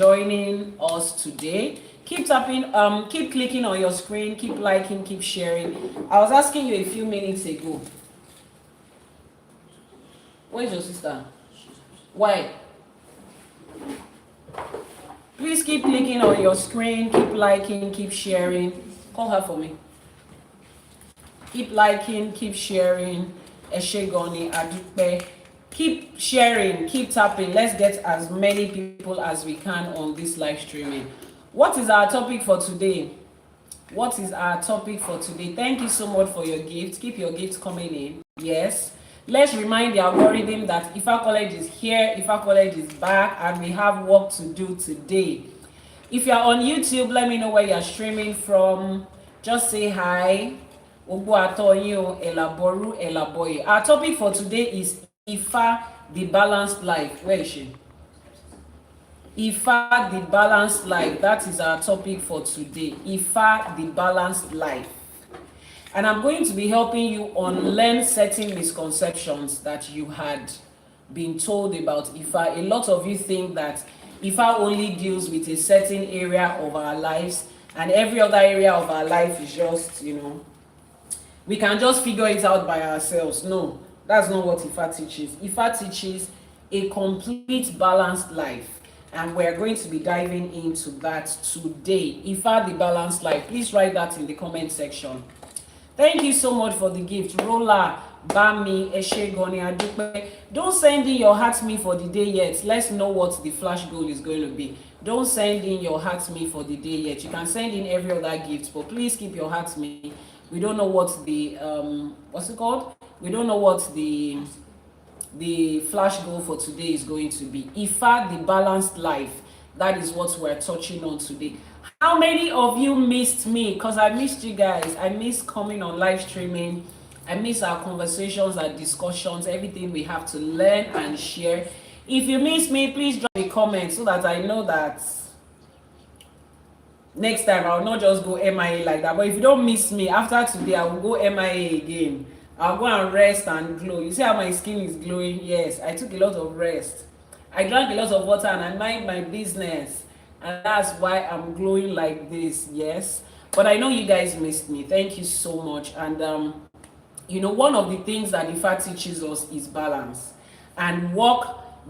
joining us today. Keep tapping, keep clicking on your screen, keep liking, keep sharing. I was asking you a few minutes ago. Where's your sister? Why? Please keep clicking on your screen, keep liking, keep sharing. Call her for me. Keep liking, keep sharing. Eshegoni, Adupe. Keep sharing, keep tapping. Let's get as many people as we can on this live streaming. What is our topic for today? What is our topic for today? Thank you so much for your gifts. Keep your gifts coming in. Yes. Let's remind the algorithm that IFA College is here, IFA College is back, and we have work to do today. If you're on YouTube, let me know where you're streaming from. Just say hi. Our topic for today is IFA, the balanced life. Where is she? IFA, the balanced life. That is our topic for today. IFA, the balanced life. And I'm going to be helping you unlearn certain misconceptions that you had been told about IFA. A lot of you think that IFA only deals with a certain area of our lives, and every other area of our life is just, we can just figure it out by ourselves. No, that's not what IFA teaches. IFA teaches a complete balanced life, and we're going to be diving into that today. IFA, the balanced life. Please write that in the comment section. Thank you so much for the gift. Rola, Bami, Eshegoni, Adupe. Don't send in your heart me for the day yet. Let's know what the flash goal is going to be. Don't send in your heart me for the day yet. You can send in every other gift, but please keep your heart me. We don't know what the what's it called? We don't know what the flash goal for today is going to be. IFA, the balanced life. That is what we're touching on today. How many of you missed me? Because I missed you guys. I miss coming on live streaming. I miss our conversations, our discussions, everything we have to learn and share. If you miss me, please drop a comment so that I know that next time I'll not just go MIA like that. But if you don't miss me, after today I will go MIA again. I'll go and rest and glow. You see how my skin is glowing? Yes, I took a lot of rest. I drank a lot of water and I mind my business. And that's why I'm glowing like this. Yes. But I know you guys missed me. Thank you so much. And one of the things that IFA teaches us is balance. And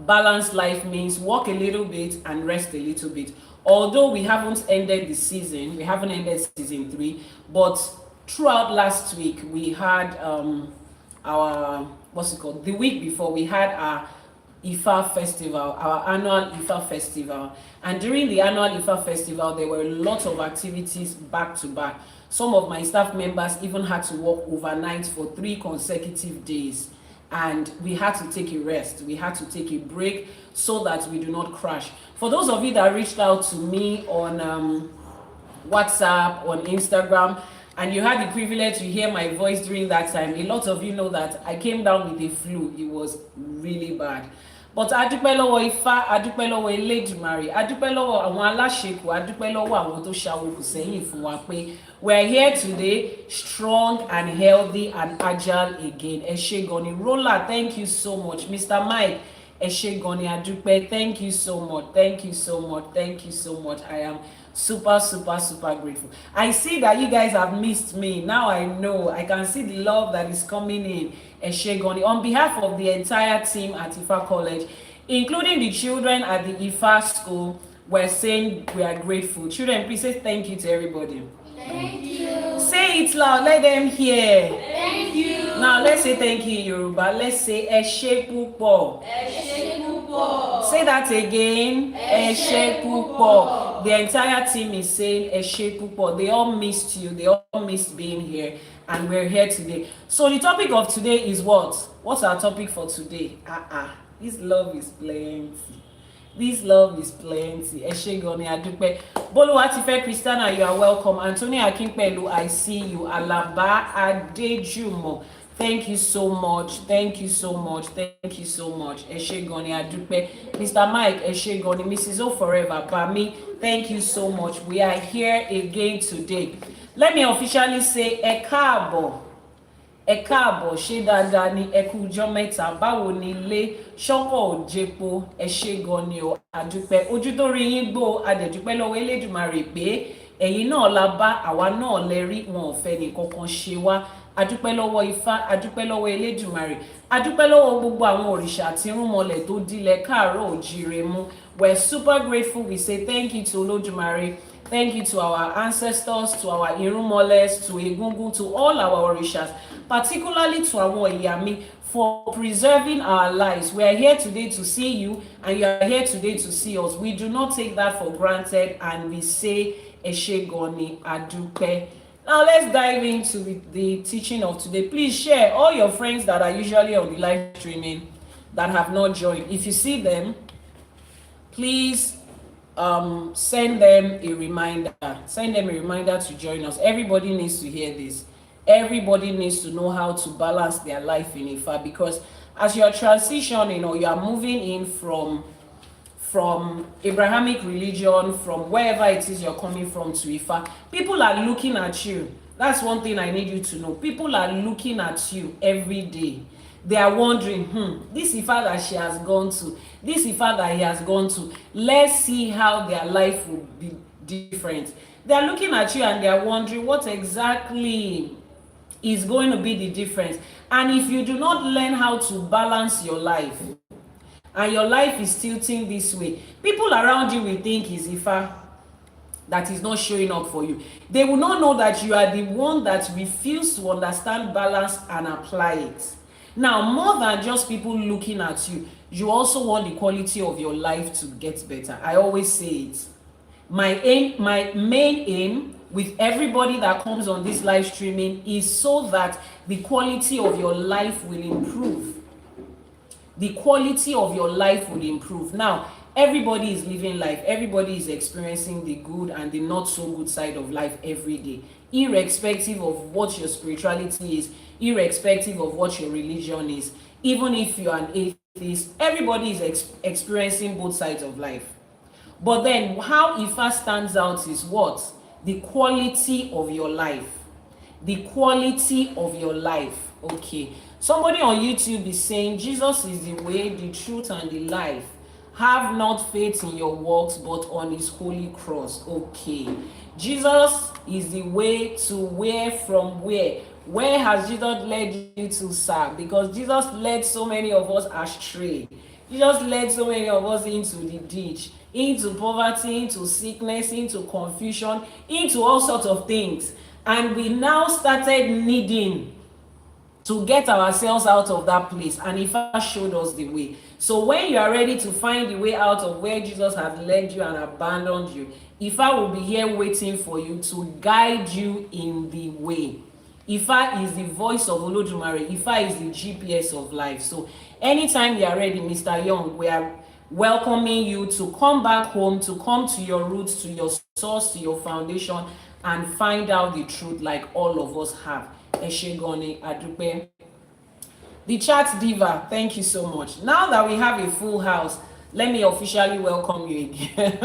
balanced life means work a little bit and rest a little bit. Although we haven't ended the season, we haven't ended season 3, but throughout last week we had the week before we had our IFA festival, our annual IFA festival. And during the annual IFA festival, there were a lot of activities back to back. Some of my staff members even had to work overnight for 3 consecutive days. And we had to take a rest. We had to take a break so that we do not crash. For those of you that reached out to me on WhatsApp, on Instagram, and you had the privilege to hear my voice during that time, a lot of you know that I came down with a flu. It was really bad. But adúpẹ́ lọ́wọ́ Ifá, adúpẹ́ lọ́wọ́ Elédùmarè, adúpẹ́ lọ́wọ́ àwọn aláṣekù, adúpẹ́ lọ́wọ́ àwọn tó ṣàwòkù sẹ́yìn fún wa pé we're here today, strong and healthy and agile again. Ẹ ṣé gan ni. Rola, thank you so much. Mr. Mike, ẹ ṣé gan ni, adúpẹ́. Thank you so much. Thank you so much. Thank you so much. I am super grateful. I see that you guys have missed me. Now I know. I can see the love that is coming in. Eshegoni, on behalf of the entire team at IFA College, including the children at the IFA school, we're saying we are grateful. Children, please say thank you to everybody. Thank you. Say it loud, let them hear. Thank you. Now let's say thank you in Yoruba. Let's say Eshe Pupo. Eshe Pupo. Say that again. Eshe Pupo. The entire team is saying Eshe Pupo. They all missed you. They all missed being here. And we're here today. So the topic of today is what? What's our topic for today? This love is plenty. This love is plenty. Eshegoni Adupe. Boluwatife Christiana, you are welcome. Anthony Akinpelu, I see you. Alaba Adejumo. Thank you so much. Thank you so much. Thank you so much. Eshegoni Adupe. Mr. Mike, Eshegoni. Mrs. O Forever. Bami, thank you so much. We are here again today. Let me officially say Ekabo. Ẹ káàbọ̀, ṣé dáadáa ni, ẹ kú ọjọ́ mẹ́ta, báwo ni ilé, ṣọ́kọ̀ ò jẹpo, ẹ ṣé gan ni o, àdúpẹ́. Ojú tó rí yín gbó, adẹ̀dúpẹ́ lọ́wọ́ Elédùmarè pé ẹ̀yin náà la bá, àwa náà lẹ rí, wọn ò fẹ́ nìkankan ṣe wá. Adúpẹ́ lọ́wọ́ Ifá, adúpẹ́ lọ́wọ́ Elédùmarè, adúpẹ́ lọ́wọ́ gbogbo àwọn òrìṣà àti irúnmọlẹ̀ tó dílẹ̀ káàárọ̀ òjíire mú. We're super grateful. We say thank you to Olódùmarè. Thank you to our ancestors, to our irúnmọlẹ̀, to Egungun, to all our orishas, particularly to àwọn ìyá for preserving our lives. We are here today to see you, and you are here today to see us. We do not take that for granted, and we say ẹ ṣé gan ni, adúpẹ́. Now let's dive into the teaching of today. Please share all your friends that are usually on the live streaming that have not joined. If you see them, please send them a reminder. Send them a reminder to join us. Everybody needs to hear this. Everybody needs to know how to balance their life in Ifa, because as you are transitioning or you are moving in from Abrahamic religion, from wherever it is you're coming from to Ifa, people are looking at you. That's one thing I need you to know. People are looking at you every day. They are wondering, this Ifa that she has gone to, this Ifa that he has gone to, let's see how their life will be different. They are looking at you and they are wondering what exactly is going to be the difference. And if you do not learn how to balance your life, and your life is tilting this way, people around you will think is Ifa that is not showing up for you. They will not know that you are the one that refused to understand balance and apply it. Now, more than just people looking at you, you also want the quality of your life to get better. I always say it. My main aim with everybody that comes on this live streaming is so that the quality of your life will improve. The quality of your life will improve. Now, everybody is living life. Everybody is experiencing the good and the not so good side of life every day, irrespective of what your spirituality is, irrespective of what your religion is. Even if you are an atheist, everybody is experiencing both sides of life. But then how Ifa stands out is what? The quality of your life. The quality of your life. Okay. Somebody on YouTube is saying, Jesus is the way, the truth, and the life. Have not faith in your works, but on his holy cross. Okay. Jesus is the way to where from where? Where has Jesus led you to, sir? Because Jesus led so many of us astray. Jesus led so many of us into the ditch, into poverty, into sickness, into confusion, into all sorts of things. And we now started needing to get ourselves out of that place, and Ifa showed us the way. So when you are ready to find the way out of where Jesus has led you and abandoned you, Ifa will be here waiting for you to guide you in the way. Ifa is the voice of Olódùmarè. Ifa is the GPS of life. So anytime you are ready, Mr. Young, we are welcoming you to come back home, to come to your roots, to your source, to your foundation, and find out the truth like all of us have. Ẹ ṣé gan ni, adúpẹ́. The chat diva, thank you so much. Now that we have a full house, let me officially welcome you again.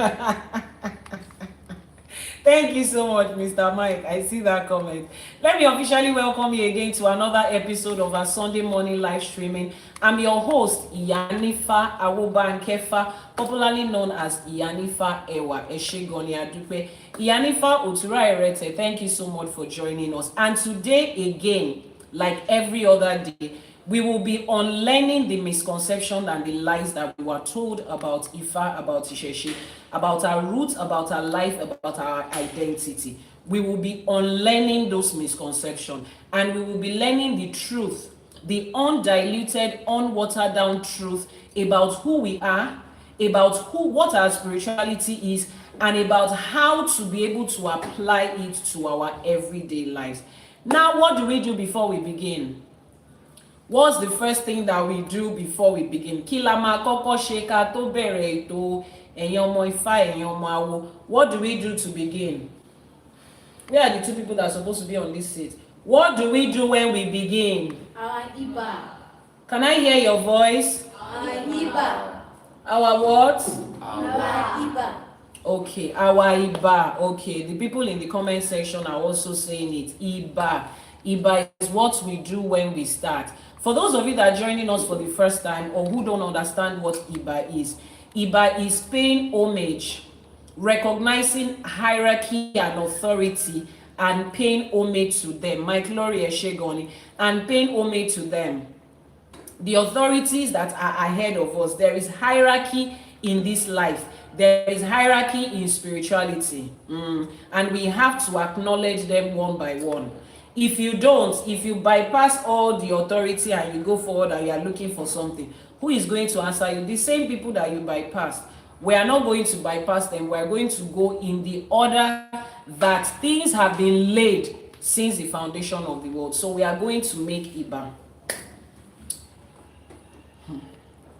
Thank you so much, Mr. Mike. I see that comment. Let me officially welcome you again to another episode of our Sunday morning live streaming. I'm your host, Iyanifa Awobankefa, popularly known as Iyanifa Ewa. Ẹ ṣé gan ni, adúpẹ́. Iyanifa Otura Erete, thank you so much for joining us. And today again, like every other day, we will be unlearning the misconception and the lies that we were told about Ifa, about Isheshe, about our roots, about our life, about our identity. We will be unlearning those misconceptions, and we will be learning the truth, the undiluted, unwatered down truth about who we are, about what our spirituality is, and about how to be able to apply it to our everyday lives. Now, what do we do before we begin? What's the first thing that we do before we begin? Kí la máa kọ́kọ́ ṣe ká tó bẹ̀rẹ̀ ètò ẹ̀yin ọmọ Ifá, ẹ̀yin ọmọ Awo? What do we do to begin? Where are the two people that are supposed to be on this seat? What do we do when we begin? Our Iba. Can I hear your voice? Our Iba. Our what? Our Iba. Okay, our Iba. Okay, the people in the comment section are also saying it. Iba. Iba is what we do when we start. For those of you that are joining us for the first time or who don't understand what Iba is paying homage, recognizing hierarchy and authority, and paying homage to them. Mike Lori Eshegoni, and paying homage to them. The authorities that are ahead of us. There is hierarchy in this life. There is hierarchy in spirituality. And we have to acknowledge them one by one. If you don't, if you bypass all the authority and you go forward and you are looking for something, who is going to answer you? The same people that you bypassed. We are not going to bypass them. We are going to go in the order that things have been laid since the foundation of the world. So we are going to make Iba.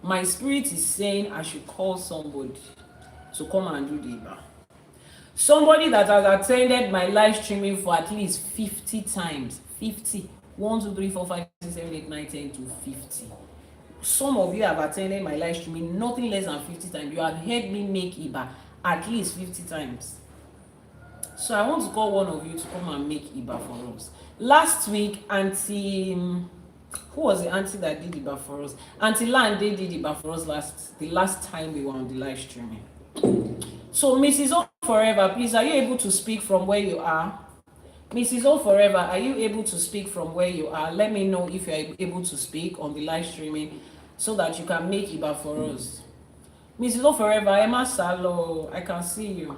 My spirit is saying I should call somebody to come and do the Iba. Somebody that has attended my live streaming for at least 50 times. 50. 1, 2, 3, 4, 5, 6, 7, 8, 9, 10 to 50. Some of you have attended my live streaming nothing less than 50 times. You have heard me make Iba at least 50 times. So I want to call one of you to come and make Iba for us. Last week, Auntie, who was the auntie that did Iba for us? Auntie Lan, they did Iba for us the last time we were on the live streaming. So Mrs. O Forever, please, are you able to speak from where you are? Mrs. O Forever, are you able to speak from where you are? Let me know if you are able to speak on the live streaming so that you can make Iba for us. Mrs. O Forever, Emma Salo, I can see you.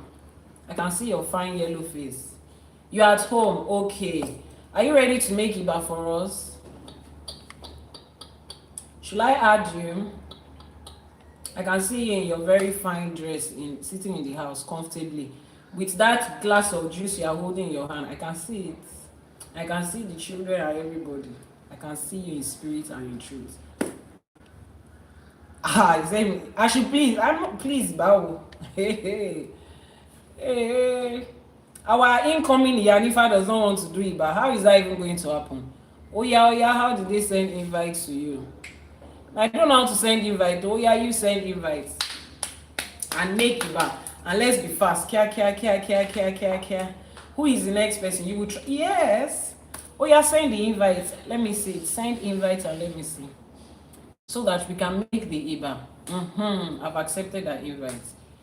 I can see your fine yellow face. You're at home, okay. Are you ready to make Iba for us? Should I add you? I can see you in your very fine dress, sitting in the house comfortably. With that glass of juice you are holding in your hand, I can see it. I can see the children and everybody. I can see you in spirit and in truth. I should please, please bow. Hey. Our incoming Yanifa does not want to do it, but how is that even going to happen? Oh yeah, how did they send invites to you? I don't know how to send invite. Oh yeah, you send invites. And make Iba. And let's be fast. Kia. Who is the next person? You will try. Yes. Oh yeah, send the invite. Let me see. Send invite and let me see. So that we can make the Iba. I've accepted that invite.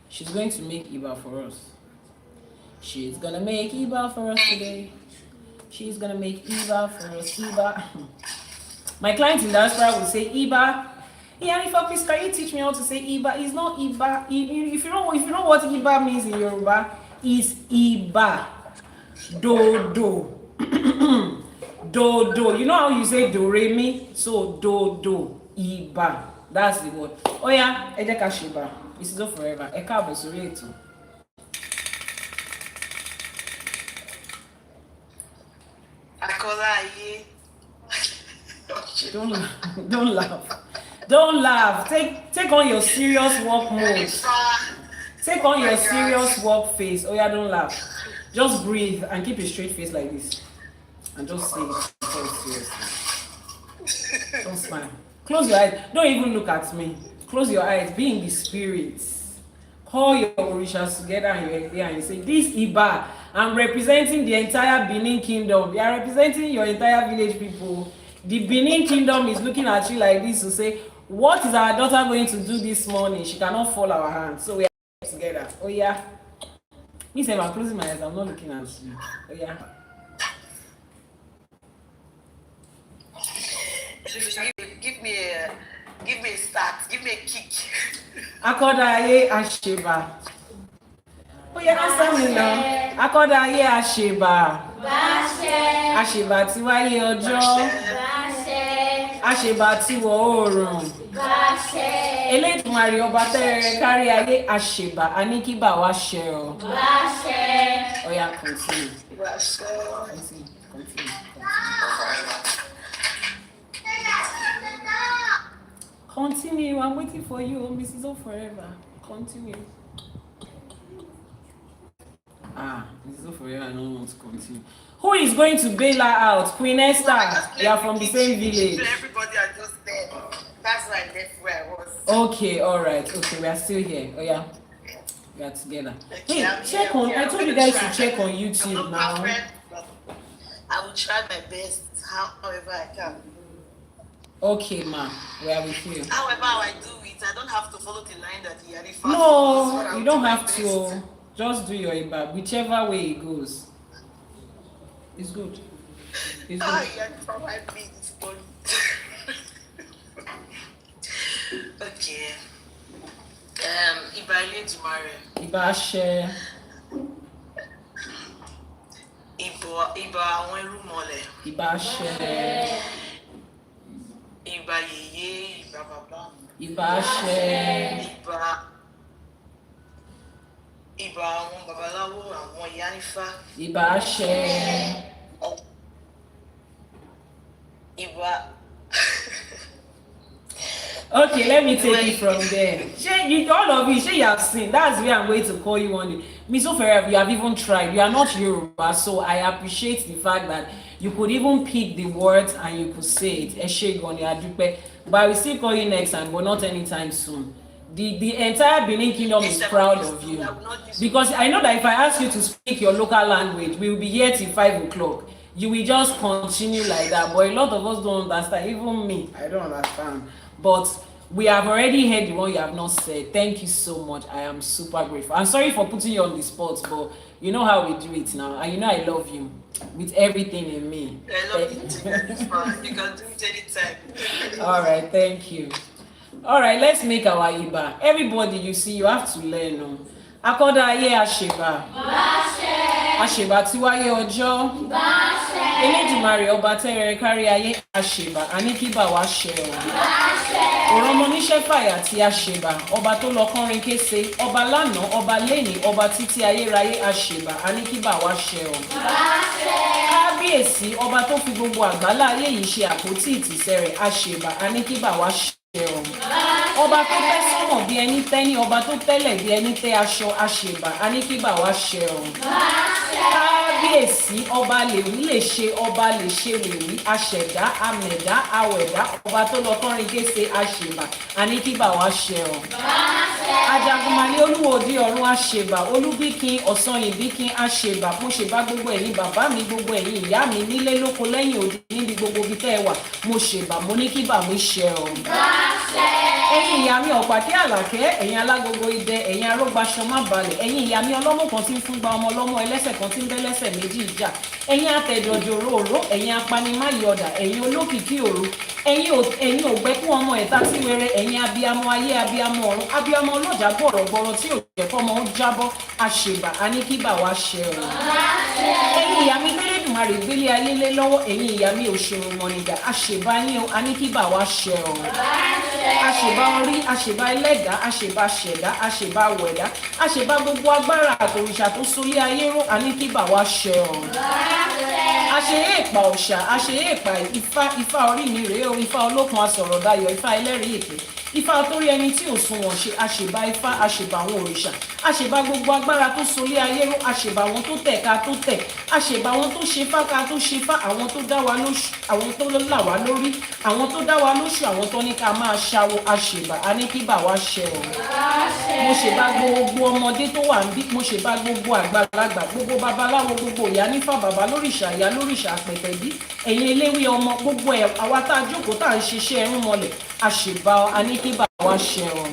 She's going to make Iba for us. She's gonna make Iba for us today. She's gonna make Iba for us. Iba. My client in diaspora will say Iba. Yanifa, please, can you teach me how to say Iba? It's not Iba. If you know what Iba means in Yoruba, it's Iba. Do. Do. You know how you say do re mi? So do. Iba. That's the word. Oh yeah, Edeka Shiba. This is all forever. Eka Bosuretu. Don't laugh. Take on your serious work mode. Take on your serious work face. Oh yeah, don't laugh. Just breathe and keep a straight face like this. And just say it very seriously. Don't smile. Close your eyes. Don't even look at me. Close your eyes. Be in the spirit. Call your orishas together and you're there and you say, this Iba, I'm representing the entire Benin Kingdom. You are representing your entire village people. The Benin Kingdom is looking at you like this to say, what is our daughter going to do this morning? She cannot fall our hands. So we are together. Oh yeah. Me say I'm closing my eyes. I'm not looking at you. Oh yeah. Give me a start. Give me a kick. Akodaye Asheba. Oh yeah, answer me now. Akodaye Asheba. Báṣẹ. Asheba ti wáyé ọjọ́. Báṣẹ. Asheba ti wọ̀ oòrùn. Báṣẹ. Elédùmarè ọba tẹ́rẹ̀ẹ́rẹ́ kárí ayé Asheba. A ní kí bá wa ṣẹ o. Báṣẹ. Oh yeah, continue. Continue. Continue. I'm waiting for you, Mrs. O Forever. Continue. Mrs. O Forever, I don't want to continue. Who is going to bail her out? Queen Esther. You are from the same village. Everybody are just there. That's why I left where I was. Okay, all right. Okay, we are still here. Oh yeah, we are together. Hey, check on. I told you guys to check on YouTube now. I will try my best, however I can. Okay, ma, we are with you. However I do it, I don't have to follow the line that he already followed. No, you don't have to. Just do your iba, whichever way it goes. It's good. It's good. Yeah, probably it's funny. Okay. Iba ilé Jumare. Iba share. Iba àwọn irúnmọlẹ̀. Iba share. Iba yèyé, iba bàbá. Iba share. Iba àwọn babaláwo, àwọn ìyá Ifá. Iba share. Iba. Okay, let me take it from there. You, all of you have seen. That's where I'm going to call you on it. Miss Oferef, you have even tried. You are not Yoruba, so I appreciate the fact that you could even pick the words and you could say it. Eshegoni Adupe. But I will still call you next time, but not anytime soon. The entire Benin Kingdom is proud of you. Because I know that if I ask you to speak your local language, we will be here till 5 o'clock. You will just continue like that. But a lot of us don't understand. Even me, I don't understand. But we have already heard the one you have not said. Thank you so much. I am super grateful. I'm sorry for putting you on the spot, but you know how we do it now. And you know I love you with everything in me. I love you too. It's fine. You can do it anytime. All right, thank you. All right, let's make our Iba. Everybody, you see, you have to learn. Akoda aye Asheba. Asheba ti wáyé ọjọ́. Elédùmarè ọba tẹ́rẹ̀ẹ́ kárí ayé Asheba. Aníkíbà wá ṣẹ o. Òrọ̀mọ níṣẹ́ fàyà tí Asheba. Ọba tó lọ kọrin kése. Ọba lánàá, ọba lénìí, ọba títí ayérayé Asheba. Aníkíbà wá ṣẹ o. Kábíyèsí ọba tó fi gbogbo àgbálá ayé yìí ṣe àpótí ìtìsẹ̀ rẹ̀ Asheba. Aníkíbà wá ṣẹ o. Ọba tó tẹ́ sọ́mọ̀ bí ẹni tẹ́ni, ọba tó tẹ́lẹ̀ bí ẹni tẹ́ aṣọ Asheba. Aníkíbà wá ṣẹ o. Kábíyèsí ọba lèwí lè ṣe, ọba lè ṣe lèwí, aṣẹ̀dá, amẹ̀dá, awẹ̀dá, ọba tó lọ kọrin kése Asheba. Aníkíbà wá ṣẹ o. Ajagunmalé olúwòdì ọ̀run Asheba, olúbíkin ọ̀sán ìbíkin Asheba. Mo ṣe bá gbogbo ẹ̀yin bàbá mi, gbogbo ẹ̀yin ìyá mi nílé lóko lẹ́yìn odi níbi gbogbo ibi tẹ́ ẹ wà. Mo ṣèbà, mo ní kíbà mi ṣẹ o. Ẹ̀yin ìyá mi ọ̀pàkí àlàkẹ́, ẹ̀yin alágogo idẹ, ẹ̀yin arógbaṣọ má balẹ̀, ẹ̀yin ìyá mi ọlọ́mọ kan tí ń fún gba ọmọ ọlọ́mọ ẹlẹ́sẹ̀ kan tí ń bẹ́lẹ́sẹ̀ méjì ìjà, ẹ̀yin atẹ̀dọ̀jọ̀rọ̀ òró, ẹ̀yin apanimáyọ̀dà, ẹ̀yin olókìkí òru, ẹ̀yin ògbẹ́kún ọmọ ẹ̀ta tí wẹrẹ, ẹ̀yin abiyamọ ayé abiyamọ ọ̀run, abiyamọ ọlọ́jà gbọ̀rọ̀gbọ̀rọ̀ tí ò jẹ́ kọ́mọ ó jábọ́ Asheba. Aníkíbà wá ṣẹ o. Ẹ̀yin ìyá mi Elédùmarè gbélé ayé lé lọ́wọ́, ẹ̀yin ìyá mi òṣèrò mọ̀nìgà Asheba yín o. Aníkíbà wá ṣẹ o. Asheba orí, Asheba ẹlẹ́dàá, Asheba ṣẹ̀dá, Asheba wẹ̀dá, Asheba gbogbo agbára àtòrìṣà tó sólé ayé ró. Aníkíbà wá ṣẹ o. Àṣeyé ìpà òòṣà, àṣeyé ìpà Ifá orí mi rèé o. Ifá olókun asọ̀rọ̀ dayọ̀, Ifá ẹlẹ́rìí èké, Ifá torí ẹni tí ò sunwọ̀n ṣe. Asheba Ifá, Asheba àwọn òrìṣà, Asheba gbogbo agbára tó sólé ayé ró. Asheba àwọn tó tẹ̀ ká tó tẹ̀, Asheba àwọn tó ṣe fá ká tó ṣe fá, àwọn tó dá wa lóṣù, àwọn tó là wá lórí, àwọn tó dá wa lóṣù, àwọn tó ní ká máa ṣàwò Asheba. Aníkíbà wá ṣẹ o. Mo ṣe bá gbogbo ọmọdé tó wà níbí, mo ṣe bá gbogbo àgbàlagbà, gbogbo babaláwo, gbogbo ìyá nífà, bàbá lóríṣà, ìyá lóríṣà àpẹtẹbí, ẹ̀yin eléwé ọmọ, gbogbo ẹ̀ àwa tá a jókòó tá à ń ṣiṣẹ́ ẹrún mọlẹ̀ Asheba. Aníkíbà wá ṣẹ o.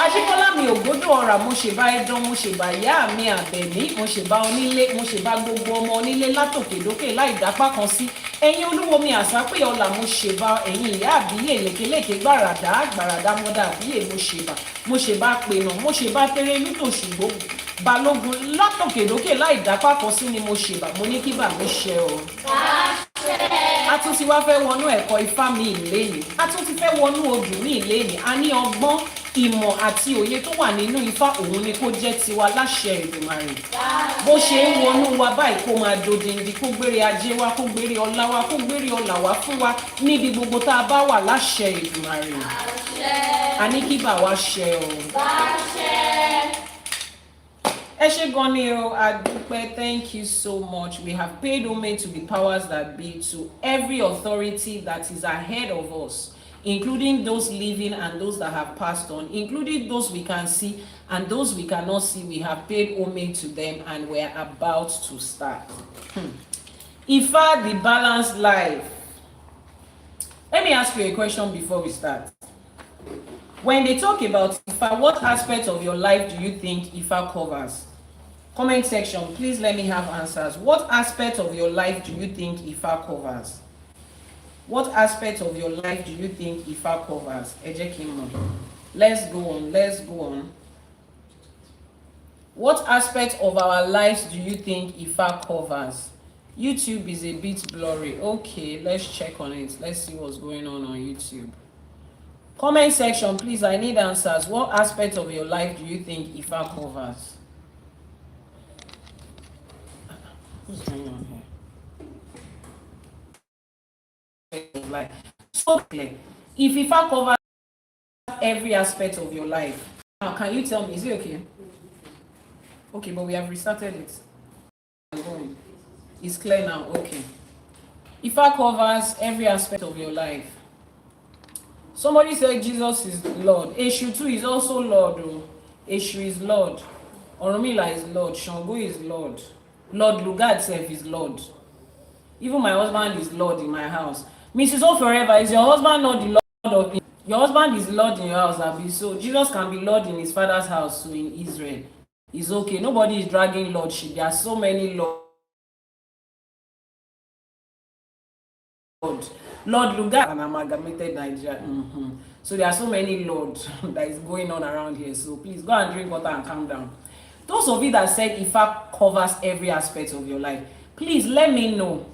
Ajíbọ́lá mi ògbódò ọ̀rà, mo ṣe bá ẹdán, mo ṣe bá ìyá mi Àbẹ̀ní, mo ṣe bá onílé, mo ṣe bá gbogbo ọmọ onílé látòkèdókè láì dápá kan sí. Ẹ̀yin olúwo mi àsápè ọ̀la, mo ṣe bá ẹ̀yin ìyá àbíyè lékeléké gbàràdá mọ́dà àbíyè, mo ṣe bá pènà, mo ṣe bá tẹ́rẹ́ nítòṣùgbò balógun látòkèdókè láì dápá kan sí ni mo ṣe bá. Mo ní kíbà mi ṣẹ o. A tún ti wá fẹ́ wọnú ẹ̀kọ́ Ifá mi ìléni, a tún ti fẹ́ wọnú odù ní ìléni. A ní ọgbọ́n, ìmọ̀ àti òye tó wà nínú Ifá, òun ni kó jẹ́ tiwa láṣẹ Èdùmàrè. Bó ṣe ń wọnú wa báyìí kó máa dodindi, kó gbére ajé wa, kó gbére ọlá wa, kó gbére ọlà wa fún wa níbi gbogbo tá a bá wà láṣẹ Èdùmàrè. Aníkíbà wá ṣẹ o. Ẹ ṣé gan ni o, Adúpẹ́, thank you so much. We have paid homage to the powers that be, to every authority that is ahead of us, including those living and those that have passed on, including those we can see and those we cannot see. We have paid homage to them and we are about to start. Ifa, the balanced life. Let me ask you a question before we start. When they talk about Ifa, what aspect of your life do you think Ifa covers? Comment section, please let me have answers. What aspect of your life do you think Ifa covers? What aspect of your life do you think Ifa covers? Ejekimo. Let's go on. Let's go on. What aspect of our lives do you think Ifa covers? YouTube is a bit blurry. Okay, let's check on it. Let's see what's going on YouTube. Comment section, please. I need answers. What aspect of your life do you think Ifa covers? What's going on here? Like, so clear. If Ifa covers every aspect of your life, now can you tell me, is it okay? Okay, but we have restarted it. It's clear now. Okay. Ifa covers every aspect of your life. Somebody said Jesus is Lord. Eshu too is also Lord. Oh. Eshu is Lord. Oromila is Lord. Shango is Lord. Lord Lugard self is Lord. Even my husband is Lord in my house. Mrs. O forever, is your husband not the Lord of it? Your husband is Lord in your house, Abi. So Jesus can be Lord in his father's house, so in Israel. It's okay. Nobody is dragging Lordship. There are so many Lords. Lord Lugard and amalgamated Nigeria. So there are so many Lords that is going on around here. So please go and drink water and calm down. Those of you that said Ifa covers every aspect of your life, please let me know.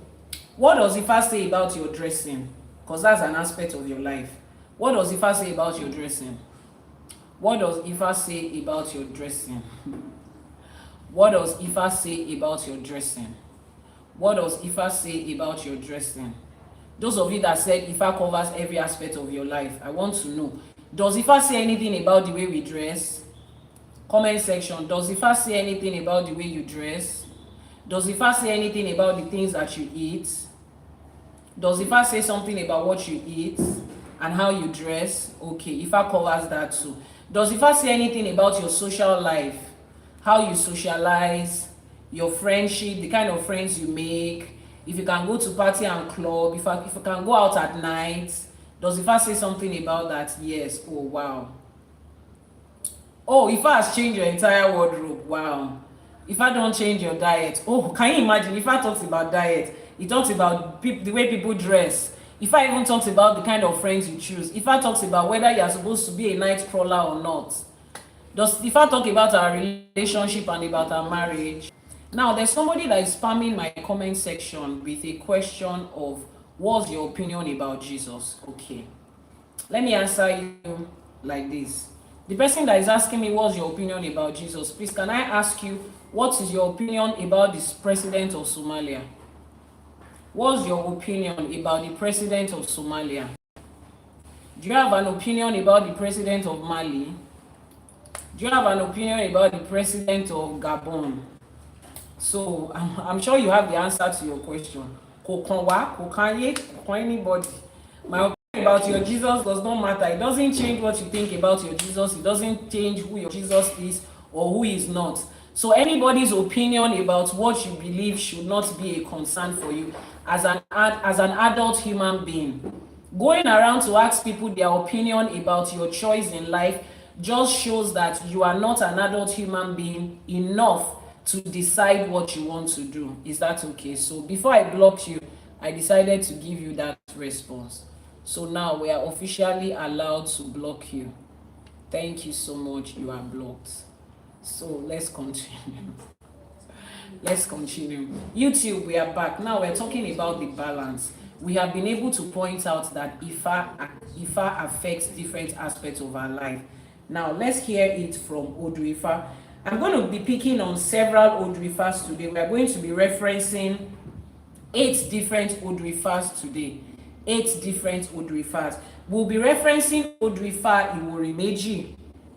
What does Ifa say about your dressing? Because that's an aspect of your life. What does Ifa say about your dressing? What does Ifa say about your dressing? What does Ifa say about your dressing? What does Ifa say about your dressing? Those of you that said Ifa covers every aspect of your life, I want to know. Does Ifa say anything about the way we dress? Comment section. Does Ifa say anything about the way you dress? Does Ifa say anything about the things that you eat? Does Ifa say something about what you eat and how you dress? Okay, Ifa covers that too. Does Ifa say anything about your social life? How you socialize, your friendship, the kind of friends you make, if you can go to party and club, if you can go out at night? Does Ifa say something about that? Yes. Oh, wow. Oh, Ifa has changed your entire wardrobe. Wow. Ifa don't change your diet. Oh, can you imagine? Ifa talks about diet. He talks about the way people dress. Ifa even talks about the kind of friends you choose. Ifa talks about whether you are supposed to be a night crawler or not. Does Ifa talk about our relationship and about our marriage? Now, there's somebody that is spamming my comment section with a question of, what's your opinion about Jesus? Okay. Let me answer you like this. The person that is asking me, what's your opinion about Jesus? Please, can I ask you, what is your opinion about this president of Somalia? What's your opinion about the president of Somalia? Do you have an opinion about the president of Mali? Do you have an opinion about the president of Gabon? So I'm sure you have the answer to your question. Anybody. My opinion about your Jesus does not matter. It doesn't change what you think about your Jesus. It doesn't change who your Jesus is or who is not. So anybody's opinion about what you believe should not be a concern for you as an adult human being. Going around to ask people their opinion about your choice in life just shows that you are not an adult human being enough to decide what you want to do. Is that okay? So before I blocked you, I decided to give you that response. So now we are officially allowed to block you. Thank you so much. You are blocked. So let's continue. Let's continue. YouTube, we are back. Now we're talking about the balance. We have been able to point out that Ifa affects different aspects of our life. Now let's hear it from Odu Ifa. I'm going to be picking on several Odu Ifas today. We are going to be referencing 8 different Odu Ifas today. 8 different Odu Ifas. We'll be referencing Odu Ifa Iwori Meji,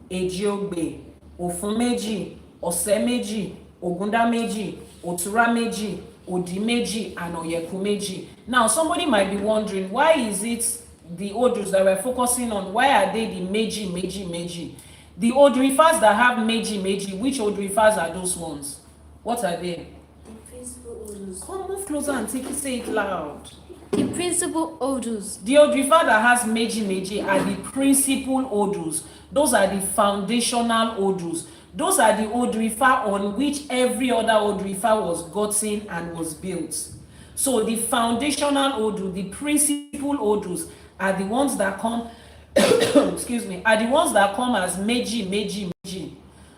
Ejiogbe, Ofun Meji, Ose Meji, Ogunda Meji, Otura Meji, Odi Meji, and Oyeku Meji. Now, somebody might be wondering, why is it the Odus that we're focusing on, why are they the Meji? The Odu Ifas that have Meji, which Odu Ifas are those ones? What are they? The principal odors. Come, move closer and say it loud. The principal odors. The odorifer that has meji are the principal odors. Those are the foundational odors. Those are the odorifer on which every other odorifer was gotten and was built. So the foundational odor, the principal odors, are the ones that come excuse me, are the ones that come as meji.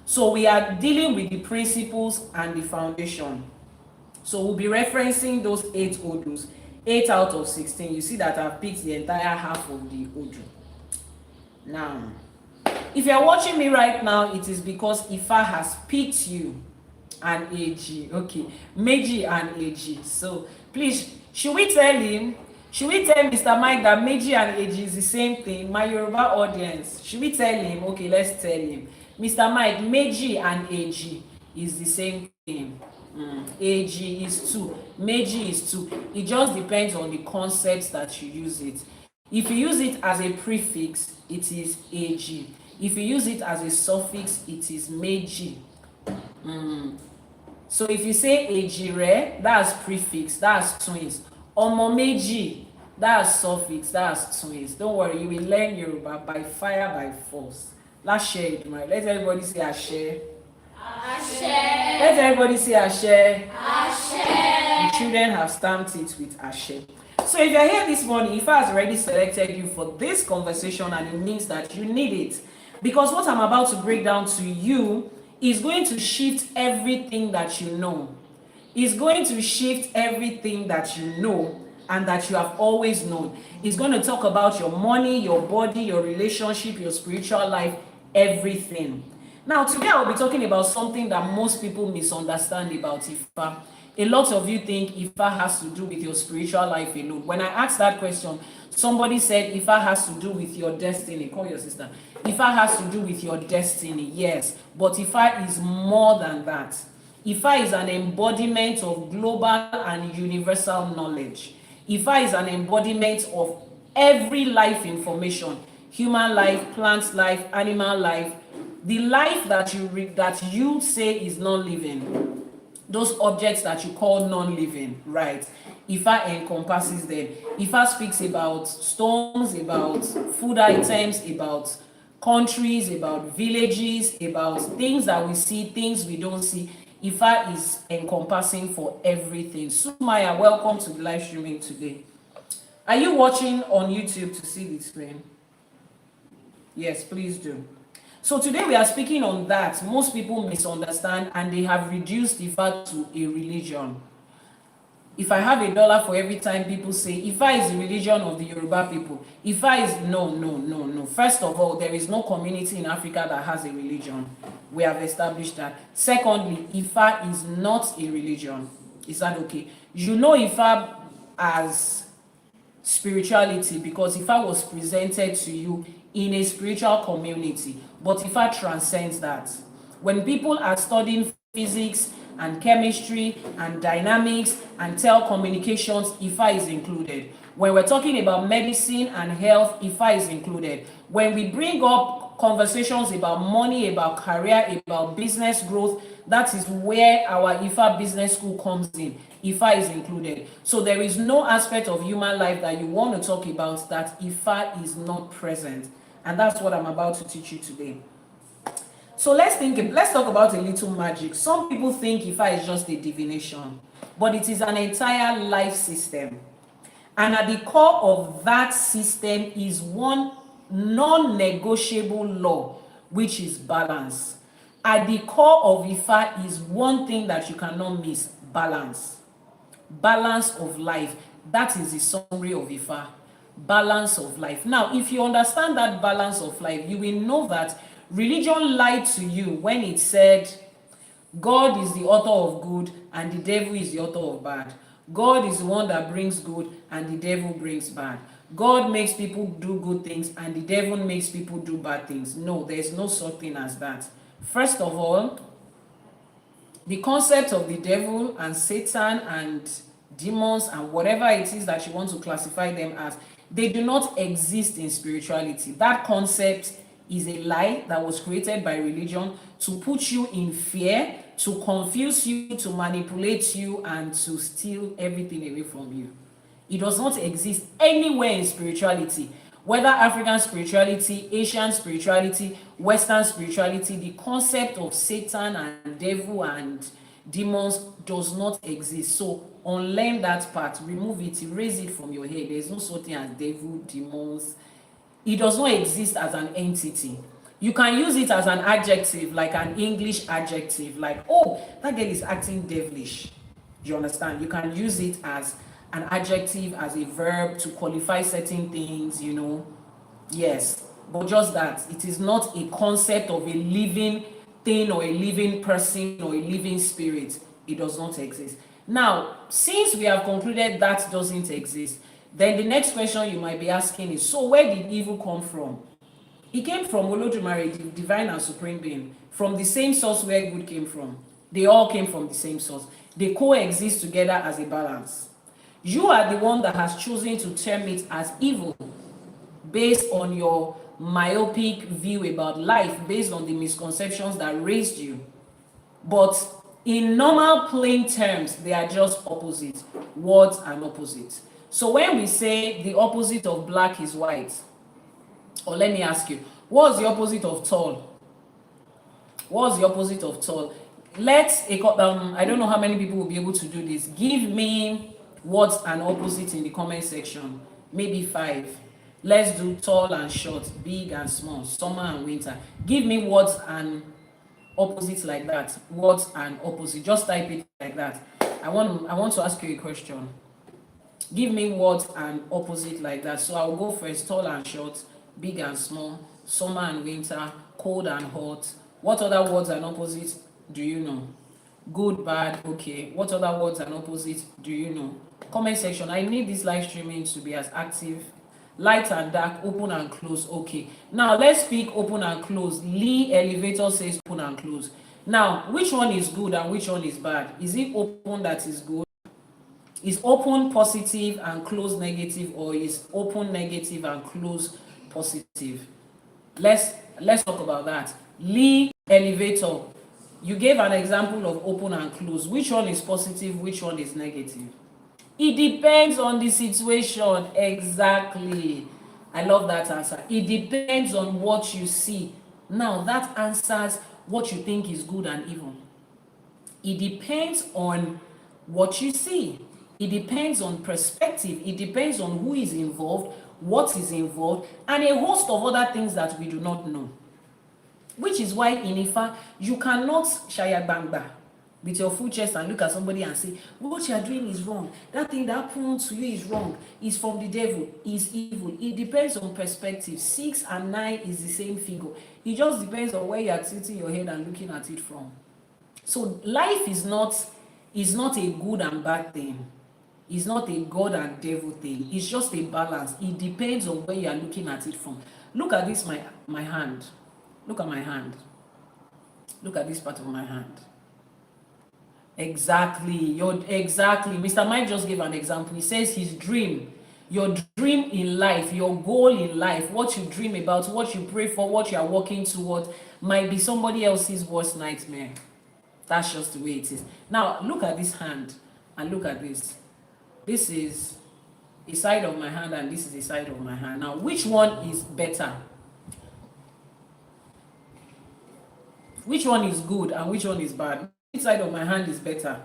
So we are dealing with the principles and the foundation. So we'll be referencing those 8 odors. 8 out of 16. You see that I've picked the entire half of the odor. Now, if you're watching me right now, it is because IFA has picked you an AG. Okay, Meji and AG. So please, should we tell Mr. Mike that Meji and AG is the same thing? My Yoruba audience, should we tell him? Okay, let's tell him. Mr. Mike, Meji and AG is the same thing. AG is 2, Meji is 2. It just depends on the concepts that you use it. If you use it as a prefix, it is AG. If you use it as a suffix, it is Meji. So if you say Ejire, that's prefix, that's twins. Omo Meji, that's suffix, that's twins. Don't worry, you will learn Yoruba by fire, by force. Let's share it, right? Let everybody say Ashe. Ashe. Let everybody say Ashe. Ashe. The children have stamped it with Ashe. So if you're here this morning, IFA has already selected you for this conversation, and it means that you need it. Because what I'm about to break down to you is going to shift everything that you know. It's going to shift everything that you know and that you have always known. It's going to talk about your money, your body, your relationship, your spiritual life, everything. Now, today I'll be talking about something that most people misunderstand about IFA. A lot of you think IFA has to do with your spiritual life alone. When I asked that question, somebody said IFA has to do with your destiny. Call your sister. IFA has to do with your destiny, yes. But IFA is more than that. IFA is an embodiment of global and universal knowledge. IFA is an embodiment of every life information. Human life, plant life, animal life. The life that you say is non-living, those objects that you call non-living, right? IFA encompasses them. IFA speaks about stones, about food items, about countries, about villages, about things that we see, things we don't see. IFA is encompassing for everything. Sumaya, welcome to the live streaming today. Are you watching on YouTube to see the screen? Yes, please do. So today we are speaking on that. Most people misunderstand and they have reduced IFA to a religion. If I have $1 for every time people say IFA is the religion of the Yoruba people, IFA is no. First of all, there is no community in Africa that has a religion. We have established that. Secondly, IFA is not a religion. Is that okay? You know IFA as spirituality because IFA was presented to you in a spiritual community, but IFA transcends that. When people are studying physics and chemistry and dynamics and telecommunications, IFA is included. When we're talking about medicine and health, IFA is included. When we bring up conversations about money, about career, about business growth, that is where our IFA business school comes in. IFA is included. So there is no aspect of human life that you want to talk about that IFA is not present. And that's what I'm about to teach you today. So let's talk about a little magic. Some people think IFA is just a divination, but it is an entire life system. And at the core of that system is one non-negotiable law, which is balance. At the core of IFA is one thing that you cannot miss: balance. Balance of life. That is the summary of IFA. Balance of life. Now, if you understand that balance of life, you will know that religion lied to you when it said God is the author of good and the devil is the author of bad. God is the one that brings good and the devil brings bad. God makes people do good things and the devil makes people do bad things. No, there's no such thing as that. First of all, the concept of the devil and Satan and demons and whatever it is that you want to classify them as, they do not exist in spirituality. That concept is a lie that was created by religion to put you in fear, to confuse you, to manipulate you, and to steal everything away from you. It does not exist anywhere in spirituality, whether African spirituality, Asian spirituality, Western spirituality. The concept of Satan and devil and demons does not exist. So unlearn that part, remove it, erase it from your head. There is no such thing as devil, demons. It does not exist as an entity. You can use it as an adjective, like an English adjective, like, oh, that girl is acting devilish. You understand? You can use it as an adjective, as a verb to qualify certain things, you know. Yes, but just that. It is not a concept of a living thing or a living person or a living spirit. It does not exist. Now, since we have concluded that doesn't exist, then the next question you might be asking is, so where did evil come from? It came from Olodumare, the divine and supreme being, from the same source where good came from. They all came from the same source. They coexist together as a balance. You are the one that has chosen to term it as evil based on your myopic view about life, based on the misconceptions that raised you. But in normal plain terms, they are just opposites, words and opposites. So when we say the opposite of black is white, or let me ask you, what's the opposite of tall? What's the opposite of tall? I don't know how many people will be able to do this. Give me words and opposite in the comment section. Maybe 5. Let's do tall and short, big and small, summer and winter. Give me words and opposites like that. Words and opposite. Just type it like that. I want to ask you a question. Give me words and opposite like that. So I'll go first. Tall and short, big and small, summer and winter, cold and hot. What other words and opposites do you know? Good, bad, okay. What other words and opposites do you know? Comment section. I need this live streaming to be as active. Light and dark, open and close, okay. Now let's speak open and close. Lee Elevator says open and close. Now, which one is good and which one is bad? Is it open that is good? Is open positive and close negative, or is open negative and close positive? Let's talk about that. Lee Elevator, you gave an example of open and close. Which one is positive? Which one is negative? It depends on the situation. Exactly. I love that answer. It depends on what you see. Now that answers what you think is good and evil. It depends on what you see. It depends on perspective. It depends on who is involved, what is involved, and a host of other things that we do not know. Which is why in IFA, you cannot shaya bangba with your full chest and look at somebody and say, what you are doing is wrong. That thing that happened to you is wrong. It's from the devil. It's evil. It depends on perspective. 6 and 9 is the same figure. It just depends on where you are tilting your head and looking at it from. So life is not a good and bad thing. It's not a God and devil thing. It's just a balance. It depends on where you are looking at it from. Look at this, my hand. Look at my hand. Look at this part of my hand. Exactly. Mr. Mike just gave an example. He says his dream, your dream in life, your goal in life, what you dream about, what you pray for, what you are working toward, might be somebody else's worst nightmare. That's just the way it is. Now, look at this hand and look at this. This is a side of my hand and this is a side of my hand. Now, which one is better? Which one is good and which one is bad? Which side of my hand is better?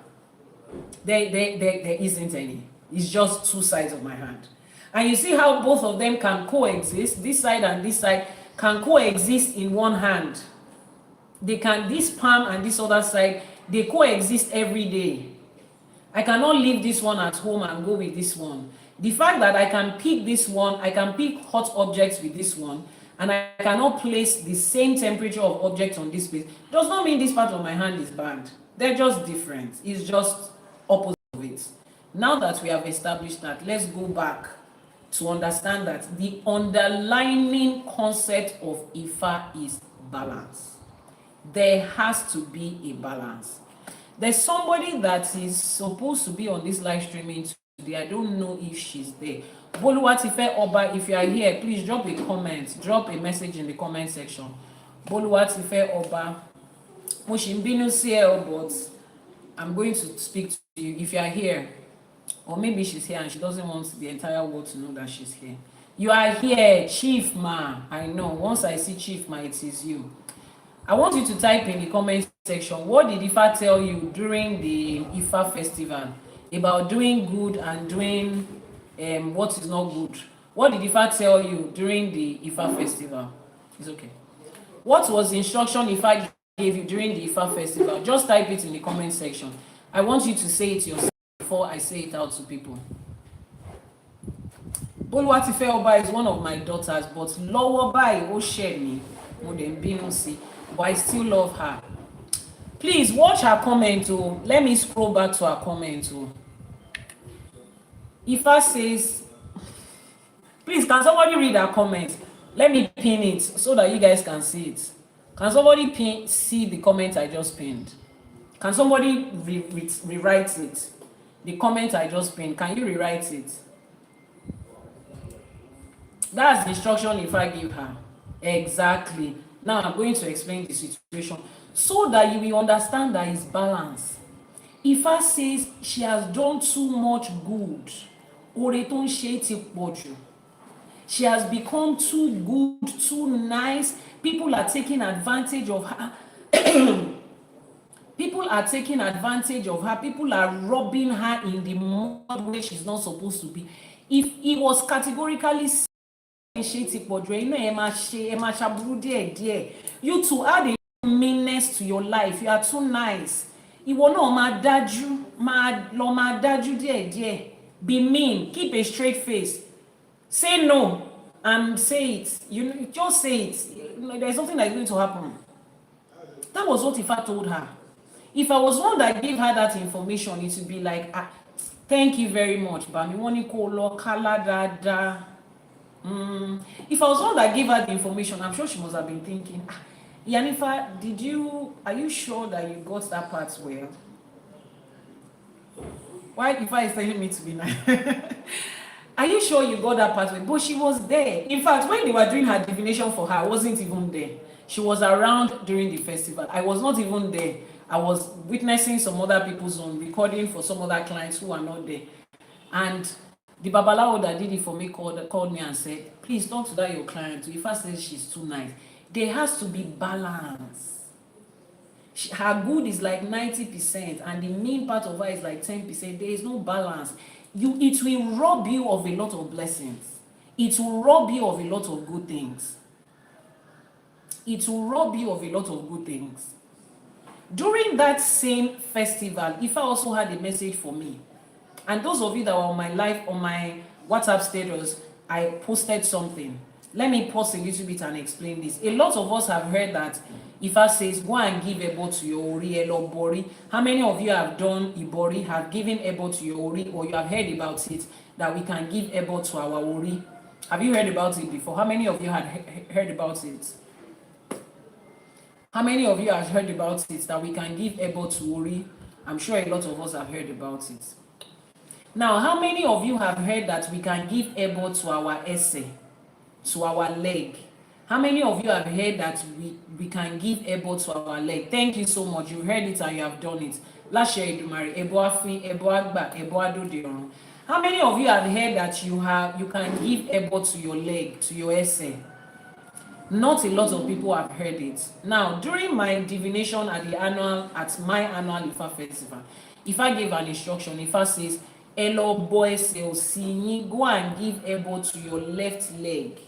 There isn't any. It's just 2 sides of my hand. And you see how both of them can coexist. This side and this side can coexist in one hand. They can, this palm and this other side, they coexist every day. I cannot leave this one at home and go with this one. The fact that I can pick this one, I can pick hot objects with this one, and I cannot place the same temperature of objects on this place, does not mean this part of my hand is bad. They're just different. It's just opposite of it. Now that we have established that, let's go back to understand that the underlying concept of IFA is balance. There has to be a balance. There's somebody that is supposed to be on this live streaming today. I don't know if she's there. Boluwatife Oba, if you are here, please drop a comment. Drop a message in the comment section. Boluwatife Oba, mo ṣì ń bínú sí ẹ o, but I'm going to speak to you if you are here, or maybe she's here and she doesn't want the entire world to know that she's here. You are here, Chief Ma. I know. Once I see Chief Ma, it is you. I want you to type in the comment section, what did Ifa tell you during the Ifa festival about doing good and doing what is not good? What did Ifa tell you during the Ifa festival? It's okay. What was the instruction Ifa gave you during the Ifa festival? Just type it in the comment section. I want you to say it yourself before I say it out to people. Boluwatife Oba is one of my daughters, but lọ́wọ́ báyìí ó ṣẹ̀ mí, mo dẹ̀ ń bínú sí, but I still love her. Please watch her comment. Oh, let me scroll back to her comment. Oh, Ifa says, please, can somebody read her comment? Let me pin it so that you guys can see it. Can somebody see the comment I just pinned? Can somebody rewrite it? The comment I just pinned, can you rewrite it? That's the instruction if I give her. Exactly. Now I'm going to explain the situation so that you will understand that it's balance. Ifa says she has done too much good. She has become too good, too nice. People are taking advantage of her. People are taking advantage of her. People are robbing her in the mud where she's not supposed to be. If it was categorically you to add a meanness to your life, you are too nice. Be mean, keep a straight face, say no and say it. You just say it. There's nothing that's going to happen. That was what Ifa told her. If I was one that gave her that information, it would be like, thank you very much, but if I was one that gave her the information, I'm sure she must have been thinking, Yanifa, are you sure that you got that part well? Why Ifa is telling me to be nice? Are you sure you got that part well? But she was there. In fact, when they were doing her divination for her, I wasn't even there. She was around during the festival. I was not even there. I was witnessing some other people's own, recording for some other clients who are not there. And the babalawo that did it for me called me and said, please talk to that your client. If I say she's too nice, there has to be balance. Her good is like 90% and the mean part of her is like 10%. There is no balance. It will rob you of a lot of blessings. It will rob you of a lot of good things. It will rob you of a lot of good things. During that same festival, Ifa also had a message for me. And those of you that were on my live, on my WhatsApp status, I posted something. Let me pause a little bit and explain this. A lot of us have heard that Ifa says, go and give ebo to your ori, elo bori. How many of you have done ibori, have given ebo to your ori, or you have heard about it, that we can give ebo to our ori? Have you heard about it before? How many of you had heard about it? How many of you have heard about it, that we can give ebo to ori? I'm sure a lot of us have heard about it. Now, how many of you have heard that we can give ebo to our essay, to our leg? How many of you have heard that we can give ebo to our leg? Thank you so much. You heard it and you have done it. How many of you have heard that you can give ebo to your leg, to your essay? Not a lot of people have heard it. Now, during my divination at my annual Ifa festival, Ifa gave an instruction. Ifa says, "Elo boys, go and give ebo to your left leg."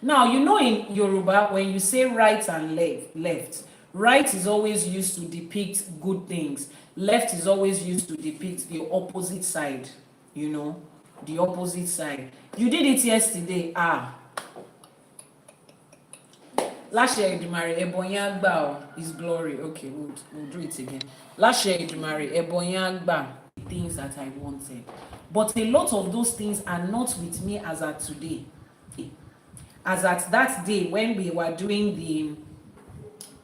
Now, you know in Yoruba, when you say right and left, right is always used to depict good things. Left is always used to depict the opposite side, the opposite side. You did it yesterday, Last year, Edumare, Ebonyagba is glory. Okay, we'll do it again. Last year, Edumare, Ebonyagba, things that I wanted. But a lot of those things are not with me as at today. As at that day when we were doing the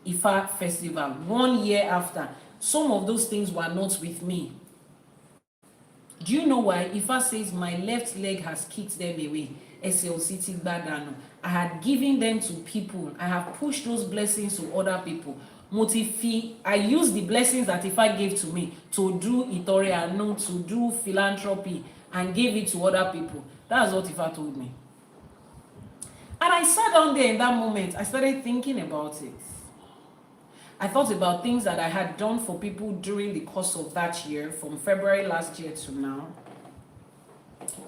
Ifa festival, 1 year after, some of those things were not with me. Do you know why? Ifa says my left leg has kicked them away. I had given them to people. I have pushed those blessings to other people. I use the blessings that Ifa gave to me to do ìtọrẹ àánú, to do philanthropy, and give it to other people. That's what Ifa told me. And I sat down there in that moment. I started thinking about it. I thought about things that I had done for people during the course of that year, from February last year to now.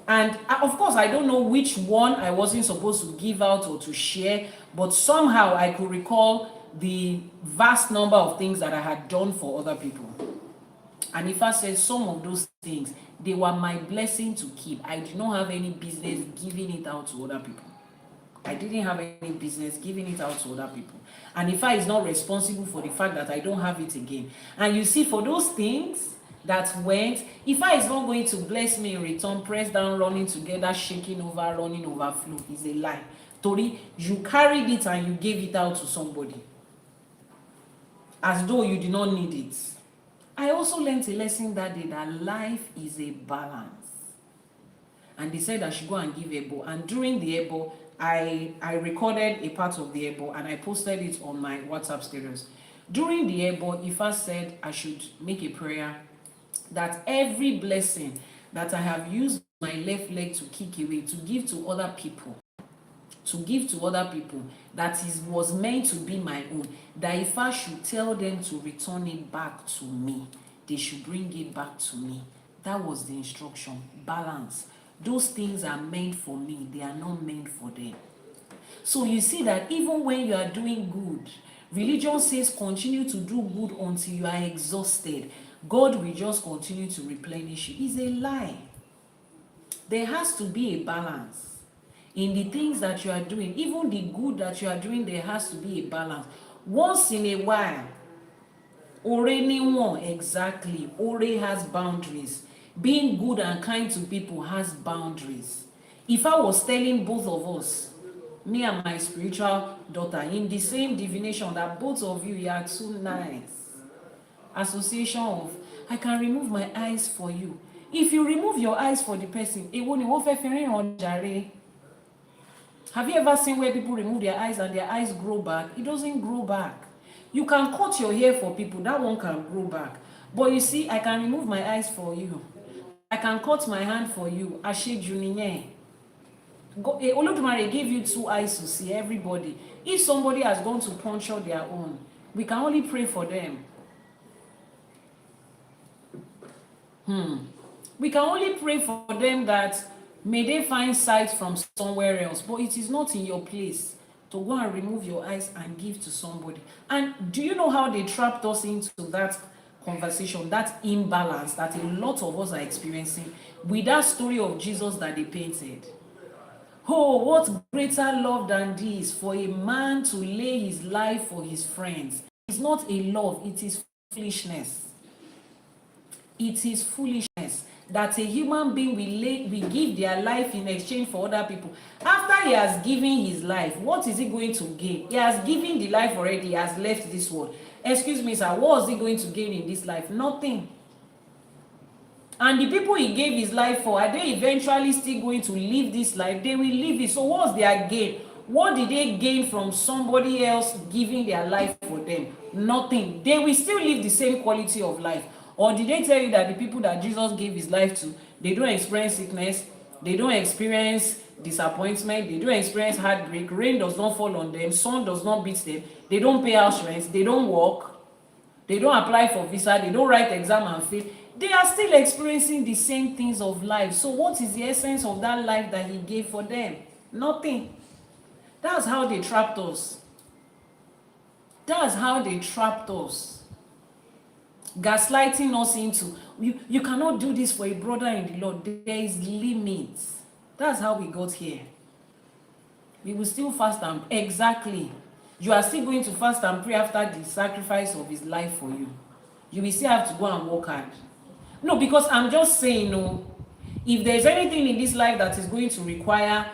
And of course, I don't know which one I wasn't supposed to give out or to share, but somehow I could recall the vast number of things that I had done for other people. And if I said some of those things, they were my blessing to keep. I did not have any business giving it out to other people. I didn't have any business giving it out to other people. And Ifa is not responsible for the fact that I don't have it again. And you see, for those things that went, Ifa is not going to bless me in return, press down, running together, shaking over, running overflow. Is a lie. Tori, you carried it and you gave it out to somebody, as though you did not need it. I also learned a lesson that day, that life is a balance. And they said I should go and give Ebo. And during the Ebo, I recorded a part of the Ebo and I posted it on my WhatsApp status. During the Ebo, Ifa said I should make a prayer that every blessing that I have used my left leg to kick away, to give to other people, that was meant to be my own, that if I should tell them to return it back to me, they should bring it back to me. That was the instruction. Balance. Those things are meant for me, they are not meant for them. So you see that even when you are doing good, religion says continue to do good until you are exhausted. God will just continue to replenish you. It's a lie. There has to be a balance in the things that you are doing. Even the good that you are doing, there has to be a balance. Once in a while, Ore niwon, exactly. Ore has boundaries. Being good and kind to people has boundaries. If I was telling both of us, me and my spiritual daughter, in the same divination, that both of you are too nice, association of, I can remove my eyes for you. If you remove your eyes for the person, it won't on jare. Have you ever seen where people remove their eyes and their eyes grow back? It doesn't grow back. You can cut your hair for people, that one can grow back. But you see, I can remove my eyes for you. I can cut my hand for you. Ashe Juninye. Olodumare gave you 2 eyes to see, everybody. If somebody has gone to puncture their own, we can only pray for them. We can only pray for them that may they find sight from somewhere else, but it is not in your place to go and remove your eyes and give to somebody. And do you know how they trapped us into that conversation, that imbalance that a lot of us are experiencing with that story of Jesus that they painted? Oh, what greater love than this, for a man to lay his life for his friends. It's not a love, it is foolishness. It is foolishness that a human being will give their life in exchange for other people. After he has given his life, what is he going to gain? He has given the life already, he has left this world. Excuse me, sir, what is he going to gain in this life? Nothing. And the people he gave his life for, are they eventually still going to live this life? They will live it. So what's their gain? What did they gain from somebody else giving their life for them? Nothing. They will still live the same quality of life. Or did they tell you that the people that Jesus gave his life to, they don't experience sickness, they don't experience disappointment, they don't experience heartbreak, rain does not fall on them, sun does not beat them, they don't pay house rent, they don't work, they don't apply for visa, they don't write exam and fail. They are still experiencing the same things of life. So what is the essence of that life that he gave for them? Nothing. That's how they trapped us. That's how they trapped us. Gaslighting us into, you cannot do this for a brother in the Lord. There is limits. That's how we got here. We will still fast and exactly. You are still going to fast and pray after the sacrifice of his life for you. You will still have to go and work hard. No, because I'm just saying, no, if there's anything in this life that is going to require,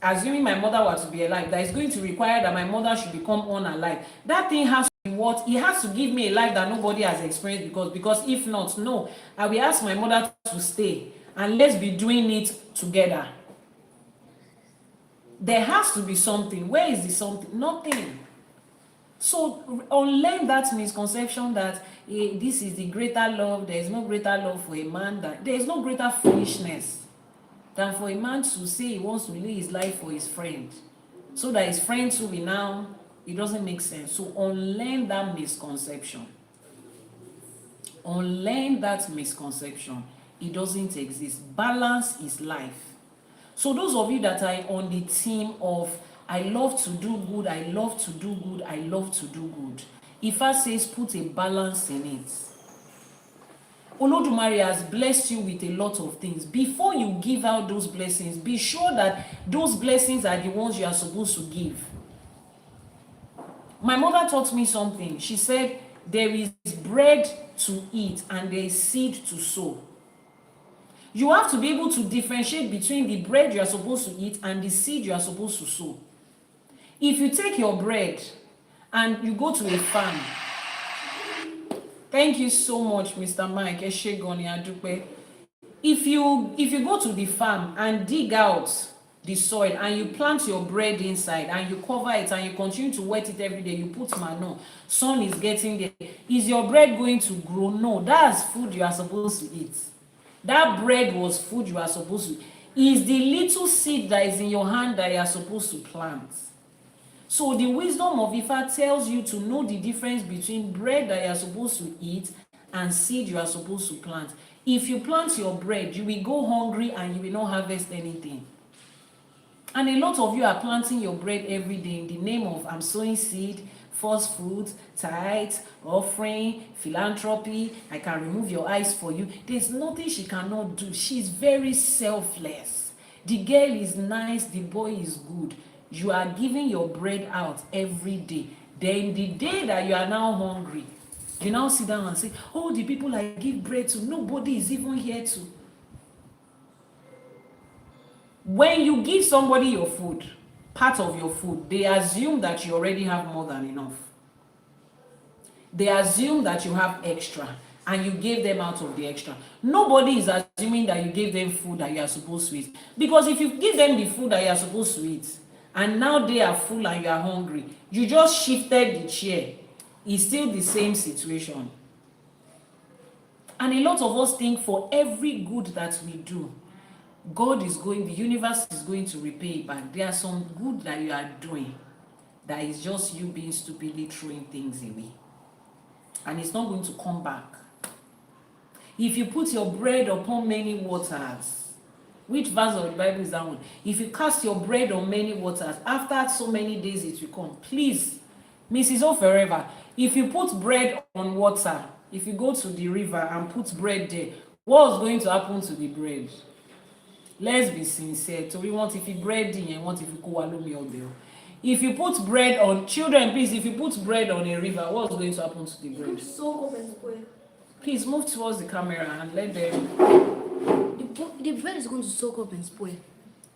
assuming my mother were to be alive, that is going to require that my mother should become unalive, that thing has to be what? It has to give me a life that nobody has experienced, because if not, no, I will ask my mother to stay and let's be doing it together. There has to be something. Where is the something? Nothing. So unlearn that misconception that this is the greater love. There is no greater love for a man, that there is no greater foolishness than for a man to say he wants to lay his life for his friend, so that his friend too will now, it doesn't make sense. So unlearn that misconception. Unlearn that misconception. It doesn't exist. Balance is life. So those of you that are on the team of I love to do good, I love to do good, I love to do good, IFA says put a balance in it. Olodumare has blessed you with a lot of things. Before you give out those blessings, be sure that those blessings are the ones you are supposed to give. My mother taught me something. She said there is bread to eat and there is seed to sow. You have to be able to differentiate between the bread you are supposed to eat and the seed you are supposed to sow. If you take your bread and you go to a farm, thank you so much, Mr. Mike. If you go to the farm and dig out the soil and you plant your bread inside and you cover it and you continue to wet it every day, you put manure, sun is getting there, is your bread going to grow? No, that's food you are supposed to eat. That bread was food you are supposed to eat. Is the little seed that is in your hand that you are supposed to plant. So the wisdom of Ifa tells you to know the difference between bread that you are supposed to eat and seed you are supposed to plant. If you plant your bread, you will go hungry and you will not harvest anything. And a lot of you are planting your bread every day in the name of I'm sowing seed, first fruit, tithe, offering, philanthropy. I can remove your eyes for you. There's nothing she cannot do. She's very selfless. The girl is nice, the boy is good. You are giving your bread out every day. Then the day that you are now hungry, you now sit down and say, oh, the people I give bread to, nobody is even here to. When you give somebody your food, part of your food, they assume that you already have more than enough. They assume that you have extra and you gave them out of the extra. Nobody is assuming that you gave them food that you are supposed to eat. Because if you give them the food that you are supposed to eat, and now they are full and you are hungry, you just shifted the chair. It's still the same situation. And a lot of us think for every good that we do, God is going, the universe is going to repay it back. There are some good that you are doing that is just you being stupidly throwing things away. And it's not going to come back. If you put your bread upon many waters, which verse of the Bible is that one? If you cast your bread on many waters, after so many days it will come. Please, Mrs. O forever, if you put bread on water, if you go to the river and put bread there, what's going to happen to the bread? Let's be sincere. So we want if you bread in and want if you go. If you put bread on children, please, if you put bread on a river, what's going to happen to the bread? Please move towards the camera and let them. The bread is going to soak up and spoil.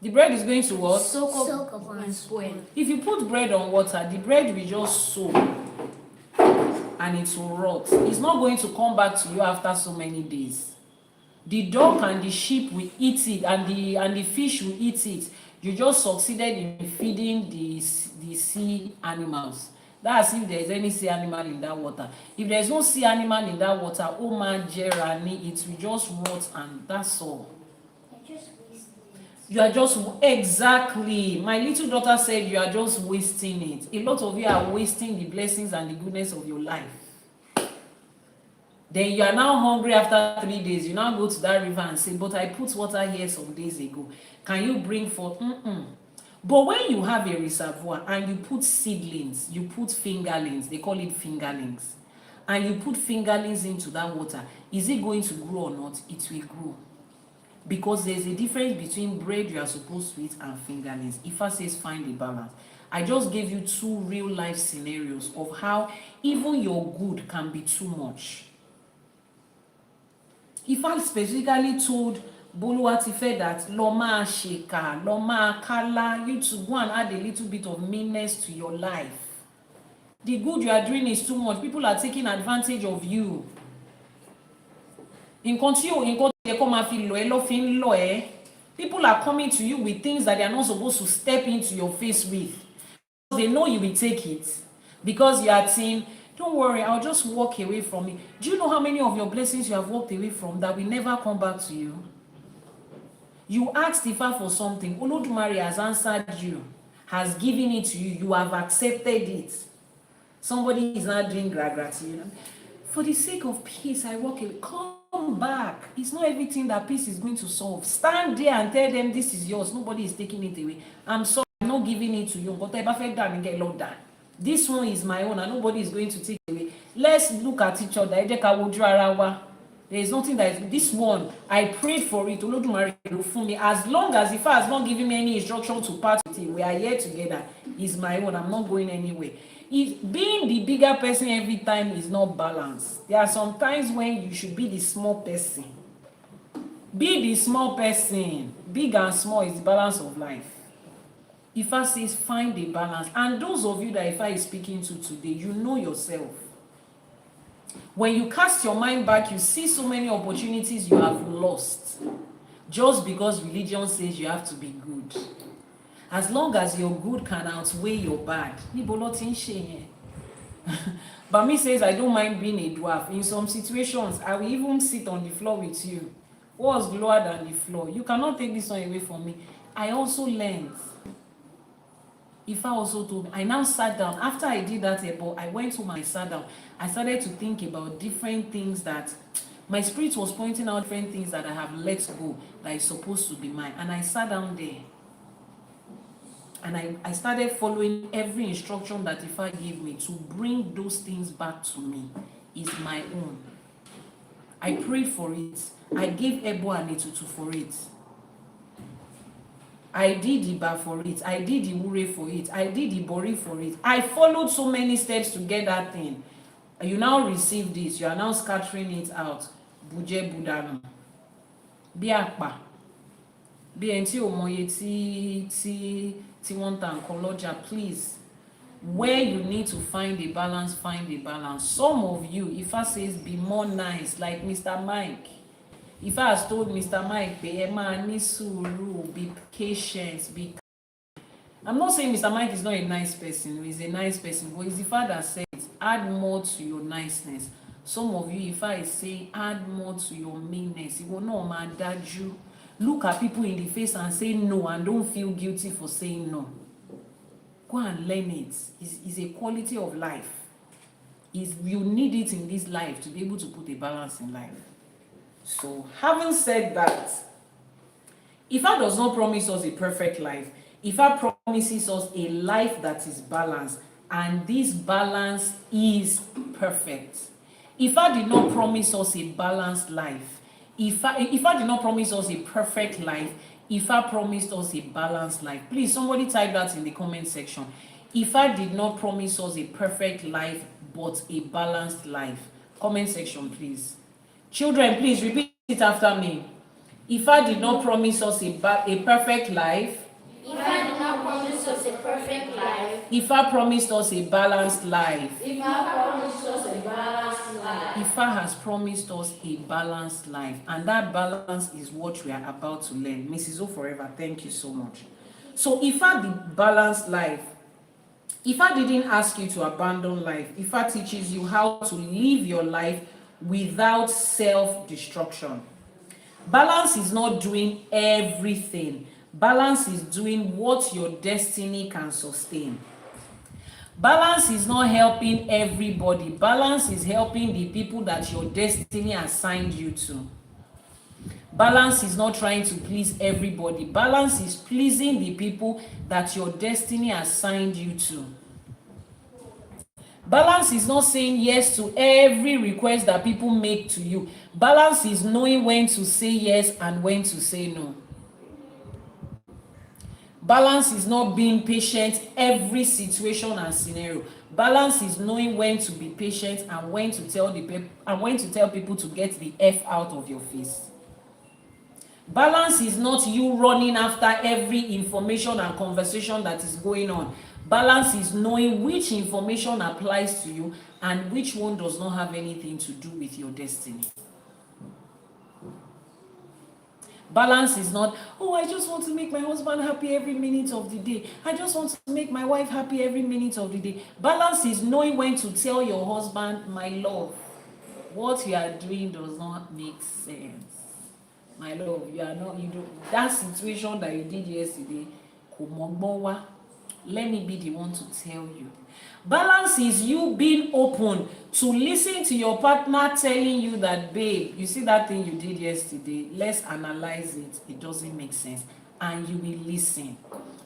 The bread is going to what? Soak up and spoil. If you put bread on water, the bread will just soak and it will rot. It's not going to come back to you after so many days. The dog and the sheep will eat it, and the fish will eat it. You just succeeded in feeding the sea animals. That's if there's any sea animal in that water. If there's no sea animal in that water, oh man, Jerani, it will just rot and that's all. You are just, exactly. My little daughter said you are just wasting it. A lot of you are wasting the blessings and the goodness of your life. Then you are now hungry after 3 days. You now go to that river and say, but I put water here some days ago. Can you bring forth? But when you have a reservoir and you put seedlings, you put fingerlings, they call it fingerlings, and you put fingerlings into that water, is it going to grow or not? It will grow. Because there's a difference between bread you are supposed to eat and fingerlings. Ifa says find a balance. I just gave you 2 real life scenarios of how even your good can be too much. Ifa specifically told Boluwatife that Loma Sheka, Loma Kala, you to go and add a little bit of meanness to your life. The good you are doing is too much. People are taking advantage of you. People are coming to you with things that they are not supposed to step into your face with. They know you will take it. Because you are saying, don't worry, I'll just walk away from it. Do you know how many of your blessings you have walked away from that will never come back to you? You asked Ifa for something, Olodumare has answered you, has given it to you, you have accepted it. Somebody is not doing gratitude. For the sake of peace, I walk away. Come back. It's not everything that peace is going to solve. Stand there and tell them this is yours. Nobody is taking it away. I'm sorry, I'm not giving it to you. But I perfect down and get locked down. This one is my own and nobody is going to take it away. Let's look at each other. There is nothing that is this one. I prayed for it. Olodumare for me. As long as Ifa has not given me any instruction to part with it, we are here together. It's my own. I'm not going anywhere. Being the bigger person every time is not balanced. There are some times when you should be the small person. Be the small person. Big and small is the balance of life. Ifa says find a balance. And those of you that Ifa is speaking to today, you know yourself. When you cast your mind back, you see so many opportunities you have lost just because religion says you have to be good. As long as your good can outweigh your bad. But me says I don't mind being a dwarf. In some situations, I will even sit on the floor with you. What's lower than the floor? You cannot take this one away from me. I also learned. Ifa also told me, I now sat down. After I did that, I went home and I sat down. I started to think about different things that my spirit was pointing out, different things that I have let go that is supposed to be mine. And I sat down there. And I started following every instruction that Ifa gave me to bring those things back to me. Is my own. I prayed for it. I gave Ebo and Etutu for it. I did the Iba for it. I did the Wure for it. I did the Bori for it. I followed so many steps to get that thing. You now receive this. You are now scattering it out. Buje Budanu. Biakpa. BNT Omoye ti want and Koloja, please. Where you need to find a balance, find a balance. Some of you, Ifa says be more nice, like Mr. Mike. Ifa has told Mr. Mike, be patient, be. I'm not saying Mr. Mike is not a nice person, he's a nice person, but it's the Father that says, add more to your niceness. Some of you, Ifa is saying, add more to your meanness. It will not matter you. Look at people in the face and say no and don't feel guilty for saying no. Go and learn it. It's a quality of life. You need it in this life to be able to put a balance in life. So, having said that, Ifa does not promise us a perfect life. Ifa promises us a life that is balanced, and this balance is perfect. Ifa did not promise us a balanced life. Ifa did not promise us a perfect life. Ifa promised us a balanced life. Please, somebody type that in the comment section. Ifa did not promise us a perfect life, but a balanced life. Comment section, please. Children, please repeat it after me. Ifa did not promise us a perfect life. Ifa did not promise us a perfect life. Ifa promised us a balanced life. Ifa promised us a balanced life. Ifa has promised us a balanced life, and that balance is what we are about to learn. Mrs. O Forever, thank you so much. So Ifa, the balanced life. Ifa didn't ask you to abandon life. Ifa teaches you how to live your life without self-destruction. Balance is not doing everything. Balance is doing what your destiny can sustain. Balance is not helping everybody. Balance is helping the people that your destiny assigned you to. Balance is not trying to please everybody. Balance is pleasing the people that your destiny assigned you to. Balance is not saying yes to every request that people make to you. Balance is knowing when to say yes and when to say no. Balance is not being patient every situation and scenario. Balance is knowing when to be patient and when to tell people to get the F out of your face. Balance is not you running after every information and conversation that is going on. Balance is knowing which information applies to you and which one does not have anything to do with your destiny. Balance is not, oh, I just want to make my husband happy every minute of the day. I just want to make my wife happy every minute of the day. Balance is knowing when to tell your husband, my love, what you are doing does not make sense. My love, you do that situation that you did yesterday. Let me be the one to tell you. Balance is you being open to listen to your partner telling you that, babe, you see that thing you did yesterday, let's analyze it. It doesn't make sense. And you will listen.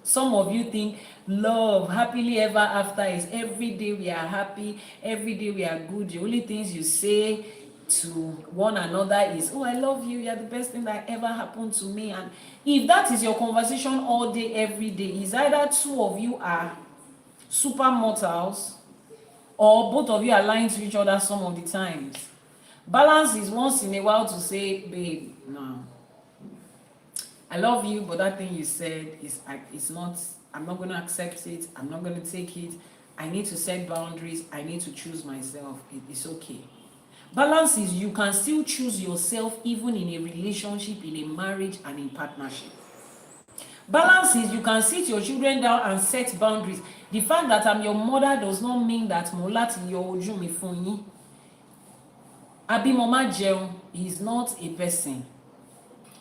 Some of you think love, happily ever after is every day we are happy, every day we are good. The only things you say to one another is, oh, I love you, you're the best thing that ever happened to me. And if that is your conversation all day, every day, is either two of you are super mortals or both of you are lying to each other some of the times. Balance is once in a while to say, babe, no, I love you, but that thing you said it's not, I'm not going to accept it, I'm not going to take it, I need to set boundaries, I need to choose myself. It's okay. Balance is you can still choose yourself even in a relationship, in a marriage, and in partnership. Balance is you can sit your children down and set boundaries. The fact that I'm your mother does not mean that mo láti yọ ojú mi fún yín. Àbí mo máa jẹun is not a person.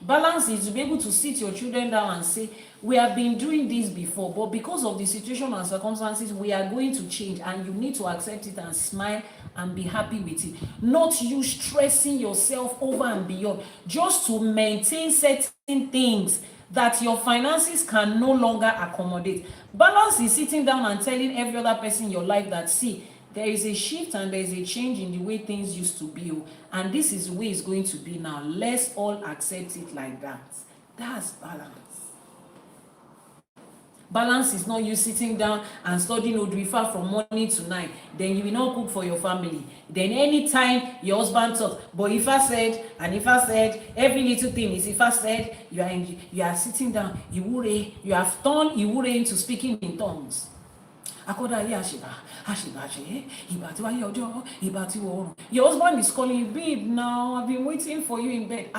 Balance is to be able to sit your children down and say, we have been doing this before, but because of the situation and circumstances, we are going to change, and you need to accept it and smile and be happy with it. Not you stressing yourself over and beyond just to maintain certain things that your finances can no longer accommodate. Balance is sitting down and telling every other person in your life that, see, there is a shift and there is a change in the way things used to be, and this is the way it's going to be now. Let's all accept it like that. That's balance. Balance is not you sitting down and studying Odrifa from morning to night. Then you will not cook for your family. Then anytime your husband talks, but Ifa said, and Ifa said, every little thing is Ifa said, you are sitting down, you have turned Iwure into speaking in tongues. Your husband is calling you, babe, now I've been waiting for you in bed.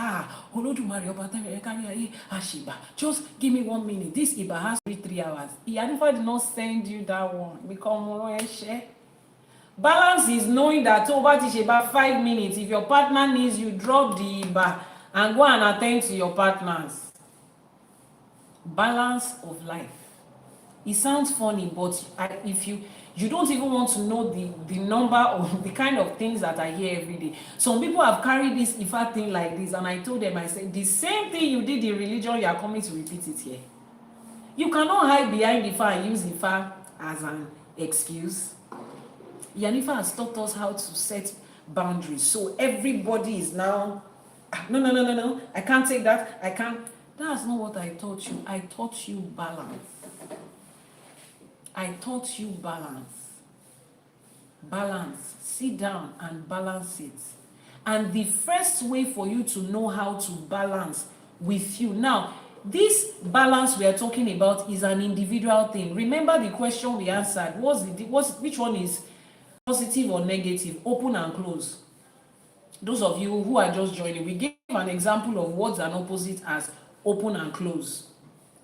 Just give me 1 minute. This Iba has 3 hours. If did not send you that one, balance is knowing that over about 5 minutes. If your partner needs you, drop the Iba and go and attend to your partners. Balance of life. It sounds funny, but if you don't even want to know the number of the kind of things that I hear every day. Some people have carried this Ifa thing like this, and I told them, I said, the same thing you did in religion, you are coming to repeat it here. You cannot hide behind Ifa and use Ifa as an excuse. Yanifa has taught us how to set boundaries. So everybody is now, no, I can't take that, I can't. That's not what I taught you. I taught you balance. I taught you balance. Balance. Sit down and balance it. And the first way for you to know how to balance with you. Now, this balance we are talking about is an individual thing. Remember the question we answered. Which one is positive or negative? Open and close. Those of you who are just joining, we gave an example of what's an opposite as open and close.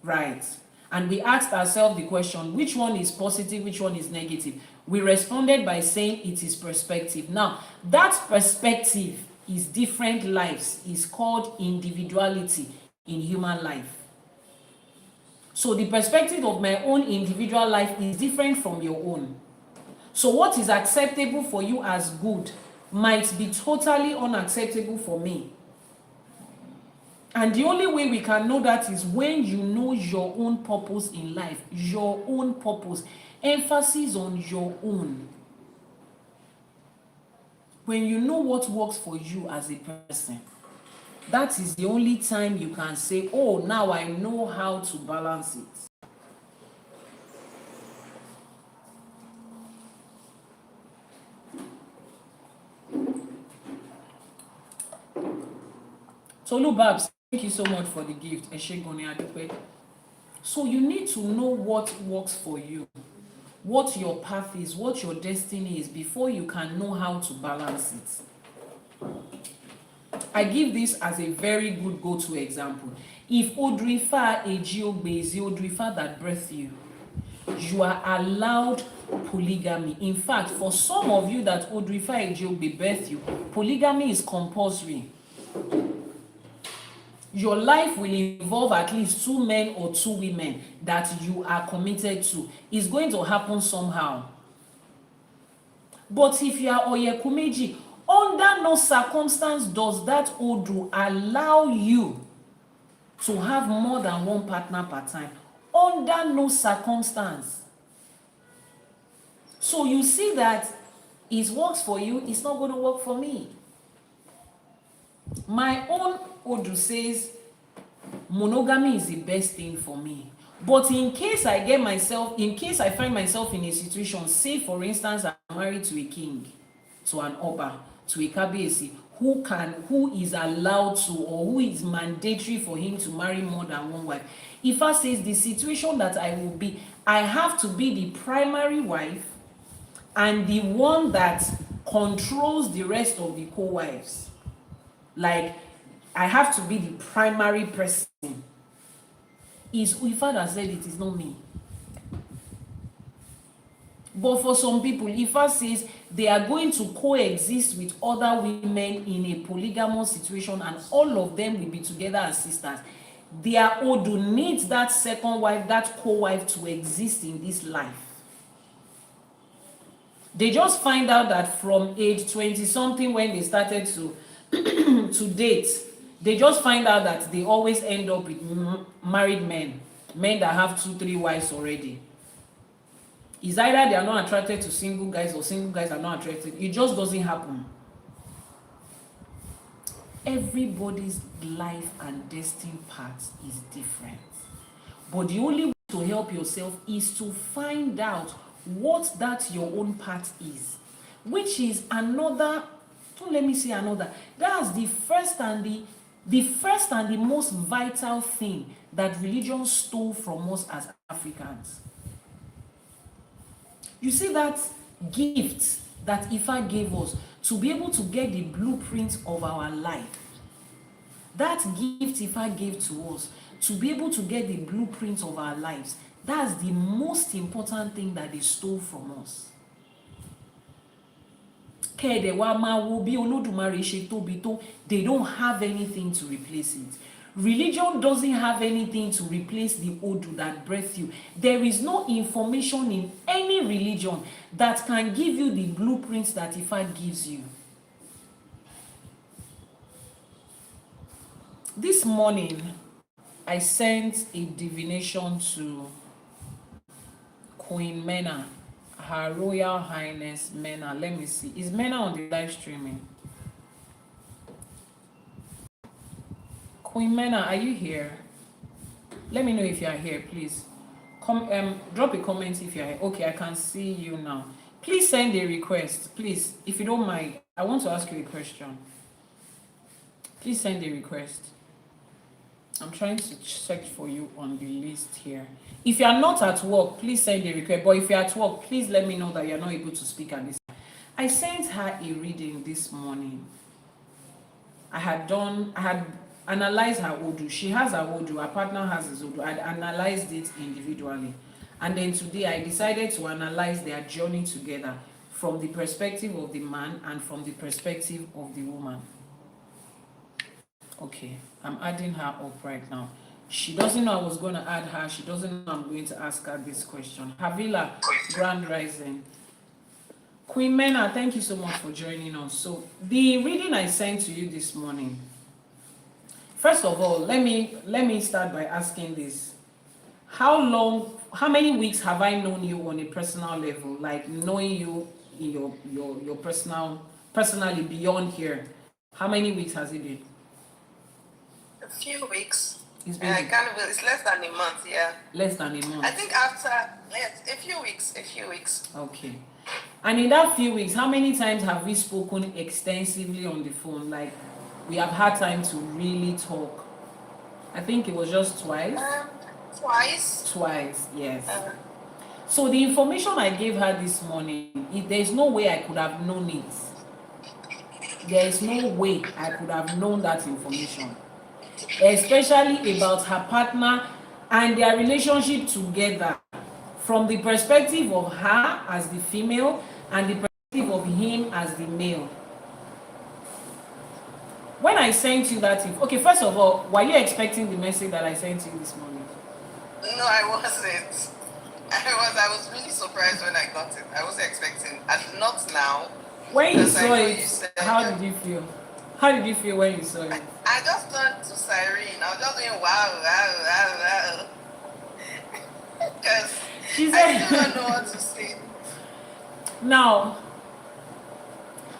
Right. And we asked ourselves the question, which one is positive, which one is negative? We responded by saying it is perspective. Now, that perspective is different lives, is called individuality in human life. So the perspective of my own individual life is different from your own. So what is acceptable for you as good might be totally unacceptable for me. And the only way we can know that is when you know your own purpose in life, your own purpose, emphasis on your own. When you know what works for you as a person, that is the only time you can say, oh, now I know how to balance it. Tolu Babs, thank you so much for the gift. So you need to know what works for you, what your path is, what your destiny is, before you can know how to balance it. I give this as a very good go-to example. If Odrifa Ejiogbe is the Odrifa that birthed you, you are allowed polygamy. In fact, for some of you that Odrifa Ejiogbe birthed you, polygamy is compulsory. Your life will involve at least 2 men or 2 women that you are committed to. It's going to happen somehow. But if you are Oyekumeji, under no circumstance does that Odu allow you to have more than one partner per time. Under no circumstance. So you see that it works for you, it's not going to work for me. My own Odu says monogamy is the best thing for me. But in case I find myself in a situation, say for instance, I'm married to a king, to an Oba, to a Kabiyesi, who is allowed to, or who is mandatory for him to marry more than one wife. Ifa says the situation that I will be, I have to be the primary wife and the one that controls the rest of the co-wives. Like, I have to be the primary person. Is Ifa that said it, is not me. But for some people, Ifa says they are going to coexist with other women in a polygamous situation and all of them will be together as sisters. Their Odu needs that second wife, that co-wife to exist in this life. They just find out that from age 20 something, when they started to date, they just find out that they always end up with married men that have 2-3 wives already. It's either they are not attracted to single guys or single guys are not attracted. It just doesn't happen. Everybody's life and destiny path is different. But the only way to help yourself is to find out what that your own path is, which is another, don't let me say another, that's the first and the most vital thing that religion stole from us as Africans. You see that gift that Ifa gave us to be able to get the blueprint of our life. That gift Ifa gave to us to be able to get the blueprint of our lives. That's the most important thing that they stole from us. They don't have anything to replace it. Religion doesn't have anything to replace the Odu that birthed you. There is no information in any religion that can give you the blueprints that Ifa gives you. This morning, I sent a divination to Queen Mena, Her Royal Highness Mena. Let me see. Is Mena on the live streaming? Queen Mena, are you here? Let me know if you are here, please. Drop a comment if you are here. Okay, I can see you now. Please send a request, please, if you don't mind. I want to ask you a question. Please send a request. I'm trying to check for you on the list here. If you are not at work, please send a request. But if you're at work, please let me know that you're not able to speak at this time. I sent her a reading this morning. I had analyzed her Odu. She has her Odu. Her partner has his Odu. I analyzed it individually. And then today I decided to analyze their journey together from the perspective of the man and from the perspective of the woman. Okay, I'm adding her up right now. She doesn't know I was going to add her. She doesn't know I'm going to ask her this question. Havila, Grand Rising. Queen Mena, thank you so much for joining us. So the reading I sent to you this morning. First of all, let me start by asking this. How many weeks have I known you on a personal level? Like knowing you in your personally beyond here. How many weeks has it been? A few weeks. It's been it's less than a month, yeah. Less than a month. I think after, yes, a few weeks. Okay. And in that few weeks, how many times have we spoken extensively on the phone? Like, we have had time to really talk. I think it was just twice. Twice, yes. So the information I gave her this morning, there's no way I could have known it There is no way I could have known that information, especially about her partner and their relationship together, from the perspective of her as the female and the perspective of him as the male. When I sent you that okay, first of all, were you expecting the message that I sent you this morning? No, I wasn't. I was really surprised when I got it. I wasn't expecting, and not now. When you Because I saw know it, you said how did you feel? How did you feel when you saw it? I just turned to Cyrene. I was just doing wow, wow, wow, wow. Because She I still said, don't know what to say. now,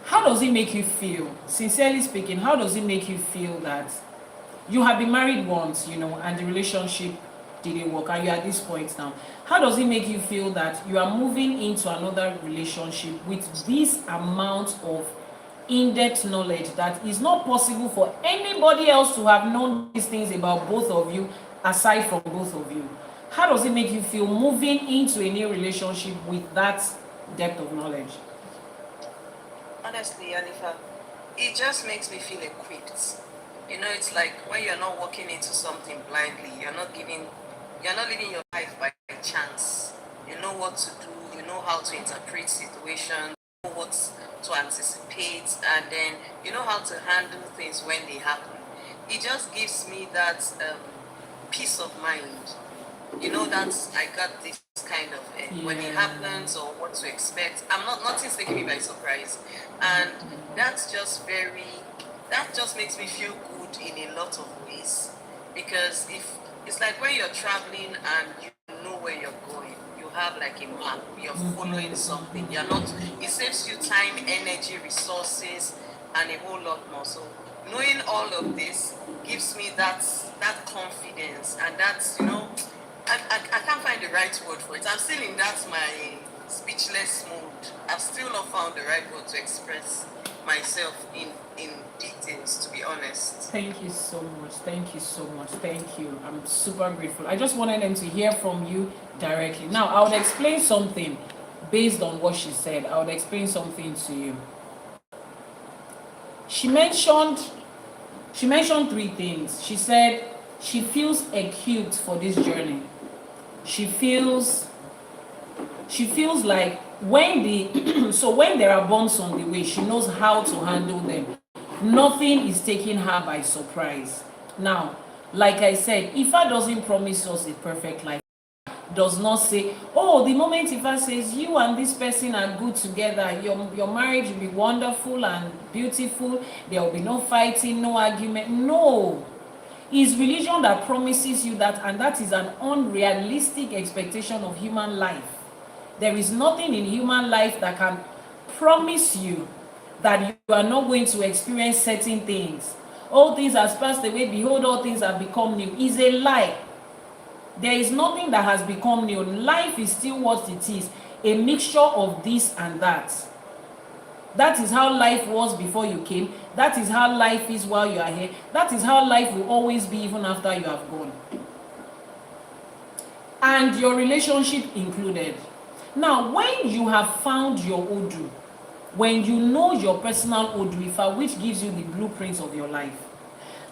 how does it make you feel? Sincerely speaking, how does it make you feel that you have been married once, and the relationship didn't work, and you're at this point now? How does it make you feel that you are moving into another relationship with this amount of in-depth knowledge that is not possible for anybody else to have known these things about both of you aside from both of you? How does it make you feel moving into a new relationship with that depth of knowledge? Honestly, Anifa, it just makes me feel equipped. It's like when you're not walking into something blindly, you're not living your life by chance. You know what to do, you know how to interpret situations, you know what to anticipate, and then you know how to handle things when they happen. It just gives me that peace of mind. That I got this kind of when it happens or what to expect. Nothing's taking me by surprise, and that's just that just makes me feel good in a lot of ways, because if it's like when you're traveling and you know where you're going, you have like a map, you're following something, it saves you time, energy, resources, and a whole lot more. So knowing all of this gives me that confidence, and that's I can't find the right word for it. I'm still in that my speechless mode. I've still not found the right word to express myself in details, to be honest. Thank you so much. Thank you so much. Thank you. I'm super grateful. I just wanted them to hear from you directly. Now, I would explain something based on what she said. I would explain something to you. She mentioned 3 things. She said she feels equipped for this journey. She feels like when when there are bumps on the way, she knows how to handle them. Nothing is taking her by surprise. Now, like I said, IFA doesn't promise us a perfect life. Does not say, oh, the moment IFA says you and this person are good together, your marriage will be wonderful and beautiful, there will be no fighting, no argument. No. It's religion that promises you that, and that is an unrealistic expectation of human life. There is nothing in human life that can promise you that you are not going to experience certain things. All things has passed away, behold, all things have become new. Is a lie. There is nothing that has become new. Life is still what it is, a mixture of this and that. That is how life was before you came. That is how life is while you are here. That is how life will always be even after you have gone. And your relationship included. Now, when you have found your Odu, when you know your personal Odu Ifa, which gives you the blueprints of your life,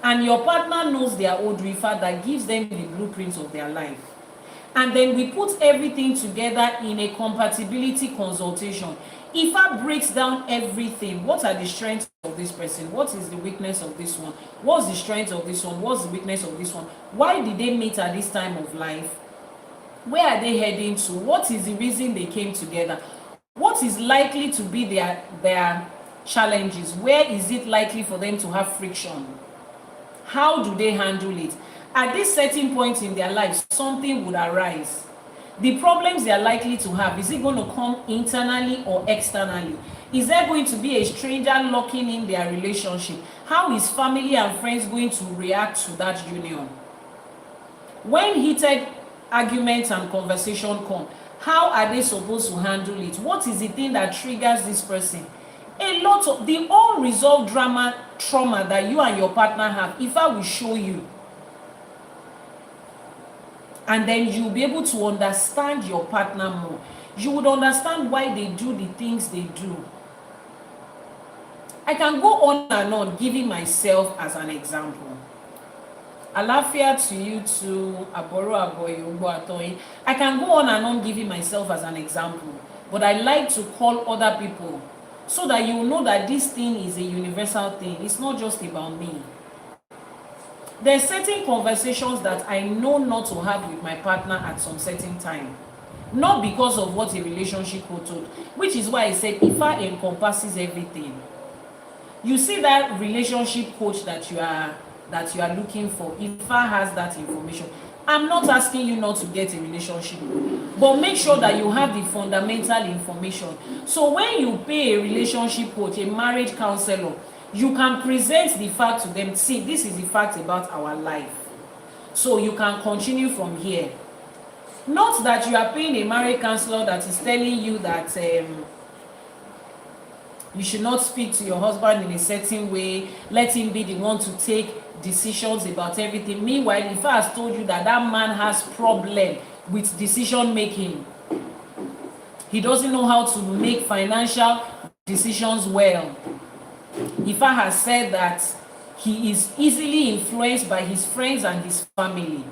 and your partner knows their Odu Ifa that gives them the blueprints of their life, and then we put everything together in a compatibility consultation. IFA breaks down everything. What are the strengths of this person? What is the weakness of this one? What's the strength of this one? What's the weakness of this one? Why did they meet at this time of life? Where are they heading to? What is the reason they came together? What is likely to be their challenges? Where is it likely for them to have friction? How do they handle it? At this certain point in their lives, something would arise. The problems they are likely to have, is it going to come internally or externally? Is there going to be a stranger locking in their relationship? How is family and friends going to react to that union? When heated arguments and conversation come, how are they supposed to handle it? What is the thing that triggers this person? A lot of the unresolved trauma that you and your partner have, if I will show you, and then you'll be able to understand your partner more. You would understand why they do the things they do. I can go on and on giving myself as an example. Alafia to you too, Aboro Aboyo, Ugbo Atoyin. I can go on and on giving myself as an example, but I like to call other people so that you know that this thing is a universal thing. It's not just about me. There's certain conversations that I know not to have with my partner at some certain time. Not because of what a relationship coach told, which is why I said IFA encompasses everything. You see that relationship coach that you are looking for, IFA has that information. I'm not asking you not to get a relationship, but make sure that you have the fundamental information. So when you pay a relationship coach, a marriage counselor, you can present the fact to them. See, this is the fact about our life. So you can continue from here. Not that you are paying a marriage counselor that is telling you that you should not speak to your husband in a certain way, let him be the one to take decisions about everything. Meanwhile, if I has told you that that man has problem with decision making, he doesn't know how to make financial decisions well. Ifa has said that he is easily influenced by his friends and his family.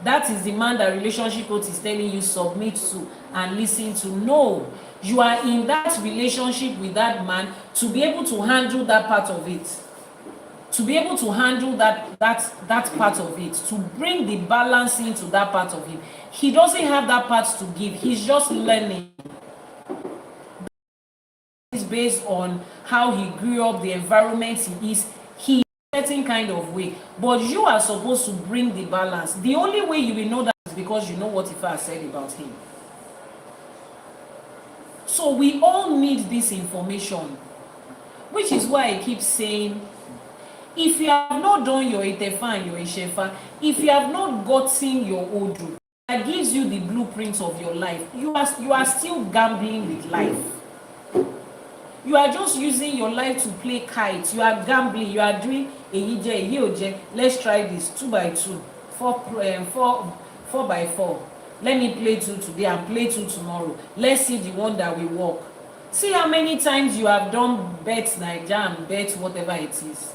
That is the man that relationship coach is telling you submit to and listen to. No, you are in that relationship with that man to be able to handle that part of it. To be able to handle that part of it, to bring the balance into that part of him. He doesn't have that part to give. He's just learning. It's based on how he grew up, the environment he is. He is a certain kind of way. But you are supposed to bring the balance. The only way you will know that is because you know what Ifa has said about him. So we all need this information. Which is why I keep saying, if you have not done your Itefa and your Ishefa, if you have not gotten your Odu, that gives you the blueprint of your life, you are still gambling with life. You are just using your life to play kite. You are gambling. You are doing a Oje. Let's try this 2x2, 4x4. Let me play 2 today and play 2 tomorrow. Let's see the one that will work. See how many times you have done bet Niger and bet whatever it is.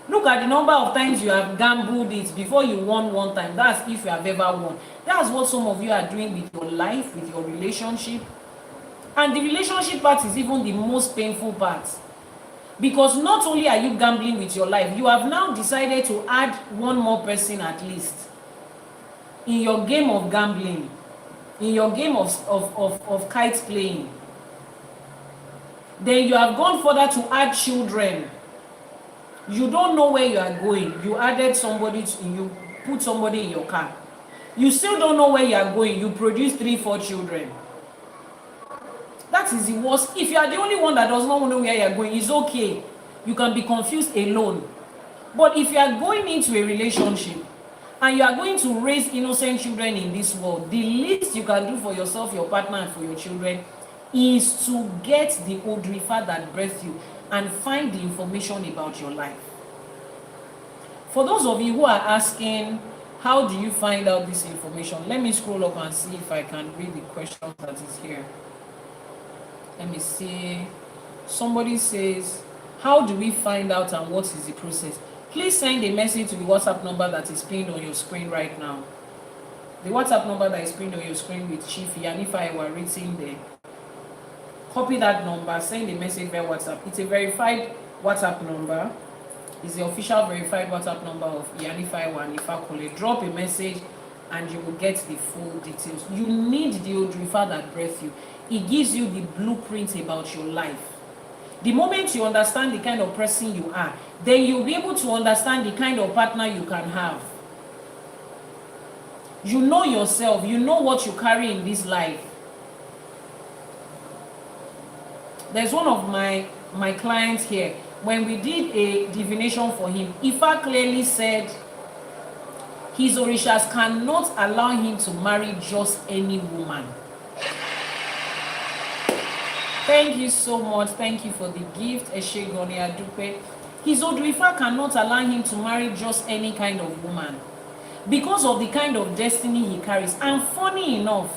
Look at the number of times you have gambled it before you won one time. That's if you have ever won. That's what some of you are doing with your life, with your relationship. And the relationship part is even the most painful part. Because not only are you gambling with your life, you have now decided to add one more person at least in your game of gambling, in your game of kite playing. Then you have gone further to add children. You don't know where you are going. You added somebody, you put somebody in your car. You still don't know where you are going. You produce 3-4 children. That is the worst. If you are the only one that does not know where you are going, it's okay. You can be confused alone. But if you are going into a relationship and you are going to raise innocent children in this world, the least you can do for yourself, your partner, and for your children is to get the Odrifa that birthed you and find the information about your life. For those of you who are asking, how do you find out this information? Let me scroll up and see if I can read the question that is here. Let me see. Somebody says, how do we find out and what is the process? Please send a message to the WhatsApp number that is pinned on your screen right now. The WhatsApp number that is pinned on your screen with Chief Yanifa were written there. Copy that number, send a message via WhatsApp. It's a verified WhatsApp number. It's the official verified WhatsApp number of Yanifa and Ifa Kole. Drop a message and you will get the full details. You need the Odrifa that birthed you. It gives you the blueprint about your life. The moment you understand the kind of person you are, then you'll be able to understand the kind of partner you can have. You know yourself. You know what you carry in this life. There's one of my clients here. When we did a divination for him, Ifa clearly said his orishas cannot allow him to marry just any woman. Thank you so much. Thank you for the gift, Eshegoni Adupe. His Odrifa cannot allow him to marry just any kind of woman because of the kind of destiny he carries. And funny enough,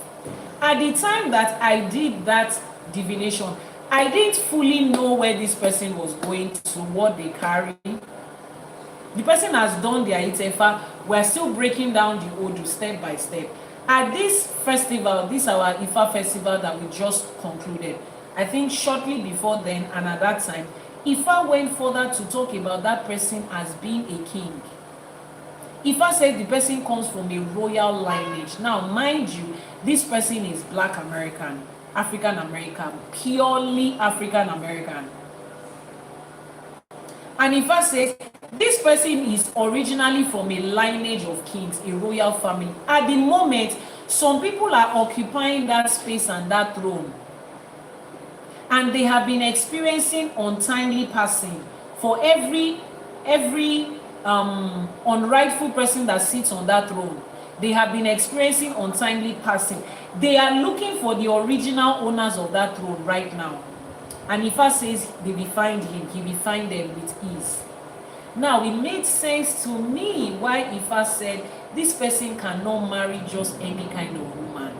at the time that I did that divination, I didn't fully know where this person was going to, what they carry. The person has done their Itefa. We're still breaking down the Odu step by step. At this festival, this our Ifa festival that we just concluded, I think shortly before then and at that time, Ifa went further to talk about that person as being a king. Ifa said the person comes from a royal lineage. Now, mind you, this person is Black American, African American, purely African American. And Ifa says this person is originally from a lineage of kings, a royal family. At the moment, some people are occupying that space and that throne, and they have been experiencing untimely passing. For every unrightful person that sits on that throne, they have been experiencing untimely passing. They are looking for the original owners of that throne right now. And Ifa says they will find him, he will find them with ease. Now, it made sense to me why Ifa said this person cannot marry just any kind of woman.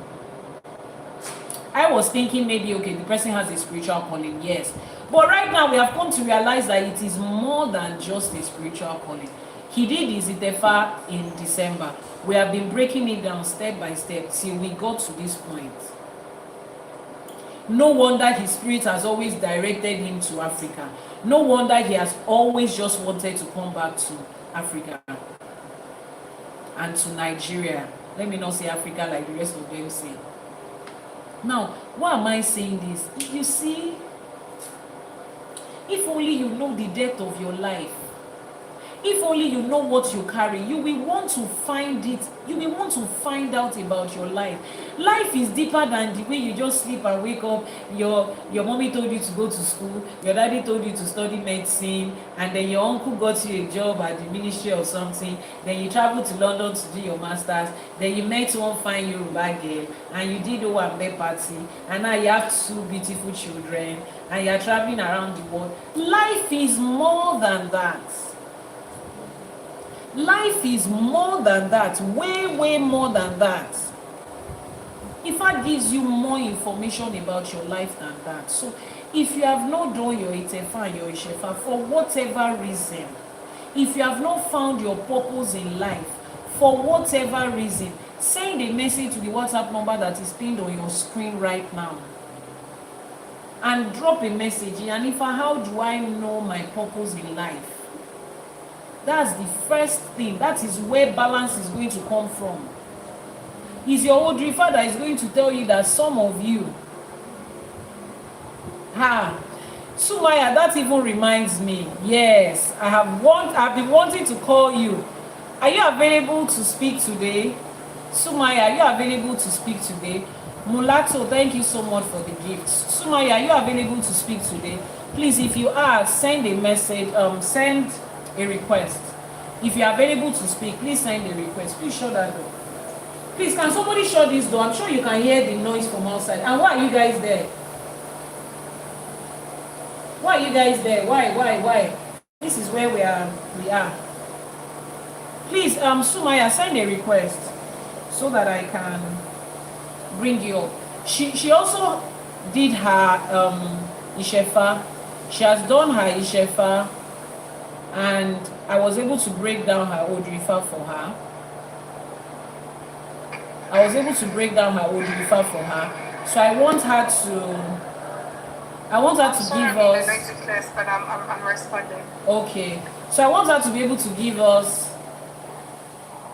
I was thinking maybe, okay, the person has a spiritual calling, yes. But right now, we have come to realize that it is more than just a spiritual calling. He did his Itefa in December. We have been breaking it down step by step till we got to this point. No wonder his spirit has always directed him to Africa. No wonder he has always just wanted to come back to Africa and to Nigeria. Let me not say Africa like the rest of them say. Now, why am I saying this? You see, if only you know the depth of your life, if only you know what you carry, you will want to find it. You will want to find out about your life. Life is deeper than the way you just sleep and wake up. Your mommy told you to go to school. Your daddy told you to study medicine. And then your uncle got you a job at the ministry or something. Then you traveled to London to do your master's. Then you met one fine Yoruba girl. And you did Owambe party. And now you have 2 beautiful children. And you are traveling around the world. Life is more than that. Life is more than that, way more than that. Ifa gives you more information about your life than that. So if you have not done your Itefa and your Ishefa for whatever reason, if you have not found your purpose in life for whatever reason, send a message to the WhatsApp number that is pinned on your screen right now and drop a message. And Ifa, how do I know my purpose in life? That's the first thing. That is where balance is going to come from. It's your old Ifa that is going to tell you that some of you, Sumaya, that even reminds me. Yes, I've been wanting to call you. Are you available to speak today? Sumaya, are you available to speak today? Mulato, thank you so much for the gifts. Sumaya, are you available to speak today? Please, if you are, send a message, send a request. If you are available to speak, please send a request. Please shut that door. Please, can somebody shut this door? I'm sure you can hear the noise from outside. And why are you guys there? Why are you guys there? Why? This is where we are. Please, Sumaya, send a request so that I can bring you up. She also did her Ishefa. She has done her Ishefa, and I was able to break down her Odrifa for her. So I want her to give us. But I'm responding. Okay. So I want her to be able to give us.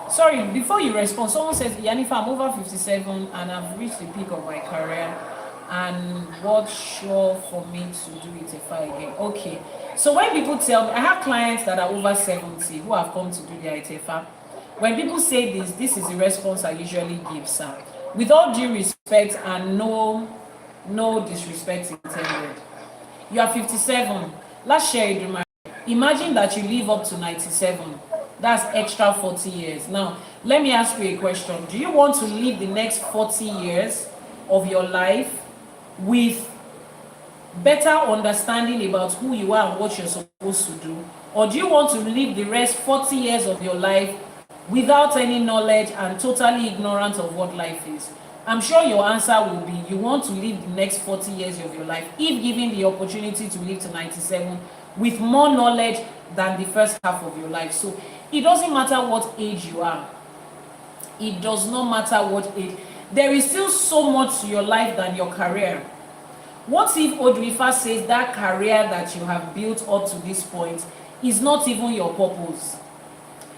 Sorry, before you respond, someone says, Yanifa, I'm over 57 and I've reached the peak of my career. And what's sure for me to do it if I again? Okay. So when people tell me, I have clients that are over 70 who have come to do their ITFA. When people say this is the response I usually give, sir. With all due respect and no disrespect intended. You are 57. Let's share it. Imagine that you live up to 97. That's extra 40 years. Now, let me ask you a question. Do you want to live the next 40 years of your life with better understanding about who you are and what you're supposed to do? Or do you want to live the rest 40 years of your life without any knowledge and totally ignorant of what life is? I'm sure your answer will be you want to live the next 40 years of your life if given the opportunity to live to 97 with more knowledge than the first half of your life. So it doesn't matter what age you are. It does not matter what age. There is still so much to your life than your career. What if Odrifa says that career that you have built up to this point is not even your purpose?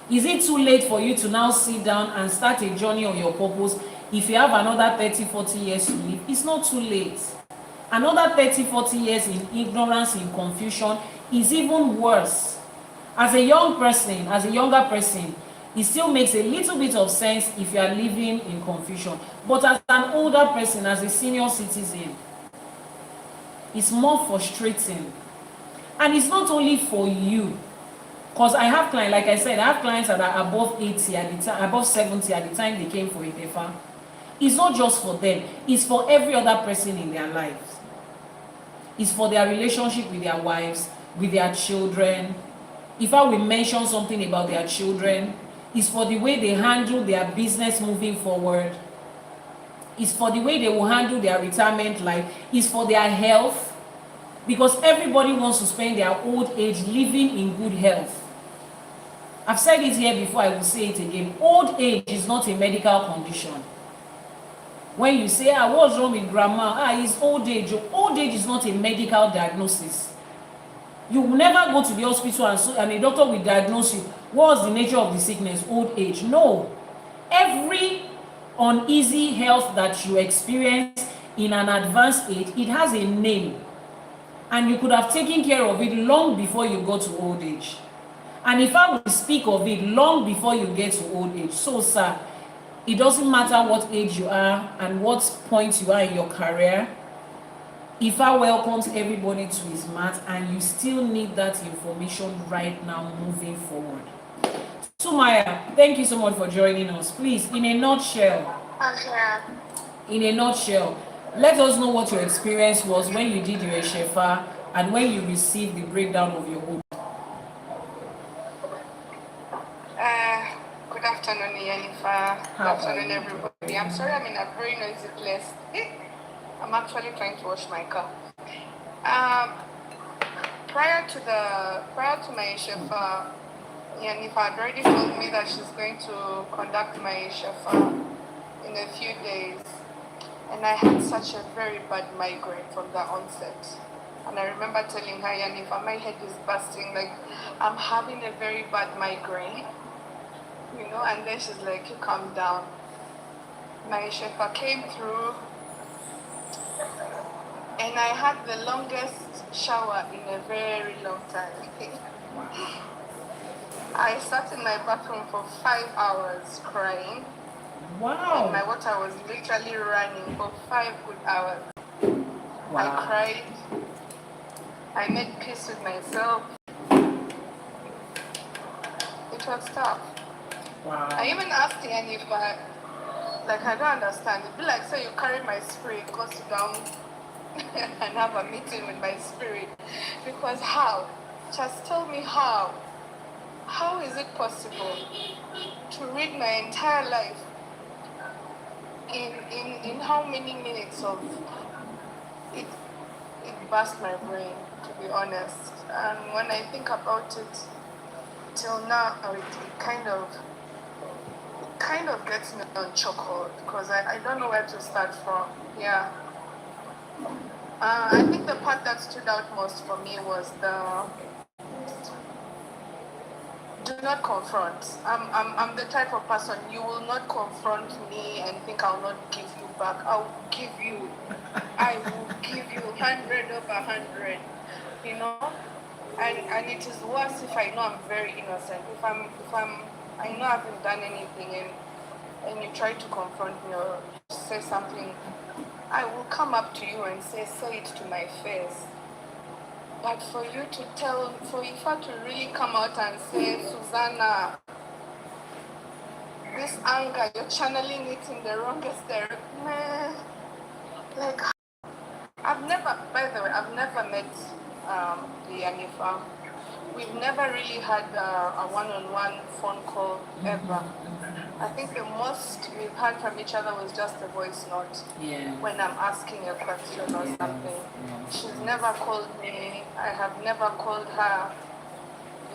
Is it too late for you to now sit down and start a journey on your purpose if you have another 30-40 years to live? It's not too late. Another 30-40 years in ignorance, in confusion is even worse. As a young person, as a younger person, it still makes a little bit of sense if you are living in confusion. But as an older person, as a senior citizen, it's more frustrating. And it's not only for you. Because I have clients, like I said, I have clients that are above 80 at the time, above 70 at the time they came for IFA. It's not just for them, it's for every other person in their lives. It's for their relationship with their wives, with their children. If I will mention something about their children, it's for the way they handle their business moving forward. It's for the way they will handle their retirement life. It's for their health. Because everybody wants to spend their old age living in good health. I've said it here before, I will say it again. Old age is not a medical condition. When you say, what's wrong with grandma? It's old age. Old age is not a medical diagnosis. You will never go to the hospital and a doctor will diagnose you. What's the nature of the sickness? Old age. No. Every uneasy health that you experience in an advanced age, it has a name. And you could have taken care of it long before you got to old age. And if I will speak of it long before you get to old age, so sir, it doesn't matter what age you are and what point you are in your career. IFA welcomes everybody to his mat, and you still need that information right now moving forward. Sumaya, thank you so much for joining us. Please, in a nutshell, let us know what your experience was when you did your Eshefa and when you received the breakdown of your home. Good afternoon, Yanifa. Good afternoon, everybody. I'm sorry I'm in a very noisy place. I'm actually trying to wash my car. Prior to my Eshefa, Yanifa had already told me that she's going to conduct my Eshefa in a few days. And I had such a very bad migraine from the onset. And I remember telling her, Yanifa, my head is busting, like I'm having a very bad migraine. And then she's like, you calm down. My Shefa came through, and I had the longest shower in a very long time. I sat in my bathroom for 5 hours crying. Wow. And my water was literally running for 5 good hours. Wow. I cried. I made peace with myself. It was tough. Wow. I even asked Yanni if I don't understand. It'd be like, so you carry my spirit, go sit down and have a meeting with my spirit. Because how? Just tell me how. How is it possible to read my entire life in how many minutes of it? It burst my brain, to be honest. And when I think about it, till now, it kind of gets me on chokehold because I don't know where to start from. Yeah. I think the part that stood out most for me was the do not confront. I'm the type of person, you will not confront me and think I'll not give you back. I will give you 100 over 100, and it is worse if I know I'm very innocent. If I know I haven't done anything and you try to confront me or say something, I will come up to you and say it to my face. But for Ifa to really come out and say, Susanna, this anger, you're channeling it in the wrongest direction. Like, I've never met the Anifa. We've never really had a one-on-one phone call ever. I think the most we've had from each other was just a voice note Yeah. when I'm asking a question or Yes, something. yes. She's never called me. I have never called her.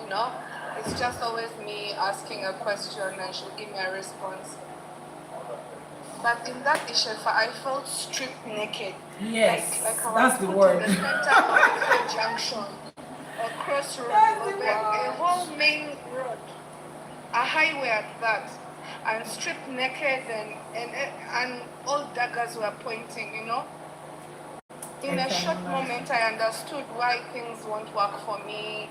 You know, it's just always me asking a question and she'll give me a response. But in that Ishefa, I felt stripped naked. Yes, like I was that's the put word. in the center of a junction, a crossroad, a whole main road, a highway at that, and stripped naked, and all daggers were pointing. In a short moment, I understood why things won't work for me.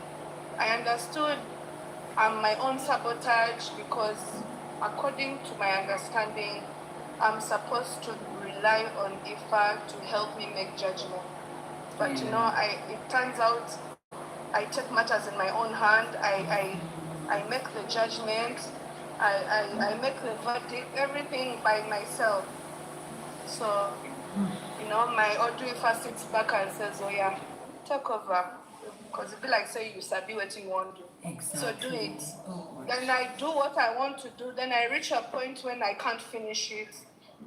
I understood I'm my own sabotage because, according to my understanding, I'm supposed to rely on IFA to help me make judgment. But it turns out I take matters in my own hand. I make the judgment. I make the verdict, everything by myself. So, my Audrey IFA sits back and says, oh yeah, take over. Because it'd be like say you sabi what you want to do. Exactly. So do it. Oh, Then I do what I want to do. Then I reach a point when I can't finish it.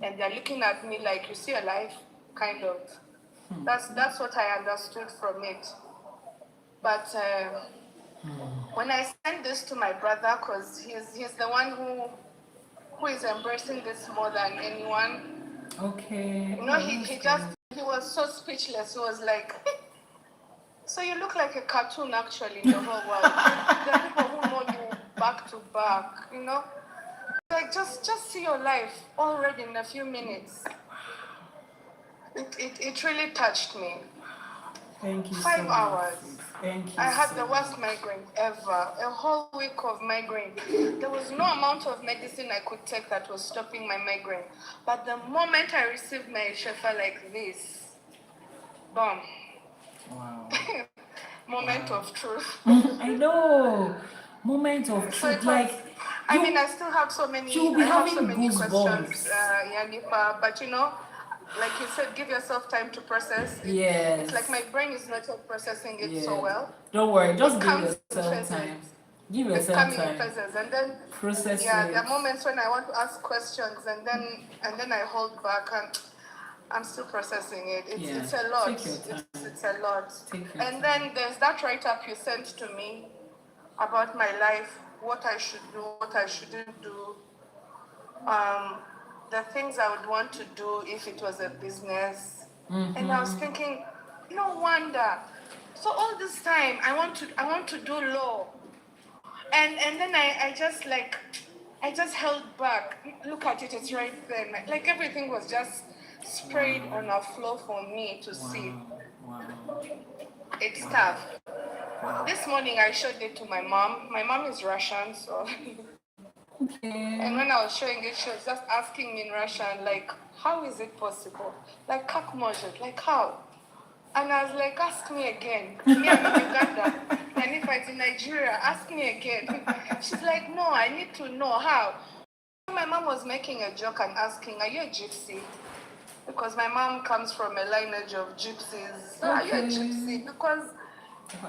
And they're looking at me like, you see a life? Kind of. That's what I understood from it. But when I sent this to my brother, because he's the one who is embracing this more than anyone. Okay. He was so speechless. He was like, so you look like a cartoon actually in the whole world. There are people who know you back to back, Like just see your life already in a few minutes. It really touched me. Thank you 5 so hours. much. Thank you. I had the worst migraine ever. A whole week of migraine. There was no amount of medicine I could take that was stopping my migraine. But the moment I received my shefa like this, boom. Wow. Moment of truth. I know. Moment of So truth. Like, I still have so many. You'll be I have having so many goosebumps. questions, Yanifa. But like you said, give yourself time to process. Yes. It's like my brain is not yet processing it so well. Don't worry. Just give comes in yourself phases. time. Give It's yourself coming in time. phases, and then Process there it. are moments when I want to ask questions, and then I hold back, and I'm still processing it. It's a lot. Take your time. It's a lot. Take your And time. then there's that write-up you sent to me about my life, what I should do, what I shouldn't do, the things I would want to do if it was a business. And I was thinking, no wonder. So all this time I want to do law. And then I just held back. Look at it, it's right there. Like everything was just sprayed on a floor for me to see. Wow. It's tough. This morning I showed it to my mom. My mom is Russian, so Okay. and when I was showing it, she was just asking me in Russian, like, how is it possible? Like, как может? Like, how? And I was like, ask me again. Me, I'm in Uganda. And if it's in Nigeria, ask me again. She's like, no, I need to know how. My mom was making a joke and asking, are you a gypsy? Because my mom comes from a lineage of gypsies. So are you a gypsy? Because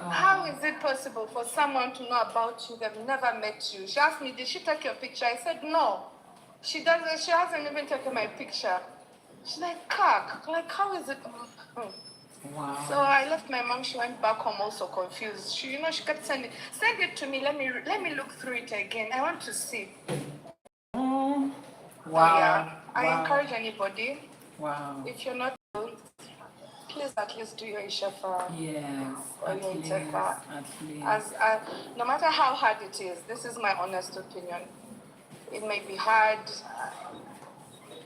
how is it possible for someone to know about you? They've never met you. She asked me, did she take your picture? I said, no. She doesn't. She hasn't even taken my picture. She's like, Kak, like, how is it? Wow. So I left my mom. She went back home also confused. She kept send it to me. Let me look through it again. I want to see. Wow. Yeah. I encourage anybody. Wow. If you're not doing, please at least do your Ishefa. Yes. Or your Itefa. At least. No matter how hard it is, this is my honest opinion. It may be hard,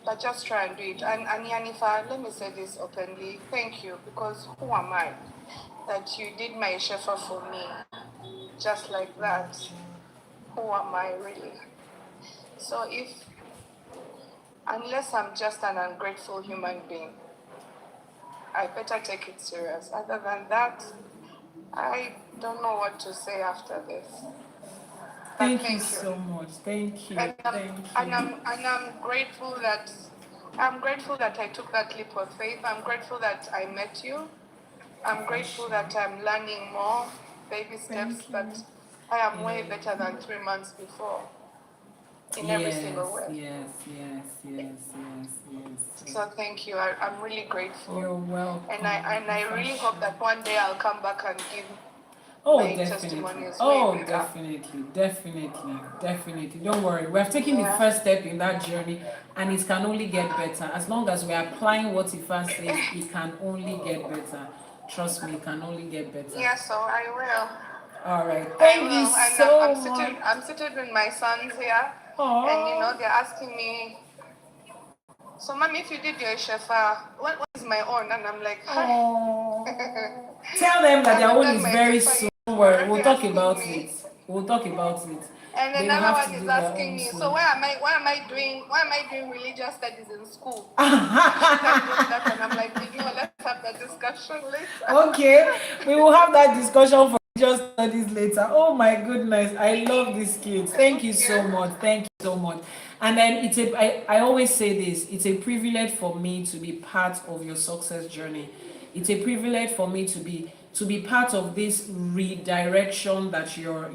but just try and do it. And Yanifa, let me say this openly. Thank you, because who am I that you did my Ishefa for me, just like that? Who am I really? So unless I'm just an ungrateful human being, I better take it serious. Other than that, I don't know what to say after this. Thank you so much. Thank you. And I'm grateful that I took that leap of faith. I'm grateful that I met you. I'm grateful that I'm learning more, baby steps, but I am way better than 3 months before. in every single way. Yes. So thank you. I'm really grateful. You're welcome. And I really hope that one day I'll come back and give Oh, my definitely. testimonies Oh, way definitely. Don't worry. We have taken the first step in that journey, and it can only get better. As long as we are applying what Ifa says, it can only get better. Trust me, it can only get better. Yeah, so I will. All right. Thank you so much. I'm sitting with my sons here, Aww. and they're asking me, so mommy, if you did your shefa, what is my own? And I'm like, hi. Tell them that their own is very shefa soon. yet. We'll talk about it. And They will another have one to is do their asking own me, soon. so why am I doing religious studies in school? And I'm like, let's have that discussion later. Okay, we will have that discussion for just studies later. Oh my goodness, I love these kids. Thank you so much. And then I always say this, it's a privilege for me to be part of your success journey. It's a privilege for me to be part of this redirection that you're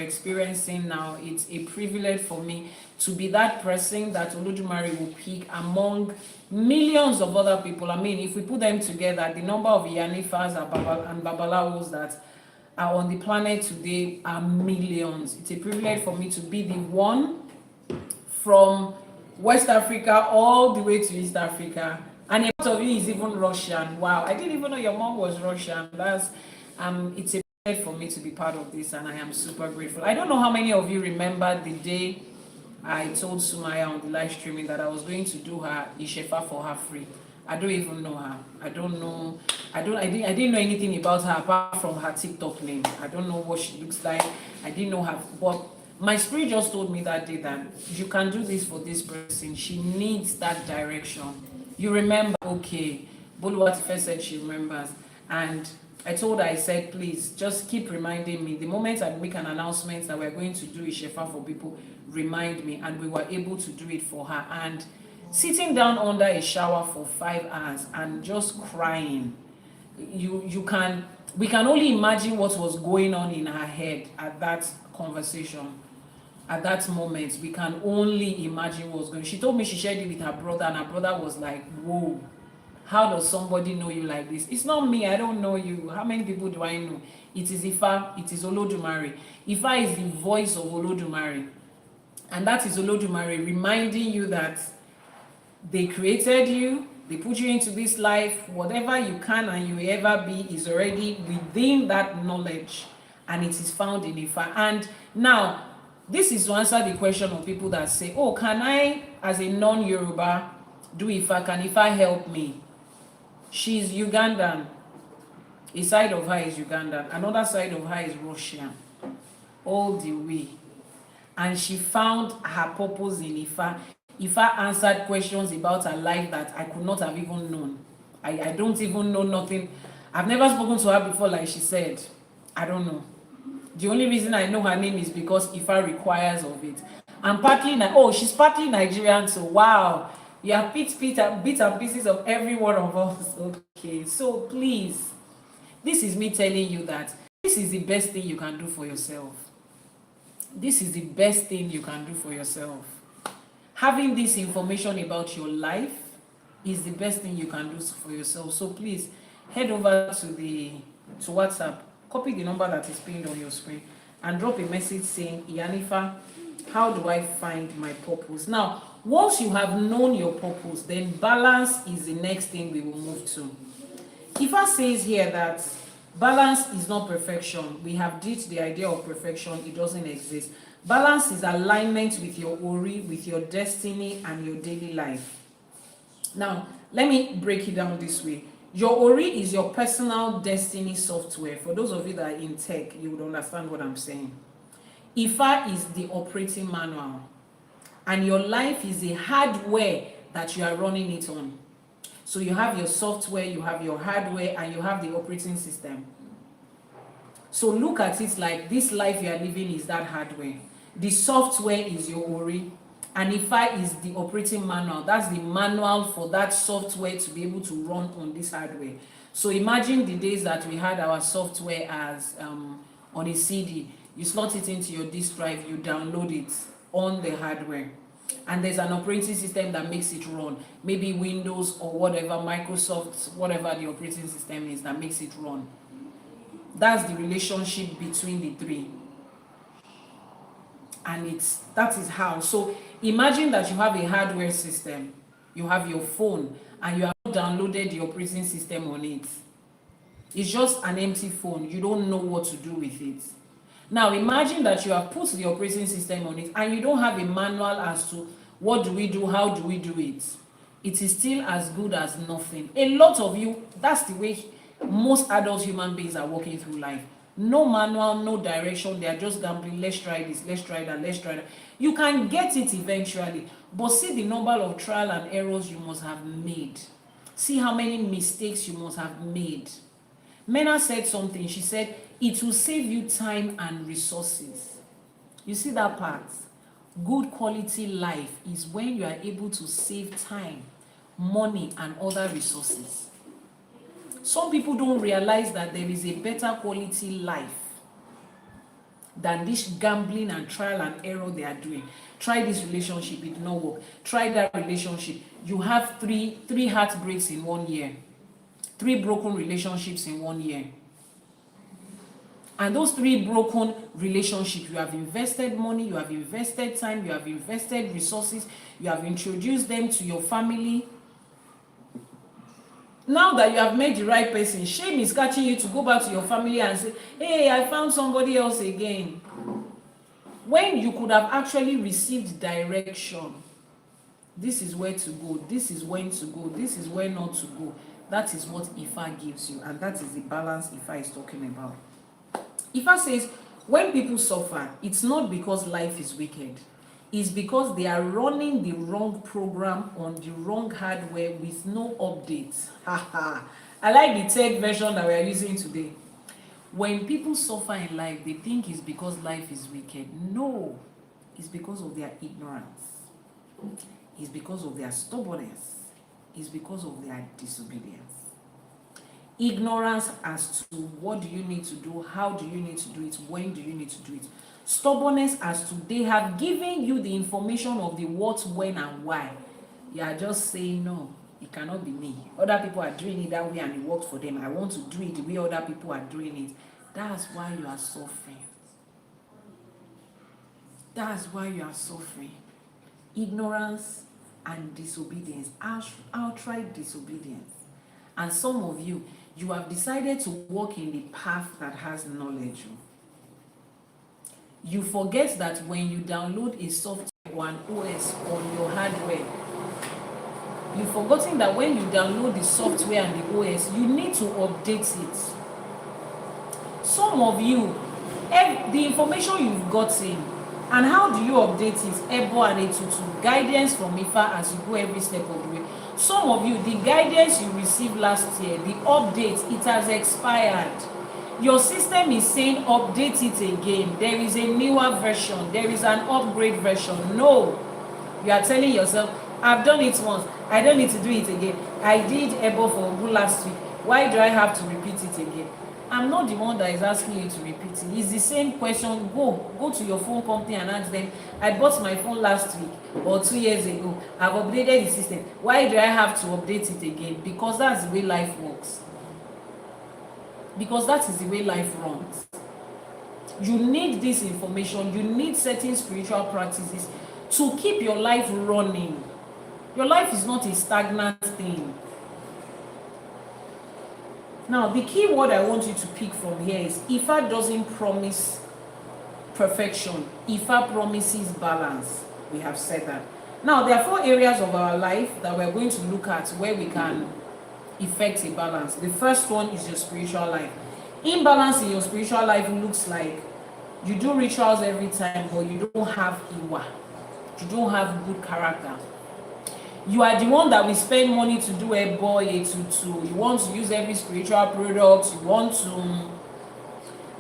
experiencing now. It's a privilege for me to be that person that Olodumare will pick among millions of other people. I mean, if we put them together, the number of Iyanifas and Babalawos that are on the planet today are millions. It's a privilege for me to be the one from West Africa all the way to East Africa. And a lot of you is even Russian. Wow, I didn't even know your mom was Russian. It's a privilege for me to be part of this, and I am super grateful. I don't know how many of you remember the day I told Sumaya on the live streaming that I was going to do her Ishefa for her free. I don't even know her. I didn't know anything about her apart from her TikTok name. I don't know what she looks like. I didn't know her, but my spirit just told me that day that you can do this for this person. She needs that direction. You remember? Okay. Boluwatife said she remembers. And I told her, I said, please, just keep reminding me. The moment I make an announcement that we're going to do Ishefa for people, remind me. And we were able to do it for her. And sitting down under a shower for 5 hours and just crying, we can only imagine what was going on in her head at that conversation. At that moment, we can only imagine what was going on. She told me she shared it with her brother, and her brother was like, whoa, how does somebody know you like this? It's not me, I don't know you. How many people do I know? It is Ifa, it is Olodumare. Ifa is the voice of Olodumare. And that is Olodumare reminding you that they created you, they put you into this life. Whatever you can and you ever be is already within that knowledge, and it is found in Ifa. And now, this is to answer the question of people that say, oh, can I, as a non-Yoruba, do Ifa? Can Ifa help me? She's Ugandan. A side of her is Ugandan. Another side of her is Russian. All the way. And she found her purpose in Ifa. Ifa answered questions about her life that I could not have even known. I don't even know nothing. I've never spoken to her before, like she said. I don't know. The only reason I know her name is because Ifa requires of it. And she's partly Nigerian, so wow. You have bits and pieces of every one of us. Okay, so please, this is me telling you that this is the best thing you can do for yourself. This is the best thing you can do for yourself. Having this information about your life is the best thing you can do for yourself. So please head over to WhatsApp, copy the number that is pinned on your screen, and drop a message saying, Iyanifa, how do I find my purpose? Now, once you have known your purpose, then balance is the next thing we will move to. Ifa says here that balance is not perfection. We have ditched the idea of perfection. It doesn't exist. Balance is alignment with your ori, with your destiny, and your daily life. Now, let me break it down this way. Your ori is your personal destiny software. For those of you that are in tech, you would understand what I'm saying. Ifa is the operating manual, and your life is the hardware that you are running it on. So you have your software, you have your hardware, and you have the operating system. So look at it like this life you are living is that hardware. The software is your ori, and Ifa is the operating manual. That's the manual for that software to be able to run on this hardware. So imagine the days that we had our software as on a CD. You slot it into your disk drive, you download it. on the hardware, and there's an operating system that makes it run, maybe Windows or whatever, Microsoft, whatever the operating system is that makes it run. That's the relationship between the three. And that is how. So imagine that you have a hardware system, you have your phone, and you have downloaded the operating system on it. It's just an empty phone. You don't know what to do with it. Now imagine that you have put the operating system on it and you don't have a manual as to what do we do, how do we do it. It is still as good as nothing. A lot of you, that's the way most adult human beings are walking through life. No manual, no direction. They are just gambling. Let's try this, let's try that, let's try that. You can get it eventually, but see the number of trial and errors you must have made. See how many mistakes you must have made. Mena said something. She said, it will save you time and resources. You see that part? Good quality life is when you are able to save time, money, and other resources. Some people don't realize that there is a better quality life than this gambling and trial and error they are doing. Try this relationship, it did not work. Try that relationship. You have three heartbreaks in 1 year. 3 broken relationships in 1 year. And those 3 broken relationships, you have invested money, you have invested time, you have invested resources, you have introduced them to your family. Now that you have met the right person, shame is catching you to go back to your family and say, hey, I found somebody else again. When you could have actually received direction. This is where to go, this is when to go, this is where not to go. That is what IFA gives you, and that is the balance IFA is talking about. IFA says, when people suffer, it's not because life is wicked. It's because they are running the wrong program on the wrong hardware with no updates. I like the third version that we are using today. When people suffer in life, they think it's because life is wicked. No, it's because of their ignorance. It's because of their stubbornness. Is because of their disobedience. Ignorance as to what do you need to do, how do you need to do it, when do you need to do it. Stubbornness as to they have given you the information of the what, when, and why. You are just saying, no, it cannot be me. Other people are doing it that way and it works for them. I want to do it the way other people are doing it. That's why you are suffering. That's why you are suffering. Ignorance and disobedience, outright disobedience. And some of you, you have decided to walk in the path that has knowledge. You forget that when you download a software or an OS on your hardware, you've forgotten that when you download the software and the OS, you need to update it. Some of you, the information you've gotten, and how do you update it? Ebo and Etutu, guidance from IFA as you go every step of the way. Some of you, the guidance you received last year, the update, it has expired. Your system is saying update it again. There is a newer version. There is an upgrade version. No. You are telling yourself, I've done it once. I don't need to do it again. I did Ebo for Ogu last week. Why do I have to repeat it again? I'm not the one that is asking you to repeat it. It's the same question. Go to your phone company and ask them, I bought my phone last week or 2 years ago. I've updated the system. Why do I have to update it again? Because that's the way life works. Because that is the way life runs. You need this information. You need certain spiritual practices to keep your life running. Your life is not a stagnant thing. Now, the key word I want you to pick from here is IFA doesn't promise perfection. IFA promises balance. We have said that. Now, there are 4 areas of our life that we're going to look at where we can effect a balance. The first one is your spiritual life. Imbalance in your spiritual life looks like you do rituals every time, but you don't have Iwa. You don't have good character. You are the one that will spend money to do a boy, a tutu. You want to use every spiritual product. You want to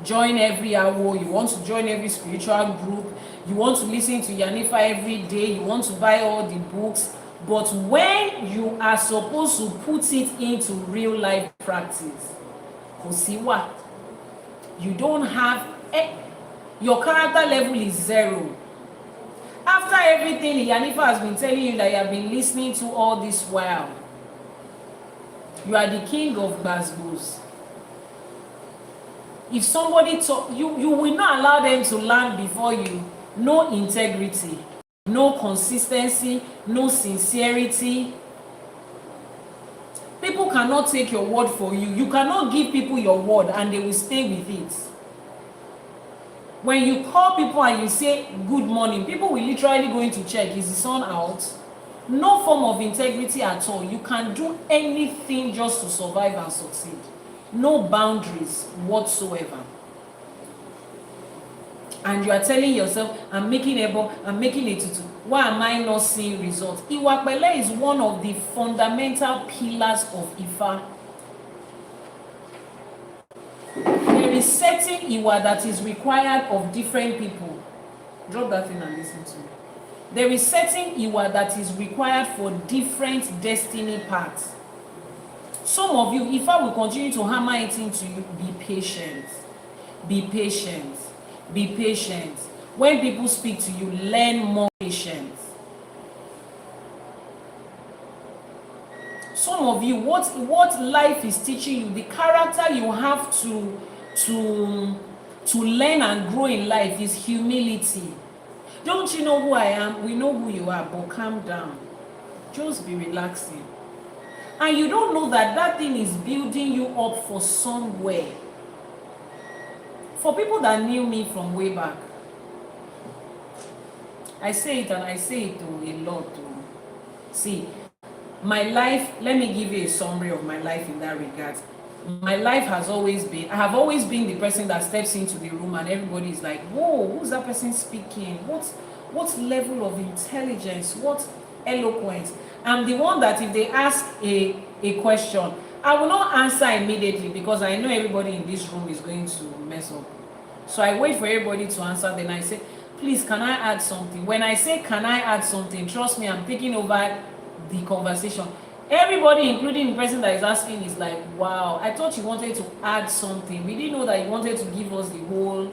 join every awo. You want to join every spiritual group. You want to listen to Yanifa every day. You want to buy all the books. But when you are supposed to put it into real life practice, Kosiwa, you don't have, your character level is 0. after everything Yanifa has been telling you that you have been listening to all this while, you are the king of Gbasgbos. If somebody talk, you will not allow them to land before you. No integrity, no consistency, no sincerity. People cannot take your word for you. You cannot give people your word and they will stay with it. When you call people and you say good morning, people will literally go into check, is the sun out? No form of integrity at all. You can do anything just to survive and succeed. No boundaries whatsoever. And you are telling yourself, I'm making ebo, I'm making a tutu. Why am I not seeing results? Iwapele is one of the fundamental pillars of IFA. There is certain Iwa that is required of different people. Drop that thing and listen to me. There is certain Iwa that is required for different destiny paths. Some of you, IFA will continue to hammer it into you. Be patient. Be patient. Be patient. When people speak to you, learn more patience. Some of you, what life is teaching you, the character you have to learn and grow in life is humility. Don't you know who I am? We know who you are, but calm down. Just be relaxing. And you don't know that that thing is building you up for somewhere. For people that knew me from way back, I say it and I say it a lot. See, my life, let me give you a summary of my life in that regard. My life has always been, I have always been the person that steps into the room and everybody is like, whoa, who's that person speaking? What level of intelligence? What eloquence? I'm the one that if they ask a question, I will not answer immediately because I know everybody in this room is going to mess up. So I wait for everybody to answer, then I say, please, can I add something? When I say, can I add something, trust me, I'm taking over the conversation. Everybody, including the person that is asking, is like, wow, I thought you wanted to add something. We didn't know that you wanted to give us the whole.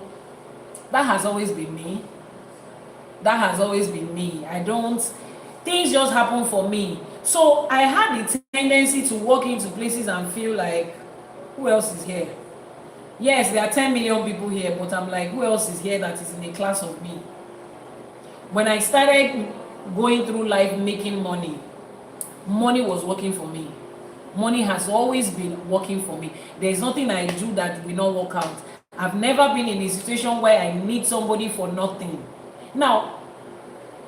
That has always been me. That has always been me. Things just happen for me. So I had the tendency to walk into places and feel like, who else is here? Yes, there are 10 million people here, but I'm like, who else is here that is in a class of me? When I started going through life making money, money was working for me. Money has always been working for me. There's nothing I do that will not work out. I've never been in a situation where I need somebody for nothing. Now,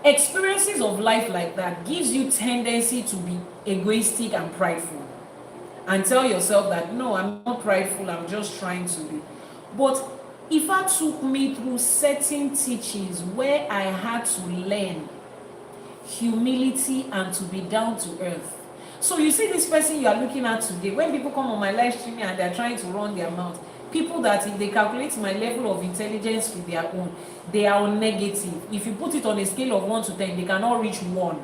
experiences of life like that gives you tendency to be egoistic and prideful and tell yourself that no, I'm not prideful, I'm just trying to be. But IFA took me through certain teachings where I had to learn humility and to be down to earth. So you see this person you are looking at today, when people come on my live streaming and they're trying to run their mouth, people that if they calculate my level of intelligence with their own, they are on negative. If you put it on a scale of 1 to 10, they cannot reach 1.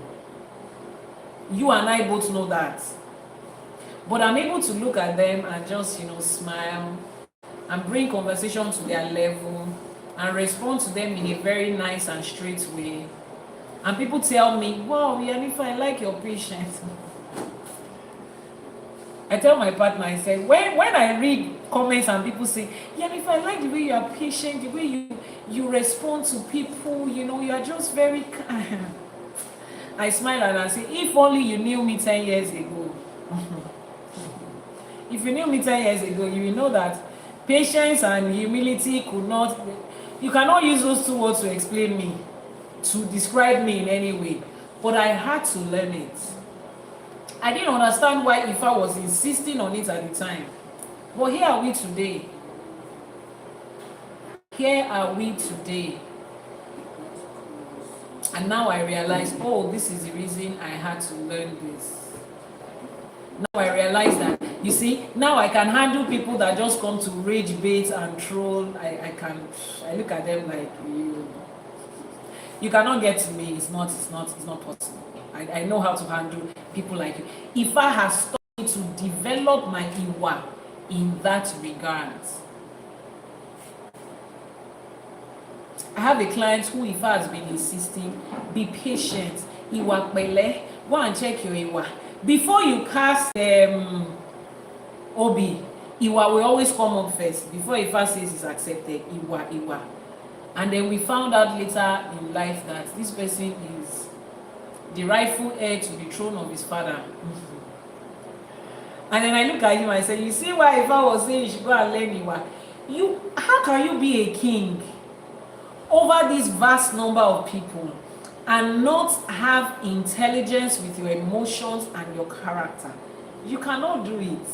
You and I both know that. But I'm able to look at them and just, smile and bring conversation to their level and respond to them in a very nice and straight way. And people tell me, wow, Yanifa, I like your patience. I tell my partner, I say, when I read comments and people say, Yanifa, I like the way you are patient, the way you respond to people, you are just very kind. I smile and I say, if only you knew me 10 years ago. If you knew me 10 years ago, you will know that patience and humility you cannot use those two words to explain me, to describe me in any way. But I had to learn it. I didn't understand why IFA was insisting on it at the time. But here are we today. Here are we today. And now I realize, oh, this is the reason I had to learn this. Now I realize that, you see, now I can handle people that just come to rage bait and troll. I look at them like, you cannot get to me. It's not possible. I know how to handle people like you. IFA has taught me to develop my Iwa in that regard. I have a client who Ifa has been insisting, be patient. Iwa pele, go and check your Iwa. Before you cast Obi, Iwa will always come up first. Before Ifa says it's accepted, Iwa, Iwa. And then we found out later in life that this person is the rightful heir to the throne of his father. And then I look at him and I say, you see why Ifa was saying you should go and learn Iwa? How can you be a king over this vast number of people and not have intelligence with your emotions and your character? You cannot do it.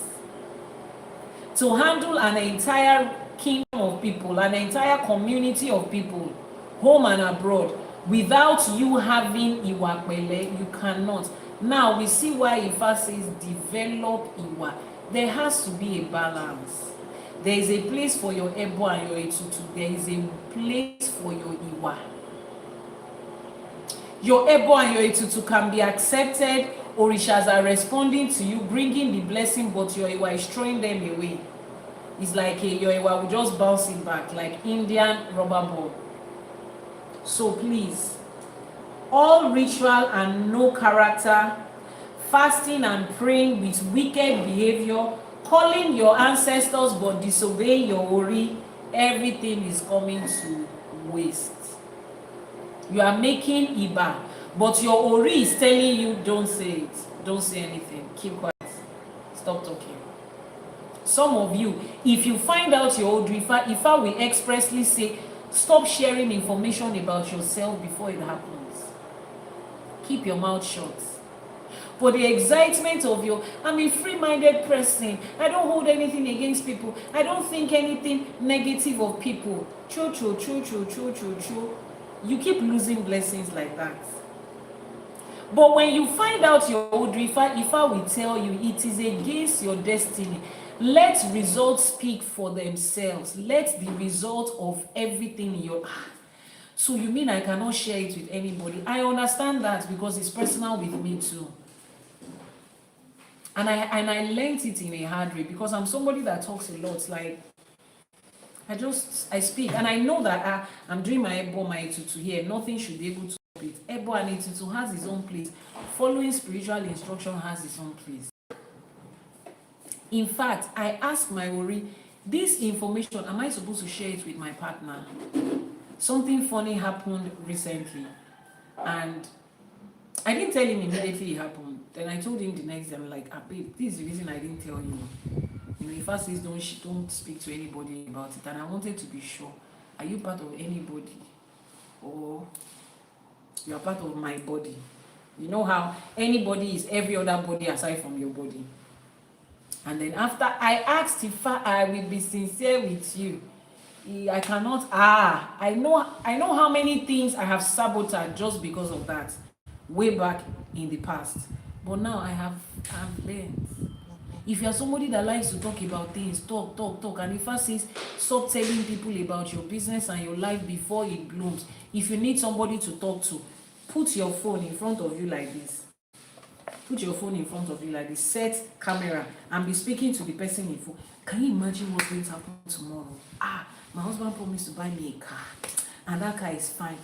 To handle an entire kingdom of people, an entire community of people, home and abroad, without you having Iwa Pele, you cannot. Now we see why Ifa says develop Iwa. There has to be a balance. There is a place for your Ebo and your Etutu. There is a place for your Iwa. Your Ebo and your Etutu can be accepted. Orishas are responding to you, bringing the blessing, but your Iwa is throwing them away. It's like your Iwa will just bounce it back, like Indian rubber ball. So please, all ritual and no character, fasting and praying with wicked behavior, calling your ancestors but disobeying your Ori, everything is coming to waste. You are making Iba, but your Ori is telling you don't say it, don't say anything, keep quiet, stop talking. Some of you, if you find out your old Ifa will expressly say, stop sharing information about yourself before it happens. Keep your mouth shut. For the excitement of I'm a free-minded person. I don't hold anything against people. I don't think anything negative of people. True. You keep losing blessings like that. But when you find out your old Ifa will tell you it is against your destiny. Let results speak for themselves. Let the result of everything in your So you mean I cannot share it with anybody? I understand that because it's personal with me too. And I learned it in a hard way because I'm somebody that talks a lot. Like I speak and I know that I'm doing my Ebo, my Etutu here. Nothing should be able to stop it. Ebo and Etutu has its own place. Following spiritual instruction has its own place. In fact, I asked my Ori, this information, am I supposed to share it with my partner? Something funny happened recently, and I didn't tell him immediately it happened. Then I told him the next day, I'm like, babe, this is the reason I didn't tell you. You know, if I says don't speak to anybody about it, and I wanted to be sure, are you part of anybody, or you are part of my body? You know how anybody is every other body aside from your body. And then after I asked if I will be sincere with you, I cannot. I know how many things I have sabotaged just because of that, way back in the past. But now I have learned. If you are somebody that likes to talk about things, talk, and if I says stop telling people about your business and your life before it blooms. If you need somebody to talk to, put your phone in front of you like this. Put your phone in front of you like this, set camera and be speaking to the person in phone. Can you imagine what's going to happen tomorrow? My husband promised to buy me a car and that car is fine.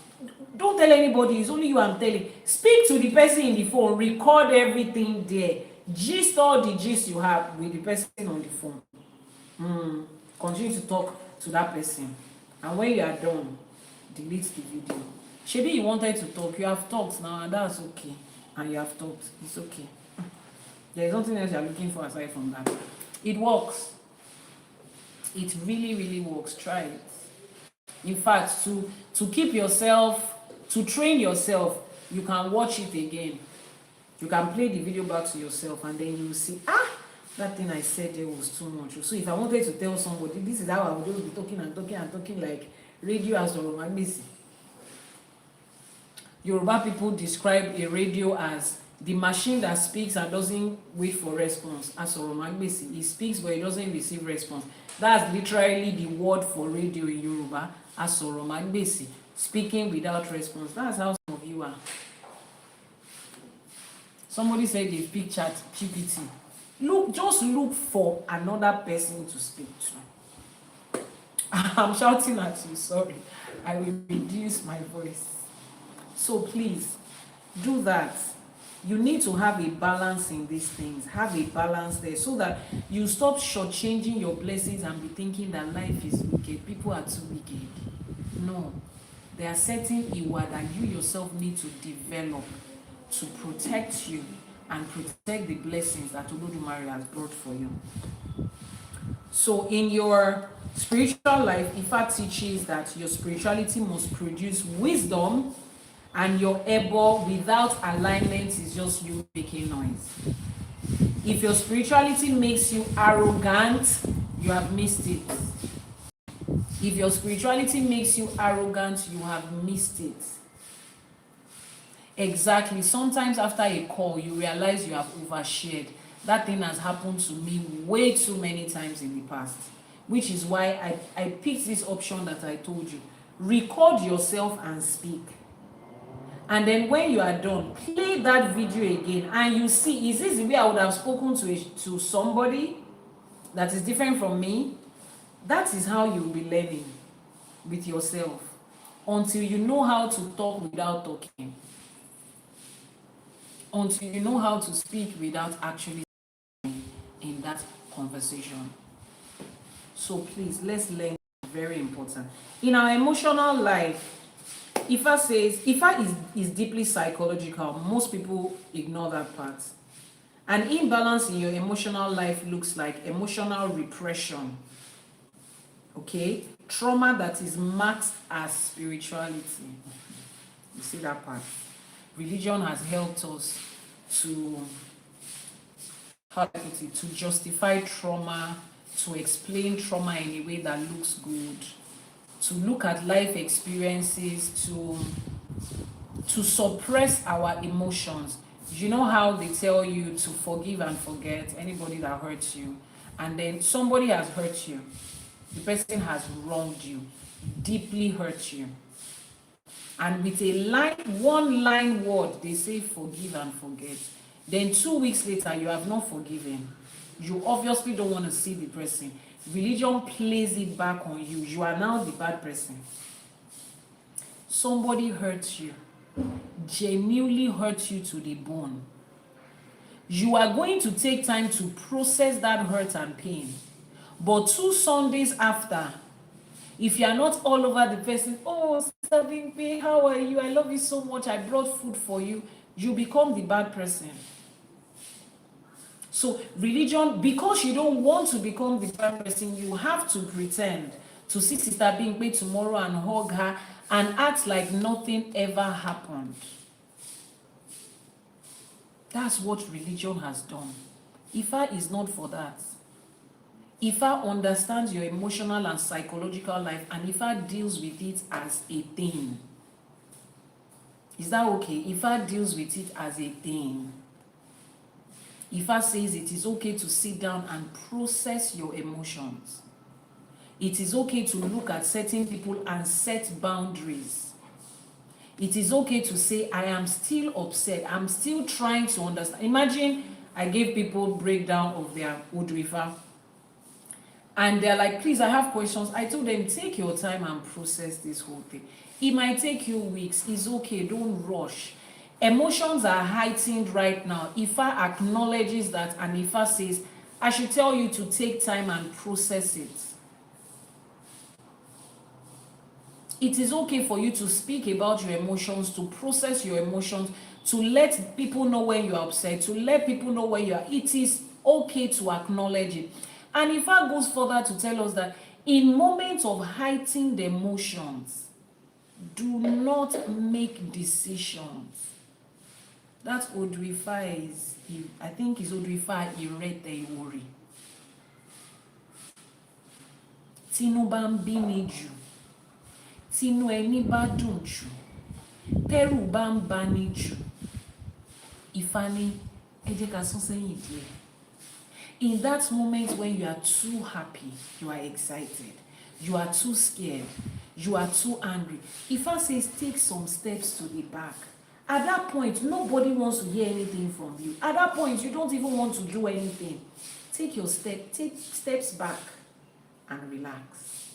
Don't tell anybody, it's only you I'm telling. Speak to the person in the phone, record everything there. Gist all the gist you have with the person on the phone. Continue to talk to that person. And when you are done, delete the video. Shebi you wanted to talk, you have talked now and that's okay. And you have talked, it's okay. There's nothing else you're looking for aside from that. It works. It really works. Try it. In fact, to keep yourself, to train yourself, you can watch it again. You can play the video back to yourself and then you will see, that thing I said there was too much. So if I wanted to tell somebody, this is how I would just be talking like radio as Oromagbesi. Yoruba people describe a radio as the machine that speaks and doesn't wait for response. As Oromagbesi, he speaks but he doesn't receive response. That's literally the word for radio in Yoruba, as Oromagbesi, speaking without response. That's how some of you are. Somebody said they speak chat GPT. Just look for another person to speak to. I'm shouting at you, sorry. I will reduce my voice. So please, do that. You need to have a balance in these things. Have a balance there so that you stop shortchanging your blessings and be thinking that life is wicked. People are too wicked. No. There are certain iwa that you yourself need to develop to protect you and protect the blessings that Olodumare has brought for you. So in your spiritual life, Ifa teaches that your spirituality must produce wisdom, and your ego without alignment is just you making noise. If your spirituality makes you arrogant, you have missed it. If your spirituality makes you arrogant, you have missed it. Exactly. Sometimes after a call, you realize you have overshared. That thing has happened to me way too many times in the past, which is why I picked this option that I told you. Record yourself and speak. And then when you are done, play that video again and you see, is this the way I would have spoken to somebody that is different from me? That is how you'll be learning with yourself until you know how to talk without talking, until you know how to speak without actually in that conversation. So please, let's learn. Very important. In our emotional life, Ifa is deeply psychological. Most people ignore that part. An imbalance in your emotional life looks like emotional repression. Okay? Trauma that is marked as spirituality. You see that part? Religion has helped us to, how do I put it, to justify trauma, to explain trauma in a way that looks good, to look at life experiences, to suppress our emotions. You know how they tell you to forgive and forget anybody that hurts you, and then somebody has hurt you, the person has wronged you, deeply hurt you, and with one line word they say forgive and forget, then 2 weeks later you have not forgiven. You obviously don't want to see the person. Religion plays it back on you. You are now the bad person. Somebody hurts you, genuinely hurts you to the bone. You are going to take time to process that hurt and pain. But 2 Sundays after, if you are not all over the person, oh, Sister Bimpe, how are you? I love you so much. I brought food for you. You become the bad person. So religion, because you don't want to become the bad person, you have to pretend to see Sister Bimpe tomorrow and hug her and act like nothing ever happened. That's what religion has done. Ifa is not for that. Ifa understands your emotional and psychological life, and Ifa deals with it as a thing. Is that okay? Ifa deals with it as a thing. Ifa says it is okay to sit down and process your emotions. It is okay to look at certain people and set boundaries. It is okay to say, I am still upset. I'm still trying to understand. Imagine I gave people breakdown of their Odrifa. And they're like, please, I have questions. I told them, take your time and process this whole thing. It might take you weeks. It's okay. Don't rush. Emotions are heightened right now. Ifa acknowledges that, and Ifa says, I should tell you to take time and process it. It is okay for you to speak about your emotions, to process your emotions, to let people know when you're upset, to let people know when you're. It is okay to acknowledge it. And Ifa goes further to tell us that in moments of heightened emotions, do not make decisions. That Odrifa is, I think is Odrifa Irete Iwori. Tínú bá ń bí mi jù, tínú ẹni bá dùn jù, tẹ́rù bá ń bani jù, Ifá ní ẹ jẹ́ ká sún sẹ́yìn díẹ̀. In that moment when you are too happy, you are excited, you are too scared, you are too angry, Ifa says take some steps to the back. At that point, nobody wants to hear anything from you. At that point, you don't even want to do anything. Take steps back and relax.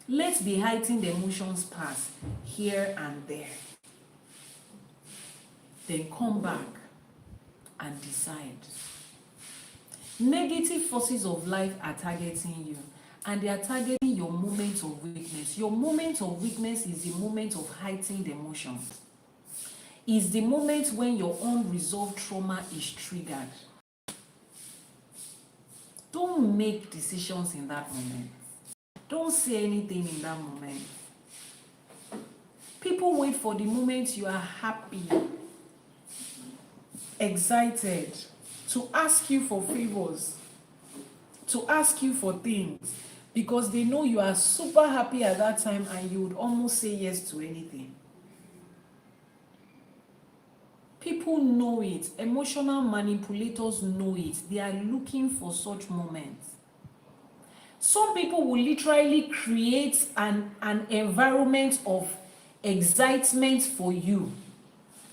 Let the heightened emotions pass here and there. Then come back and decide. Negative forces of life are targeting you, and they are targeting your moment of weakness. Your moment of weakness is the moment of heightened emotions. Is the moment when your unresolved trauma is triggered. Don't make decisions in that moment. Don't say anything in that moment. People wait for the moment you are happy, excited, to ask you for favors, to ask you for things, because they know you are super happy at that time and you would almost say yes to anything. People know it. Emotional manipulators know it. They are looking for such moments. Some people will literally create an environment of excitement for you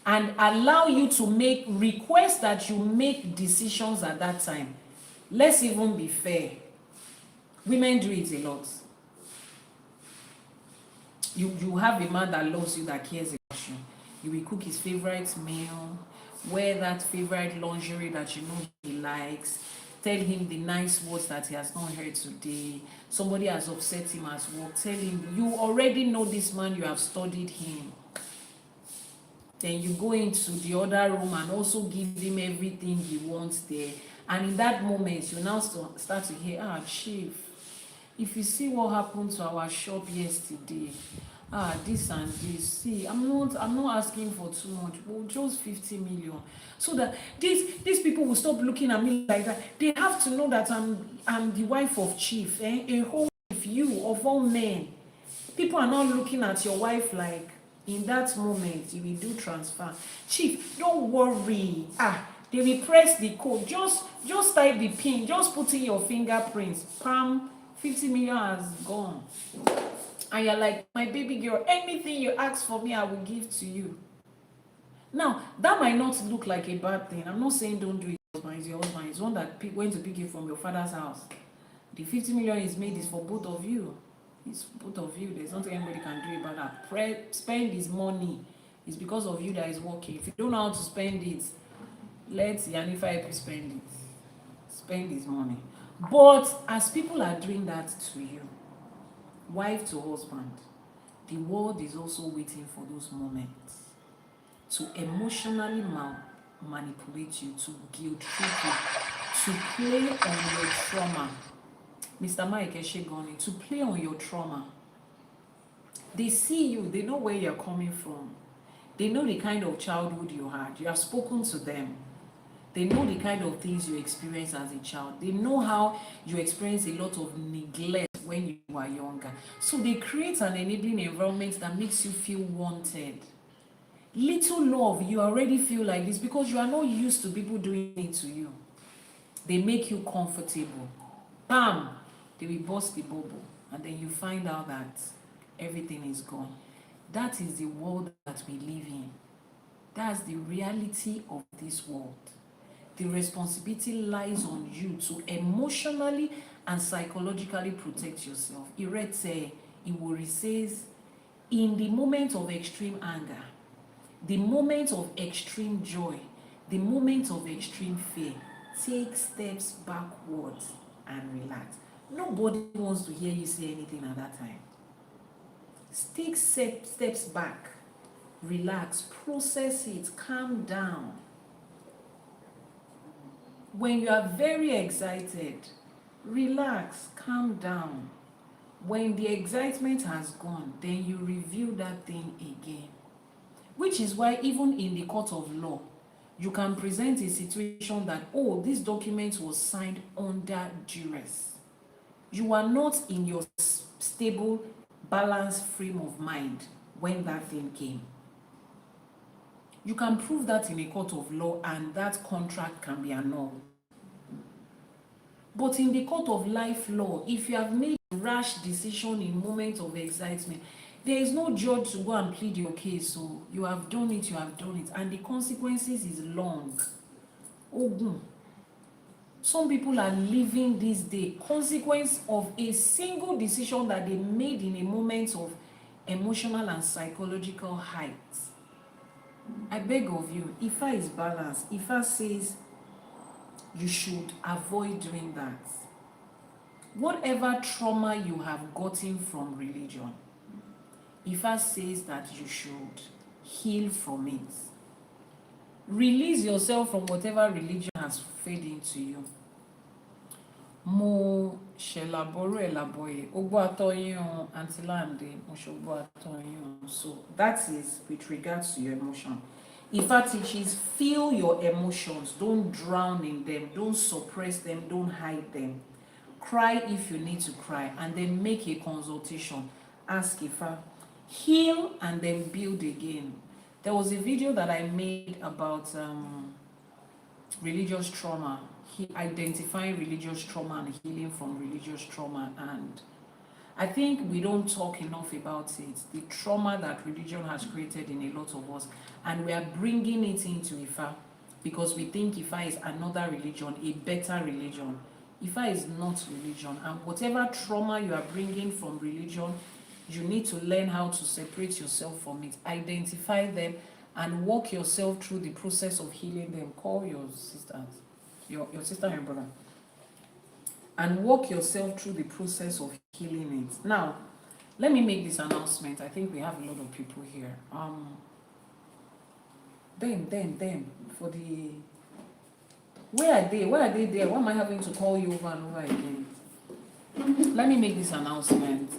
and allow you to make requests that you make decisions at that time. Let's even be fair. Women do it a lot. You have a man that loves you, that cares about you. You will cook his favorite meal, wear that favorite lingerie that you know he likes, tell him the nice words that he has not heard today. Somebody has upset him at work, tell him, you already know this man, you have studied him. Then you go into the other room and also give him everything he wants there. And in that moment, you now start to hear, Chief, if you see what happened to our shop yesterday, this and this, see, I'm not asking for too much, but just 50 million. So that these people will stop looking at me like that. They have to know that I'm the wife of Chief, a whole wife, you of all men. People are not looking at your wife like, in that moment, you will do transfer. Chief, don't worry. They will press the code. Just type the pin. Just put in your fingerprints. Pam, 50 million has gone. And you're like, my baby girl, anything you ask for me, I will give to you. Now, that might not look like a bad thing. I'm not saying don't do it. It's your husband. It's one that went to pick you from your father's house. The 50 million is made is for both of you. It's both of you. There's nothing anybody can do about that. Spend his money. It's because of you that is working. If you don't know how to spend it, let Yanifa help you spend it. Spend his money. But as people are doing that to you, wife to husband, the world is also waiting for those moments to emotionally manipulate you, to guilt trip you, to play on your trauma. Mr. Mike Eshegoni, to play on your trauma. They see you, they know where you're coming from. They know the kind of childhood you had. You have spoken to them. They know the kind of things you experienced as a child. They know how you experienced a lot of neglect when you were younger. So they create an enabling environment that makes you feel wanted. Little love, you already feel like this because you are not used to people doing it to you. They make you comfortable. Bam! They will burst the bubble, and then you find out that everything is gone. That is the world that we live in. That's the reality of this world. The responsibility lies on you to emotionally and psychologically protect yourself. Irete Iwori says, in the moment of extreme anger, the moment of extreme joy, the moment of extreme fear, take steps backwards and relax. Nobody wants to hear you say anything at that time. Take steps back, relax, process it, calm down. When you are very excited, relax, calm down. When the excitement has gone, then you review that thing again. Which is why even in the court of law, you can present a situation that, this document was signed under duress. You are not in your stable, balanced frame of mind when that thing came. You can prove that in a court of law and that contract can be annulled. But in the court of life law, if you have made a rash decision in moments of excitement, there is no judge to go and plead your case. So you have done it, and the consequences is long. Ogun. Some people are living this day consequence of a single decision that they made in a moment of emotional and psychological height. I beg of you, Ifa is balanced. Ifa says you should avoid doing that. Whatever trauma you have gotten from religion, Ifa says that you should heal from it. Release yourself from whatever religion has fed into you. Mo ṣelaboro elaboye ogbo atoyin antilande mo ṣogbo atoyin. So that is with regards to your emotion. Ifa teaches feel your emotions, don't drown in them, don't suppress them, don't hide them. Cry if you need to cry, and then make a consultation. Ask Ifa, heal and then build again. There was a video that I made about religious trauma, identifying religious trauma and healing from religious trauma. And I think we don't talk enough about it, the trauma that religion has created in a lot of us, and we are bringing it into Ifa because we think Ifa is another religion, a better religion. Ifa is not religion, and whatever trauma you are bringing from religion, you need to learn how to separate yourself from it, identify them, and walk yourself through the process of healing them. Call your sisters, your sister and your brother, and walk yourself through the process of healing it. Now, let me make this announcement. I think we have a lot of people here. Them, for the... Where are they? Why are they there? Why am I having to call you over and over again? Let me make this announcement.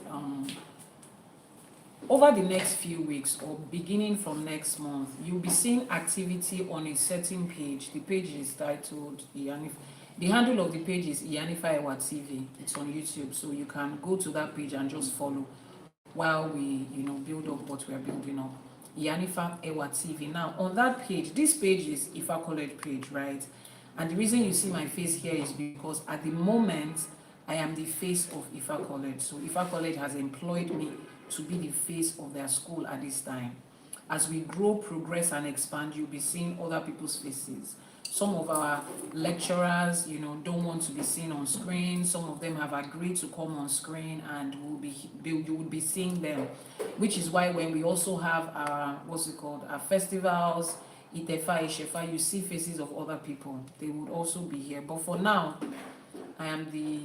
Over the next few weeks, or beginning from next month, you'll be seeing activity on a certain page. The page is titled the handle of the page is Iyanifa Ewa TV. It's on YouTube, so you can go to that page and just follow while we, build up what we are building up. Iyanifa Ewa TV. Now, on that page, this page is Ifa College page, right? And the reason you see my face here is because at the moment, I am the face of Ifa College. So Ifa College has employed me to be the face of their school at this time. As we grow, progress, and expand, you'll be seeing other people's faces. Some of our lecturers, don't want to be seen on screen. Some of them have agreed to come on screen, and you will be seeing them. Which is why when we also have our, our festivals, Itefa, Ishefa, you see faces of other people. They would also be here. But for now, I am the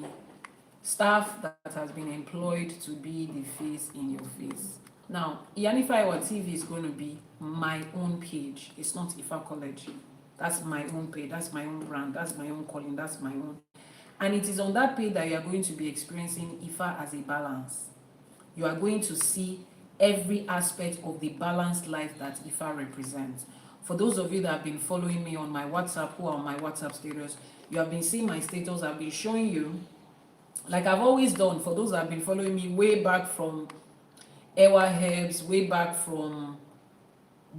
staff that has been employed to be the face in your face. Now, Iyanifa Ewa TV is going to be my own page. It's not Ifa College. That's my own page. That's my own brand. That's my own calling. That's my own. And it is on that page that you are going to be experiencing Ifa as a balance. You are going to see every aspect of the balanced life that Ifa represents. For those of you that have been following me on my WhatsApp, who are on my WhatsApp status, you have been seeing my status. I've been showing you, like I've always done, for those that have been following me way back from Ewa Herbs, way back from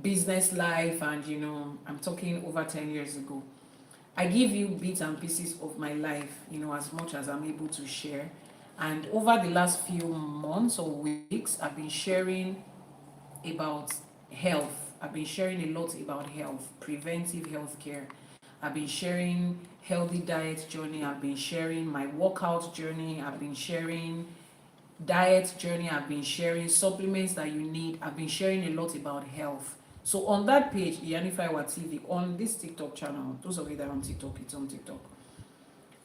business life, and I'm talking over 10 years ago. I give you bits and pieces of my life, as much as I'm able to share. And over the last few months or weeks, I've been sharing about health. I've been sharing a lot about health, preventive health care. I've been sharing healthy diet journey. I've been sharing my workout journey. I've been sharing diet journey. I've been sharing supplements that you need. I've been sharing a lot about health. So on that page, Iyanifa Ewa TV, on this TikTok channel, those of you that are on TikTok, it's on TikTok,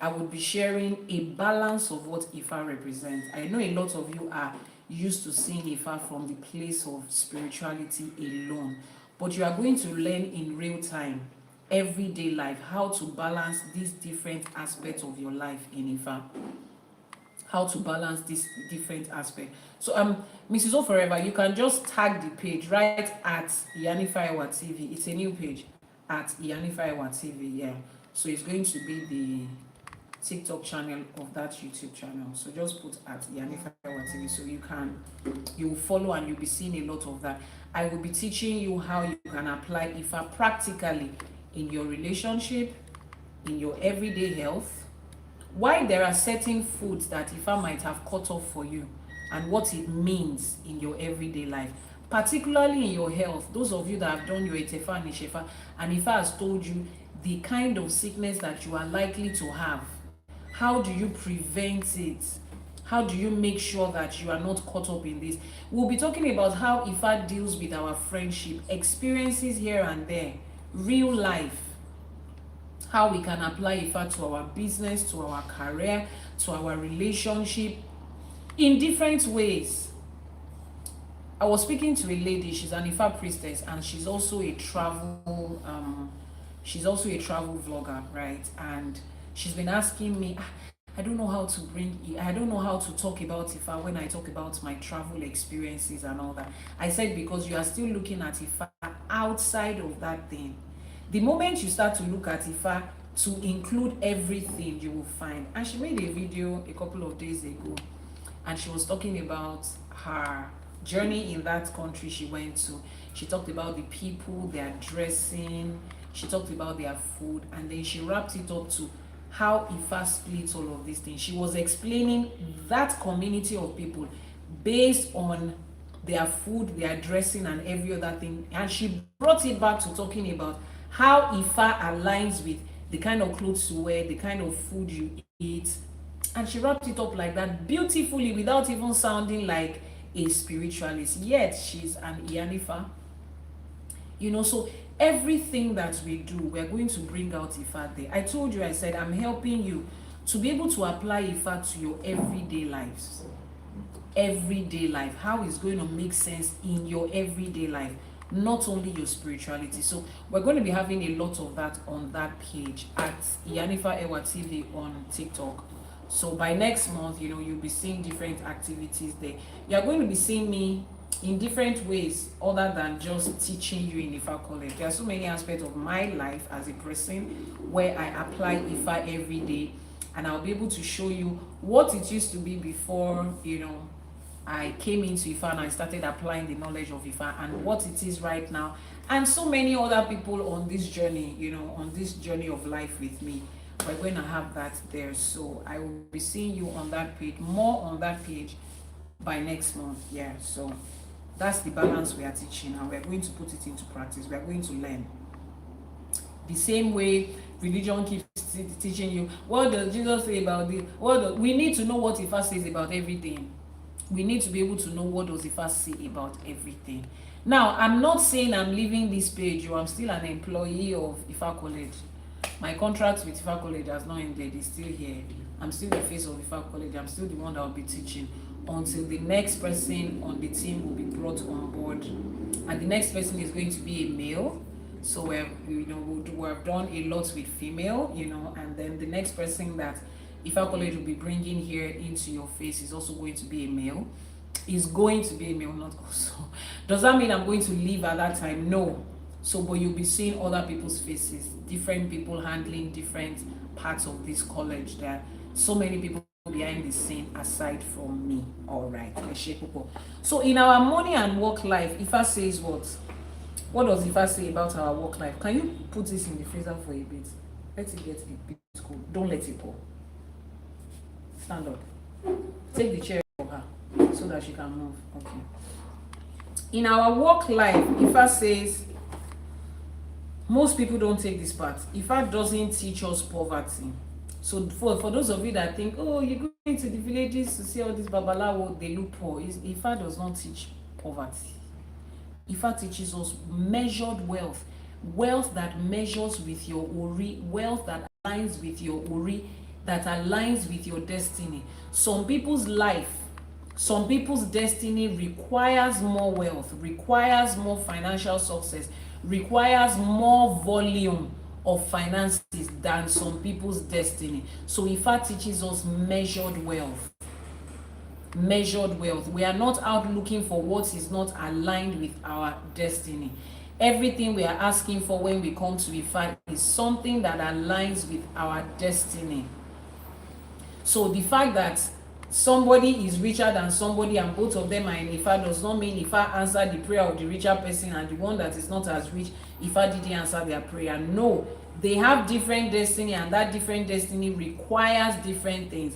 I would be sharing a balance of what Ifa represents. I know a lot of you are used to seeing Ifa from the place of spirituality alone, but you are going to learn in real time, everyday life, how to balance these different aspects of your life in Ifa. How to balance this different aspect. So Mrs. O Forever, you can just tag the page right at Iyanifa Ewa TV. It's a new page at Iyanifa Ewa TV, yeah. So it's going to be the TikTok channel of that YouTube channel. So just put at Iyanifa Ewa TV so you will follow and you'll be seeing a lot of that. I will be teaching you how you can apply Ifa practically in your relationship, in your everyday health, why there are certain foods that Ifa might have cut off for you, and what it means in your everyday life, particularly in your health. Those of you that have done your Itefa and Ishefa, and Ifa has told you the kind of sickness that you are likely to have. How do you prevent it? How do you make sure that you are not caught up in this? We'll be talking about how IFA deals with our friendship, experiences here and there, real life, how we can apply IFA to our business, to our career, to our relationship in different ways. I was speaking to a lady, she's an IFA priestess, and she's also a travel vlogger, right? And she's been asking me, I don't know how to talk about IFA when I talk about my travel experiences and all that. I said, because you are still looking at IFA outside of that thing. The moment you start to look at IFA to include everything, you will find. And she made a video a couple of days ago, and she was talking about her journey in that country she went to. She talked about the people, their dressing, she talked about their food, and then she wrapped it up to how IFA splits all of these things. She was explaining that community of people based on their food, their dressing, and every other thing. And she brought it back to talking about how IFA aligns with the kind of clothes you wear, the kind of food you eat. And she wrapped it up like that beautifully without even sounding like a spiritualist. Yet she's an IFA. So everything that we do, we're going to bring out IFA there. I told you, I said, I'm helping you to be able to apply IFA to your everyday lives. Everyday life, how it's going to make sense in your everyday life, not only your spirituality. So we're going to be having a lot of that on that page at Iyanifa Ewa TV on TikTok. So by next month, you'll be seeing different activities there. You're going to be seeing me in different ways other than just teaching you in IFA college. There are so many aspects of my life as a person where I apply IFA every day, and I'll be able to show you what it used to be before, I came into IFA and I started applying the knowledge of IFA, and what it is right now, and so many other people on this journey, on this journey of life with me. We're going to have that there. So I will be seeing you on that page, more on that page by next month. Yeah, so that's the balance we are teaching, and we're going to put it into practice. We're going to learn. The same way religion keeps teaching you, what does Jesus say about this? We need to know what IFA says about everything. We need to be able to know what does IFA say about everything. Now, I'm not saying I'm leaving this page, or I'm still an employee of IFA College. My contract with IFA College has not ended, it's still here. I'm still the face of IFA College. I'm still the one that will be teaching until the next person on the team will be brought on board. And the next person is going to be a male. So we've done a lot with female, and then the next person that IFA College will be bringing here into your face is also going to be a male. Is going to be a male, not also. Does that mean I'm going to leave at that time? No. So, but you'll be seeing other people's faces, different people handling different parts of this college. There are so many people behind the scene aside from me. All right. So in our money and work life, IFA says what? What does IFA say about our work life? Can you put this in the freezer for a bit? Let it get a bit cool. Don't let it pour. Stand up. Take the chair for her so that she can move. Okay. In our work life, IFA says, most people don't take this part. IFA doesn't teach us poverty. So for those of you that think, oh, you're going to the villages to see all this babalawo, they look poor. IFA does not teach poverty. IFA teaches us measured wealth. Wealth that measures with your ori, wealth that aligns with your ori, that aligns with your destiny. Some people's life, some people's destiny requires more wealth, requires more financial success, requires more volume of finances than some people's destiny. So IFA teaches us measured wealth. Measured wealth. We are not out looking for what is not aligned with our destiny. Everything we are asking for when we come to IFA is something that aligns with our destiny. So the fact that somebody is richer than somebody and both of them are in IFA does not mean IFA answered the prayer of the richer person and the one that is not as rich, IFA didn't answer their prayer. No, they have different destiny, and that different destiny requires different things.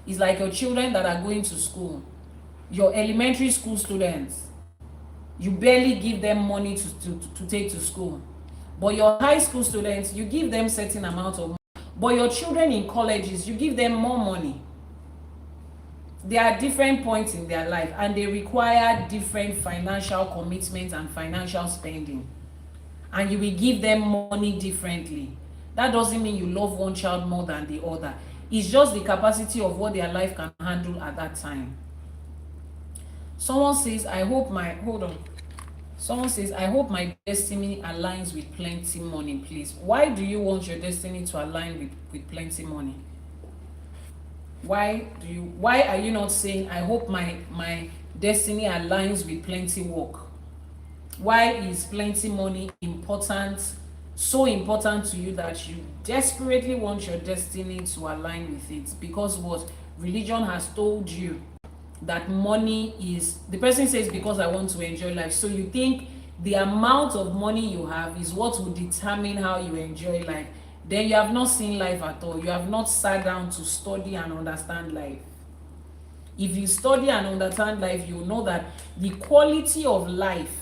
It's like your children that are going to school, your elementary school students. You barely give them money to take to school. But your high school students, you give them certain amount of money. But your children in colleges, you give them more money. There are different points in their life and they require different financial commitments and financial spending. And you will give them money differently. That doesn't mean you love one child more than the other. It's just the capacity of what their life can handle at that time. Someone says, I hope my destiny aligns with plenty money, please. Why do you want your destiny to align with plenty money? Why are you not saying, I hope my destiny aligns with plenty work? Why is plenty money so important to you that you desperately want your destiny to align with it? Because what religion has told you that money is, the person says, because I want to enjoy life. So you think the amount of money you have is what will determine how you enjoy life. Then you have not seen life at all. You have not sat down to study and understand life. If you study and understand life, you know that the quality of life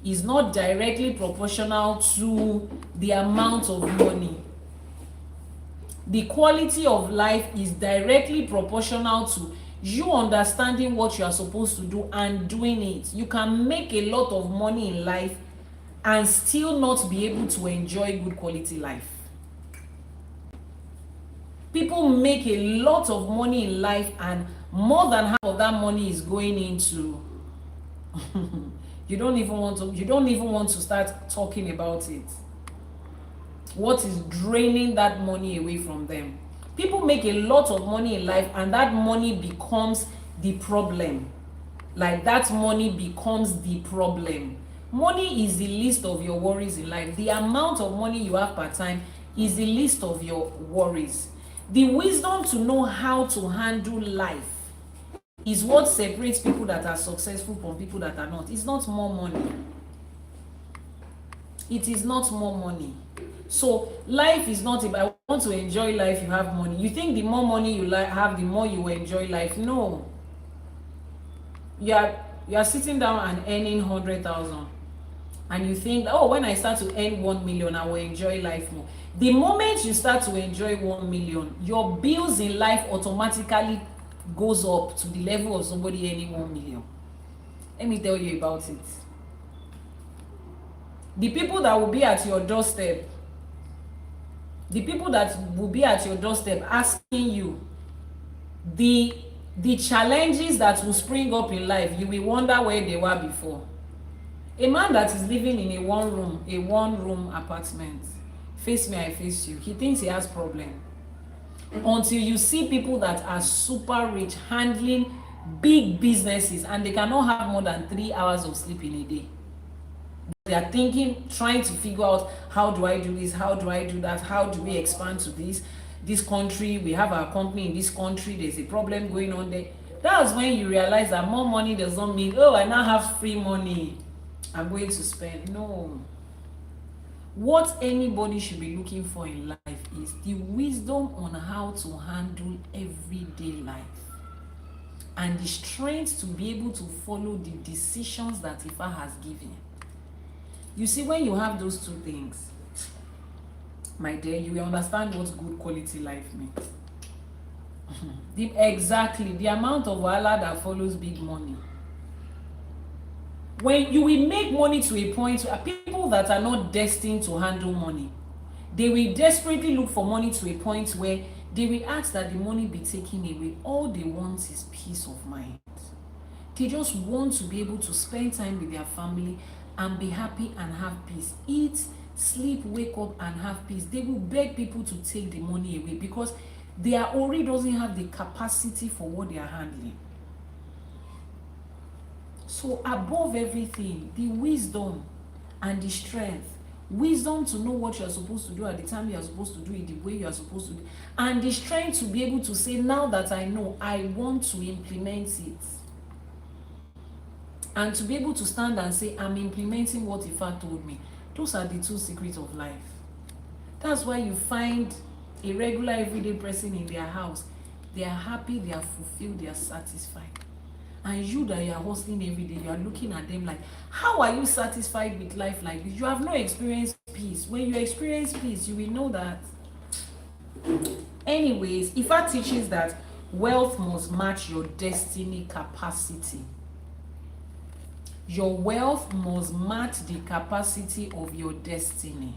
is not directly proportional to the amount of money. The quality of life is directly proportional to you understanding what you are supposed to do and doing it. You can make a lot of money in life and still not be able to enjoy good quality life. People make a lot of money in life and more than half of that money is going into you don't even want to start talking about it. What is draining that money away from them? People make a lot of money in life and that money becomes the problem. Like that money becomes the problem. Money is the least of your worries in life. The amount of money you have per time is the least of your worries. The wisdom to know how to handle life is what separates people that are successful from people that are not. It's not more money. It is not more money. So life is not about, I want to enjoy life, you have money. You think the more money you have, the more you enjoy life. No. You are sitting down and earning 100,000 and you think, oh, when I start to earn 1 million, I will enjoy life more. The moment you start to enjoy 1 million, your bills in life automatically goes up to the level of somebody earning 1 million. Let me tell you about it. The people that will be at your doorstep, asking you the challenges that will spring up in life, you will wonder where they were before. A man that is living in a one-room apartment, face me, I face you, he thinks he has problem. Until you see people that are super rich handling big businesses and they cannot have more than 3 hours of sleep in a day. They are thinking, trying to figure out, how do I do this? How do I do that? How do we expand to this country? We have our company in this country. There's a problem going on there. That's when you realize that more money does not mean, oh, I now have free money I'm going to spend. No. What anybody should be looking for in life is the wisdom on how to handle everyday life and the strength to be able to follow the decisions that IFA has given. You see, when you have those two things, my dear, you will understand what good quality life means. Exactly the amount of wahala that follows big money. When you will make money to a point where people that are not destined to handle money, they will desperately look for money to a point where they will ask that the money be taken away. All they want is peace of mind. They just want to be able to spend time with their family and be happy and have peace. Eat, sleep, wake up and have peace. They will beg people to take the money away because their ori doesn't have the capacity for what they are handling. So above everything, the wisdom and the strength. Wisdom to know what you are supposed to do at the time you are supposed to do it, the way you are supposed to do it. And the strength to be able to say, now that I know, I want to implement it. And to be able to stand and say, I'm implementing what Ifa told me. Those are the two secrets of life. That's why you find a regular everyday person in their house. They are happy, they are fulfilled, they are satisfied. And you that you are hustling every day, you are looking at them like, how are you satisfied with life like this? You have not experienced peace. When you experience peace, you will know that. Anyways, Ifa teaches that wealth must match your destiny capacity. Your wealth must match the capacity of your destiny.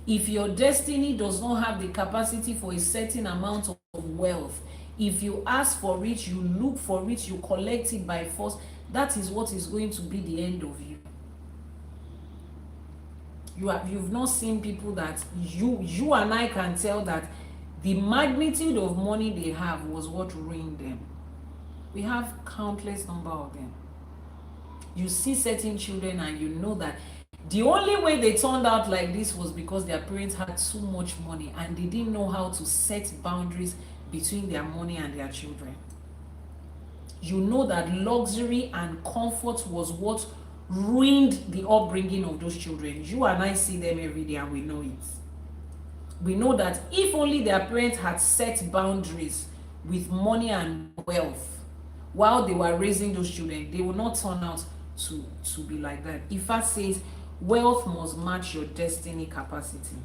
If your destiny does not have the capacity for a certain amount of wealth, if you ask for it, you look for it, you collect it by force, that is what is going to be the end of you. You've not seen people that you and I can tell that the magnitude of money they have was what ruined them. We have countless number of them. You see certain children and you know that the only way they turned out like this was because their parents had too much money and they didn't know how to set boundaries between their money and their children. You know that luxury and comfort was what ruined the upbringing of those children. You and I see them every day and we know it. We know that if only their parents had set boundaries with money and wealth while they were raising those children, they would not turn out to be like that. Ifa says wealth must match your destiny capacity.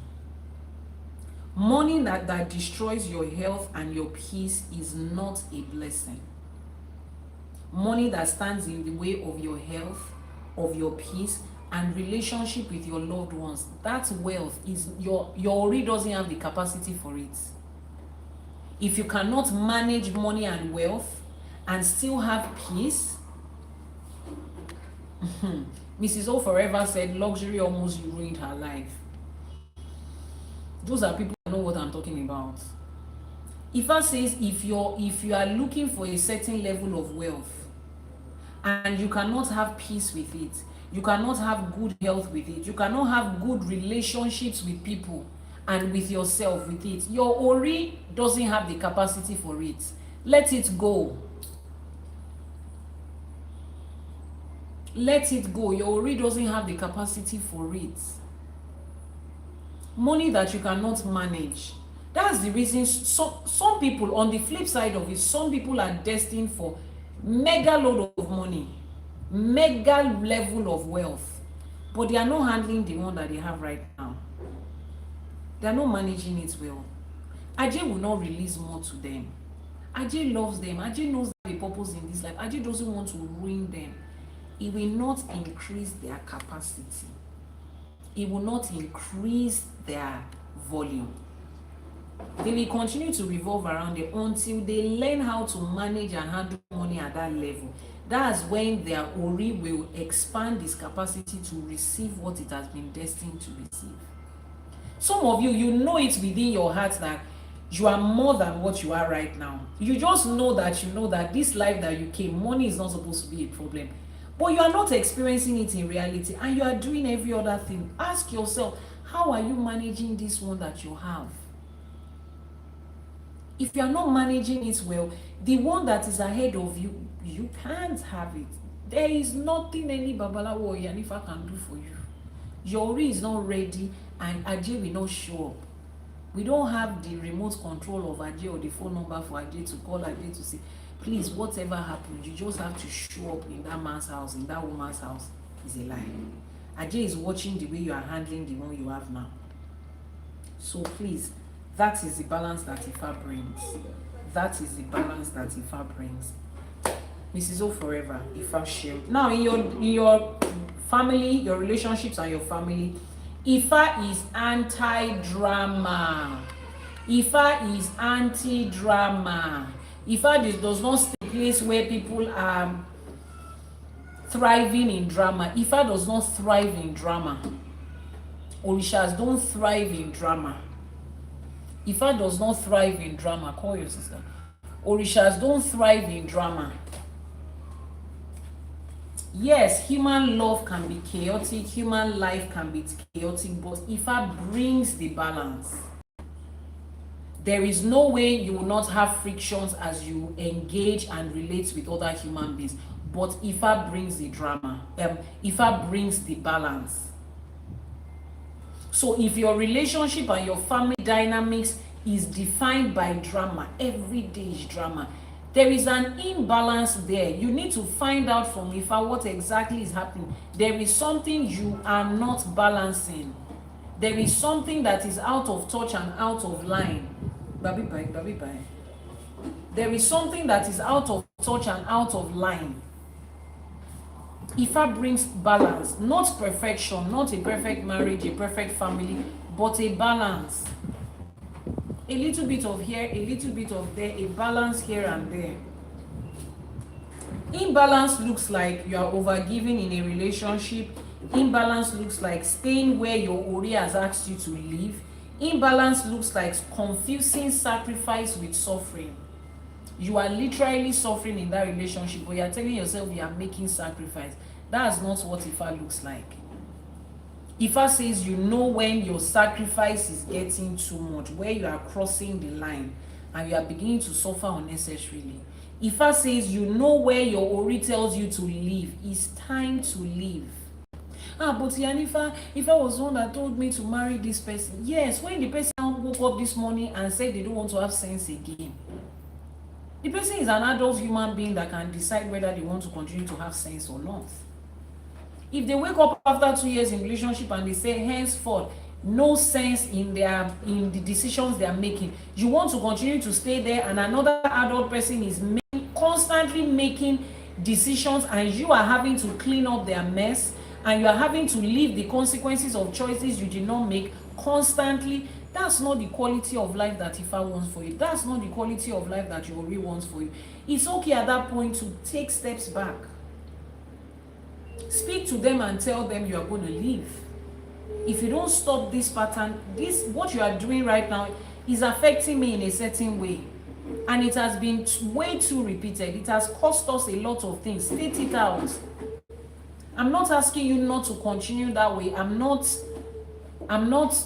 Money that destroys your health and your peace is not a blessing. Money that stands in the way of your health, of your peace, and relationship with your loved ones, that wealth is your ori doesn't have the capacity for it. If you cannot manage money and wealth and still have peace, Mrs. O forever said luxury almost ruined her life. Those are people who know what I'm talking about. Ifa says if you are looking for a certain level of wealth and you cannot have peace with it, you cannot have good health with it, you cannot have good relationships with people and with yourself with it, your ori doesn't have the capacity for it. Let it go. Let it go. Your ori doesn't have the capacity for it. Money that you cannot manage. That's the reason some people, on the flip side of it, some people are destined for mega load of money, mega level of wealth, but they are not handling the one that they have right now. They are not managing it well. Ajay will not release more to them. Ajay loves them. Ajay knows the purpose in this life. Ajay doesn't want to ruin them. It will not increase their capacity. It will not increase their volume. They will continue to revolve around it until they learn how to manage and handle money at that level. That's when their ori will expand its capacity to receive what it has been destined to receive. Some of you, you know it within your heart that you are more than what you are right now. You just know that this life that you came, money is not supposed to be a problem. But you are not experiencing it in reality and you are doing every other thing. Ask yourself, how are you managing this one that you have? If you are not managing it well, the one that is ahead of you, you can't have it. There is nothing any Babalawo or Yanifa can do for you. Your ori is not ready and Ajay will not show up. We don't have the remote control of Ajay or the phone number for Ajay to call Ajay to say, please, whatever happens, you just have to show up in that man's house, in that woman's house. Is a lie. Ajay is watching the way you are handling the one you have now. So please, that is the balance that Ifa brings. That is the balance that Ifa brings. Mrs. O forever, Ifa shield. Now in your family, your relationships and your family, Ifa is anti-drama. Ifa is anti-drama. Ifa does not stay in a place where people are thriving in drama. Ifa does not thrive in drama. Orishas don't thrive in drama. Ifa does not thrive in drama. Call your sister. Orishas don't thrive in drama. Yes, human love can be chaotic, human life can be chaotic, but Ifa brings the balance. There is no way you will not have frictions as you engage and relate with other human beings, but Ifa brings the drama. Ifa brings the balance. So if your relationship and your family dynamics is defined by drama, every day is drama, There is an imbalance there. You need to find out from Ifa what exactly is happening. There is something you are not balancing. There is something that is out of touch and out of line. Baby bye, baby bye. There is something that is out of touch and out of line. Ifa brings balance, not perfection, not a perfect marriage, a perfect family, but a balance. A little bit of here, a little bit of there, a balance here and there. Imbalance looks like you are overgiving in a relationship. Imbalance looks like staying where your Ori has asked you to live. Imbalance looks like confusing sacrifice with suffering. You are literally suffering in that relationship, but you are telling yourself you are making sacrifice. That's not what Ifa looks like. Ifa says you know when your sacrifice is getting too much, where you are crossing the line and you are beginning to suffer unnecessarily. Ifa says you know where your Ori tells you to leave. It's time to leave. But Yanifa, if I was the one that told me to marry this person, yes, when the person woke up this morning and said they don't want to have sense again, the person is an adult human being that can decide whether they want to continue to have sense or not. If they wake up after 2 years in relationship and they say henceforth no sense in the decisions they are making, you want to continue to stay there, and another adult person is constantly making decisions, and you are having to clean up their mess, and you are having to live the consequences of choices you did not make constantly. That's not the quality of life that Ifa wants for you. That's not the quality of life that your Ori wants for you. It's okay at that point to take steps back. Speak to them and tell them you are going to leave. If you don't stop this pattern, what you are doing right now is affecting me in a certain way. And it has been way too repeated. It has cost us a lot of things. State it out. I'm not asking you not to continue that way. I'm not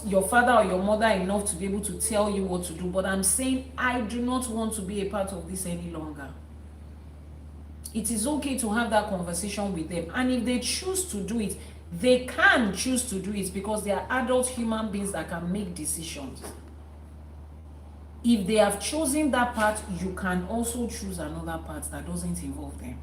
your father or your mother enough to be able to tell you what to do, but I'm saying I do not want to be a part of this any longer. It is okay to have that conversation with them, and if they choose to do it, they can choose to do it because they are adult human beings that can make decisions. If they have chosen that path, you can also choose another path that doesn't involve them.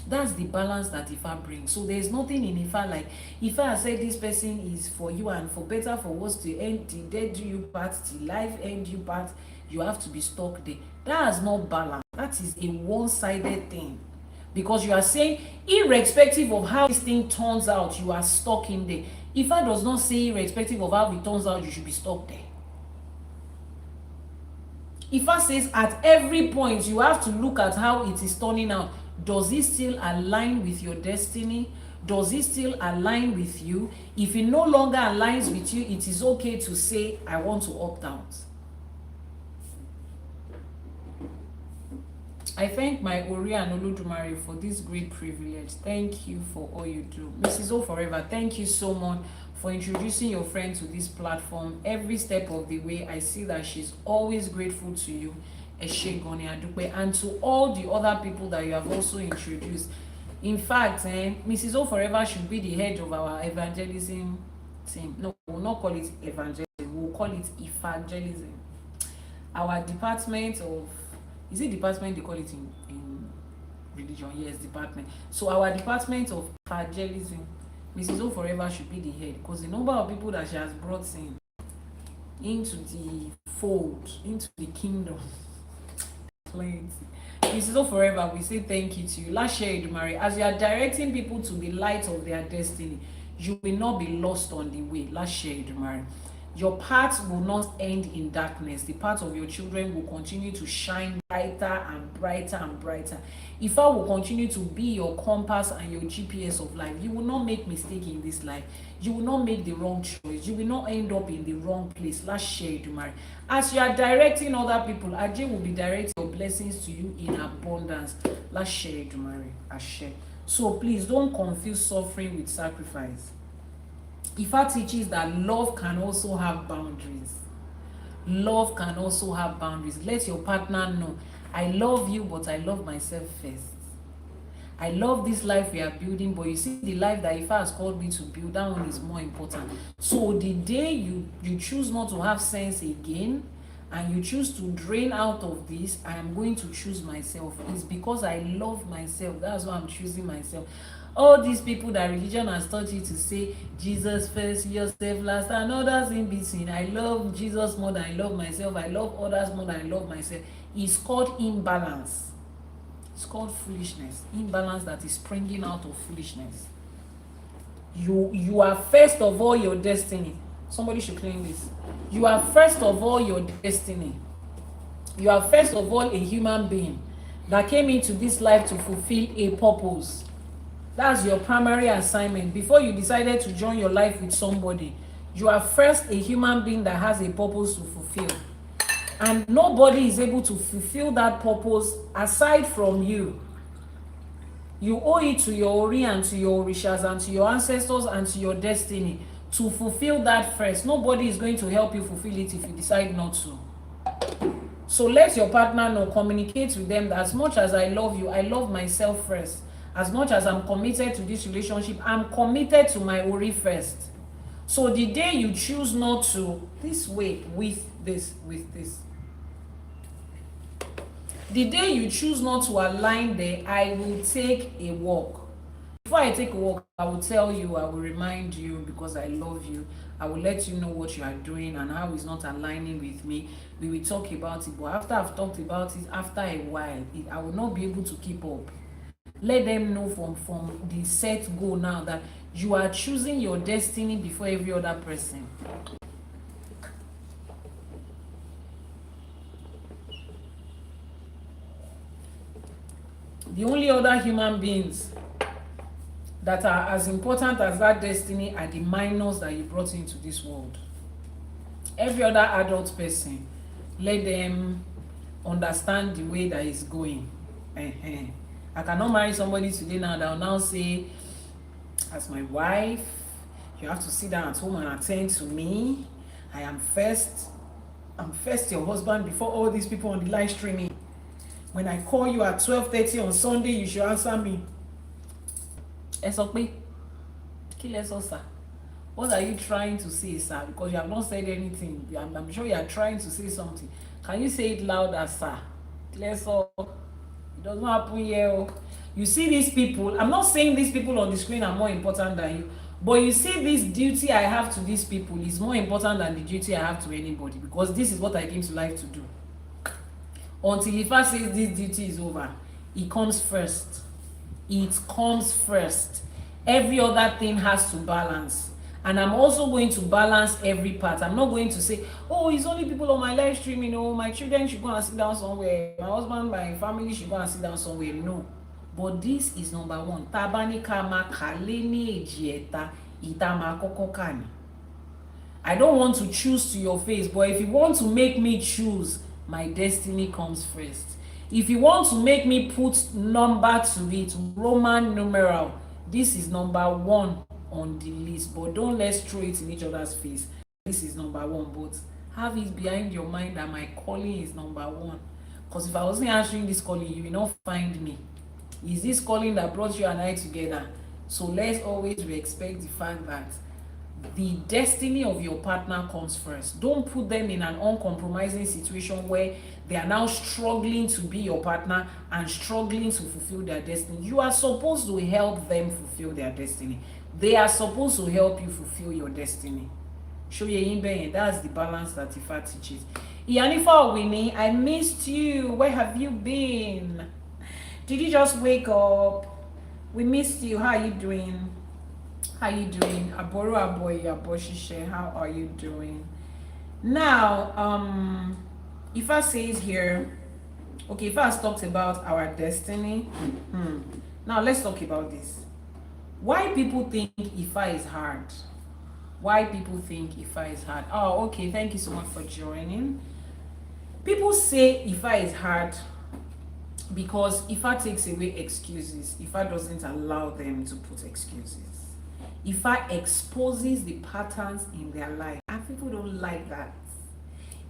That's the balance that Ifa brings. So there's nothing in Ifa like, Ifa has said this person is for you, and for better for worse, to end the dead do you part, till life end you part, you have to be stuck there. That is not balance. That is a one-sided thing. Because you are saying, irrespective of how this thing turns out, you are stuck in there. Ifa does not say irrespective of how it turns out, you should be stuck there. Ifa says at every point, you have to look at how it is turning out. Does it still align with your destiny? Does it still align with you? If it no longer aligns with you, it is okay to say, I want to opt out. I thank my Ori and Olodumare for this great privilege. Thank you for all you do. Mrs. O Forever, thank you so much for introducing your friend to this platform. Every step of the way, I see that she's always grateful to you. And to all the other people that you have also introduced. In fact, Mrs. O Forever should be the head of our evangelism team. No, we'll not call it evangelism, we'll call it evangelism. Our department of, is it department they call it in religion? Yes, department. So our department of evangelism, Mrs. O Forever should be the head, because the number of people that she has brought into the fold, into the kingdom. Mrs. O Forever, we say thank you to you. Last year, Edumare, as you are directing people to the light of their destiny, you will not be lost on the way. Last year, Edumare, your path will not end in darkness. The path of your children will continue to shine brighter and brighter and brighter. Ifa will continue to be your compass and your GPS of life. You will not make mistake in this life. You will not make the wrong choice. You will not end up in the wrong place. Last year, Edumare, as you are directing other people, Ajay will be directing your blessings to you in abundance. Last year, Edumare, Ashe. So please don't confuse suffering with sacrifice. Ifa teaches that love can also have boundaries. Love can also have boundaries. Let your partner know, I love you, but I love myself first. I love this life we are building, but you see the life that Ifa has called me to build, that one is more important. So the day you choose not to have sense again, and you choose to drain out of this, I am going to choose myself. It's because I love myself. That's why I'm choosing myself. All these people that religion has taught you to say Jesus first, yourself last, and others in between. I love Jesus more than I love myself. I love others more than I love myself. It's called imbalance. It's called foolishness. Imbalance that is springing out of foolishness. You are first of all your destiny. Somebody should claim this. You are first of all your destiny. You are first of all a human being that came into this life to fulfill a purpose. That's your primary assignment. Before you decided to join your life with somebody, you are first a human being that has a purpose to fulfill. And nobody is able to fulfill that purpose aside from you. You owe it to your ori and to your orishas and to your ancestors and to your destiny to fulfill that first. Nobody is going to help you fulfill it if you decide not to. So let your partner know, communicate with them that as much as I love you, I love myself first. As much as I'm committed to this relationship, I'm committed to my ori first. So the day you choose not to, this way, with this. The day you choose not to align there, I will take a walk. Before I take a walk, I will tell you, I will remind you because I love you. I will let you know what you are doing and how it's not aligning with me. We will talk about it. But after I've talked about it, after a while, I will not be able to keep up. Let them know from the set goal now that you are choosing your destiny before every other person. The only other human beings that are as important as that destiny are the minors that you brought into this world. Every other adult person, let them understand the way that it's going. I cannot marry somebody today now that will now say, as my wife, you have to sit down at home and attend to me. I'm first your husband before all these people on the live streaming. When I call you at 12:30 on Sunday, you should answer me. Sir. What are you trying to say, sir? Because you have not said anything. I'm sure you are trying to say something. Can you say it louder, sir? It does not happen here. You see these people. I'm not saying these people on the screen are more important than you. But you see, this duty I have to these people is more important than the duty I have to anybody. Because this is what I came to life to do. Until IFA says this duty is over, it comes first. It comes first. Every other thing has to balance. And I'm also going to balance every part. I'm not going to say, oh, it's only people on my live stream, my children should go and sit down somewhere. My husband, my family should go and sit down somewhere. No. But this is number one. I don't want to choose to your face, but if you want to make me choose, my destiny comes first. If you want to make me put number to it, Roman numeral, this is number one on the list. But don't let's throw it in each other's face. This is number one, but have it behind your mind that my calling is number one. Because if I wasn't answering this calling, you will not find me. Is this calling that brought you and I together? So let's always respect the fact that the destiny of your partner comes first. Don't put them in an uncompromising situation where they are now struggling to be your partner and struggling to fulfill their destiny. You are supposed to help them fulfill their destiny. They are supposed to help you fulfill your destiny. That's the balance that Ifa teaches. Iyanifa Winnie, I missed you. Where have you been? Did you just wake up? We missed you. How are you doing? How you doing? Aboru Aboy Aboshishe, how are you doing? Now, Ifa says here, okay, Ifa has talked about our destiny. Now let's talk about this. Why people think Ifa is hard? Why people think Ifa is hard? Oh, okay, thank you so much for joining. People say Ifa is hard because Ifa takes away excuses. Ifa doesn't allow them to put excuses. Ifa exposes the patterns in their life, and people don't like that.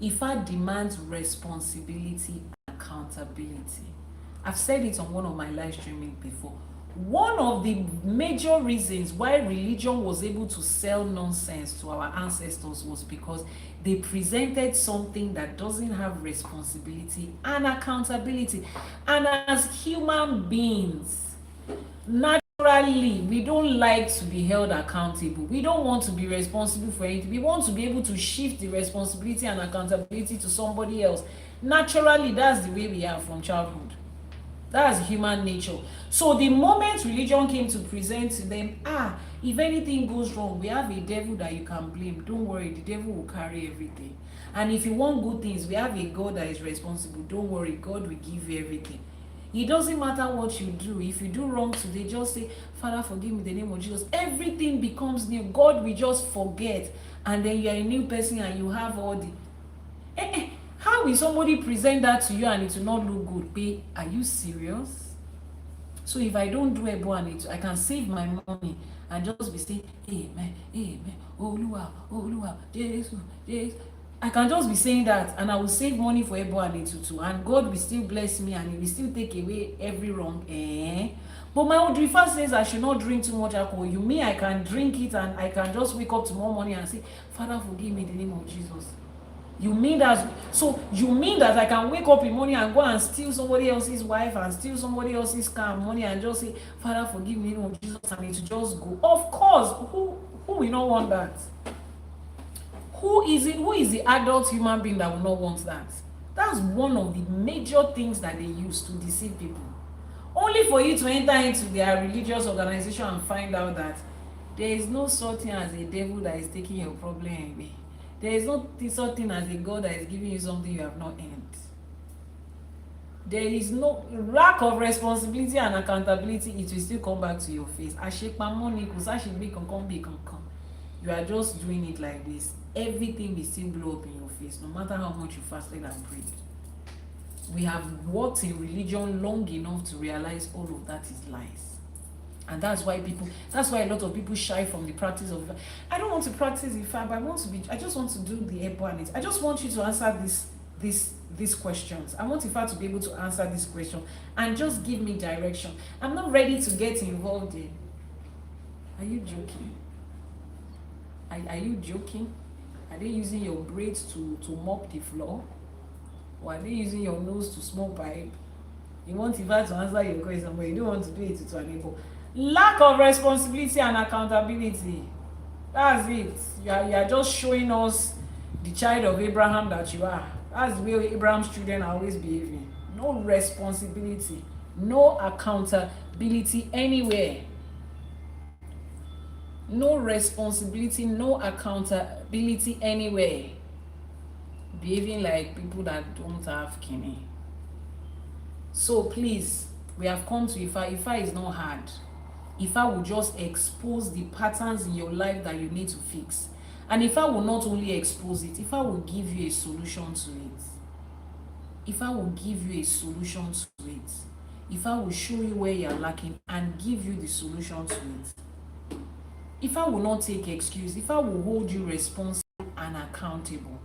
Ifa demands responsibility and accountability. I've said it on one of my live streaming before. One of the major reasons why religion was able to sell nonsense to our ancestors was because they presented something that doesn't have responsibility and accountability. And as human beings, naturally, we don't like to be held accountable. We don't want to be responsible for anything. We want to be able to shift the responsibility and accountability to somebody else. Naturally, that's the way we are from childhood. That's human nature. So the moment religion came to present to them, if anything goes wrong, we have a devil that you can blame. Don't worry, the devil will carry everything. And if you want good things, we have a God that is responsible. Don't worry, God will give you everything. It doesn't matter what you do. If you do wrong today, just say, Father, forgive me in the name of Jesus. Everything becomes new. God will just forget. And then you're a new person and you have all the... How will somebody present that to you and it will not look good? Babe, are you serious? So if I don't do ebo and I can save my money and just be saying, amen, amen, Oluwa, Oluwa, Jesus, Jesus. I can just be saying that and I will save money for ebo and too, and God will still bless me and he will still take away every wrong. But my old refer says I should not drink too much alcohol. You mean I can drink it and I can just wake up tomorrow morning and say, Father, forgive me in the name of Jesus? You mean that? So you mean that I can wake up in the morning and go and steal somebody else's wife and steal somebody else's car and money and just say, Father, forgive me in the name of Jesus, and it just go? Of course. Who will not want that? Who is it? Who is the adult human being that will not want that? That's one of the major things that they use to deceive people. Only for you to enter into their religious organization and find out that there is no such thing as a devil that is taking your problem away. There is no such thing as a God that is giving you something you have not earned. There is no lack of responsibility and accountability. It will still come back to your face. You are just doing it like this. Everything will still blow up in your face, no matter how much you fasted and prayed. We have worked in religion long enough to realize all of that is lies. And that's why a lot of people shy from the practice of IFA. I don't want to practice IFA, but I just want to do the ebo and it. I just want you to answer these questions. I want IFA to be able to answer this question and just give me direction. I'm not ready to get involved in. Are you joking? Are you joking? Are they using your braids to mop the floor? Or are they using your nose to smoke pipe? You want IFA to answer your question, but you don't want to do it to an ebo. Lack of responsibility and accountability. That's it. You are just showing us the child of Abraham that you are. That's the way Abraham's children are always behaving. No responsibility, no accountability anywhere. No responsibility, no accountability anywhere. Behaving like people that don't have kidney. So please, we have come to IFA. IFA is not hard. IFA will just expose the patterns in your life that you need to fix. And IFA will not only expose it, IFA will give you a solution to it. IFA will give you a solution to it. IFA will show you where you are lacking and give you the solution to it. IFA will not take excuse. IFA will hold you responsible and accountable.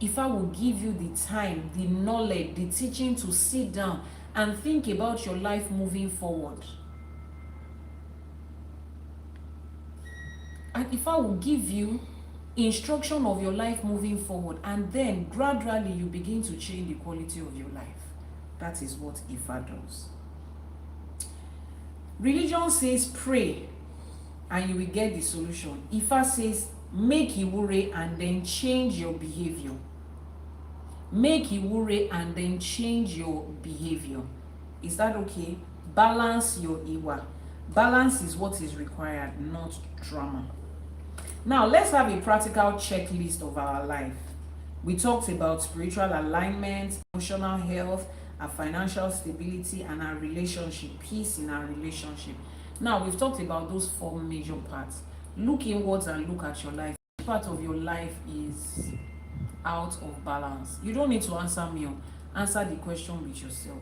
IFA will give you the time, the knowledge, the teaching to sit down and think about your life moving forward. And IFA will give you instruction of your life moving forward, and then gradually you begin to change the quality of your life. That is what IFA does. Religion says pray and you will get the solution. IFA says make iwure and then change your behavior. Make iwure and then change your behavior. Is that okay? Balance your iwa. Balance is what is required, not drama. Now, let's have a practical checklist of our life. We talked about spiritual alignment, emotional health, our financial stability, and our relationship, peace in our relationship. Now, we've talked about those 4 major parts. Look inwards and look at your life. Which part of your life is out of balance? You don't need to answer me. Answer the question with yourself.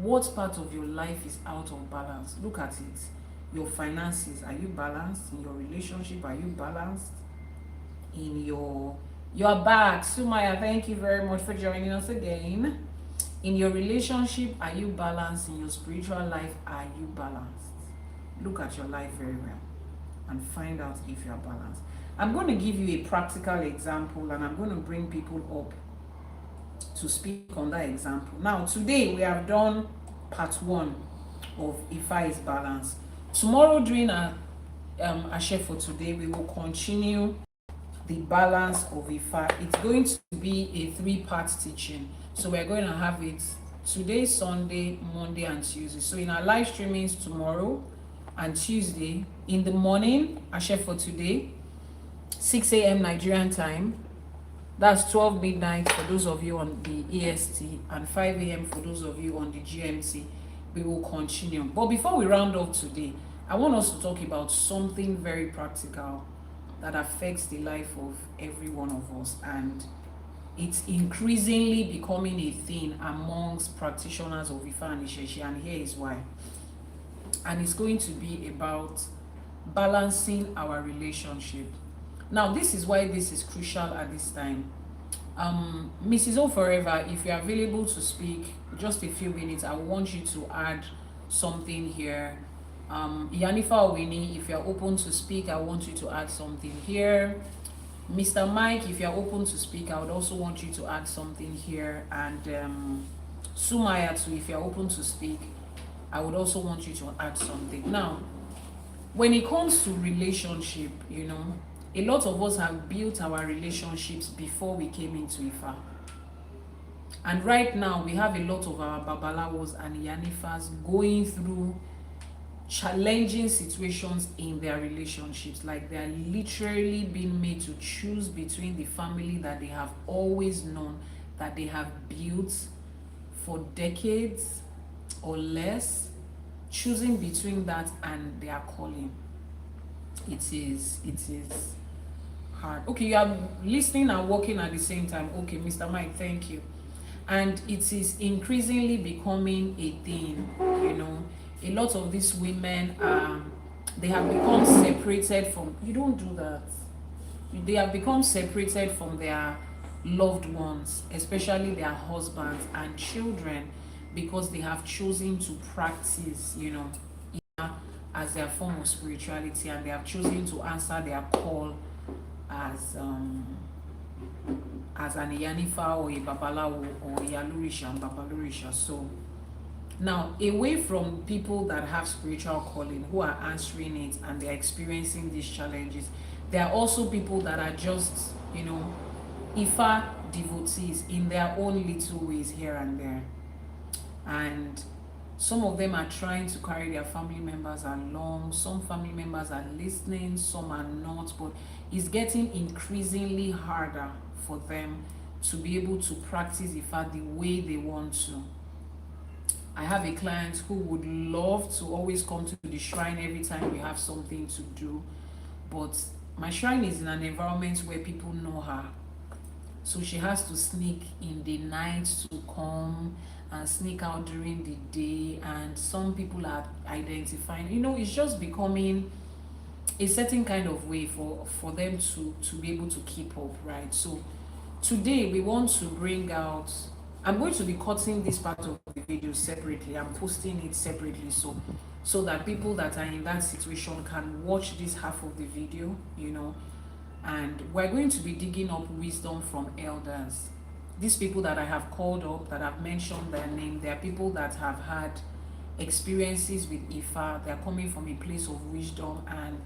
What part of your life is out of balance? Look at it. Your finances, are you balanced? In your relationship, are you balanced? In your back. Sumaya, thank you very much for joining us again. In your relationship, are you balanced? In your spiritual life, are you balanced? Look at your life very well and find out if you are balanced. I'm going to give you a practical example, and I'm going to bring people up to speak on that example. Now, today we have done part 1 of IFA is balance. Tomorrow during our Ashe for today, we will continue the balance of IFA. It's going to be a 3-part teaching. So we're going to have it today, Sunday, Monday, and Tuesday. So in our live streamings tomorrow and Tuesday in the morning, Ashe for today, 6 a.m. Nigerian time. That's 12 midnight for those of you on the EST and 5 a.m. for those of you on the GMT. We will continue. But before we round off today, I want us to talk about something very practical that affects the life of every one of us, and it's increasingly becoming a thing amongst practitioners of Ifa and Isheshe, and here is why. And it's going to be about balancing our relationship. Now, this is why this is crucial at this time. Mrs. O Forever, if you're available to speak, just a few minutes, I want you to add something here. Yanifa Owini, if you're open to speak, I want you to add something here. Mr. Mike, if you're open to speak, I would also want you to add something here. And Sumaya too, if you're open to speak, I would also want you to add something. Now, when it comes to relationship, you know, a lot of us have built our relationships before we came into Ifa. And right now, we have a lot of our Babalawos and Yanifas going through challenging situations in their relationships. Like, they are literally being made to choose between the family that they have always known, that they have built for decades or less, choosing between that and their calling. It is hard. Okay, you are listening and working at the same time. Okay, Mr. Mike, thank you. And it is increasingly becoming a thing, you know. A lot of these women, they have become separated from, you don't do that. They have become separated from their loved ones, especially their husbands and children, because they have chosen to practice, you know, as their form of spirituality, and they have chosen to answer their call as an Iyanifa or a Babalawo or a Yalurisha and Babalurisha. So now, away from people that have spiritual calling, who are answering it and they're experiencing these challenges, there are also people that are just, you know, Ifa devotees in their own little ways here and there. And some of them are trying to carry their family members along. Some family members are listening, some are not, but it's getting increasingly harder for them to be able to practice Ifa the way they want to. I have a client who would love to always come to the shrine every time we have something to do, but my shrine is in an environment where people know her. So she has to sneak in the night to come and sneak out during the day, and some people are identifying, you know, it's just becoming a certain kind of way for them to be able to keep up, right? So today we want to bring out, I'm going to be cutting this part of the video separately. I'm posting it separately so that people that are in that situation can watch this half of the video, you know. And we're going to be digging up wisdom from elders. These people that I have called up, that I've mentioned their name, they are people that have had experiences with Ifa. They're coming from a place of wisdom, and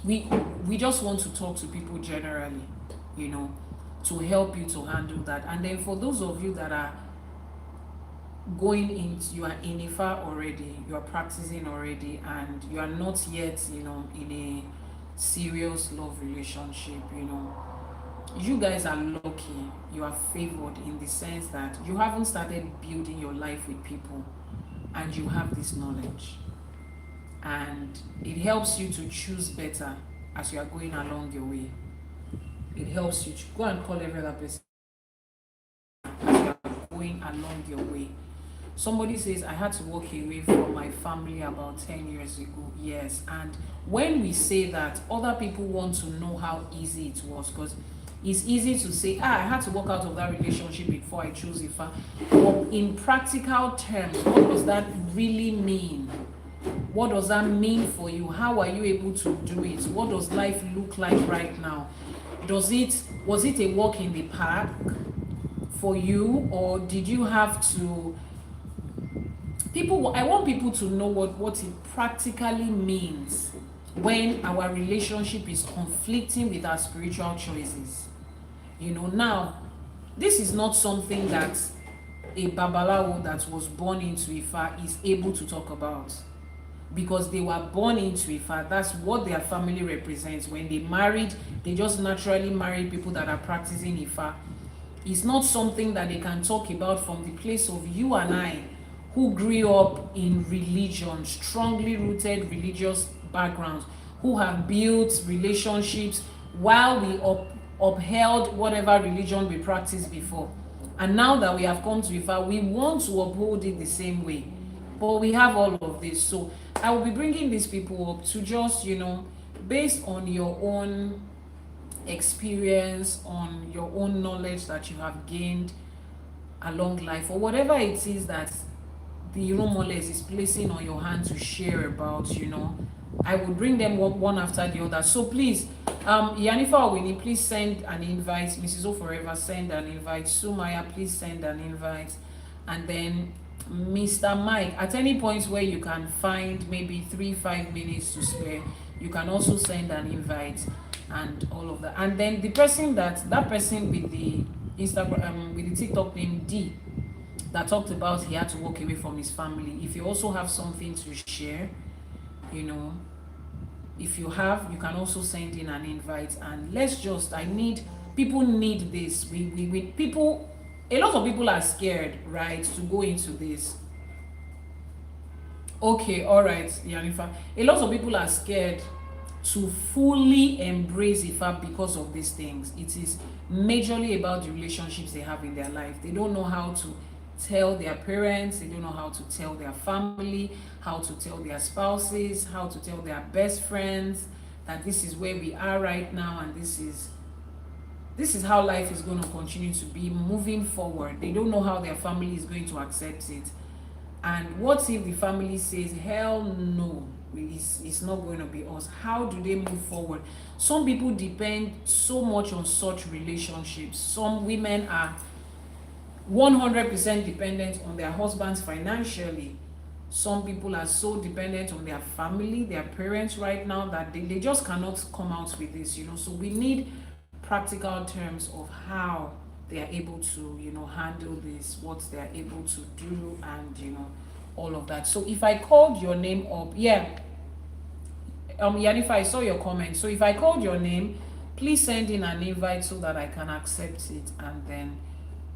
we just want to talk to people generally, you know, to help you to handle that. And then for those of you that are going into, you are in Ifa already, you are practicing already, and you are not yet, you know, in a serious love relationship, you know, you guys are lucky. You are favored in the sense that you haven't started building your life with people, and you have this knowledge, and it helps you to choose better as you are going along your way. It helps you to go and call every other person as you are going along your way. Somebody says, I had to walk away from my family about 10 years ago. Yes, and when we say that, other people want to know how easy it was, because It's easy to say, I had to walk out of that relationship before I chose Ifa. But in practical terms, what does that really mean? What does that mean for you? How are you able to do it? What does life look like right now? Was it a walk in the park for you, or did you have to I want people to know what it practically means when our relationship is conflicting with our spiritual choices. Now, this is not something that a babalawo that was born into Ifa is able to talk about, because they were born into Ifa. That's what their family represents. When they married, they just naturally marry people that are practicing Ifa. It's not something that they can talk about from the place of you and I, who grew up in religion, strongly rooted religious backgrounds, who have built relationships while we upheld whatever religion we practiced before. And now that we have come to Ifa, we want to uphold it the same way. But we have all of this. So I will be bringing these people up to just, based on your own experience, on your own knowledge that you have gained along life, or whatever it is that the Romoles is placing on your hand to share about, I will bring them one after the other. So please, Yanifa Owini, please send an invite. Mrs. O Forever, send an invite. Sumaya, please send an invite. And then Mr. Mike, at any point where you can find maybe 3-5 minutes to spare, you can also send an invite and all of that. And then the person that person with the Instagram, with the TikTok name D, that talked about he had to walk away from his family. If you also have something to share, if you have, you can also send in an invite. And people need this. A lot of people are scared, right, to go into this. Okay, all right, Yanifa. A lot of people are scared to fully embrace Ifa because of these things. It is majorly about the relationships they have in their life. They don't know how to tell their parents, they don't know how to tell their family, how to tell their spouses, how to tell their best friends that this is where we are right now, and this is how life is going to continue to be moving forward. They don't know how their family is going to accept it. And what if the family says, hell no, it's not going to be us? How do they move forward? Some people depend so much on such relationships. Some women are 100% dependent on their husbands financially. Some people are so dependent on their family, their parents right now, that they just cannot come out with this, So we need practical terms of how they are able to, handle this, what they are able to do, and, all of that. So if I called your name up, Yanifa, I saw your comment. So if I called your name, please send in an invite so that I can accept it, and then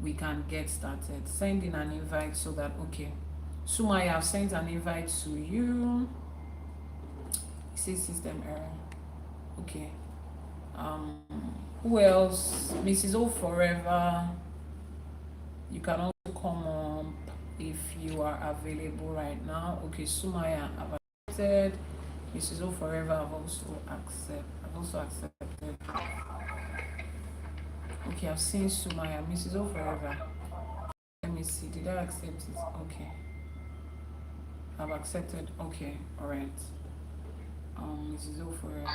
we can get started. Send in an invite so that, okay. Sumaya, I've sent an invite to you. It says system error. Okay. Who else? Mrs. O Forever. You can also come up if you are available right now. Okay, Sumaya, I've accepted. Mrs. O Forever, I've also accepted. Okay, I've seen Sumaya. Mrs. O Forever. Let me see. Did I accept it? Okay. I've accepted. Okay, alright. Mrs. O Forever.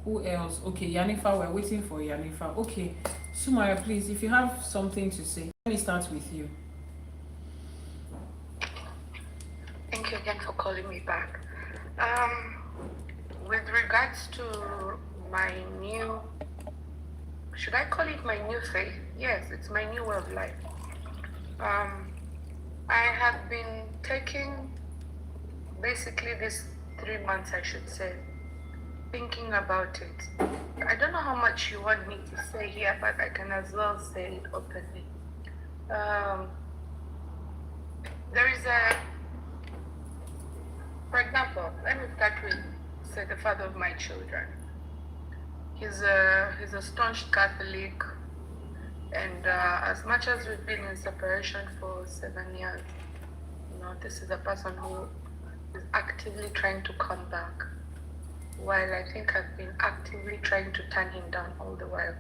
Who else? Okay, Yanifa, we're waiting for Yanifa. Okay, Sumaya, please, if you have something to say, let me start with you. Thank you again for calling me back. With regards to my new, should I call it my new faith? Yes, it's my new way of life. I have been taking basically these 3 months, I should say, thinking about it. I don't know how much you want me to say here, but I can as well say it openly. There is for example, let me start with, say, the father of my children. He's a staunch Catholic, and as much as we've been in separation for 7 years, this is a person who is actively trying to come back, while I think I've been actively trying to turn him down all the while.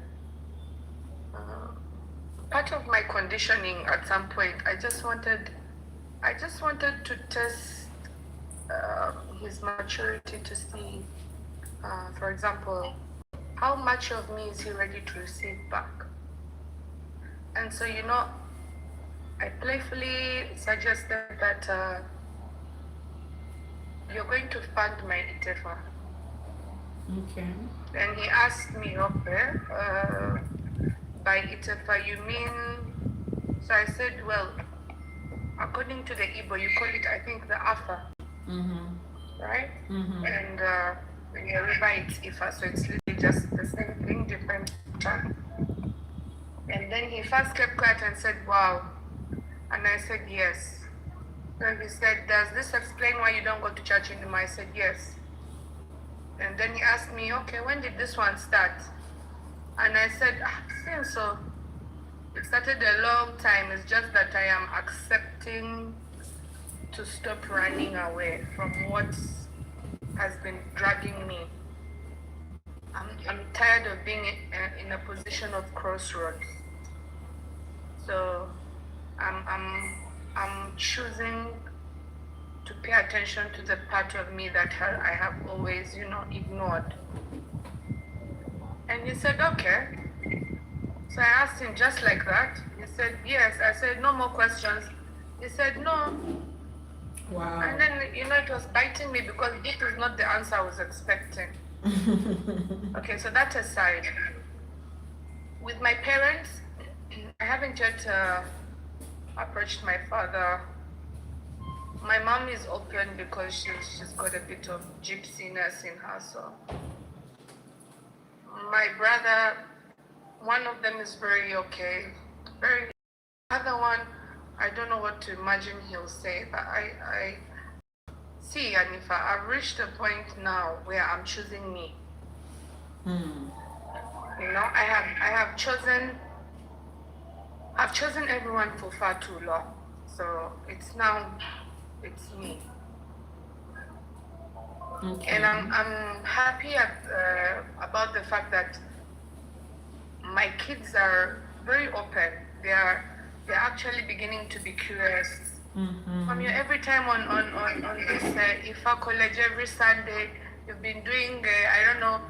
part of my conditioning at some point, I just wanted to test his maturity to see, for example, how much of me is he ready to receive back. And so, I playfully suggested that you're going to fund my ITEFA. Okay. And he asked me, okay, by ITEFA you mean? So I said, well, according to the Igbo, you call it, I think, the AFA, right? And when you rewrite IFA, so it's really just the same thing, different term. And then he first kept quiet and said, wow. And I said, yes. So he said, does this explain why you don't go to church anymore? I said, yes. And then he asked me, okay, when did this one start? And I said, since so. It started a long time. It's just that I am accepting to stop running away from what has been dragging me. I'm tired of being in a position of crossroads. So I'm choosing to pay attention to the part of me that I have always, ignored. And he said, okay. So I asked him just like that. He said, yes. I said, no more questions. He said, no. Wow. And then, it was biting me because this is not the answer I was expecting. Okay, so that aside, with my parents, I haven't yet approached my father. My mom is open because she's got a bit of gypsiness in her, so. My brother, one of them is very okay. The other one, I don't know what to imagine he'll say, but I see, Anifa, I've reached a point now where I'm choosing me. I've chosen everyone for far too long. So it's me. Okay. And I'm happy about the fact that my kids are very open. They're actually beginning to be curious. Every time on this IFA college, every Sunday, you've been doing, I don't know,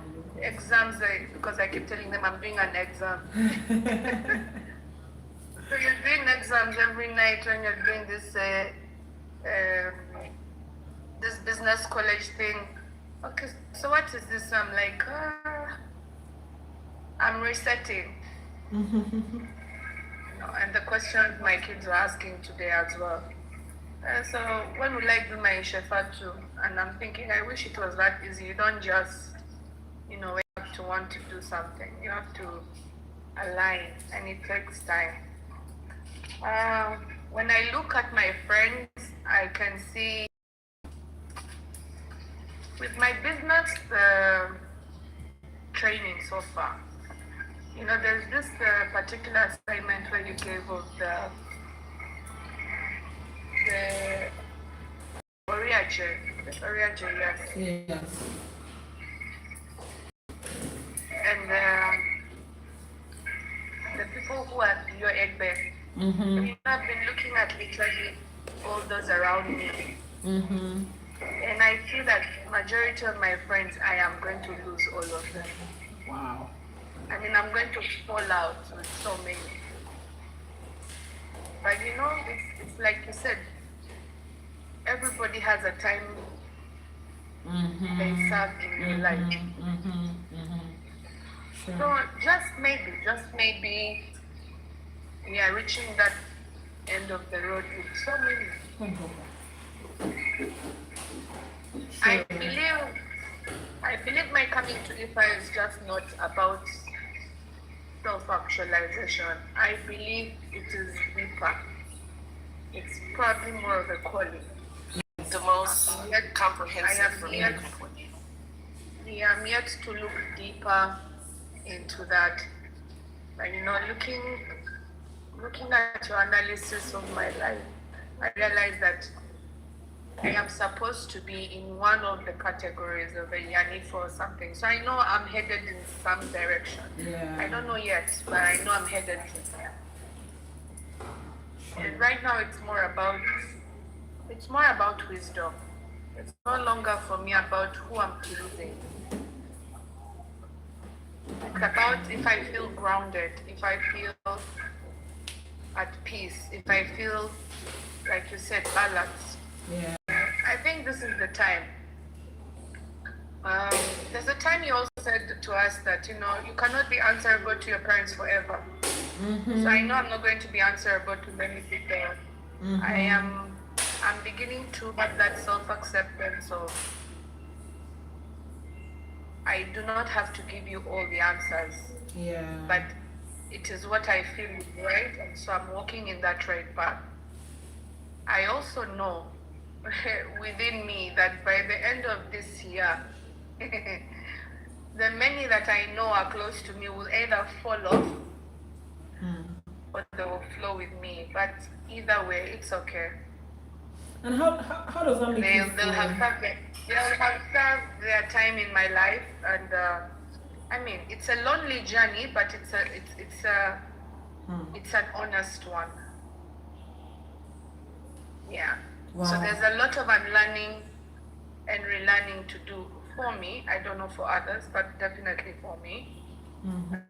exams, because I keep telling them I'm doing an exam. So you're doing exams every night when you're doing this this business college thing. Okay, so what is this? I'm like, I'm resetting. And the questions my kids are asking today as well. So when will I do my Shefa too? And I'm thinking, I wish it was that easy. You don't just, wake up to want to do something. You have to align, and it takes time. When I look at my friends, I can see with my business training so far, there's this particular assignment where you gave of the Oriaje, yes. Yes. And the people who are your egg bed, I've been looking at literally all those around me. And I feel that majority of my friends, I am going to lose all of them. Wow. I mean, I'm going to fall out with so many. But it's like you said, everybody has a time they serve in your life. Sure. So just maybe, we are reaching that end of the road with so many. Sure. I believe my coming to IFA is just not about self-actualization. I believe it is deeper. It's probably more of a calling. The most comprehensive for me. Yeah, I'm yet to look deeper into that. And looking at your analysis of my life, I realized that I am supposed to be in one of the categories of a Yanif or something. So I know I'm headed in some direction. Yeah. I don't know yet, but I know I'm headed to there. And right now it's more about wisdom. It's no longer for me about who I'm pleasing. It's about if I feel grounded, if I feel at peace, if I feel, like you said, balanced. Yeah. I think this is the time. There's a time you also said to us that, you know, you cannot be answerable to your parents forever. So I know I'm not going to be answerable to many people. I'm beginning to have that self-acceptance of I do not have to give you all the answers. Yeah. But it is what I feel is right, and so I'm walking in that right path. I also know within me that by the end of this year, the many that I know are close to me will either fall off or they will flow with me. But either way, it's okay. And how does that make you feel? They'll have served their time in my life, and I mean, it's a lonely journey, but it's an honest one. Yeah. Wow. So there's a lot of unlearning and relearning to do for me. I don't know for others, but definitely for me.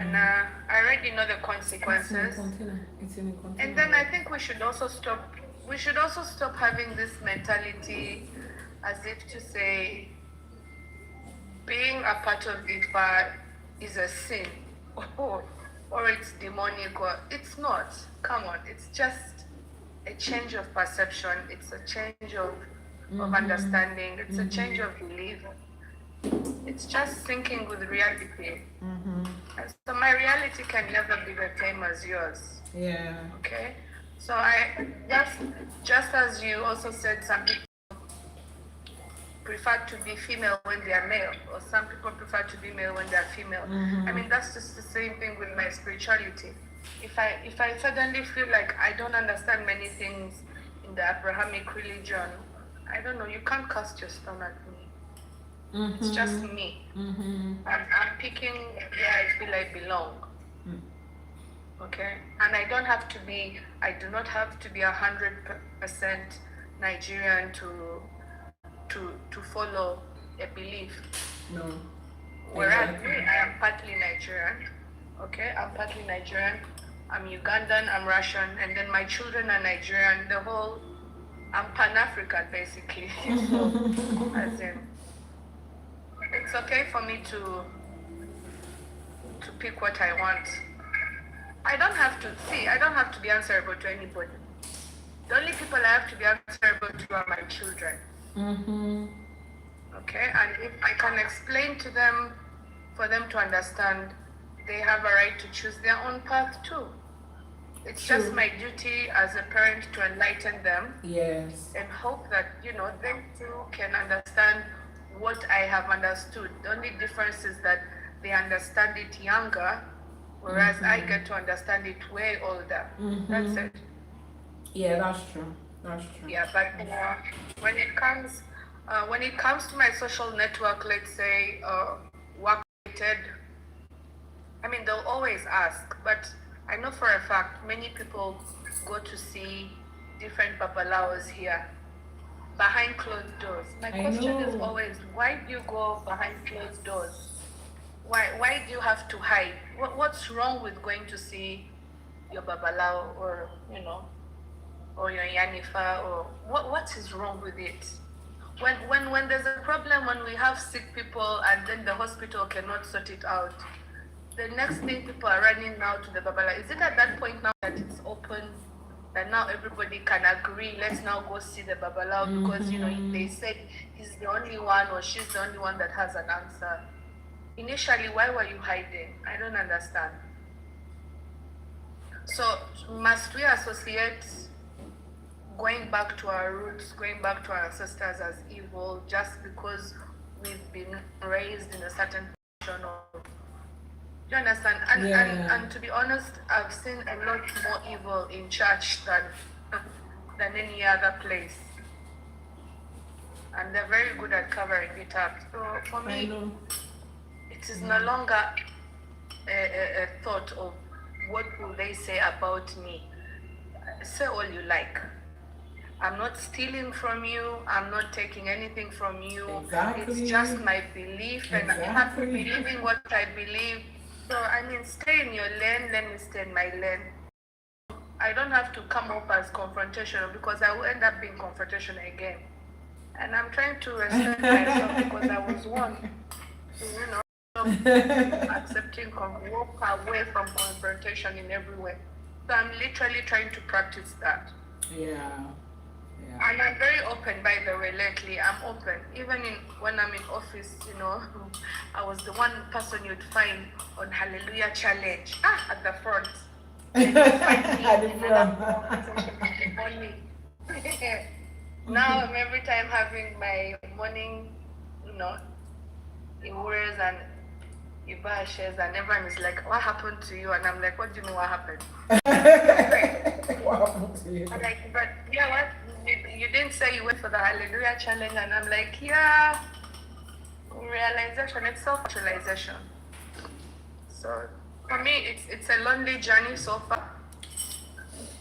And I already know the consequences. It's in a container. And then I think we should also stop having this mentality as if to say being a part of IFA is a sin or it's demonic, or it's not. Come on, it's just a change of perception, it's a change of understanding, it's a change of belief. It's just syncing with reality. And so my reality can never be the same as yours. Yeah. Okay? So I just as you also said, some people prefer to be female when they are male, or some people prefer to be male when they are female. I mean, that's just the same thing with my spirituality. If I suddenly feel like I don't understand many things in the Abrahamic religion, I don't know, you can't cast your stone at me. It's just me. I'm picking where I feel I belong. Okay? And I do not have to be 100% Nigerian to follow a belief. No. Whereas Exactly. me, I am partly Nigerian. Okay, I'm partly Nigerian. I'm Ugandan, I'm Russian, and then my children are Nigerian. I'm Pan-African basically. So, as in, it's okay for me to pick what I want. I don't have to be answerable to anybody. The only people I have to be answerable to are my children. Okay, and if I can explain to them, for them to understand, they have a right to choose their own path too. It's True. just my duty as a parent to enlighten them. Yes. And hope that, you know, they too can understand what I have understood. The only difference is that they understand it younger, whereas I get to understand it way older. That's it. Yeah, that's true. That's true. Yeah, but when it comes to my social network, let's say work related, I mean, they'll always ask, but I know for a fact many people go to see different babalawos here behind closed doors. My question is always, why do you go behind closed doors? Why do you have to hide? What's wrong with going to see your babalawo, or you know, or your yanifa, or what is wrong with it? When there's a problem, when we have sick people and then the hospital cannot sort it out, the next thing people are running now to the babala. Is it at that point now that it's open, that now everybody can agree, let's now go see the babalawo, because you know, if they said he's the only one or she's the only one that has an answer. Initially, why were you hiding? I don't understand. So must we associate going back to our roots, going back to our ancestors as evil just because we've been raised in a certain position of, do you understand? And to be honest, I've seen a lot more evil in church than any other place. and they're very good at covering it up. So for I me, know. it is no longer a thought of what will they say about me. Say all you like. I'm not stealing from you. I'm not taking anything from you. Exactly. It's just my belief, and I'm happy Exactly. believing what I believe. So I mean, stay in your lane. Let me stay in my lane. I don't have to come up as confrontational because I will end up being confrontational again. And I'm trying to respect myself because I was one to, accepting, walk away from confrontation in every way. So I'm literally trying to practice that. Yeah. And I'm very open, by the way, lately. I'm open. Even when I'm in office, I was the one person you'd find on Hallelujah Challenge at the front. And you'd find me At the in another front. conversation only. Now I'm every time having my morning, Iwures and Ibashes, and everyone is like, what happened to you? And I'm like, what do you mean what happened? What happened to you? I'm like, but yeah, what? You didn't say you went for the Hallelujah Challenge, and I'm like, yeah, realization, it's self-actualization. So for me, it's a lonely journey so far,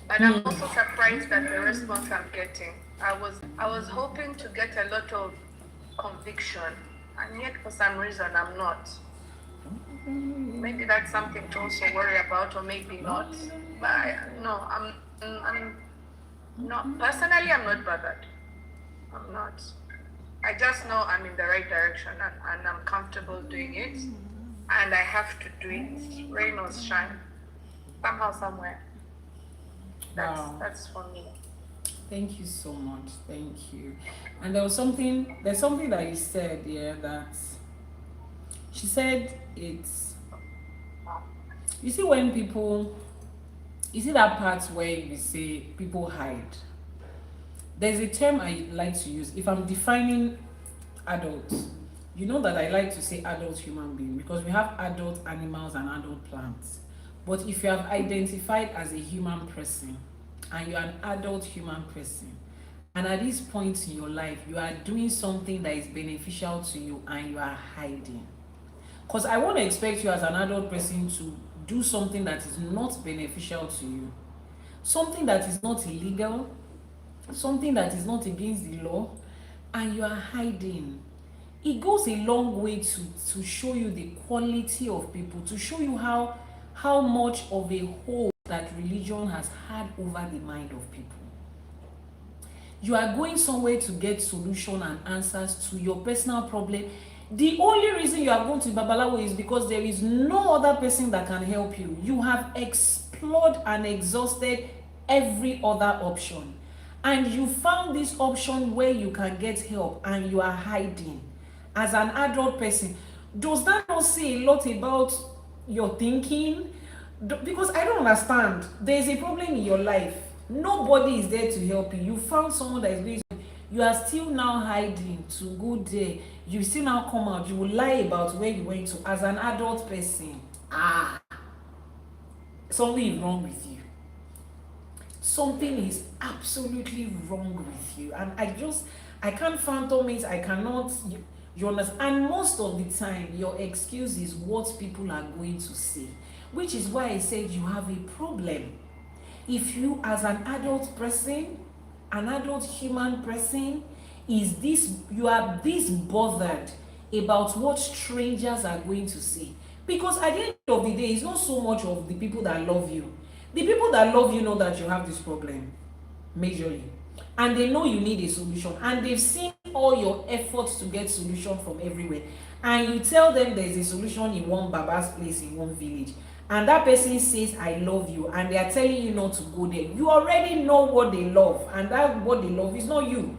but I'm also surprised at the response I'm getting. I was hoping to get a lot of conviction, and yet for some reason I'm not. Maybe that's something to also worry about, or maybe not. But I'm not personally. I'm not bothered. I'm not. I just know I'm in the right direction, and I'm comfortable doing it, and I have to do it, rain or shine, somehow, somewhere. That's for me. Thank you so much. Thank you. And there's something that you said here that she said it's, you see when people, you see that part where you say people hide. There's a term I like to use if I'm defining adults. You know that I like to say adult human being because we have adult animals and adult plants. But if you have identified as a human person and you're an adult human person, and at this point in your life you are doing something that is beneficial to you and you are hiding, because I won't expect you as an adult person to do something that is not beneficial to you, something that is not illegal, something that is not against the law, and you are hiding. It goes a long way to show you the quality of people, to show you how much of a hold that religion has had over the mind of people. You are going somewhere to get solution and answers to your personal problem. The only reason you are going to Babalawo is because there is no other person that can help you. You have explored and exhausted every other option, and you found this option where you can get help, and you are hiding. As an adult person, does that not say a lot about your thinking? Because I don't understand. There's a problem in your life. Nobody is there to help you. You found someone that is going to, you are still now hiding to go there. You still now come out. You will lie about where you went to as an adult person. Something is wrong with you. Something is absolutely wrong with you. And I can't fathom it. I cannot, you understand? And most of the time, your excuse is what people are going to say, which is why I said you have a problem. If you, as an adult person, an adult human person, you are this bothered about what strangers are going to say. Because at the end of the day, it's not so much of the people that love you. The people that love you know that you have this problem, majorly. And they know you need a solution. And they've seen all your efforts to get solution from everywhere. And you tell them there's a solution in one Baba's place in one village. And that person says, I love you. And they are telling you not to go there. You already know what they love. And that what they love is not you.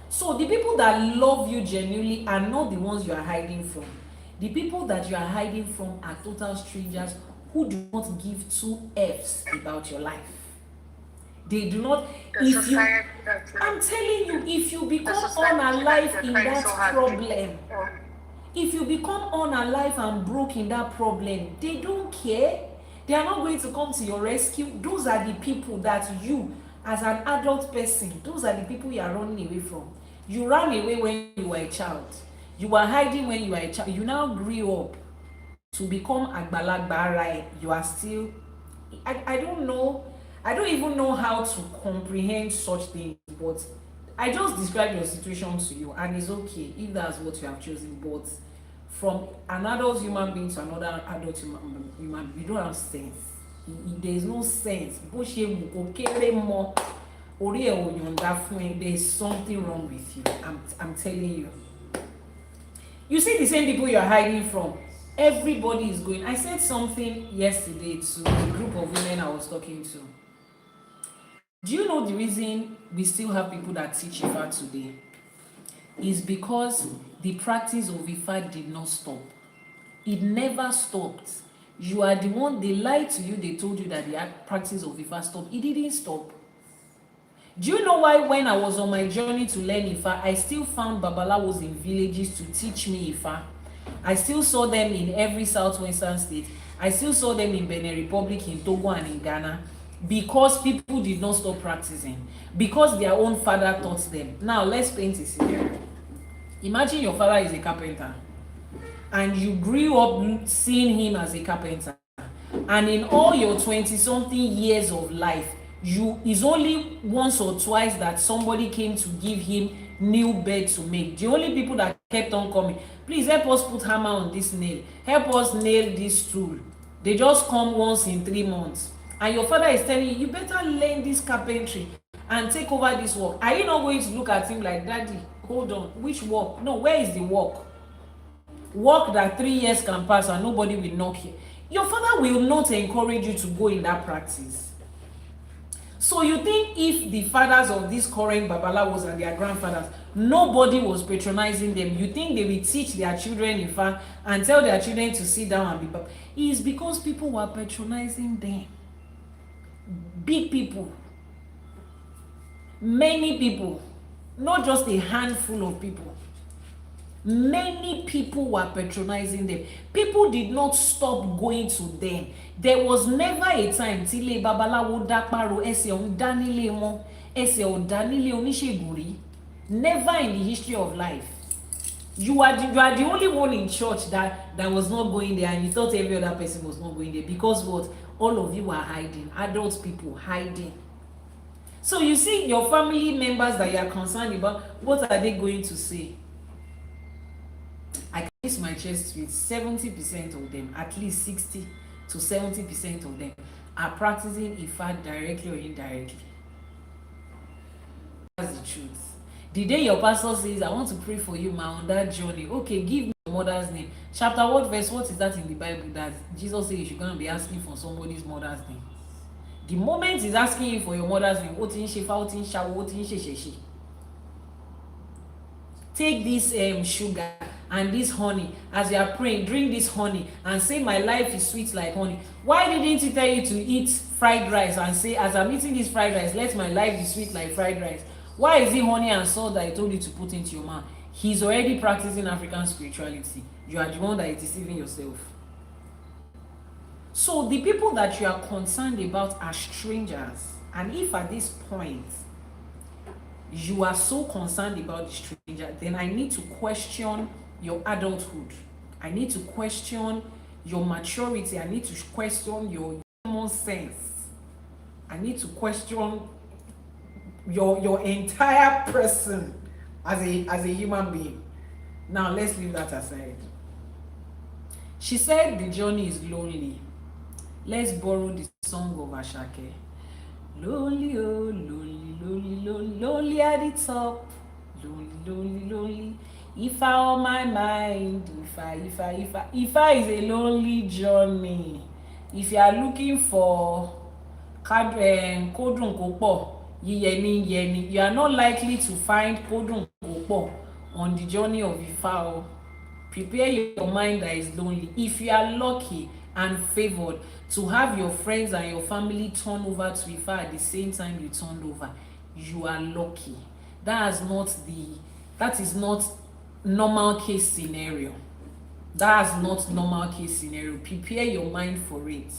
So the people that love you genuinely are not the ones you are hiding from. The people that you are hiding from are total strangers who do not give two F's about your life. They do not. I'm telling you, if you become unalive in that problem, if you become unalive and broke in that problem, they don't care. They are not going to come to your rescue. Those are the people that you, as an adult person, those are the people you are running away from. You ran away when you were a child. You were hiding when you were a child. You now grew up to become agbalagba, right? You are still, I don't know. I don't even know how to comprehend such things, but I just described your situation to you, and it's okay if that's what you have chosen. But from an adult human being to another adult human being, you don't have sense. There is no sense. Bó ṣe wù kó kéré mọ́, orí ẹ̀ ò yọ̀ǹda fún ẹ, there is something wrong with you. I'm telling you. You see the same people you are hiding from. Everybody is going. I said something yesterday to the group of women I was talking to. Do you know the reason we still have people that teach IFA today? Is because the practice of IFA did not stop. It never stopped. You are the one, they lied to you, they told you that the practice of IFA stopped. It didn't stop. Do you know why when I was on my journey to learn IFA, I still found Babalawos in villages to teach me IFA? I still saw them in every southwestern state. I still saw them in Benin Republic, in Togo, and in Ghana, because people did not stop practicing, because their own father taught them. Now let's paint a scenario. Imagine your father is a carpenter and you grew up seeing him as a carpenter, and in all your 20-something years of life, it's only once or twice that somebody came to give him new bed to make. The only people that kept on coming, please help us put hammer on this nail, help us nail this stool, they just come once in 3 months. And your father is telling you, you better learn this carpentry and take over this work. Are you not going to look at him like, Daddy, hold on, which work? No, where is the work? Work that 3 years can pass and nobody will knock you. Your father will not encourage you to go in that practice. So you think if the fathers of these current Babalawos and their grandfathers, nobody was patronizing them, you think they will teach their children IFA and tell their children to sit down and be? It is because people were patronizing them. Big people, many people, not just a handful of people. Many people were patronizing them. People did not stop going to them. There was never a time tí Babalawo dápárò ẹsẹ̀ ọ̀hún dánilé wọn, ẹsẹ̀ ò dánilé oníṣègùn rí. Never in the history of life. You are the only one in church that was not going there, and you thought every other person was not going there, because what? All of you were hiding. Adult people hiding. So you see your family members that you are concerned about, what are they going to say? I can kiss my chest with 70% of them, at least 60 to 70% of them are practicing IFA directly or indirectly. That's the truth. The day your pastor says, I want to pray for you, ma, on that journey, okay, give me your mother's name. Chapter, what verse, what is that in the Bible that Jesus says you're going to be asking for somebody's mother's name? The moment he's asking you for your mother's name, take this sugar and this honey, as you are praying, drink this honey and say, my life is sweet like honey. Why didn't he tell you to eat fried rice and say, as I'm eating this fried rice, let my life be sweet like fried rice? Why is it honey and salt that I told you to put into your mouth? He's already practicing African spirituality. You are the one that is deceiving yourself. So the people that you are concerned about are strangers. And if at this point you are so concerned about the stranger, then I need to question your adulthood. I need to question your maturity. I need to question your common sense. I need to question your entire person as a human being. Now let's leave that aside. She said the journey is lonely. Let's borrow the song of Ashake. Lonely, oh, lonely, lonely, lonely, lonely at the top. Lonely, lonely, lonely. IFA on my mind. IFA is a lonely journey. If you are looking for kodun kopo, yeni, you are not likely to find kodun kopo on the journey of IFA. Prepare your mind that is lonely. If you are lucky and favored to have your friends and your family turn over to IFA at the same time you turned over, you are lucky. That is not normal case scenario. That's not normal case scenario. Prepare your mind for it.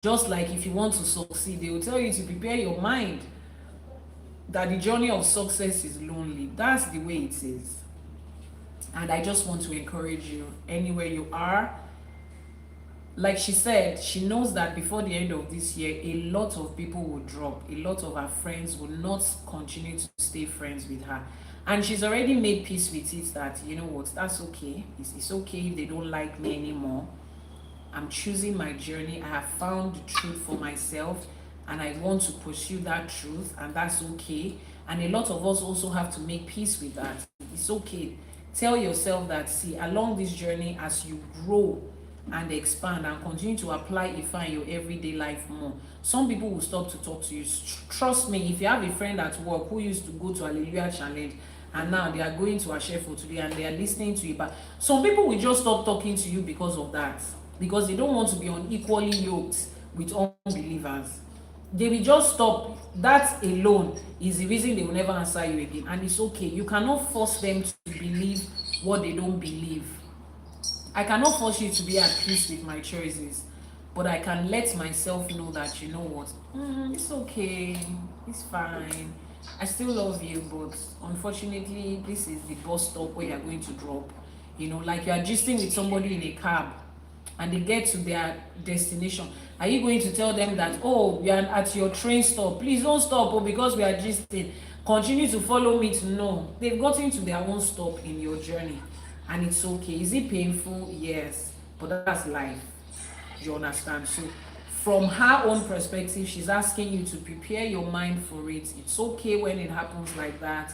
Just like if you want to succeed, they will tell you to prepare your mind. that the journey of success is lonely. That's the way it is. And I just want to encourage you anywhere you are. Like she said, she knows that before the end of this year, a lot of people will drop. A lot of her friends will not continue to stay friends with her. And she's already made peace with it that, you know what, that's okay. It's okay if they don't like me anymore. I'm choosing my journey. I have found the truth for myself and I want to pursue that truth, and that's okay. And a lot of us also have to make peace with that. It's okay. Tell yourself that, see, along this journey, as you grow and expand and continue to apply IFA in your everyday life more, some people will stop to talk to you. Trust me, if you have a friend at work who used to go to Hallelujah Challenge and now they are going to Ashe for today and they are listening to you, but some people will just stop talking to you because of that, because they don't want to be unequally yoked with unbelievers. They will just stop. That alone is the reason they will never answer you again, and it's okay. You cannot force them to believe what they don't believe. I cannot force you to be at peace with my choices, but I can let myself know that, you know what, it's okay, it's fine, I still love you, but unfortunately this is the bus stop where you're going to drop. You know, like you are gisting with somebody in a cab and they get to their destination. Are you going to tell them that, oh, we are at your train stop, please don't stop, oh, because we are gisting, continue to follow me? To know they've gotten to their own stop in your journey, and it's okay. Is it painful? Yes, but that's life. You understand? So from her own perspective, she's asking you to prepare your mind for it. It's okay when it happens like that.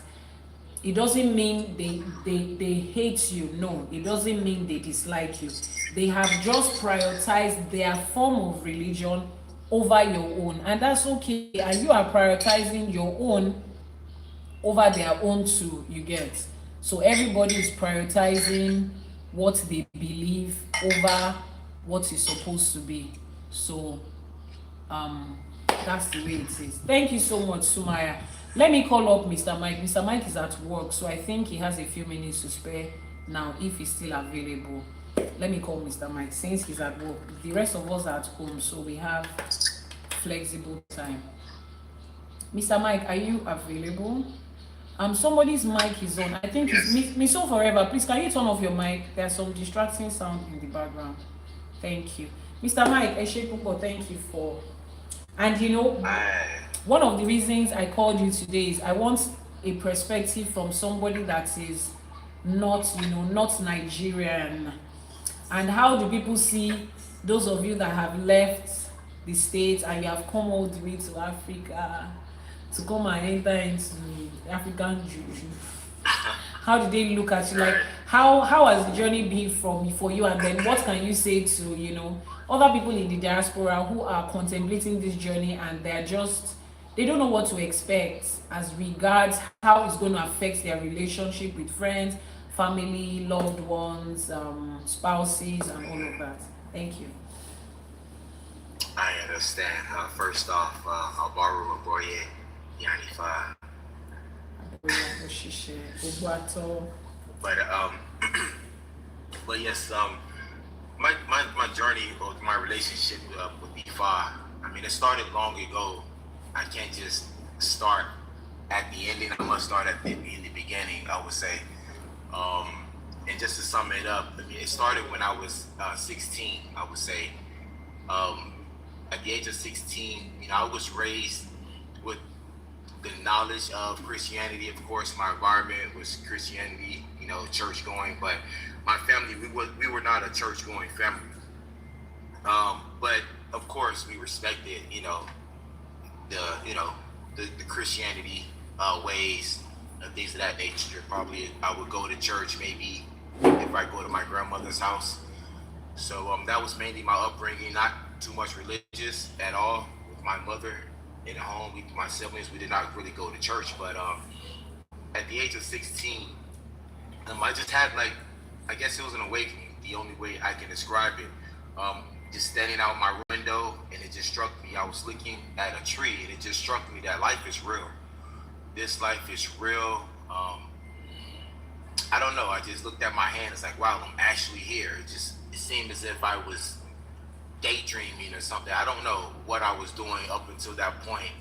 It doesn't mean they hate you. No, it doesn't mean they dislike you. They have just prioritized their form of religion over your own, and that's okay. And you are prioritizing your own over their own too, you get. So everybody is prioritizing what they believe over what is supposed to be. So um that's the way it is. Thank you so much, Sumaya. Let me call up Mr. Mike. Mr. Mike is at work, so I think he has a few minutes to spare now if he's still available. Let me call Mr. Mike since he's at work. The rest of us are at home, so we have flexible time. Mr. Mike, are you available? Somebody's mic is on. I think it's Miss So Forever. Please, can you turn off your mic? There's some distracting sound in the background. Thank you. Mr. Mike, Eshe Pupo, thank you for. And you know, one of the reasons I called you today is I want a perspective from somebody that is not, you know, not Nigerian. And how do people see those of you that have left the States and you have come all the way to Africa to come and enter into African Juju? How do they look at you? Like, how has the journey been for you? And then what can you say to, you know, other people in the diaspora who are contemplating this journey and they don't know what to expect as regards how it's going to affect their relationship with friends, family, loved ones, spouses, and all of that? Thank you. I understand. First off, I'll borrow a boy, Yanifa. But yes, my journey or my relationship with IFA, I mean, it started long ago. I can't just start at the ending. I must start in the beginning, I would say. And just to sum it up, I mean, it started when I was 16, I would say. At the age of 16, you know, I was raised with the knowledge of Christianity. Of course, my environment was Christianity, you know, church going, but my family, we were not a church going family. But of course we respected, you know, the Christianity ways and things of that nature. Probably I would go to church maybe if I go to my grandmother's house. So that was mainly my upbringing, not too much religious at all. With my mother in the home, my siblings, we did not really go to church. But at the age of 16, I just had, like, I guess it was an awakening, the only way I can describe it. Just standing out my window, and it just struck me. I was looking at a tree, and it just struck me that life is real. This life is real. I don't know. I just looked at my hand. It's like, wow, I'm actually here. It seemed as if I was daydreaming or something. I don't know what I was doing up until that point.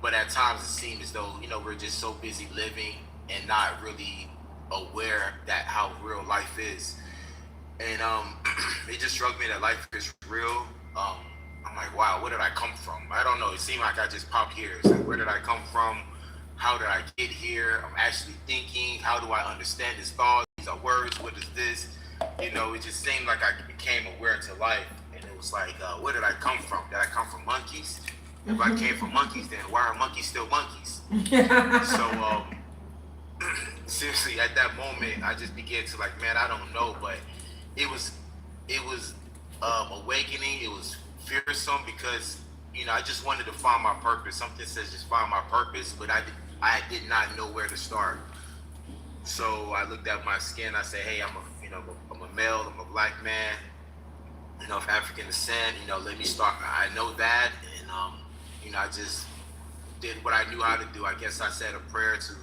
but at times it seemed as though, we're just so busy living and not really aware that how real life is. And it just struck me that life is real. I'm like, wow, where did I come from? I don't know. It seemed like I just popped here. It's like, where did I come from? How did I get here? I'm actually thinking. How do I understand this thought? These are words. What is this? It just seemed like I became aware to life. And it was like, where did I come from? Did I come from monkeys? If I came from monkeys, then why are monkeys still monkeys? So, seriously, at that moment, I just began to like, man, I don't know, but it was awakening. It was fearsome because I just wanted to find my purpose. Something says just find my purpose, but I did not know where to start. So I looked at my skin. I said, hey, I'm a male. I'm a black man. Of African descent. Let me start. I know that, and I just did what I knew how to do. I guess I said a prayer to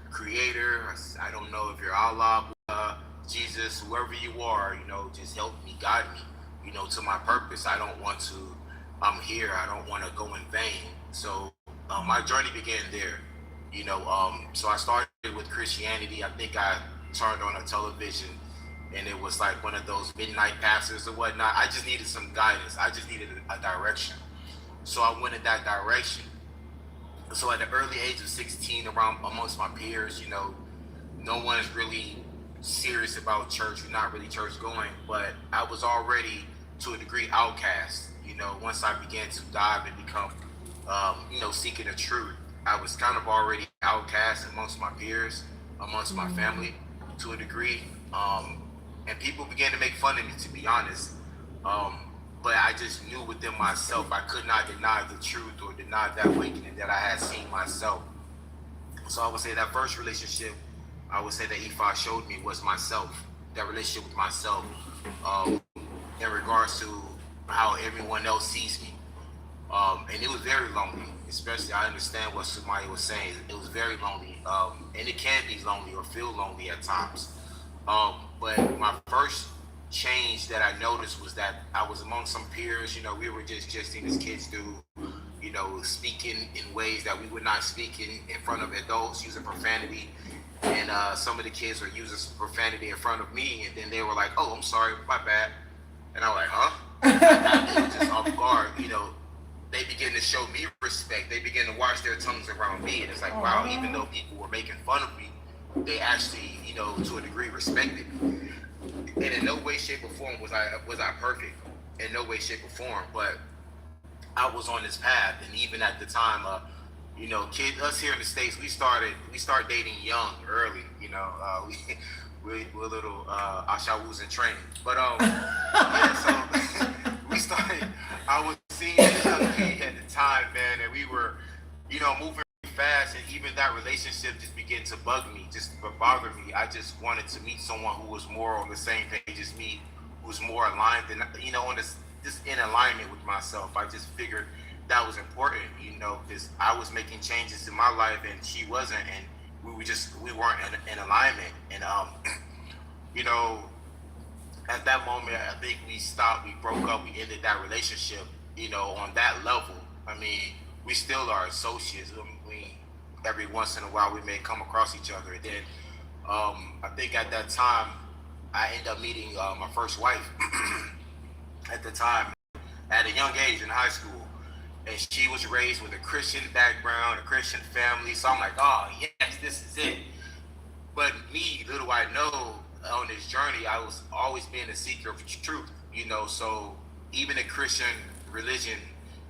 Creator. I don't know if you're Allah, Jesus, whoever you are, just help me, guide me, to my purpose. I don't want to, I'm here. I don't want to go in vain. So my journey began there, so I started with Christianity. I think I turned on a television and it was like one of those midnight pastors or whatnot. I just needed some guidance. I just needed a direction. So I went in that direction. So at the early age of 16, around amongst my peers, no one's really serious about church. We're not really church going, but I was already to a degree outcast. Once I began to dive and become, seeking the truth, I was kind of already outcast amongst my peers, amongst my family to a degree. And people began to make fun of me, to be honest. But I just knew within myself, I could not deny the truth or deny that awakening that I had seen myself. So I would say that first relationship, I would say that IFA showed me was myself, that relationship with myself, in regards to how everyone else sees me. And it was very lonely, especially I understand what Sumaya was saying. It was very lonely, and it can be lonely or feel lonely at times. But my first change that I noticed was that I was among some peers. We were just jesting as kids do, speaking in ways that we would not speak in front of adults, using profanity. And some of the kids were using some profanity in front of me, and then they were like, oh, I'm sorry, my bad. And I was like, huh? I was just off guard. They begin to show me respect. They begin to watch their tongues around me. And it's like, wow, even though people were making fun of me, they actually, to a degree respected me. And in no way, shape, or form was I perfect. In no way, shape, or form. But I was on this path. And even at the time, kids, us here in the States, we start dating young, early. We're little ashawus in training. But yeah, so we started. I was seeing this young kid at the time, man, and we were, moving fast, and even that relationship just began to bug me, just bother me. I just wanted to meet someone who was more on the same page as me, who was more aligned, and on this, just in alignment with myself. I just figured that was important, because I was making changes in my life and she wasn't, and we weren't in alignment. And at that moment, I think we stopped, we broke up, we ended that relationship, on that level. I mean, we still are associates. Every once in a while we may come across each other. And then I think at that time I ended up meeting my first wife at the time at a young age in high school. And she was raised with a Christian background, a Christian family. So I'm like, oh yes, this is it. But me, little I know, on this journey, I was always being a seeker of truth, so even in Christian religion,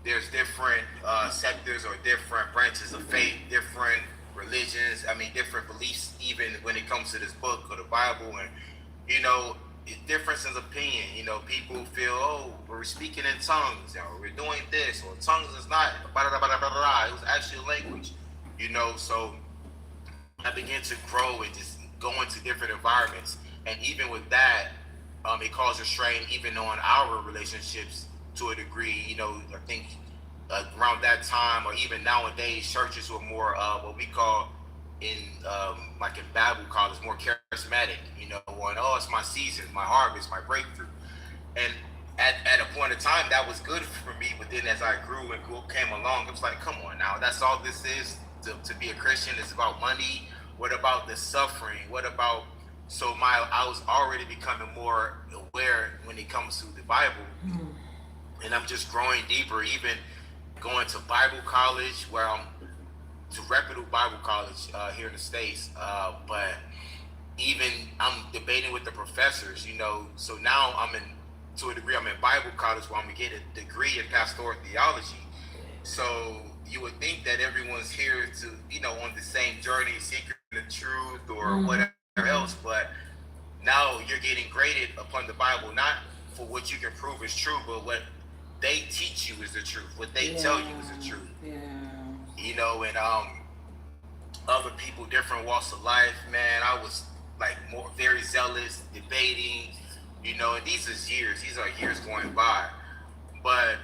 there's different sectors or different branches of faith, different religions, different beliefs, even when it comes to this book or the Bible. And, difference in opinion, people feel, oh, we're speaking in tongues, or we're doing this, or tongues is not, blah, blah, blah, blah, blah. It was actually language, so I began to grow and just go into different environments. And even with that, it caused a strain even on our relationships to a degree. I think around that time, or even nowadays, churches were more what we call in Bible college, more charismatic. Going, oh, it's my season, my harvest, my breakthrough. And at a point of time that was good for me, but then as I grew and came along, it was like, come on now, that's all this is to be a Christian. It's about money. What about the suffering? What about, so I was already becoming more aware when it comes to the Bible, and I'm just growing deeper, even going to Bible college, where I'm to reputable Bible college here in the States, but even I'm debating with the professors, you know. So now to a degree, I'm in Bible college where I'm gonna get a degree in pastoral theology. So you would think that everyone's here to, you know, on the same journey, seeking the truth or whatever else, but now you're getting graded upon the Bible, not for what you can prove is true, but what they teach you is the truth, what they tell you is the truth. You know, and other people, different walks of life, man, I was like very zealous, debating, you know, and these are years going by. But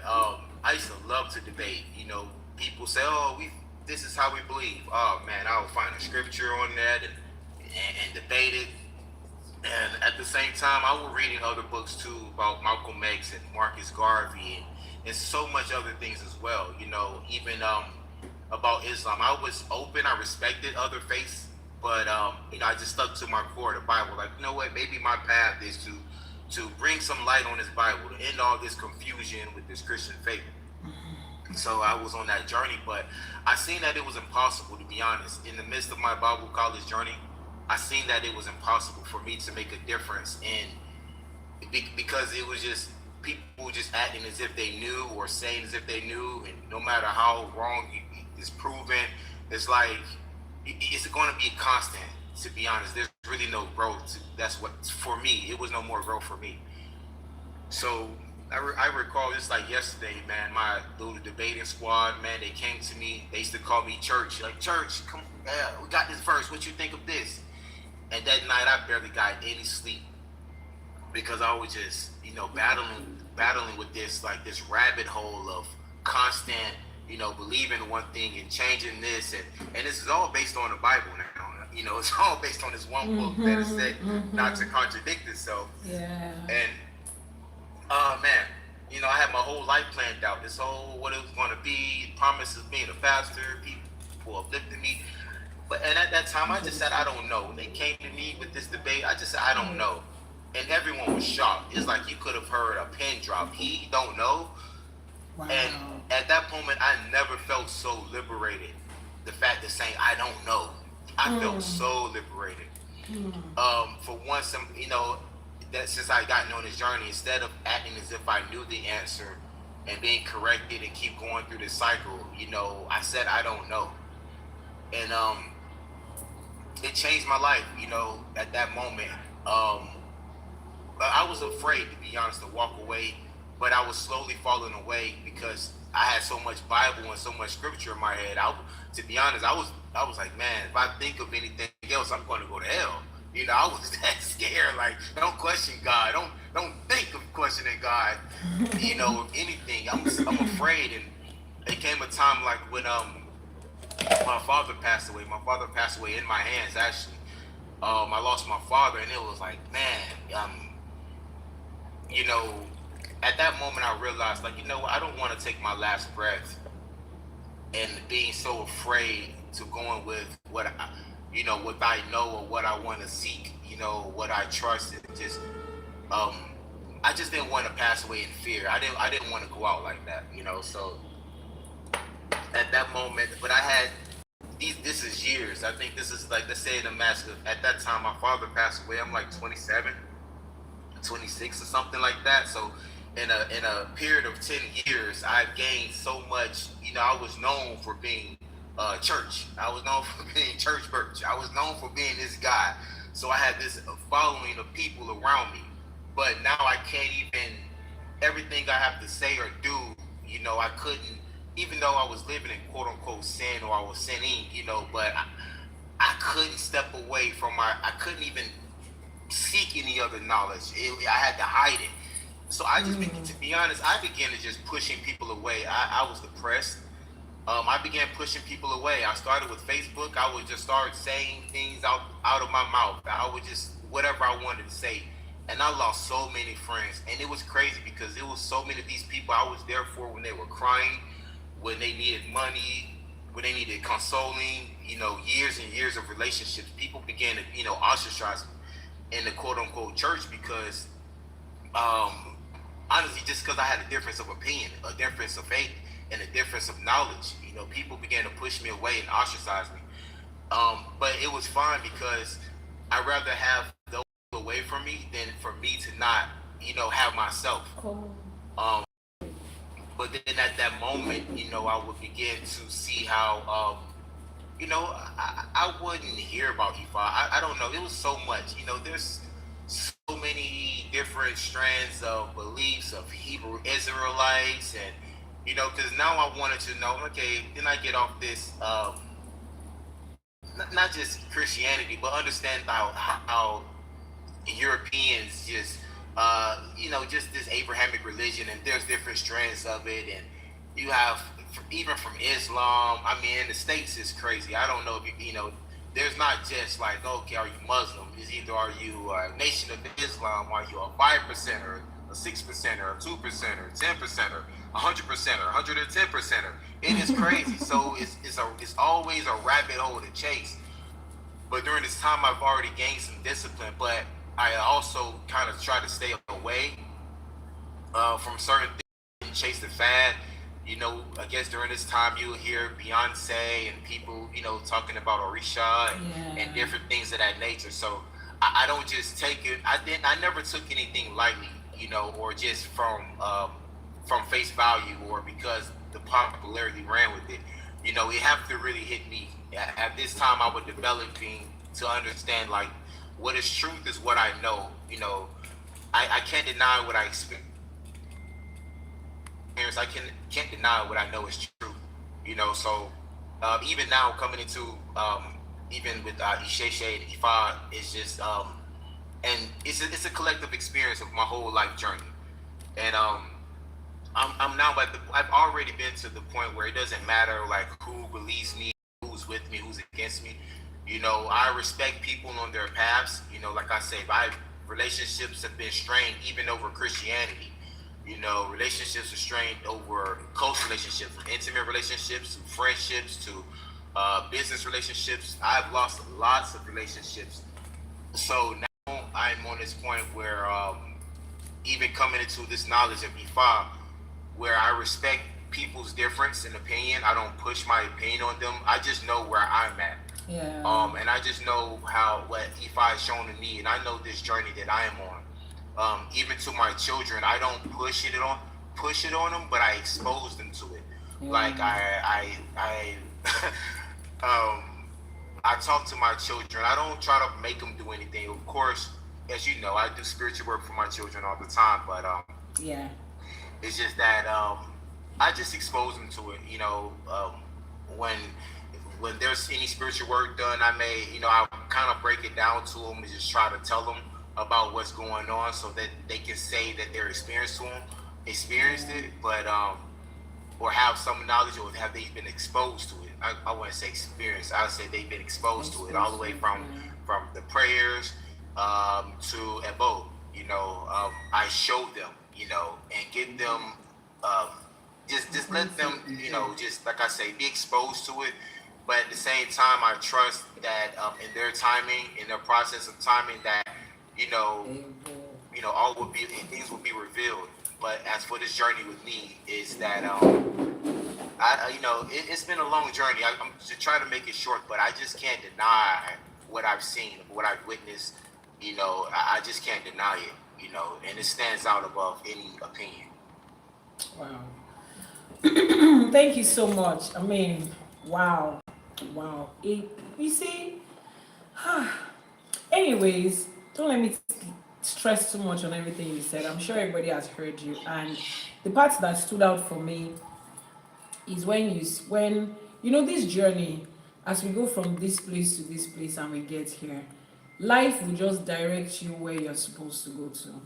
I used to love to debate. You know, people say, oh, this is how we believe. Oh man, I would find a scripture on that and debate it. And at the same time, I was reading other books too about Malcolm X and Marcus Garvey and so much other things as well. You know, even about Islam. I was open, I respected other faiths, but you know, I just stuck to my core, the Bible. Like, you know what, maybe my path is to bring some light on this Bible, to end all this confusion with this Christian faith. So I was on that journey, but I seen that it was impossible, to be honest. In the midst of my Bible college journey, I seen that it was impossible for me to make a difference because it was just people just acting as if they knew or saying as if they knew, and no matter how wrong it's proven, it's like it's going to be constant. To be honest, there's really no growth. That's what, for me, it was no more growth for me. So I recall just like yesterday, man, my little debating squad, man, they came to me. They used to call me Church. Like, Church, come, we got this verse. What you think of this? And that night, I barely got any sleep because I was just, you know, battling with this, like this rabbit hole of constant, you know, believing one thing and changing this, and this is all based on the Bible now. You know, it's all based on this one book that is said not to contradict itself. Yeah. And man, you know, I had my whole life planned out. This whole what it was going to be, promises being a pastor, people uplifting me. And at that time, I just said, I don't know. When they came to me with this debate, I just said, I don't know. And everyone was shocked. It's like you could have heard a pin drop. He don't know. Wow. And at that moment, I never felt so liberated. The fact of saying, I don't know. I felt so liberated. For once, you know, that since I gotten on this journey, instead of acting as if I knew the answer and being corrected and keep going through this cycle, you know, I said, I don't know. And it changed my life, you know, at that moment. I was afraid, to be honest, to walk away, but I was slowly falling away because I had so much Bible and so much scripture in my head. To be honest, I was like, man, if I think of anything else, I'm going to go to hell. You know, I was that scared. Like, don't question God. Don't think of questioning God. You know, if anything, I'm afraid. And it came a time like when my father passed away. My father passed away in my hands, actually. I lost my father, and it was like, man, you know, at that moment I realized, like, you know, I don't want to take my last breath and being so afraid to going with what I know or what I want to seek, you know, what I trust. And just, I just didn't want to pass away in fear. I didn't want to go out like that, you know. So at that moment, but I had this is years. I think this is like, let's say in the master, at that time my father passed away. I'm like 27, 26 or something like that. So in a period of 10 years, I've gained so much. You know, I was known for being church. I was known for being church birch. I was known for being this guy. So I had this following of people around me. But now I can't even, everything I have to say or do, you know, I couldn't, even though I was living in quote unquote sin, or I was sinning, you know, but I couldn't step away from I couldn't even seek any other knowledge. I had to hide it. So I just, to be honest, I began to just pushing people away. I was depressed. I began pushing people away. I started with Facebook. I would just start saying things out of my mouth. I would just, whatever I wanted to say. and I lost so many friends, and it was crazy because it was so many of these people I was there for when they were crying, when they needed money, when they needed consoling, years and years of relationships. People began to, ostracize me in the quote unquote church because, honestly, just because I had a difference of opinion, a difference of faith, and a difference of knowledge, people began to push me away and ostracize me. But it was fine because I'd rather have those away from me than for me to not, have myself. Cool. But then at that moment, I would begin to see how, I wouldn't hear about IFA. I don't know. It was so much. There's so many different strands of beliefs of Hebrew Israelites, and because now I wanted to know. Okay, then I get off this, not just Christianity, but understand how Europeans just, just this Abrahamic religion, and there's different strands of it, and you have even from Islam. I mean, in the States, it's crazy. I don't know if there's not just like, okay, are you Muslim? It's either are you a Nation of Islam, are you a 5%er, a 6%er, a 2%er, 10%er, 100%er, 110%er. It is crazy. So it's always a rabbit hole to chase. But during this time, I've already gained some discipline, but I also kind of try to stay away from certain things and chase the fad. I guess during this time you'll hear Beyonce and people, talking about Orisha and different things of that nature. So I don't just take it. I never took anything lightly, or just from face value or because the popularity ran with it. It have to really hit me. At this time, I was developing to understand like what is truth is what I know. I can't deny what I experience. I can't deny what I know is true. So even now coming into even with Isheshe and Ifa, it's just and it's a collective experience of my whole life journey. And I'm now I've already been to the point where it doesn't matter like who believes me, who's with me, who's against me. I respect people on their paths. Like I say, relationships have been strained even over Christianity. Relationships are strained over close relationships, from intimate relationships to friendships to business relationships. I've lost lots of relationships. So now I'm on this point where even coming into this knowledge of Ifa, where I respect people's difference in opinion. I don't push my opinion on them. I just know where I'm at. Yeah. And I just know what Ifa has shown to me, and I know this journey that I am on. Even to my children, I don't push it on them, but I expose them to it. Yeah. Like I talk to my children. I don't try to make them do anything. Of course, as you know, I do spiritual work for my children all the time, but yeah, it's just that I just expose them to it. When there's any spiritual work done, I may, I kind of break it down to them and just try to tell them about what's going on so that they can say that they're experienced it, but or have some knowledge, or have they been exposed to it. I wouldn't say experience. I would say they've been exposed to it all the way from the prayers to Ebo. I show them, and get them just let them, just like I say, be exposed to it. But at the same time, I trust that in their timing, in their process of timing, that all will be, things will be revealed. But as for this journey with me, is that it's been a long journey. I'm to try to make it short, but I just can't deny what I've seen, what I've witnessed. I just can't deny it. And it stands out above any opinion. Wow. Thank you so much. I mean, wow. You see, anyways, don't let me stress too much on everything you said. I'm sure everybody has heard you. And the part that stood out for me is when this journey, as we go from this place to this place and we get here, life will just direct you where you're supposed to go to.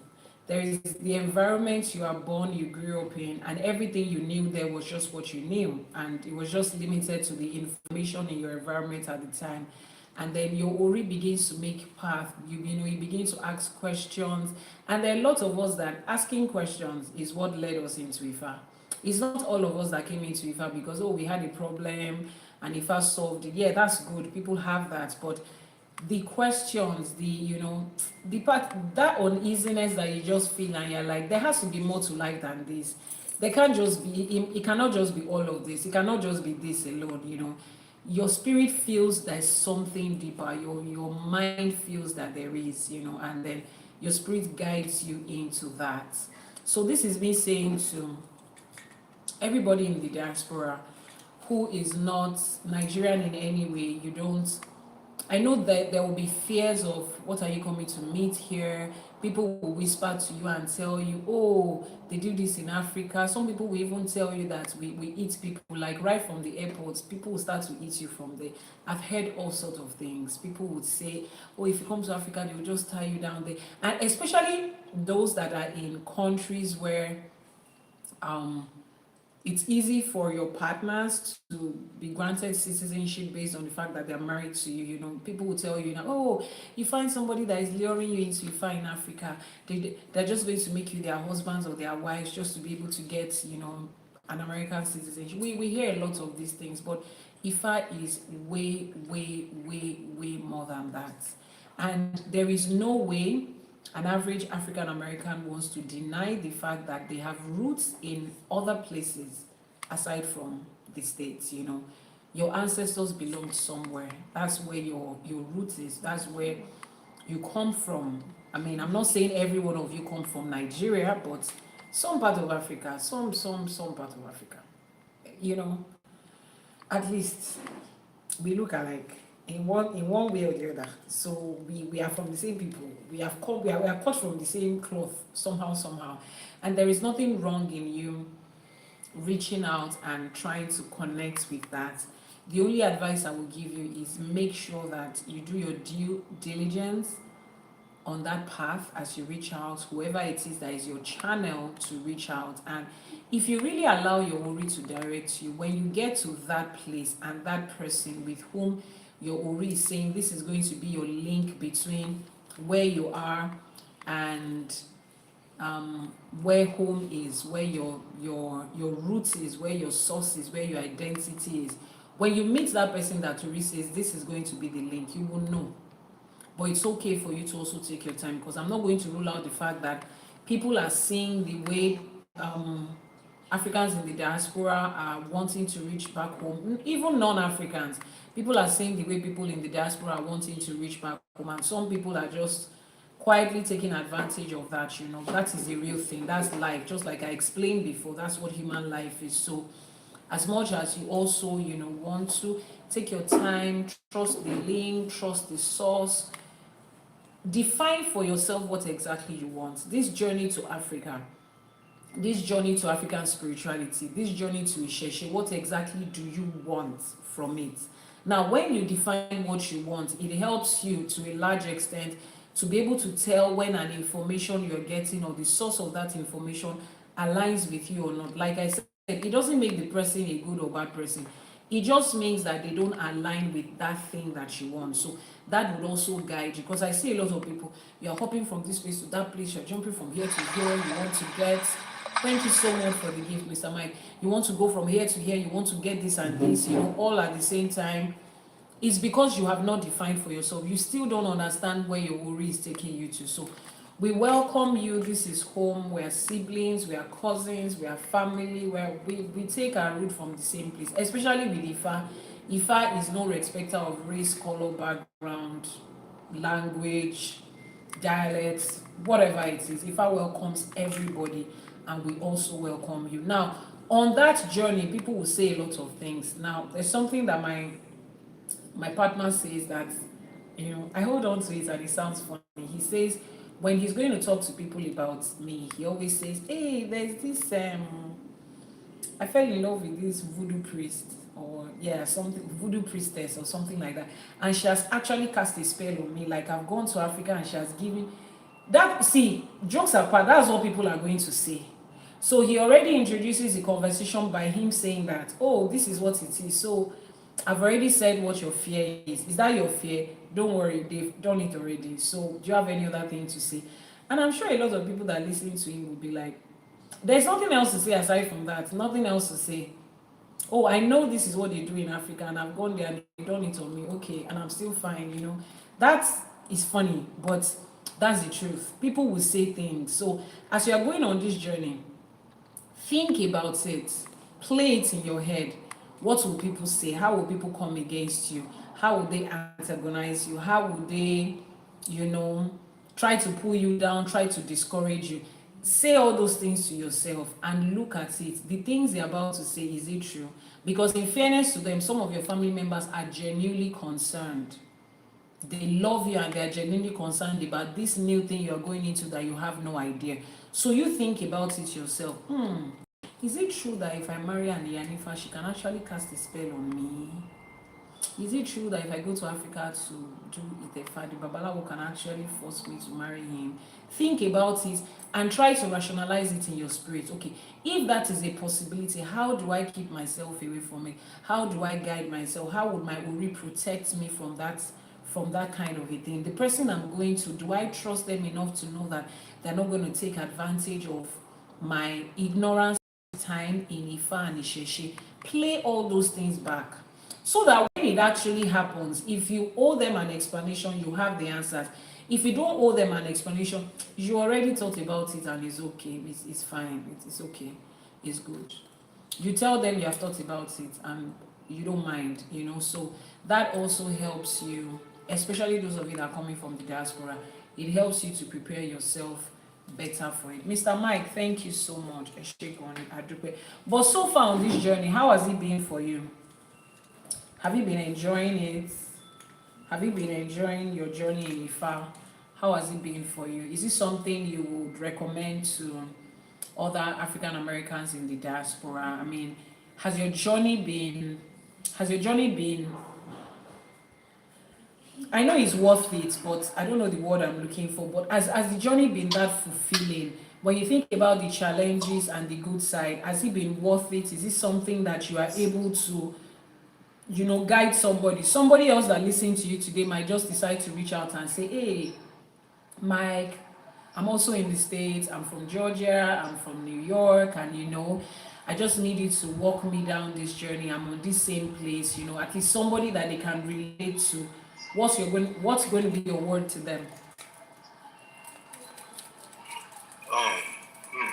There is the environment you are born, you grew up in, and everything you knew there was just what you knew, and it was just limited to the information in your environment at the time. and then your ori begins to make path. You begin to ask questions, and there are lots of us that asking questions is what led us into Ifa. It's not all of us that came into Ifa because, oh, we had a problem and Ifa solved it. Yeah, that's good, people have that, but the questions, the part, that uneasiness that you just feel and you're like, there has to be more to life than this. There can't just be, it cannot just be all of this, it cannot just be this alone. Your spirit feels there's something deeper, your mind feels that there is, and then your spirit guides you into that. So this is me saying to everybody in the diaspora who is not Nigerian in any way, I know that there will be fears of what are you coming to meet here. People will whisper to you and tell you, oh, they do this in Africa. Some people will even tell you that we eat people, like right from the airports, people will start to eat you from there. I've heard all sorts of things. People would say, oh, if you come to Africa, they will just tie you down there. And especially those that are in countries where it's easy for your partners to be granted citizenship based on the fact that they're married to you. People will tell you now, oh, you find somebody that is luring you into Ifa in Africa, they're just going to make you their husbands or their wives just to be able to get, an American citizenship. We hear a lot of these things, but Ifa is way, way, way, way more than that. And there is no way an average African American wants to deny the fact that they have roots in other places aside from the States. Your ancestors belonged somewhere. That's where your roots is. That's where you come from. I mean, I'm not saying every one of you come from Nigeria, but some part of Africa, some part of Africa. At least we look alike in one way or the other. So we are from the same people. We are cut from the same cloth somehow. And there is nothing wrong in you reaching out and trying to connect with that. The only advice I will give you is make sure that you do your due diligence on that path as you reach out, whoever it is that is your channel to reach out. And if you really allow your Ori to direct you, when you get to that place and that person with whom your Ori is saying this is going to be your link between where you are and where home is, where your root is, where your source is, where your identity is. When you meet that person that Ori says this is going to be the link, you will know. But it's okay for you to also take your time, because I'm not going to rule out the fact that people are seeing the way Africans in the diaspora are wanting to reach back home. Even non-Africans, people are seeing the way people in the diaspora are wanting to reach back home, and some people are just quietly taking advantage of that. That is the real thing. That's life. Just like I explained before, that's what human life is. So as much as you also want to take your time, trust the link, trust the source, define for yourself what exactly you want. This journey to Africa, this journey to African spirituality, this journey to Isheshe, what exactly do you want from it? Now, when you define what you want, it helps you to a large extent to be able to tell when an information you're getting or the source of that information aligns with you or not. Like I said, it doesn't make the person a good or bad person. It just means that they don't align with that thing that you want. So that would also guide you, because I see a lot of people, you're hopping from this place to that place, you're jumping from here to here, you want to get, thank you so much for the gift, Mr. Mike. You want to go from here to here, you want to get this and this, all at the same time. It's because you have not defined for yourself. You still don't understand where your Ori is taking you to. So we welcome you. This is home. We are siblings, we are cousins, we are family, where we take our root from the same place, especially with Ifa. Ifa is no respecter of race, color, background, language, dialects, whatever it is. Ifa welcomes everybody, and we also welcome you. Now, on that journey, people will say a lot of things. Now, there's something that my partner says that, I hold on to it and it sounds funny. He says, when he's going to talk to people about me, he always says, hey, there's this, I fell in love with this voodoo priest, or something, voodoo priestess or something like that. And she has actually cast a spell on me. Like, I've gone to Africa and she has given that. See, jokes apart, that's what people are going to say. So he already introduces the conversation by him saying that, oh, this is what it is. So I've already said what your fear is. Is that your fear? Don't worry, they've done it already. So do you have any other thing to say? And I'm sure a lot of people that are listening to you will be like, there's nothing else to say aside from that. Nothing else to say. Oh, I know this is what they do in Africa, and I've gone there and they've done it on me. Okay, and I'm still fine. That is funny, but that's the truth. People will say things. So as you are going on this journey, think about it, play it in your head. What will people say? How will people come against you? How will they antagonize you? How will they, you know, try to pull you down, try to discourage you? Say all those things to yourself and look at it. The things they're about to say, is it true? Because in fairness to them, some of your family members are genuinely concerned. They love you and they are genuinely concerned about this new thing you're going into that you have no idea. So you think about it yourself. Is it true that if I marry an Iyanifa, she can actually cast a spell on me? Is it true that if I go to Africa to do Itefa, the Babalawo can actually force me to marry him? Think about it and try to rationalize it in your spirit. Okay, if that is a possibility, how do I keep myself away from it? How do I guide myself? How would my Uri protect me from that kind of a thing? The person I'm going to, do I trust them enough to know that they're not going to take advantage of my ignorance time in Ifa and Isheshe? Play all those things back so that when it actually happens, if you owe them an explanation, you have the answers. If you don't owe them an explanation, you already thought about it and it's okay, it's fine, it's okay, it's good. You tell them you have thought about it and you don't mind, so that also helps you, especially those of you that are coming from the diaspora. It helps you to prepare yourself better for it. Mr. Mike, thank you so much. But so far on this journey, how has it been for you? Have you been enjoying it? Have you been enjoying your journey in Ifa? How has it been for you? Is it something you would recommend to other African Americans in the diaspora? I mean, has your journey been, I know it's worth it, but I don't know the word I'm looking for, but has the journey been that fulfilling? When you think about the challenges and the good side, has it been worth it? Is it something that you are able to guide somebody else that listening to you today might just decide to reach out and say, hey, Mike, I'm also in the States, I'm from Georgia, I'm from New York, and I just need you to walk me down this journey. I'm on this same place, at least somebody that they can relate to. What's going to be your word to them?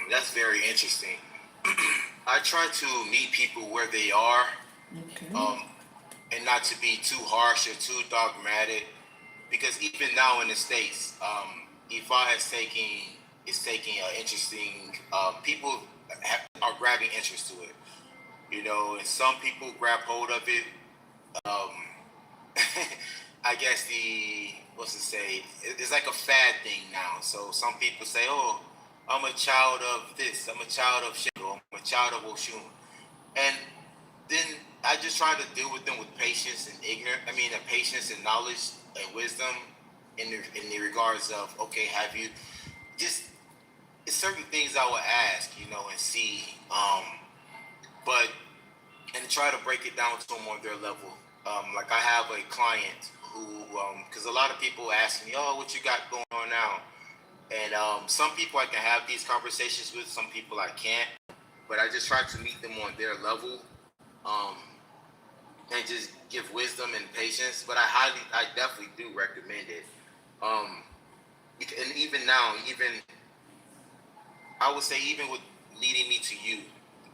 That's very interesting. I try to meet people where they are, Okay. and not to be too harsh or too dogmatic, because even now in the States, IFA is taking an interesting. People are grabbing interest to it, and some people grab hold of it. I guess it's like a fad thing now. So some people say, "Oh, I'm a child of this. I'm a child of Shingo. I'm a child of Oshun," and then I just try to deal with them with patience and patience and knowledge and wisdom in the regards of, okay, have you just certain things I will ask, and see, but and try to break it down to them on their level. Like I have a client who, because a lot of people ask me, oh, what you got going on now? And some people I can have these conversations with, some people I can't, but I just try to meet them on their level, and just give wisdom and patience. But I definitely do recommend it. And even now, I would say, even with leading me to you,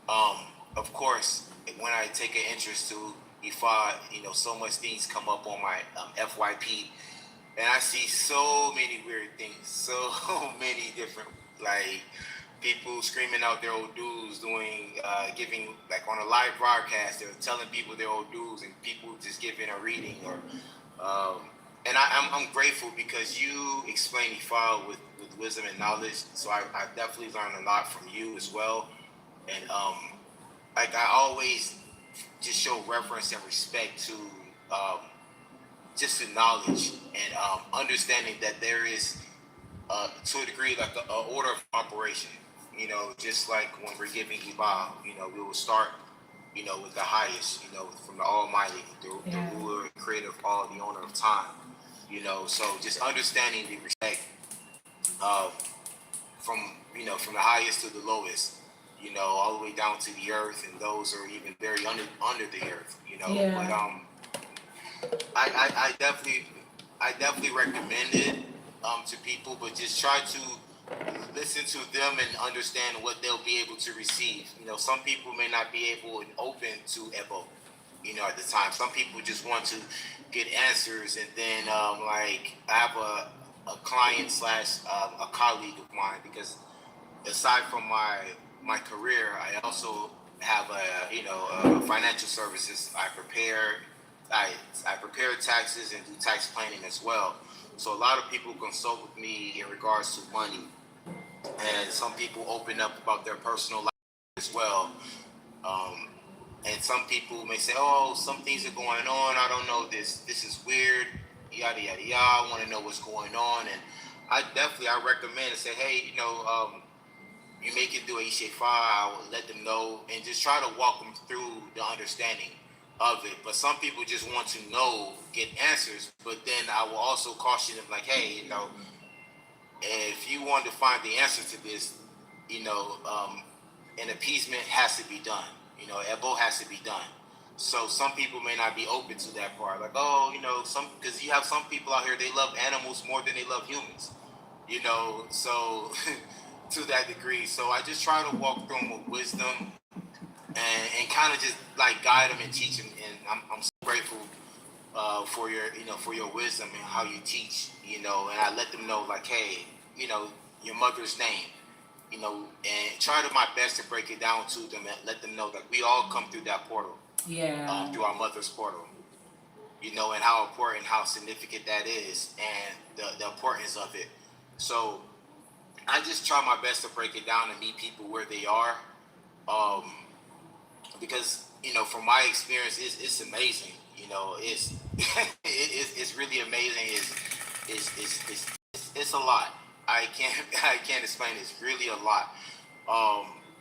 of course, when I take an interest to IFA, so much things come up on my FYP, and I see so many weird things, so many different, like, people screaming out their old dues, giving, like, on a live broadcast, they're telling people their old dues, and people just giving a reading, or, and I'm grateful because you explain IFA with wisdom and knowledge, so I definitely learned a lot from you as well, and like I always just show reverence and respect to just to knowledge and understanding that there is to a degree like a order of operation. Just like when we're giving Iba, we will start with the highest, from the Almighty, the ruler and creator of all, the owner of time. So just understanding the respect from the highest to the lowest, all the way down to the earth, and those are even very under the earth, But I definitely recommend it to people, but just try to listen to them and understand what they'll be able to receive. Some people may not be able and open to Ebo, at the time. Some people just want to get answers, and then like I have a client slash a colleague of mine, because aside from my career, I also have a financial services. I prepare taxes and do tax planning as well. So a lot of people consult with me in regards to money, and some people open up about their personal life as well. And some people may say, "Oh, some things are going on. I don't know this. This is weird. Yada yada yada. I want to know what's going on." And I recommend and say, "Hey, you make it through IFA. I will let them know and just try to walk them through the understanding of it." But some people just want to know, get answers. But then I will also caution them, like, "Hey, if you want to find the answer to this, an appeasement has to be done. Ebo has to be done." So some people may not be open to that part. Like, oh, because you have some people out here, they love animals more than they love humans. So to that degree. So I just try to walk through them with wisdom and kind of just like guide them and teach them. And I'm so grateful for your wisdom and how you teach, and I let them know, like, hey, your mother's name, and try to my best to break it down to them and let them know that we all come through that portal, through our mother's portal, and how important, how significant that is, and the importance of it. So I just try my best to break it down and meet people where they are, because from my experience, it's amazing. It's it's really amazing. It's a lot. I can't explain. It's really a lot.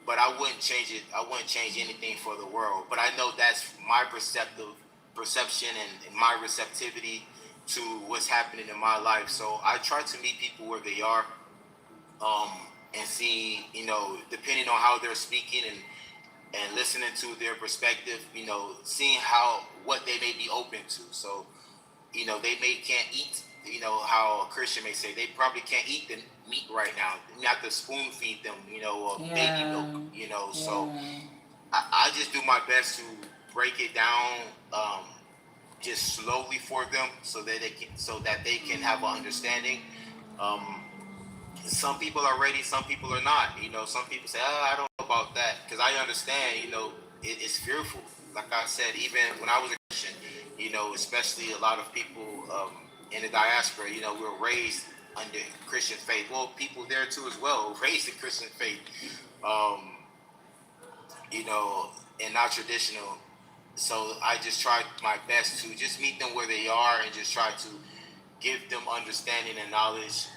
But I wouldn't change it. I wouldn't change anything for the world. But I know that's my perception and my receptivity to what's happening in my life. So I try to meet people where they are, and see, depending on how they're speaking and listening to their perspective, seeing what they may be open to. So, they can't eat, how a Christian may say, they probably can't eat the meat right now. You have to spoon feed them, or baby milk, So I just do my best to break it down, just slowly for them, so that they can have an understanding. Some people are ready, some people are not. Some people say, "Oh, I don't know about that," because I understand. It's fearful. Like I said, even when I was a Christian, especially a lot of people in the diaspora, we were raised under Christian faith. Well, people there too as well, raised in Christian faith, and not traditional. So I just try my best to just meet them where they are and just try to give them understanding and knowledge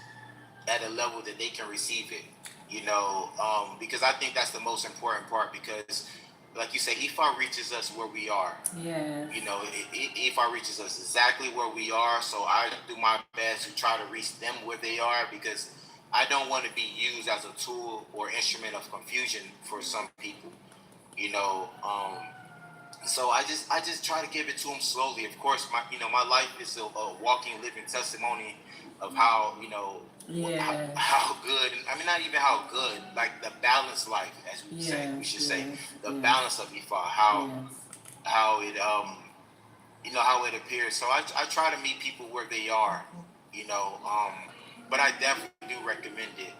at a level that they can receive it, because I think that's the most important part, because like you say, IFA reaches us where we are. Yes. IFA reaches us exactly where we are, so I do my best to try to reach them where they are, because I don't want to be used as a tool or instrument of confusion for some people, So I just try to give it to them slowly. Of course, my life is a walking, living testimony of how how good. I mean, not even how good, like the balanced life, as we say. We should say the balance of IFA, how it how it appears. So I try to meet people where they are, but I definitely do recommend it.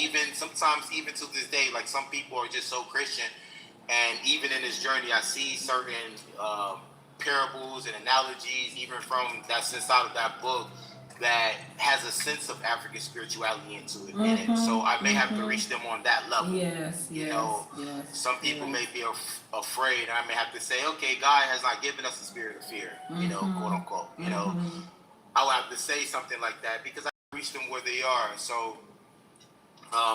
Even sometimes, even to this day, like some people are just so Christian. And even in this journey, I see certain parables and analogies, even from that's inside of that book, that has a sense of African spirituality into it. In it. So I may have to reach them on that level. Yes. Some people may be afraid. I may have to say, okay, God has not given us a spirit of fear, quote unquote. I will have to say something like that, because I reach them where they are. So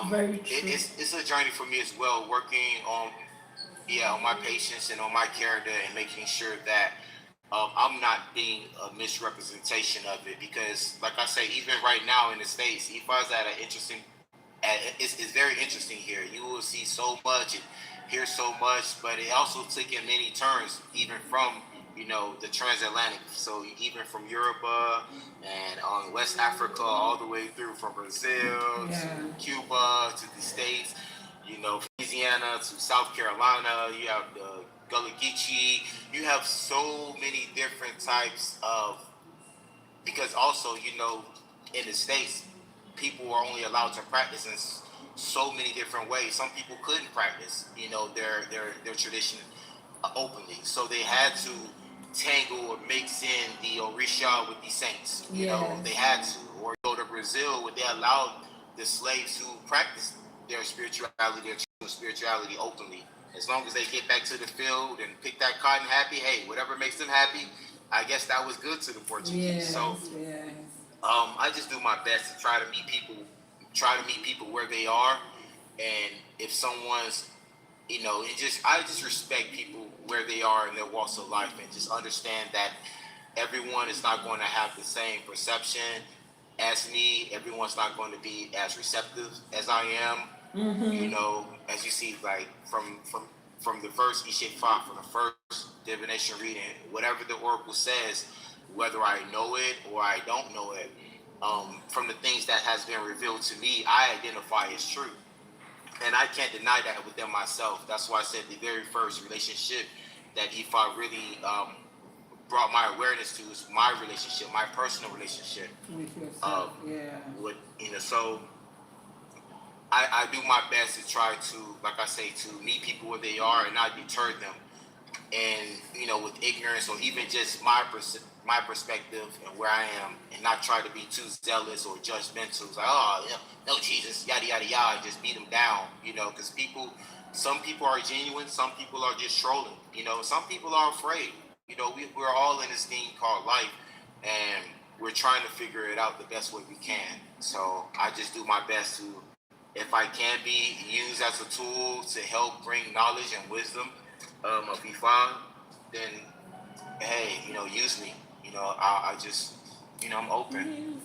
Very true. it's a journey for me as well, working on yeah, on my patience and on my character, and making sure that I'm not being a misrepresentation of it. Because, like I say, even right now in the States, IFA is at an interesting. It's very interesting here. You will see so much and hear so much, but it also took in many turns, even from the transatlantic. So even from Europe and on West Africa, all the way through from Brazil to Cuba to the States. Louisiana to South Carolina. You have the Gullah Geechee. You have so many different types of, because also, in the States, people were only allowed to practice in so many different ways. Some people couldn't practice, their tradition openly. So they had to tangle or mix in the Orisha with the saints. They had to. Or go to Brazil where they allowed the slaves to practice their spirituality, their spirituality openly. As long as they get back to the field and pick that cotton happy, hey, whatever makes them happy, I guess that was good to the Portuguese. So I just do my best to try to meet people where they are. And if someone's, I just respect people where they are in their walks of life, and just understand that everyone is not going to have the same perception as me. Everyone's not going to be as receptive as I am. As you see, like from the first Ishefa, from the first divination reading, whatever the oracle says, whether I know it or I don't know it, from the things that has been revealed to me, I identify as true. And I can't deny that within myself. That's why I said the very first relationship that Ifa really brought my awareness to is my relationship, my personal relationship with yourself. With so I do my best to try to, like I say, to meet people where they are and not deter them. And with ignorance or even just my perspective and where I am, and not try to be too zealous or judgmental. It's like, oh, no, Jesus, yada yada yada, and just beat them down. Because some people are genuine, some people are just trolling. Some people are afraid. We're all in this thing called life, and we're trying to figure it out the best way we can. So I just do my best to, if I can be used as a tool to help bring knowledge and wisdom of Ifa, then hey, use me. I just, I'm open.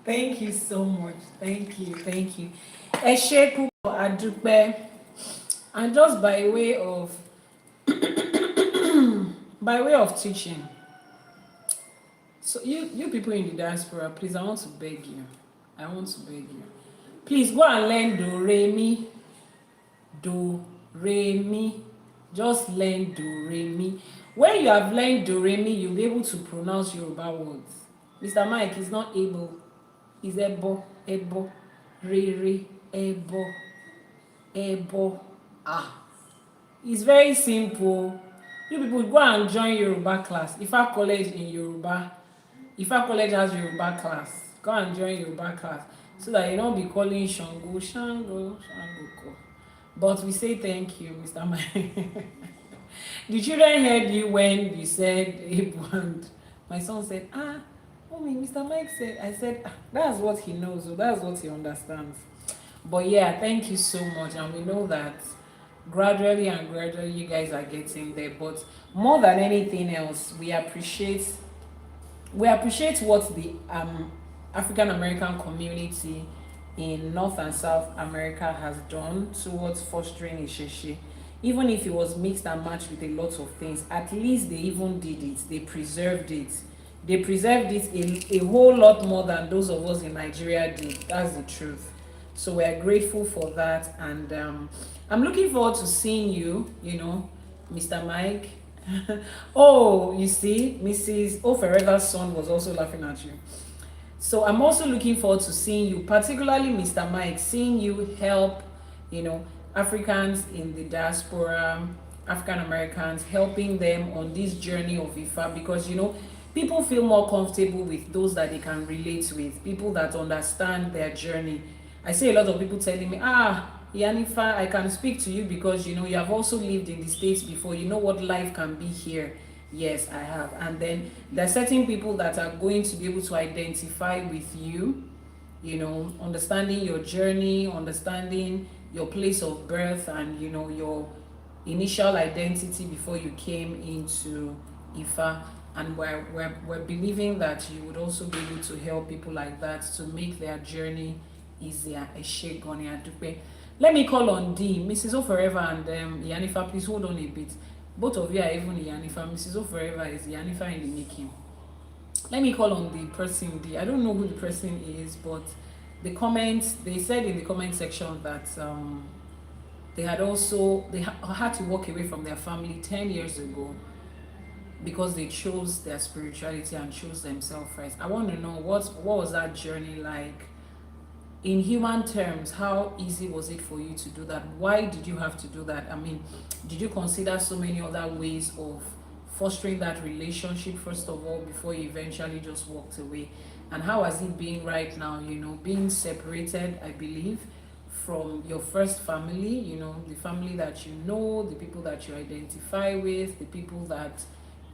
Thank you so much. Thank you. Ẹ ṣé púpọ̀, a dúpẹ́. And just by way of teaching. So you people in the diaspora, please, I want to beg you. Please go and learn do re mi. Do re mi. Just learn do re mi. When you have learned do re mi, you'll be able to pronounce Yoruba words. Mr. Mike is not able. He's ebo, re, ebo. It's very simple. You people go and join Yoruba class. Ifa College in Yoruba. Ifa College has Yoruba class. Go and join Yoruba class so that you don't be calling Shango. But we say thank you, Mr. Mike. The children heard you when you said Ebo, and my son said, Mommy, Mr. Mike said, I said, that's what he knows, so that's what he understands. But yeah, thank you so much, and we know that gradually you guys are getting there. But more than anything else, we appreciate what the African American community in North and South America has done towards fostering Isheshe. Even if it was mixed and matched with a lot of things, at least they even did it. They preserved it. They preserved it a whole lot more than those of us in Nigeria did. That's the truth. So we are grateful for that, and I'm looking forward to seeing you, Mr. Mike. Oh, you see, Mrs. Ofereva's son was also laughing at you. So I'm also looking forward to seeing you, particularly Mr. Mike, seeing you help, Africans in the diaspora, African Americans, helping them on this journey of Ifa, because, people feel more comfortable with those that they can relate with, people that understand their journey. I see a lot of people telling me, Yanifa, I can speak to you because, you have also lived in the States before. You know what life can be here. Yes, I have. And then there are certain people that are going to be able to identify with you, understanding your journey, understanding your place of birth and your initial identity before you came into IFA. And we're believing that you would also be able to help people like that to make their journey easier. Let me call on D, Mrs. O Forever, and Yanifa. Please hold on a bit. Both of you are even Yanifa. Mrs. O Forever is Yanifa in the making. Let me call on the person D. I don't know who the person is, but the comments, they said in the comment section that they had to walk away from their family 10 years ago because they chose their spirituality and chose themselves first. I want to know what was that journey like? In human terms, how easy was it for you to do that? Why did you have to do that? I mean, did you consider so many other ways of fostering that relationship first of all before you eventually just walked away? And how has it been right now, being separated, I believe, from your first family, the family that the people that you identify with, the people that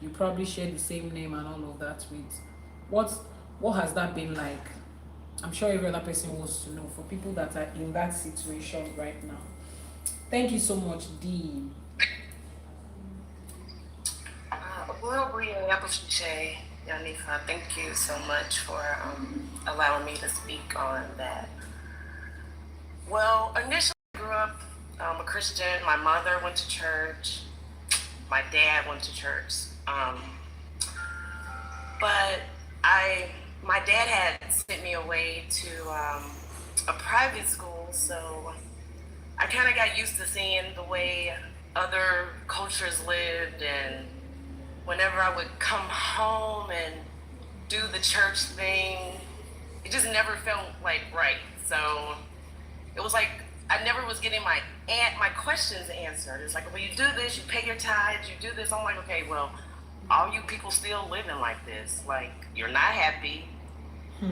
you probably share the same name and all of that with? What has that been like? I'm sure every other person wants to know, for people that are in that situation right now. Thank you so much, D. Well, appreciate Yanifa. Thank you so much for allowing me to speak on that. Well, initially I grew up a Christian. My mother went to church. My dad went to church. But my dad had sent me away to a private school, so I kind of got used to seeing the way other cultures lived, and whenever I would come home and do the church thing, it just never felt like right. So it was like I never was getting my questions answered. It's like, well, you do this, you pay your tithes, you do this. I'm like, okay, well, all you people still living like this. Like, you're not happy.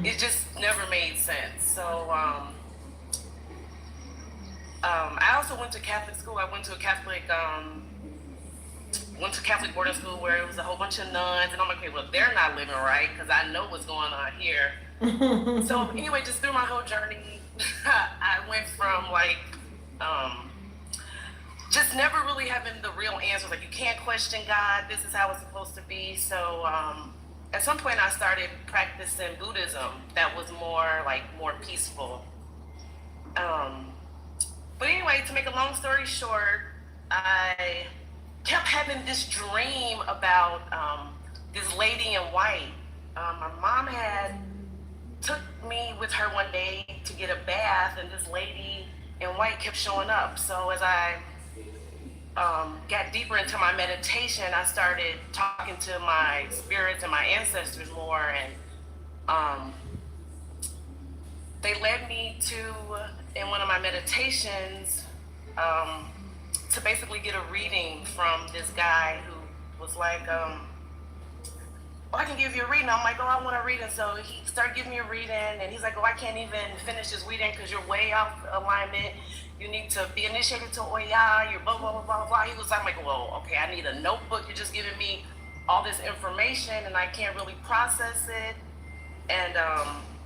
It just never made sense. So I also went to Catholic school. I went to Catholic boarding school where it was a whole bunch of nuns, and I'm like, okay, well, they're not living right because I know what's going on here. So anyway, just through my whole journey, I went from just never really having the real answers. Like, you can't question God. This is how it's supposed to be. So at some point, I started practicing Buddhism. That was more peaceful. But anyway, to make a long story short, I kept having this dream about this lady in white. My mom took me with her one day to get a bath, and this lady in white kept showing up. So as I got deeper into my meditation, I started talking to my spirits and my ancestors more, and they led me in one of my meditations, to basically get a reading from this guy who was like, I can give you a reading. I'm like, I want a reading. So he started giving me a reading, and he's like, I can't even finish this reading because you're way off alignment. You need to be initiated to Oya. You're blah, blah, blah, blah, blah. I'm like, well, okay, I need a notebook. You're just giving me all this information, and I can't really process it. And,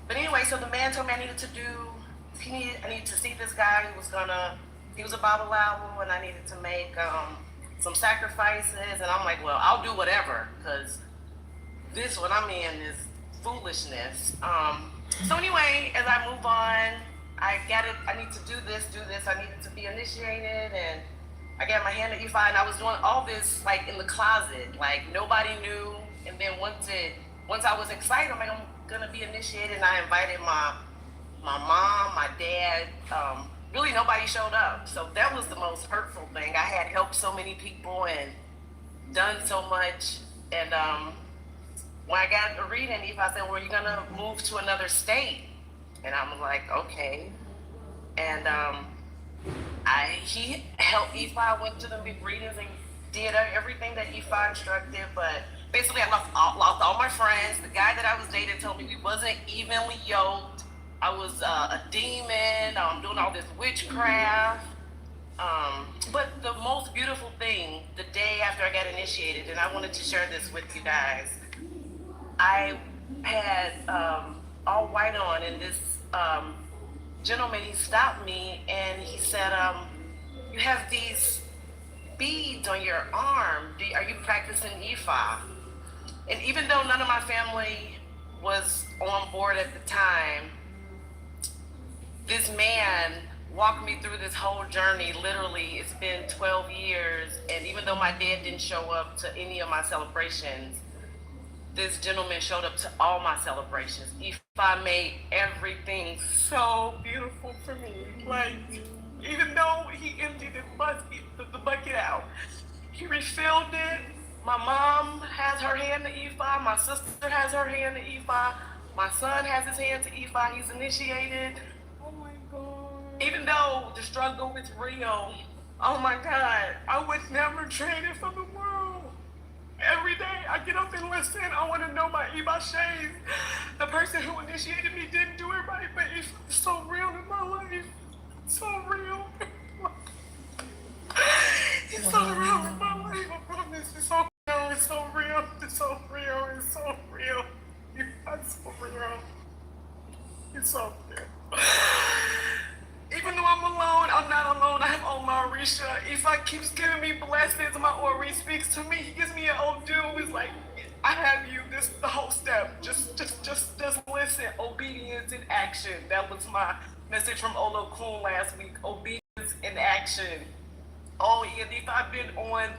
but anyway, so the man told me I needed to see this guy he was a Babalawo, and I needed to make some sacrifices. And I'm like, well, I'll do whatever, because this, what I'm in, is foolishness. So anyway, as I move on, I need to do this, I needed to be initiated, and I got my hand at IFA, and I was doing all this in the closet, nobody knew. And then once I was excited, I'm like, I'm gonna be initiated, and I invited my mom, my dad. Really nobody showed up. So that was the most hurtful thing. I had helped so many people and done so much, and when I got a reading, I said, well, you're gonna move to another state. And I'm like, okay. And he helped IFA. I went to the big readings and did everything that IFA instructed, but basically I lost all my friends. The guy that I was dating told me we wasn't evenly yoked. I was a demon, doing all this witchcraft. But the most beautiful thing, the day after I got initiated, and I wanted to share this with you guys, I had all white on, and this gentleman, he stopped me and he said, you have these beads on your arm. Are you practicing IFA? And even though none of my family was on board at the time, this man walked me through this whole journey. Literally, it's been 12 years. And even though my dad didn't show up to any of my celebrations, this gentleman showed up to all my celebrations. IFA made everything so beautiful for me. Like, even though he emptied the bucket out, he refilled it. My mom has her hand to IFA. My sister has her hand to IFA. My son has his hand to IFA. He's initiated. Oh my God. Even though the struggle is real, oh my God, I would never trade it for the world. Every day I get up and listen. I want to know my IFA shades. The person who initiated me didn't do it right, but it's so real in my life. So real. It's so real in my life. I promise. It's so real. It's so real. It's so real. It's so real. It's so real. It's so real. Even though I'm alone, I'm not alone. I have Omarisha. IFA keeps giving me blessings. My Ori speaks to me. He gives me an old dude. He's like, I have you. This the whole step. Just listen. Obedience in action. That was my message from Olo Kun last week. Obedience in action. Oh, yeah, I've been on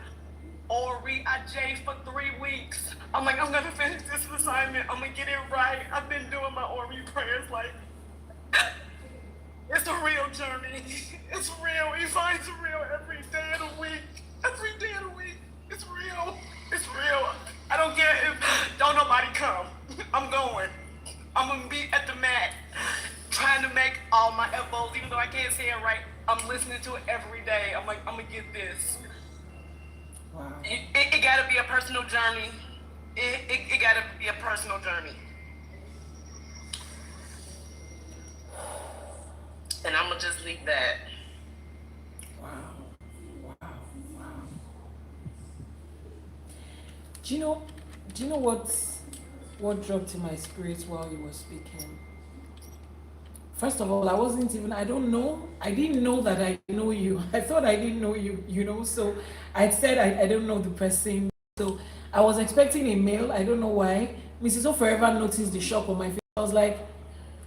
Ori IJ for 3 weeks. I'm like, I'm gonna finish this assignment. I'm gonna get it right. I've been doing my Ori prayers like, it's a real journey. It's real. IFA is real every day of the week. Every day of the week. It's real. It's real. I don't care if don't nobody come. I'm going. I'm gonna be at the mat trying to make all my FOs, even though I can't say it right. I'm listening to it every day. I'm like, I'm gonna get this. Wow. It gotta be a personal journey. It gotta be a personal journey. And I'm gonna just leave that. Wow. Do you know what dropped in my spirit while you were speaking? First of all, I didn't know that I know you. I thought I didn't know you, so I said I don't know the person. So I was expecting a mail. I don't know why. Mrs. O forever noticed the shock on my face. I was like,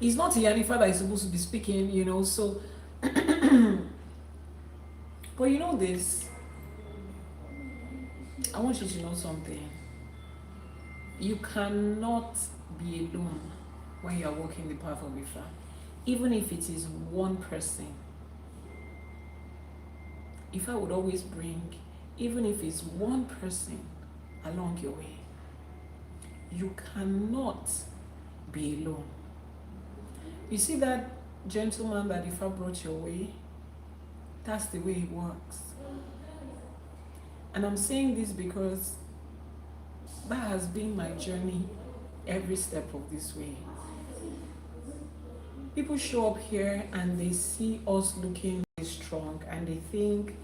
it's not Yanifa that is supposed to be speaking, so. But you know this, I want you to know something. You cannot be alone when you are walking the path of IFA, even if it is one person. IFA would always bring, even if it's one person along your way. You cannot be alone. You see that gentleman that IFA brought your way? That's the way it works. And I'm saying this because that has been my journey every step of this way. People show up here and they see us looking very strong and they think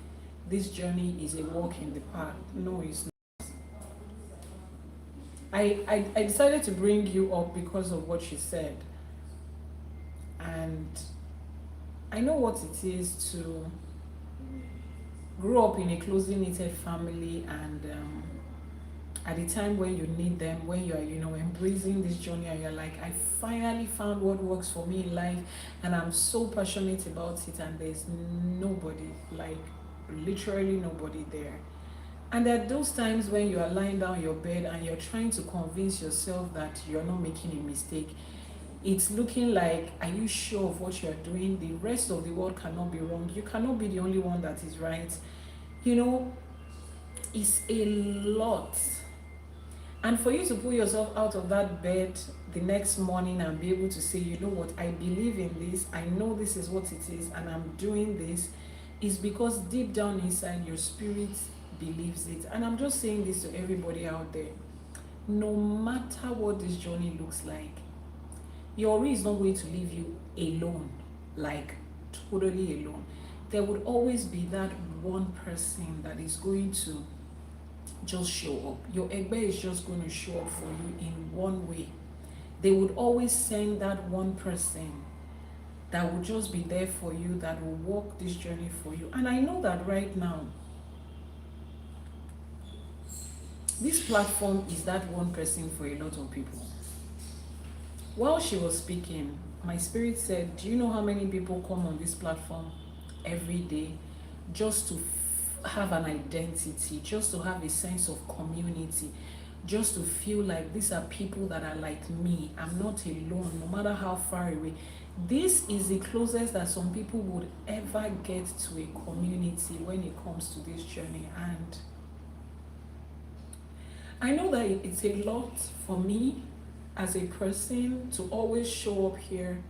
this journey is a walk in the park. No, it's not. I decided to bring you up because of what you said. And I know what it is to grow up in a closely knitted family and at the time when you need them, when you're, embracing this journey and you're like, I finally found what works for me in life and I'm so passionate about it and there's nobody, like literally nobody there. And there are those times when you are lying down your bed and you're trying to convince yourself that you're not making a mistake. It's looking like, are you sure of what you're doing? The rest of the world cannot be wrong. You cannot be the only one that is right. It's a lot. And for you to pull yourself out of that bed the next morning and be able to say, you know what, I believe in this, I know this is what it is, and I'm doing this, is because deep down inside your spirit believes it. And I'm just saying this to everybody out there. No matter what this journey looks like, your Ori is not going to leave you alone, like totally alone. There would always be that one person that is going to just show up. Your Egbe is just going to show up for you in one way. They would always send that one person that will just be there for you, that will walk this journey for you. And I know that right now, this platform is that one person for a lot of people. While she was speaking, my spirit said, do you know how many people come on this platform every day just to have an identity, just to have a sense of community, just to feel like these are people that are like me. I'm not alone, no matter how far away. This is the closest that some people would ever get to a community when it comes to this journey. And I know that it's a lot for me as a person to always show up here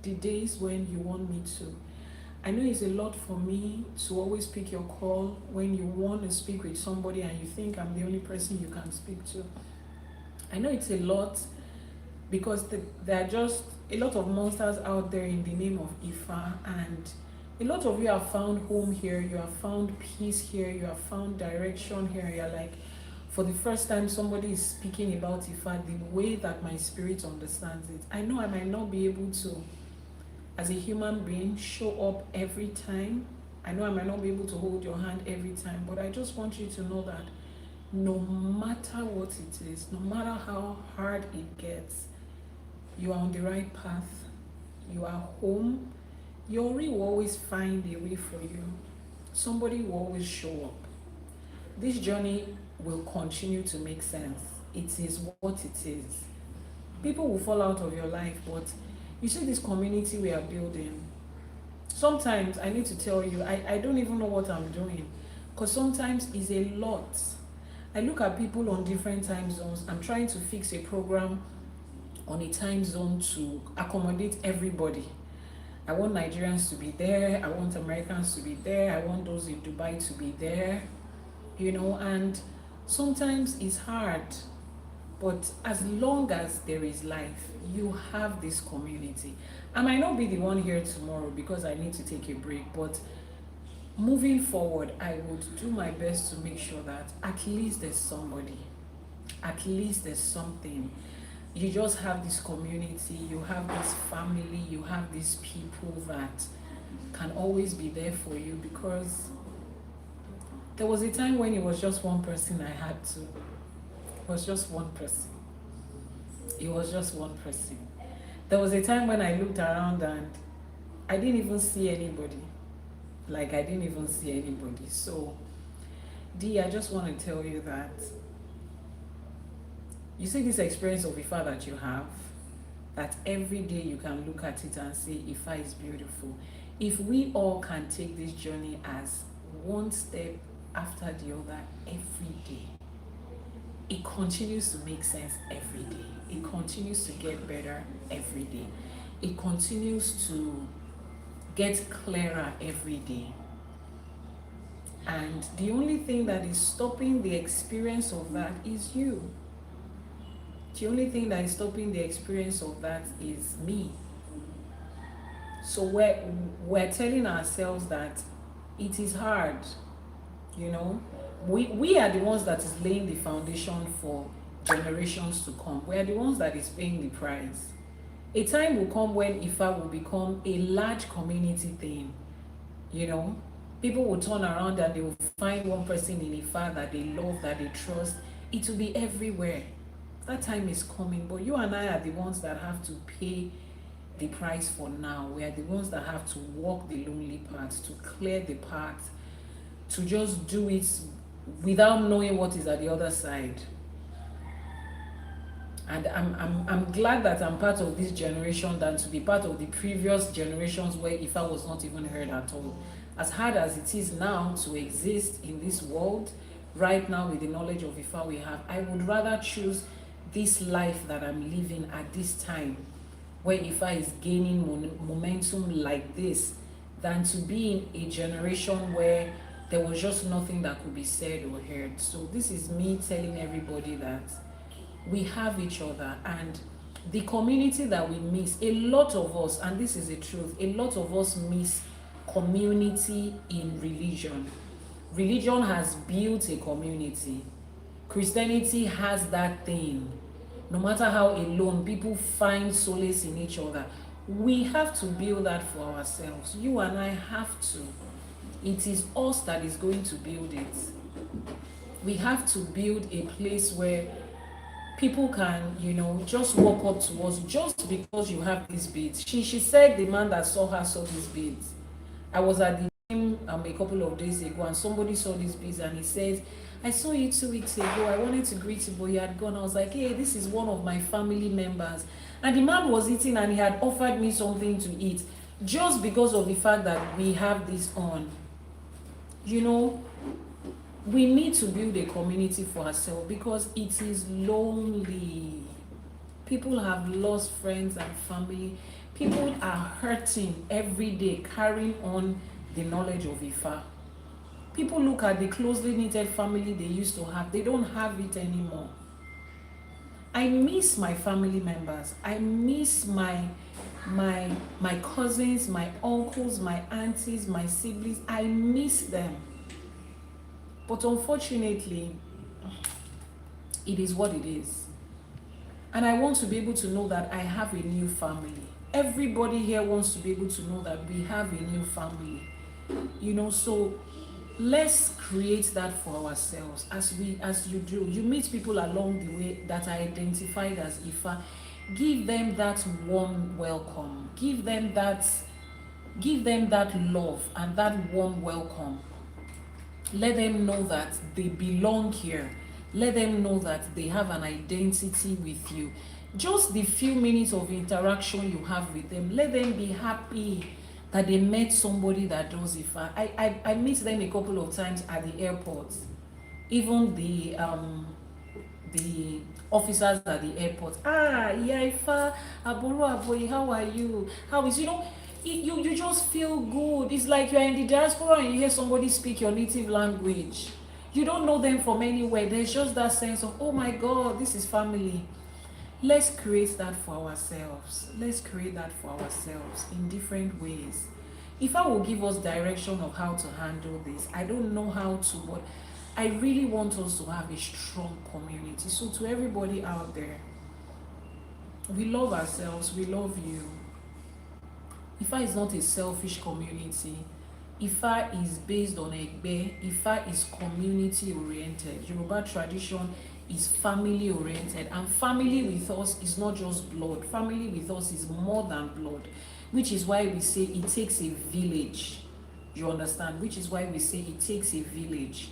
the days when you want me to. I know it's a lot for me to always pick your call when you want to speak with somebody and you think I'm the only person you can speak to. I know it's a lot because there are just a lot of monsters out there in the name of IFA, and a lot of you have found home here, you have found peace here, you have found direction here. You're like, for the first time somebody is speaking about IFA the way that my spirit understands it. I know I might not be able to, as a human being, show up every time. I know I might not be able to hold your hand every time, but I just want you to know that no matter what it is, no matter how hard it gets, you are on the right path. You are home. Yori will always find a way for you. Somebody will always show up. This journey will continue to make sense. It is what it is. People will fall out of your life, but you see this community we are building. Sometimes I need to tell you, I don't even know what I'm doing, because sometimes it's a lot. I look at people on different time zones. I'm trying to fix a program on a time zone to accommodate everybody. I want Nigerians to be there. I want Americans to be there. I want those in Dubai to be there, and sometimes it's hard. But as long as there is life, you have this community. I might not be the one here tomorrow because I need to take a break, but moving forward, I would do my best to make sure that at least there's somebody, at least there's something. You just have this community, you have this family, you have these people that can always be there for you, because there was a time when it was just one person I had to. It was just one person. It was just one person. There was a time when I looked around and I didn't even see anybody. Like, I didn't even see anybody. So, D, I just want to tell you that you see this experience of IFA that you have, that every day you can look at it and say, IFA is beautiful. If we all can take this journey as one step after the other every day, it continues to make sense every day. It continues to get better every day. It continues to get clearer every day. And the only thing that is stopping the experience of that is you. The only thing that is stopping the experience of that is me. So we're telling ourselves that it is hard, We are the ones that is laying the foundation for generations to come. We are the ones that is paying the price. A time will come when IFA will become a large community thing. People will turn around and they will find one person in IFA that they love, that they trust. It will be everywhere. That time is coming, but you and I are the ones that have to pay the price for now. We are the ones that have to walk the lonely path, to clear the path, to just do it without knowing what is at the other side. And I'm glad that I'm part of this generation than to be part of the previous generations where IFA was not even heard at all. As hard as it is now to exist in this world, right now with the knowledge of IFA we have, I would rather choose this life that I'm living at this time, where IFA is gaining momentum like this, than to be in a generation where there was just nothing that could be said or heard. So this is me telling everybody that we have each other, and the community that we miss, a lot of us, and this is the truth, a lot of us miss community in religion. Religion has built a community. Christianity has that thing. No matter how alone, people find solace in each other. We have to build that for ourselves. You and I have to. It is us that is going to build it. We have to build a place where people can, just walk up to us just because you have these beads. She said the man that saw her saw these beads. I was at the gym a couple of days ago and somebody saw these beads and he said, I saw you 2 weeks ago. I wanted to greet you, but you had gone. I was like, hey, this is one of my family members. And the man was eating and he had offered me something to eat just because of the fact that we have this on. We need to build a community for ourselves because it is lonely. People have lost friends and family. People are hurting every day, carrying on the knowledge of IFA. People look at the closely knitted family they used to have. They don't have it anymore. I miss my family members. I miss my cousins, my uncles, my aunties, my siblings. I miss them. But unfortunately, it is what it is. And I want to be able to know that I have a new family. Everybody here wants to be able to know that we have a new family. So let's create that for ourselves as you do. You meet people along the way that are identified as IFA. Give them that warm welcome. Give them that love and that warm welcome. Let them know that they belong here. Let them know that they have an identity with you. Just the few minutes of interaction you have with them, let them be happy that they met somebody that does IFA. I meet them a couple of times at the airport. Even the officers at the airport. Yeah, IFA, Aboro Aboyi, how are you? How is, you just feel good. It's like you're in the diaspora and you hear somebody speak your native language. You don't know them from anywhere. There's just that sense of, oh my God, this is family. Let's create that for ourselves. Let's create that for ourselves in different ways. If I will give us direction of how to handle this, I don't know how to, but I really want us to have a strong community. So to everybody out there, we love ourselves, we love you. IFA is not a selfish community. IFA is based on Egbe. IFA is community oriented. Yoruba tradition is family oriented, and family with us is not just blood. Family with us is more than blood, which is why we say it takes a village. You understand? Which is why we say it takes a village.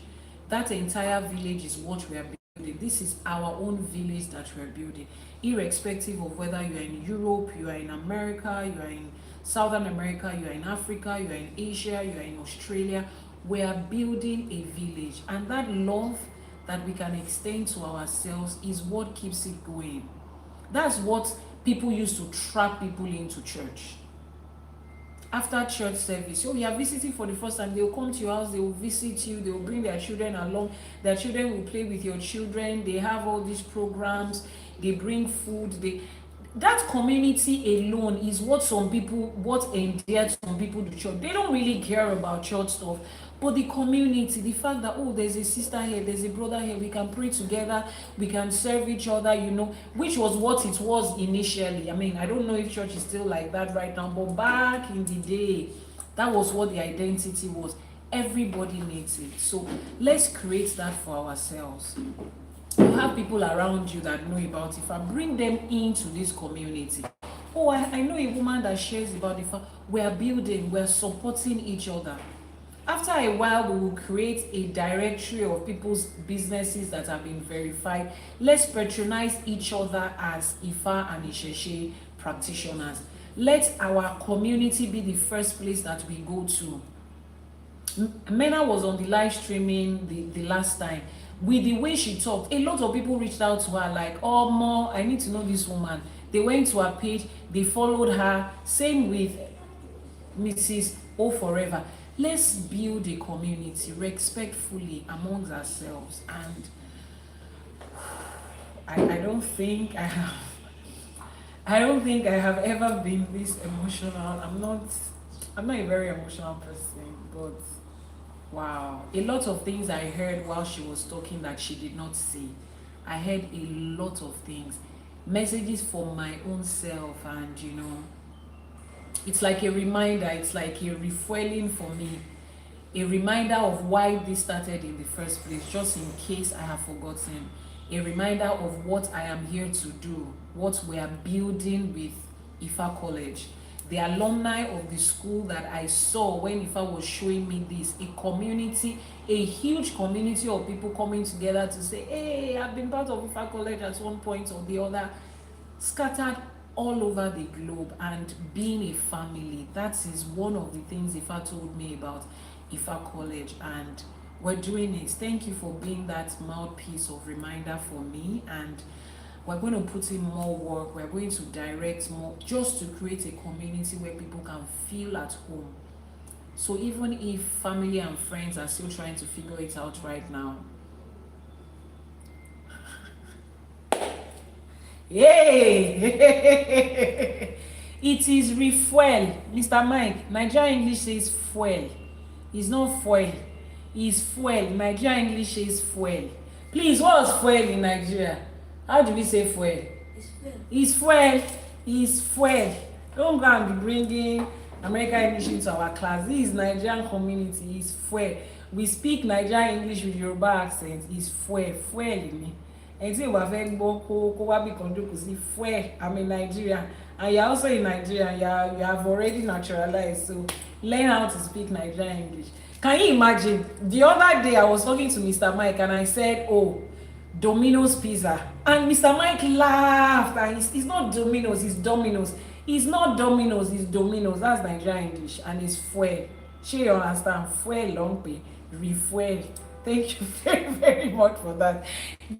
That entire village is what we are building. This is our own village that we are building, irrespective of whether you are in Europe, you are in America, you are in Southern America, you are in Africa, you are in Asia, you are in Australia. We are building a village, and that love that we can extend to ourselves is what keeps it going. That's what people used to trap people into church. After church service, you are visiting for the first time, they'll come to your house, they will visit you, they will bring their children along, their children will play with your children, they have all these programs, they bring food, that community alone is what endeared some people to church. They don't really care about church stuff, but the community, the fact that, there's a sister here, there's a brother here, we can pray together, we can serve each other, which was what it was initially. I don't know if church is still like that right now, but back in the day, that was what the identity was. Everybody needs it. So let's create that for ourselves. You have people around you that know about IFA. Bring them into this community. I know a woman that shares about IFA. We're building, we're supporting each other. After a while, we will create a directory of people's businesses that have been verified. Let's patronize each other as IFA and Isheshe practitioners. Let our community be the first place that we go to. Mena was on the live streaming the last time. With the way she talked, a lot of people reached out to her like, Mo, I need to know this woman. They went to her page, they followed her. Same with Mrs. O Forever. Let's build a community respectfully amongst ourselves. And I don't think I have ever been this emotional. I'm not a very emotional person, but wow, a lot of things I heard while she was talking that she did not see. I heard a lot of things, messages for my own self, and It's like a reminder, it's like a refueling for me, a reminder of why this started in the first place, just in case I have forgotten, a reminder of what I am here to do, what we are building with IFA College, the alumni of the school that I saw when IFA was showing me this, a community, a huge community of people coming together to say, hey, I've been part of IFA College at one point or the other, scattered all over the globe, and being a family. That is one of the things Ifa told me about Ifa College, and we're doing it. Thank you for being that mouthpiece of reminder for me, and we're going to put in more work. We're going to direct more, just to create a community where people can feel at home. So even if family and friends are still trying to figure it out right now, yay! It is refuel. Mr. Mike, Nigerian English says fuel. It's not fuel. It's fuel. Nigerian English says fuel. Please, what's fuel in Nigeria? How do we say fuel? It's fuel. It's fuel. Don't go and be bringing American English into our class. This is Nigerian community. It's fuel. We speak Nigerian English with Yoruba accent. It's fuel. Fuel in me. And say we have fuel. I'm in Nigeria, and you're also in Nigeria. You have already naturalized, so learn how to speak Nigerian English. Can you imagine? The other day I was talking to Mr. Mike and I said, oh, Domino's pizza, and Mr. Mike laughed, and it's not Domino's, it's Domino's. It's not Domino's, it's Domino's. That's Nigerian English, and it's fuel. Sure, you understand? Fuel long pay, refuel. Thank you very, very much for that.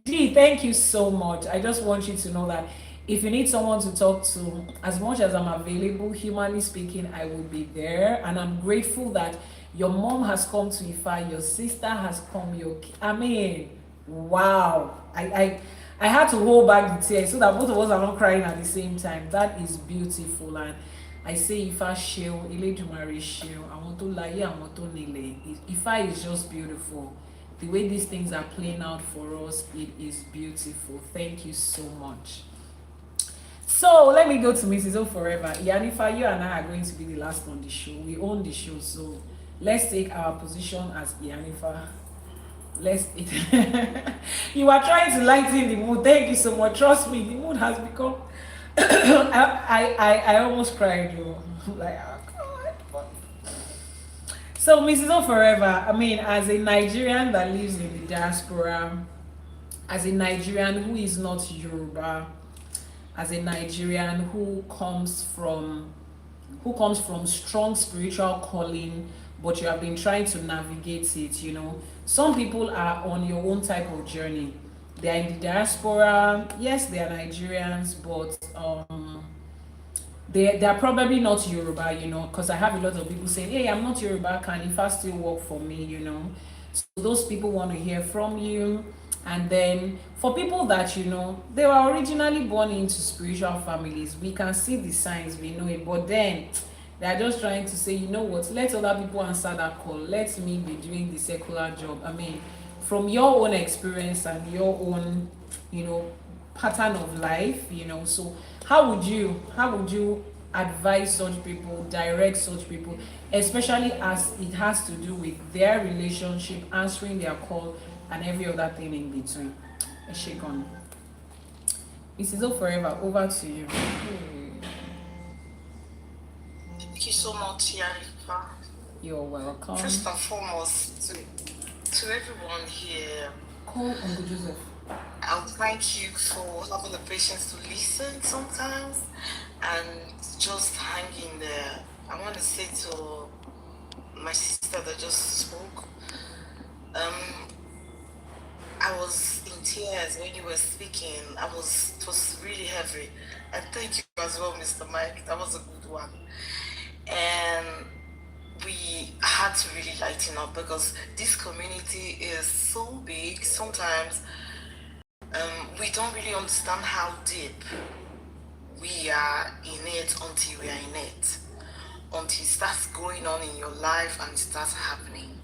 D, thank you so much. I just want you to know that if you need someone to talk to, as much as I'm available, humanly speaking, I will be there. And I'm grateful that your mom has come to IFA, your sister has come, I mean, wow. I had to hold back the tears so that both of us are not crying at the same time. That is beautiful. And I say IFA Sheo, Eledumare Sheo, I want to lie, I want to nile. IFA is just beautiful. The way these things are playing out for us, it is beautiful. Thank you so much. So let me go to Mrs. O Forever. Yanifa, you and I are going to be the last on the show. We own the show, so let's take our position as Yanifa. You are trying to lighten the mood. Thank you so much. Trust me, the mood has become I almost cried, yo. Like, oh God. So Mrs. O Forever, I mean, as a Nigerian that lives in the diaspora, as a Nigerian who is not Yoruba, as a Nigerian who comes from strong spiritual calling, but you have been trying to navigate it, you know. Some people are on your own type of journey. They are in the diaspora. Yes, they are Nigerians, but they are probably not Yoruba, you know, because I have a lot of people saying, hey, I'm not Yoruba, can IFA still work for me, you know. So those people want to hear from you. And then for people that, you know, they were originally born into spiritual families, we can see the signs, we know it, but then they're just trying to say, you know what, let other people answer that call, let me be doing the secular job. I mean, from your own experience and your own, you know, pattern of life, you know, so how would you advise such people, direct such people, especially as it has to do with their relationship, answering their call, and every other thing in between? A shake on. Mrs. O Forever, over to you. Thank you so much, Yanifa. You're welcome. First and foremost, to everyone here, Call Uncle Joseph. I'll thank you for having the patience to listen sometimes and just hanging there. I want to say to my sister that just spoke, I was in tears when you were speaking. It was really heavy. And thank you as well, Mr. Mike. That was a good one. And we had to really lighten up because this community is so big. Sometimes we don't really understand how deep we are in it until we are in it. Until it starts going on in your life and it starts happening.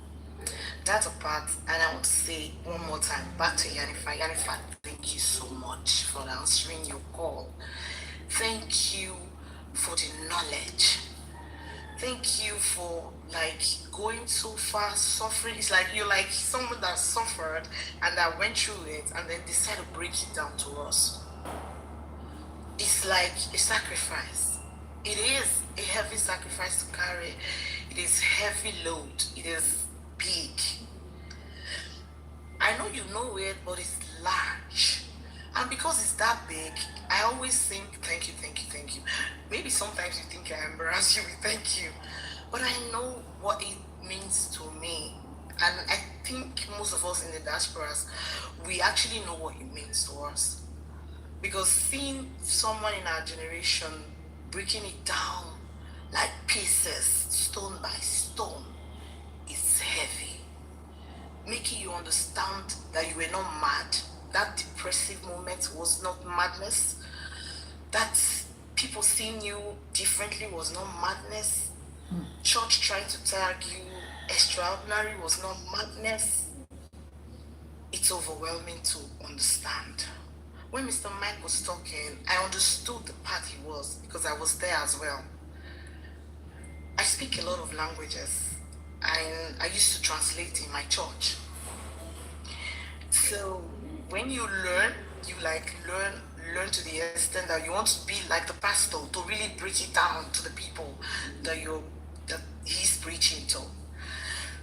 That's a part, and I want to say one more time back to Yanifa. Yanifa, thank you so much for answering your call. Thank you for the knowledge. thank you for like going so far, suffering. It's like you're like someone that suffered and that went through it and then decided to break it down to us. It's like a sacrifice. It is a heavy sacrifice to carry. It is heavy load. It is big. I know you know it, but it's large. And because it's that big, I always think, thank you, thank you, thank you. Maybe sometimes you think I embarrass you with thank you, but I know what it means to me. And I think most of us in the diasporas, we actually know what it means to us. Because seeing someone in our generation breaking it down like pieces, stone by stone, is heavy. Making you understand that you were not mad. That depressive moment was not madness. That people seeing you differently was not madness. Church trying to tag you extraordinary was not madness. It's overwhelming to understand. When Mr. Mike was talking, I understood the part he was because I was there as well. I speak a lot of languages. I used to translate in my church. So when you learn, you like learn to the extent that you want to be like the pastor to really break it down to the people that he's preaching to.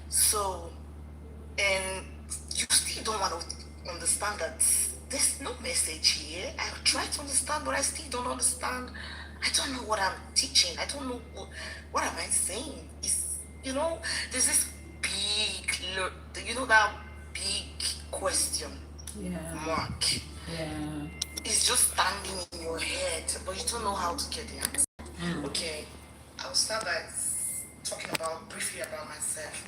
So, and you still don't want to understand that there's no message here. I try to understand, but I still don't understand. I don't know what I'm teaching. I don't know what am I saying. It's, there's this big, that big question mark. Yeah. It's just standing in your head, but you don't know how to get the answer. Okay, I'll start by talking briefly about myself.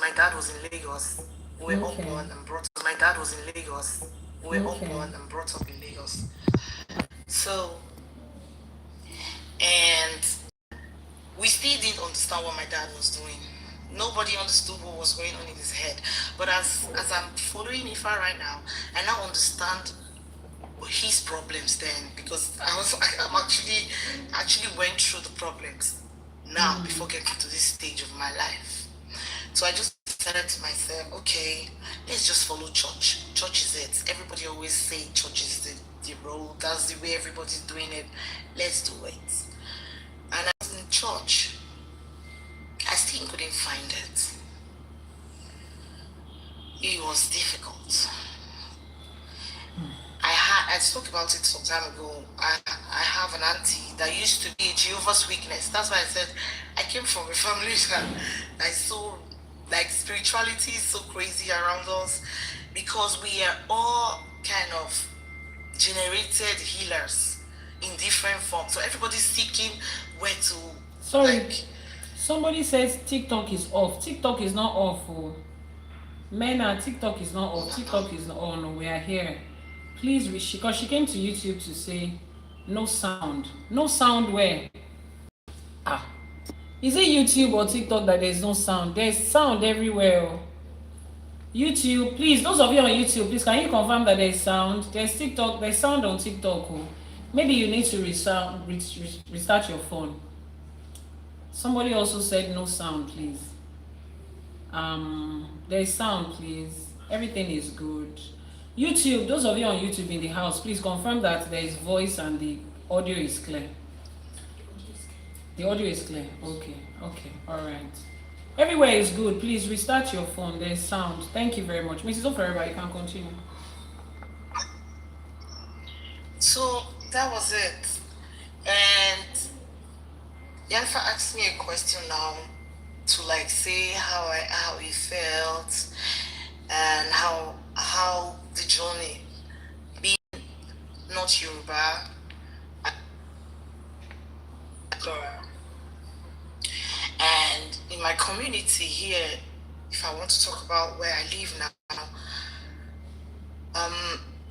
My dad was in Lagos. We were all born and brought up. My dad was in Lagos. We were all born and brought up in Lagos. So, and we still didn't understand what my dad was doing. Nobody understood what was going on in his head. But as I'm following IFA right now, I now understand his problems then, because I'm actually went through the problems now before getting to this stage of my life. So I just said to myself, okay, let's just follow church. Church is it. Everybody always say church is the road. That's the way everybody's doing it. Let's do it. And I was in church. I still couldn't find it. It was difficult. I spoke about it some time ago. I have an auntie that used to be a Jehovah's Witness. That's why I said I came from a family that is so, like, spirituality is so crazy around us, because we are all kind of generated healers in different forms. So everybody's seeking where to. Sorry, somebody says TikTok is off. TikTok is not off. Oh. Mena, TikTok is not off. TikTok is not on. No, we are here. Please, because she came to YouTube to say no sound. No sound where? Is it YouTube or TikTok that there's no sound? There's sound everywhere. Oh. YouTube, please, those of you on YouTube, please, can you confirm that there's sound? There's TikTok, there's sound on TikTok. Oh. Maybe you need to restart your phone. Somebody also said no sound, please. There's sound, please. Everything is good. YouTube, those of you on YouTube in the house, please confirm that there is voice and the audio is clear. The audio is clear. Okay, all right. Everywhere is good. Please restart your phone. There's sound. Thank you very much. Mrs. Ofereba, you can continue. So that was it. And Yanfa asked me a question now to like say how he felt and how the journey, being not Yoruba, and in my community here, if I want to talk about where I live now,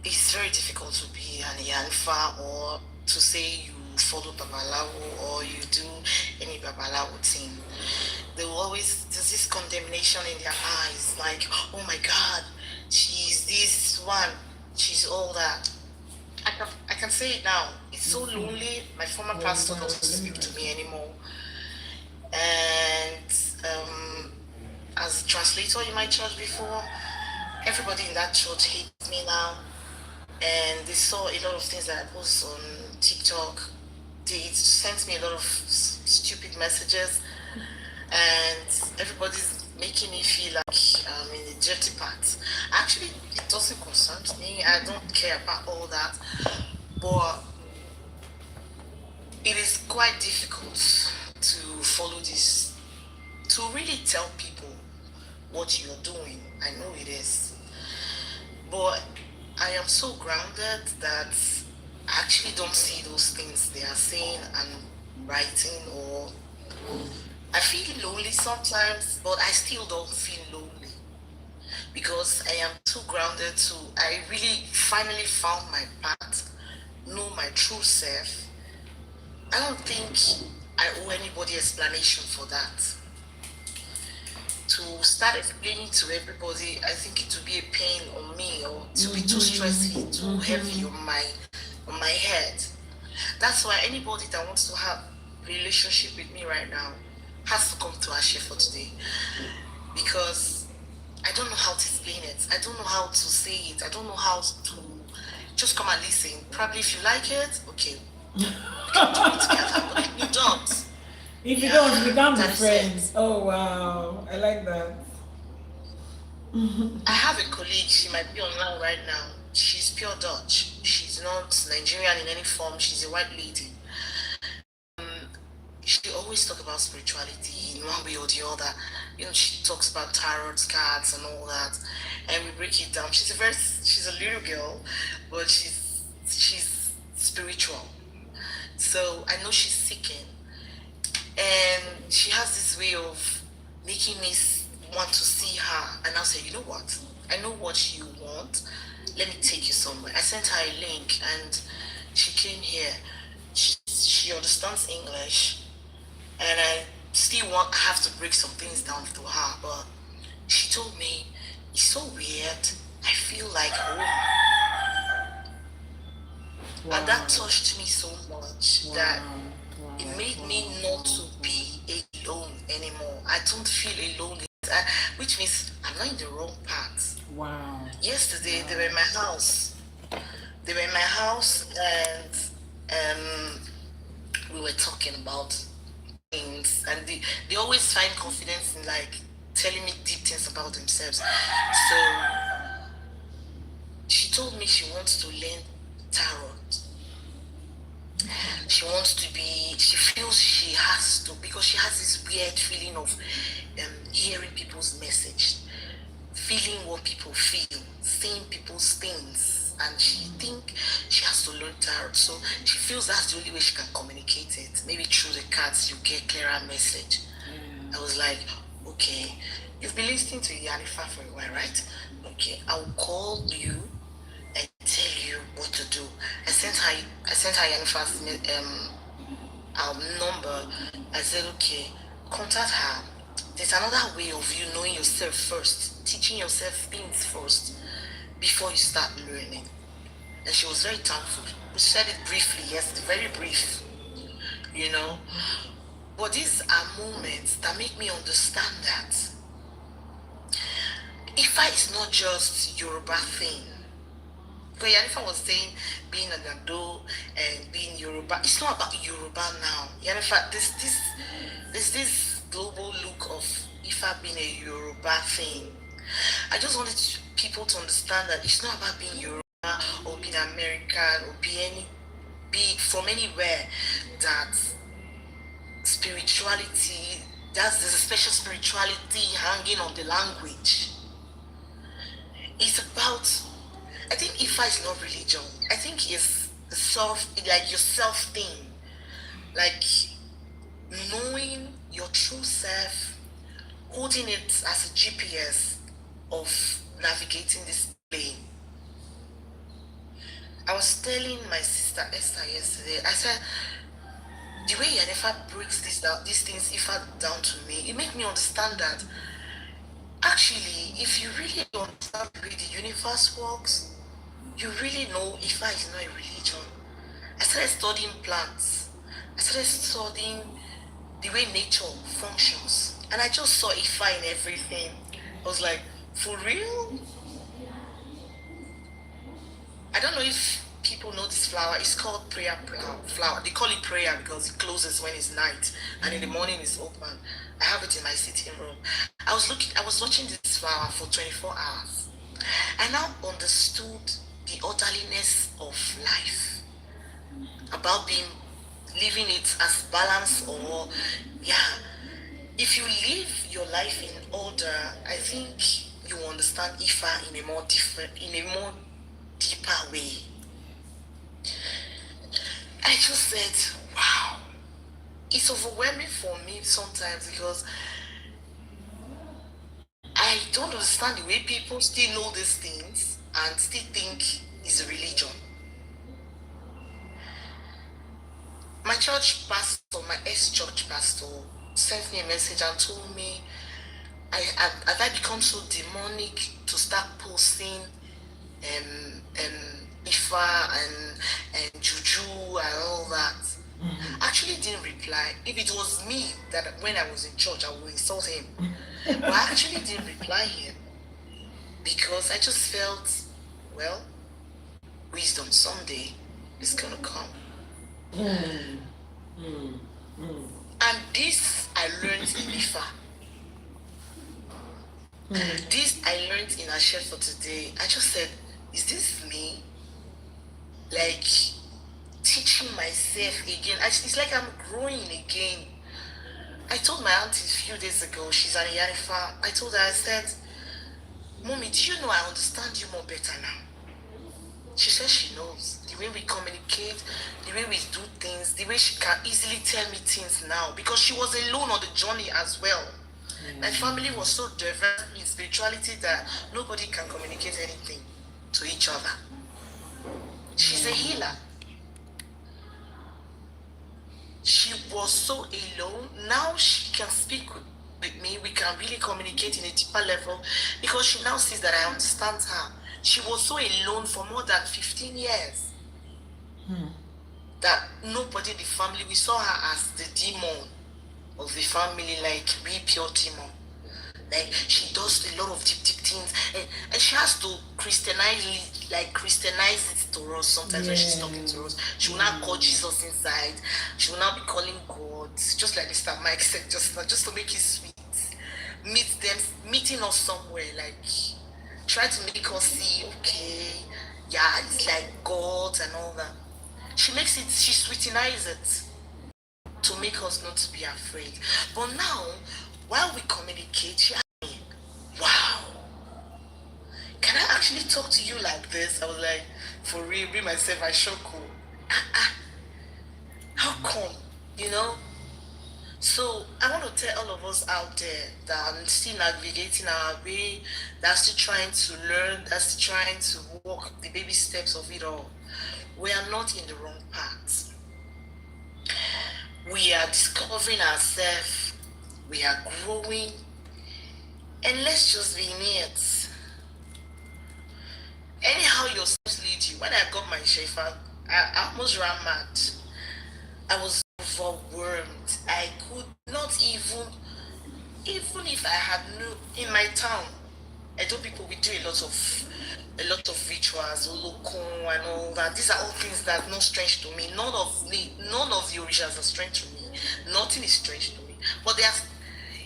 it's very difficult to be an Yanfa or to say you follow Babalawo or you do any Babalawo thing. There's this condemnation in their eyes, like, oh my God, she's this one, she's all that. I can say it now. It's so lonely. My former pastor doesn't speak to me anymore. And as a translator in my church before, everybody in that church hates me now. And they saw a lot of things that I post on TikTok. They sent me a lot of stupid messages, and everybody's making me feel like I'm in the dirty part. Actually, it doesn't concern me. I don't care about all that. But it is quite difficult to follow this, to really tell people what you're doing. I know it is. But I am so grounded that I actually don't see those things they are saying and writing, or I feel lonely sometimes, but I still don't feel lonely because I am too grounded to, I really finally found my path, know my true self. I don't think I owe anybody explanation for that. To start explaining to everybody, I think it would be a pain on me, or to be too stressy, too heavy on my head. That's why anybody that wants to have a relationship with me right now has to come to Ashe for today, because I don't know how to explain it. I don't know how to say it. I don't know how to just come and listen. Probably if you like it, okay, we can do it together. But if you don't, If you don't, we can't be that's friends. it. Oh wow, I like that. I have a colleague, she might be online right now. She's pure Dutch. She's not Nigerian in any form. She's a white lady. She always talks about spirituality in one way or the other. You know, she talks about tarot cards and all that, and we break it down. She's a little girl, but she's spiritual. So I know she's seeking, and she has this way of making me want to see her. And I'll say, you know what? I know what you want. Let me take you somewhere. I sent her a link, and she came here. She understands English, and I still have to break some things down to her. But she told me, it's so weird. I feel like home. Wow. And that touched me so much that it made me not to be alone anymore. I don't feel alone, which means I'm not in the wrong path. Wow. Yesterday, they were in my house. They were in my house, and we were talking about things, and they always find confidence in like telling me deep things about themselves. So she told me she wants to learn tarot. She feels she has to, because she has this weird feeling of hearing people's message, feeling what people feel, seeing people's things, and she think she has to learn tarot. So she feels that's the only way she can communicate it. Maybe through the cards you get clearer message. I was like, okay, you've been listening to Yanifa for a while, right? Okay, I'll call you and tell you what to do. I sent her Yanifa's number. I said, okay, contact her. There's another way of you knowing yourself first, teaching yourself things first before you start learning. And she was very thankful. We said it briefly, yes, very brief, you know. But these are moments that make me understand that IFA is not just Yoruba thing. Because Yanifa was saying being an Ado and being Yoruba, it's not about Yoruba now. Yanifa, there's this global look of IFA being a Yoruba thing. I just wanted people to understand that it's not about being Yoruba or being American or be from anywhere. That spirituality, there's a special spirituality hanging on the language. It's about, I think IFA is not religion. I think it's like your self thing. Like knowing your true self, holding it as a GPS of navigating this plane. I was telling my sister Esther yesterday, I said, the way Yanifa breaks these things IFA down to me, it makes me understand that actually, if you really understand the way the universe works, you really know IFA is not a religion. I started studying plants. I started studying the way nature functions. And I just saw IFA in everything. I was like, for real? I don't know if people know this flower. It's called prayer flower. They call it prayer because it closes when it's night and in the morning it's open. I have it in my sitting room. I was watching this flower for 24 hours. I now understood the orderliness of life. About living it as balance, or if you live your life in order, I think you understand IFA in a more deeper way. I just said, wow, it's overwhelming for me sometimes because I don't understand the way people still know these things and still think it's a religion. My church pastor, my ex-church pastor, sent me a message and told me, have I become so demonic to start posting Ifa and Juju and all that? Actually didn't reply. If it was me that when I was in church, I would insult him. But I actually didn't reply him because I just felt, well, wisdom someday is gonna come. And this I learned in IFA. This I learned in Ashe for today. I just said, is this me? Like teaching myself again. It's like I'm growing again. I told my auntie a few days ago, she's an IFA. I told her, I said, Mommy, do you know I understand you more better now? She says she knows. The way we communicate, the way we do things, the way she can easily tell me things now. Because she was alone on the journey as well. My family was so diverse in spirituality that nobody can communicate anything to each other. She's a healer. She was so alone. Now she can speak with me. We can really communicate in a deeper level because she now sees that I understand her. She was so alone for more than 15 years that nobody in the family, we saw her as the demon of the family, like we pure demon. Like she does a lot of deep things, and she has to Christianize it to us. Sometimes when she's talking to us, she will not call Jesus inside. She will not be calling God, just like Mr. Mike said, just to make it sweet. Meeting us somewhere, like try to make us see, okay, yeah, it's like God and all that. She sweetenize it to make us not to be afraid. But now, while we communicate, she asked me, wow, can I actually talk to you like this? I was like, for real, be myself, I sure cool. How come? You know? So I want to tell all of us out there that are still navigating our way, that's still trying to learn, that's still trying to walk the baby steps of it all. We are not in the wrong path. We are discovering ourselves, we are growing, and let's just be in it. Anyhow your steps lead you. When I got my shefa, I almost ran mad. I was overwhelmed. I could not even if I had known in my town, I told people we do a lot of rituals, olokun and all that. These are all things that are not strange to me. None of the rituals are strange to me. Nothing is strange to me. But there's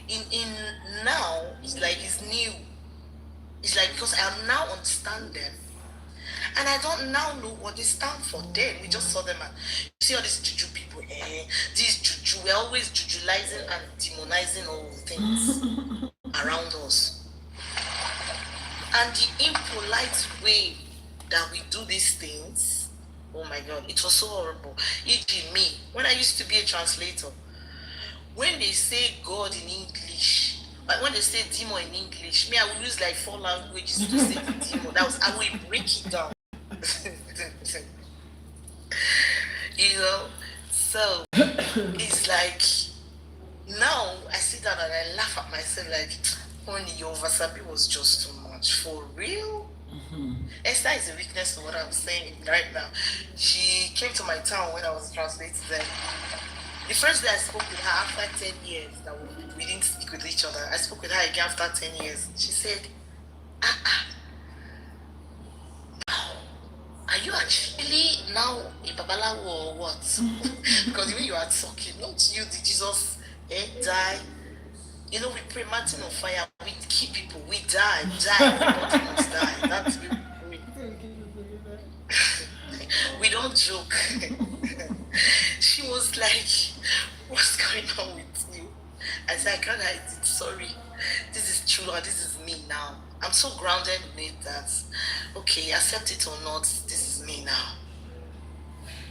in now it's like it's new. It's like because I now understand them. And I don't now know what they stand for. Then we just saw them and you see all these juju people, these juju, we're always jujulizing and demonizing all things around us. And the impolite way that we do these things, oh my God, it was so horrible. E.g. me, when I used to be a translator, when they say God in English, but when they say demon in English, me, I will use like 4 languages to say the demon. I will break it down. You know? So, it's like, now I sit down and I laugh at myself like, only your wasabi was just too much. For real? Esther is a weakness to what I'm saying right now. She came to my town when I was translating them. The first day I spoke with her after 10 years that we didn't speak with each other, I spoke with her again after 10 years. She said, are you actually now a babalawo or what? Because the way you are talking, not you, did Jesus die? You know, we pray mountain on fire, we keep people, we die, everybody must die. That's we don't joke. She was like, what's going on with you? I said, I can't hide it, sorry. This is true, or this is me now. I'm so grounded in it that, okay, accept it or not, this is me now.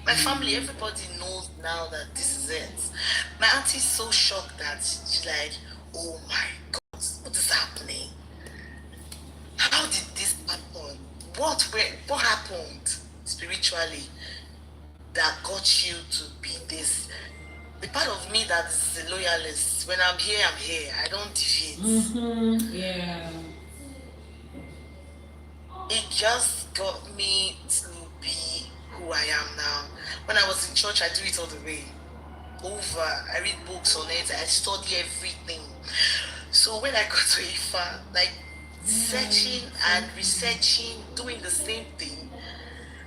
My family, everybody knows now that this is it. My auntie's so shocked that she's like, oh my God, what is happening? How did this happen? What happened spiritually that got you to be this? The part of me that is a loyalist, when I'm here, I don't deviate. Yeah. It just got me to be who I am now. When I was in church, I do it all the way over. I read books on it, I study everything. So when I got to IFA, like searching and researching, doing the same thing,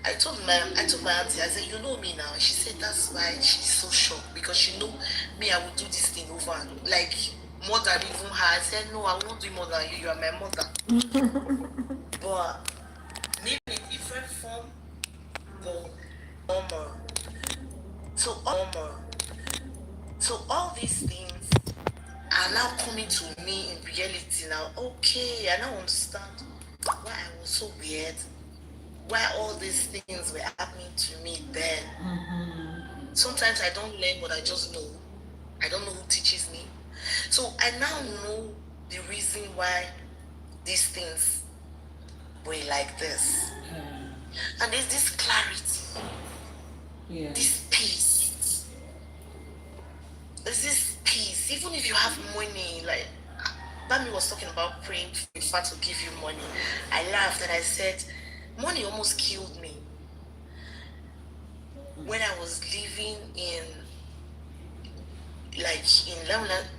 I told my auntie, I said, you know me now. She said that's why she's so shocked, because she know me, I will do this thing over and like more than even her. I said, no, I won't do more than you. You are my mother. But maybe in different form, but normal. So all these things are now coming to me in reality now. Okay, I now understand why I was so weird, why all these things were happening to me then. Sometimes I don't learn, but I just know. I don't know who teaches me. So I now know the reason why these things were like this. And there's this clarity, this peace. There's this peace. Even if you have money, like Bami was talking about praying for IFA to give you money. I laughed and I said, money almost killed me. When I was living in,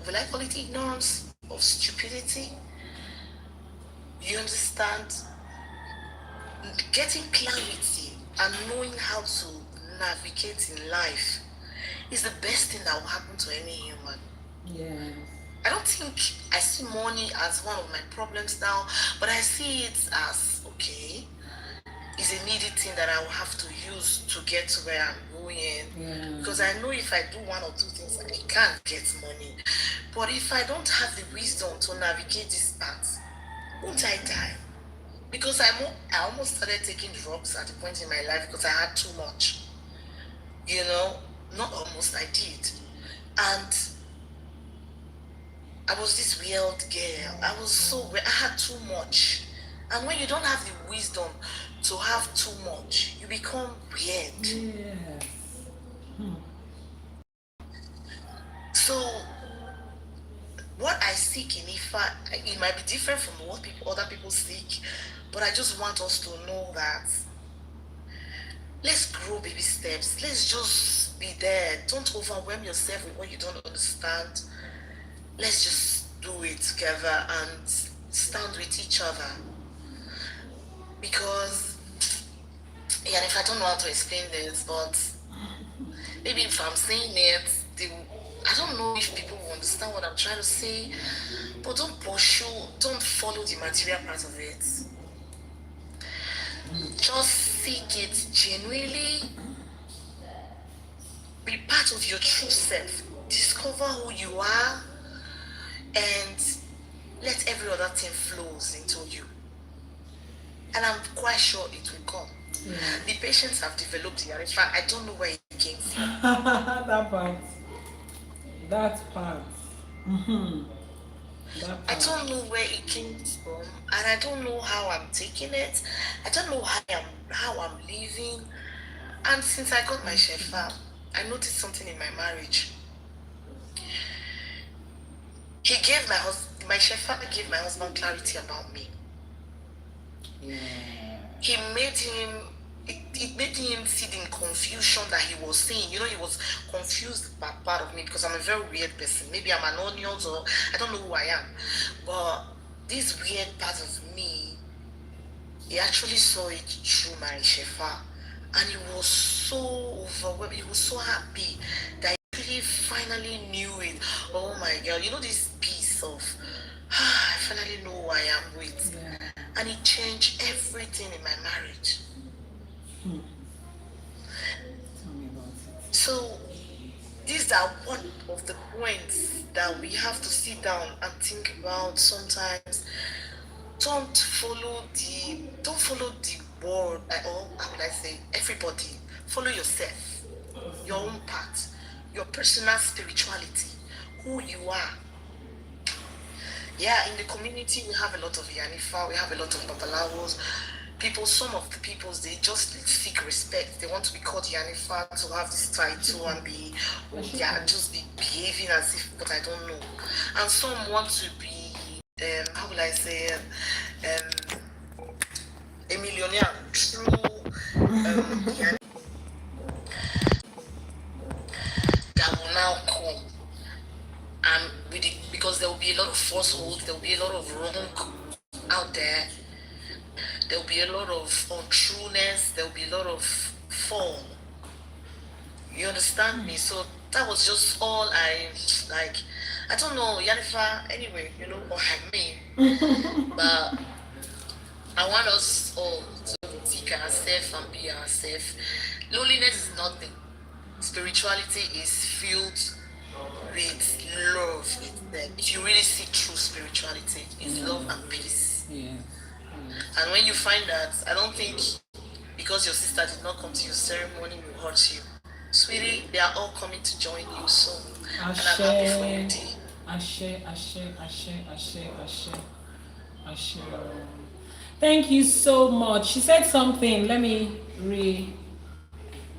will I call it ignorance of stupidity? You understand? Getting clarity and knowing how to navigate in life is the best thing that will happen to any human. Yeah. I don't think I see money as one of my problems now, but I see it as, okay, it's a needed thing that I will have to use to get to where I'm going. Yeah. Because I know if I do one or two things, I can't get money. But if I don't have the wisdom to navigate this path, won't I die? Because I almost started taking drugs at a point in my life because I had too much. You know, not almost, I did. And I was this weird girl. I had too much. And when you don't have the wisdom to have too much, you become weird. Yes. So what I seek in IFA, it might be different from what other people seek, but I just want us to know that let's grow baby steps. Let's just be there. Don't overwhelm yourself with what you don't understand. Let's just do it together and stand with each other. Because, yeah, if I don't know how to explain this, but maybe if I'm saying it, I don't know if people will understand what I'm trying to say, but don't follow the material part of it. Just seek it genuinely. Be part of your true self. Discover who you are, and let every other thing flows into you. And I'm quite sure it will come. Yeah. The patients have developed here. In fact, I don't know where it came from. That part. I don't know where it came from, and I don't know how I'm taking it. I don't know how I'm living. And since I got my shefa, I noticed something in my marriage. My shefa gave my husband clarity about me. Yeah. He made him. it made him see the confusion that he was seeing. You know, he was confused by part of me because I'm a very weird person. Maybe I'm an onion, or I don't know who I am. But this weird part of me, he actually saw it through my shefa. And he was so overwhelmed. He was so happy that he actually finally knew it. Oh my God, you know this piece of, I finally know who I am with. Yeah. And it changed everything in my marriage. Tell me about it. So these are one of the points that we have to sit down and think about sometimes. Don't follow the world, or how would I say, everybody. Follow yourself, your own path, your personal spirituality, who you are. Yeah, in the community we have a lot of Yanifa, we have a lot of Babalawos. People, some of the people, they just seek respect. They want to be called Yanifa, to have this title and be, just be behaving as if, but I don't know. And some want to be, how will I say, a millionaire through that will now come. And with it, because there will be a lot of falsehoods, there will be a lot of wrong out there. There will be a lot of untrueness. There will be a lot of fall. You understand me? So that was just all I like. I don't know, Yanifa, anyway, you know, or me. But I want us all to seek ourselves and be ourselves. Loneliness is nothing. Spirituality is filled with love. If you really see true spirituality, it's love and peace. Yeah. And when you find that, I don't think because your sister did not come to your ceremony will hurt you. Sweetie, they are all coming to join you soon. And I'm happy for you, D. Ashe. Thank you so much. She said something. Let me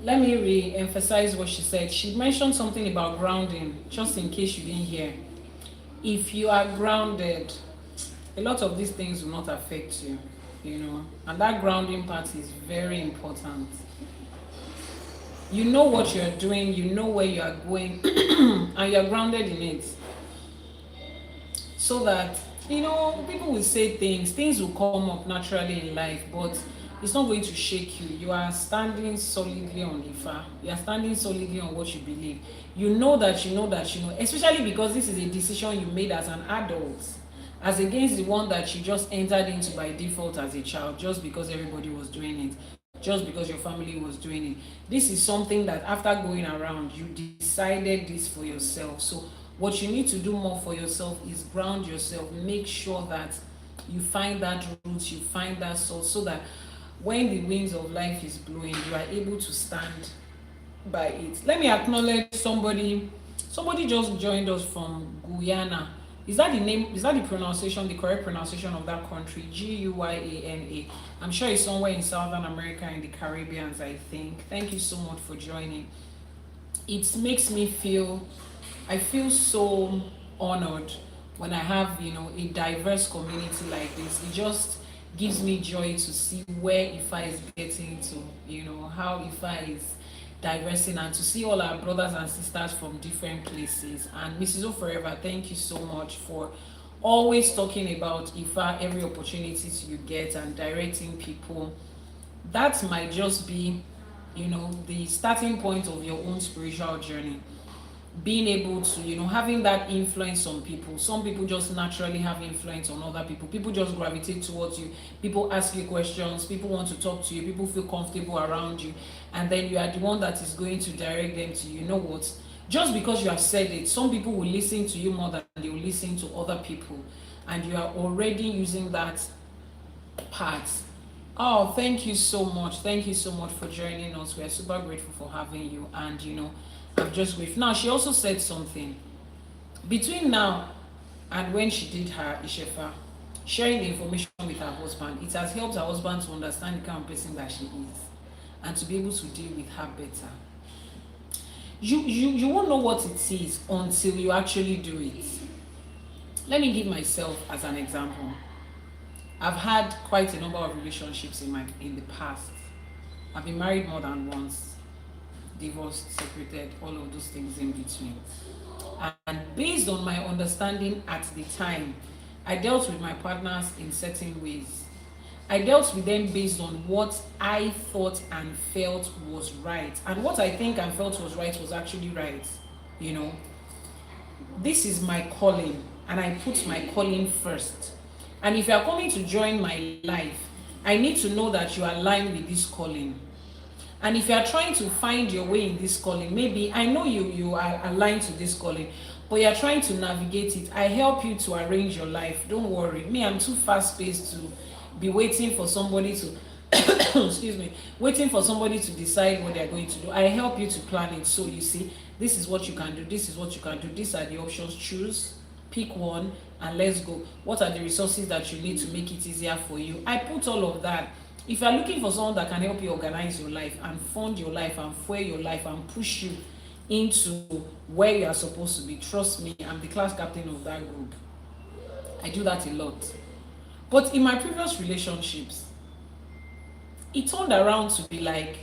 re-emphasize what she said. She mentioned something about grounding, just in case you didn't hear. If you are grounded, a lot of these things will not affect you, you know. And that grounding part is very important. You know what you're doing, you know where you are going, and you're grounded in it. So that, you know, people will say things will come up naturally in life, but it's not going to shake you. You are standing solidly on IFA. You are standing solidly on what you believe. You know that you know, especially because this is a decision you made as an adult, as against the one that you just entered into by default as a child, just because everybody was doing it, just because your family was doing it. This is something that after going around, you decided this for yourself. So what you need to do more for yourself is ground yourself. Make sure that you find that root, you find that source, so that when the winds of life is blowing, you are able to stand by it. Let me acknowledge somebody just joined us from Guyana. Is that the name? Is that the pronunciation, the correct pronunciation of that country? Guyana. I'm sure it's somewhere in Southern America, in the Caribbean, I think. Thank you so much for joining. It makes me feel, I feel so honored when I have, you know, a diverse community like this. It just gives me joy to see where IFA is getting to, you know, how IFA is diversing, and to see all our brothers and sisters from different places. And Mrs. O Forever, thank you so much for always talking about IFA every opportunity you get and directing people. That might just be, you know, the starting point of your own spiritual journey. Being able to, you know, having that influence on people. Some people just naturally have influence on other people. People just gravitate towards you. People ask you questions. People want to talk to you. People feel comfortable around you. And then you are the one that is going to direct them to, you know what, just because you have said it, some people will listen to you more than they will listen to other people. And you are already using that part. Oh, thank you so much. Thank you so much for joining us. We are super grateful for having you. And, you know, I'm just grateful. Now, she also said something. Between now and when she did her Ishefa, sharing the information with her husband, it has helped her husband to understand the kind of person that she is and to be able to deal with her better. You won't know what it is until you actually do it. Let me give myself as an example. I've had quite a number of relationships in the past. I've been married more than once, divorced, separated, all of those things in between. And based on my understanding at the time, I dealt with my partners in certain ways. I dealt with them based on what I thought and felt was right. And what I think and felt was right was actually right. You know, this is my calling, and I put my calling first. And if you are coming to join my life, I need to know that you are aligned with this calling. And if you are trying to find your way in this calling, maybe I know you are aligned to this calling, but you are trying to navigate it. I help you to arrange your life. Don't worry. Me, I'm too fast paced to be waiting for somebody to excuse me, waiting for somebody to decide what they're going to do. I help you to plan it. So you see, this is what you can do, this is what you can do, these are the options. Choose, pick one, and let's go. What are the resources that you need to make it easier for you? I put all of that. If you're looking for someone that can help you organize your life and fund your life and fuel your life and push you into where you are supposed to be, trust me, I'm the class captain of that group. I do that a lot. But in my previous relationships, it turned around to be like,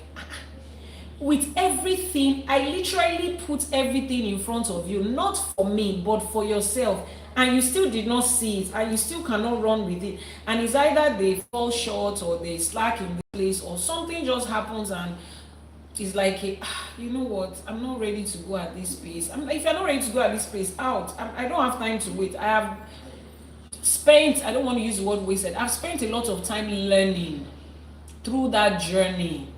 with everything, I literally put everything in front of you, not for me, but for yourself. And you still did not see it, and you still cannot run with it. And it's either they fall short or they slack in the place, or something just happens and it's like, you know what, I'm not ready to go at this pace. If you're not ready to go at this pace, out. I don't have time to wait. I have spent, I don't want to use the word wasted, I've spent a lot of time learning through that journey.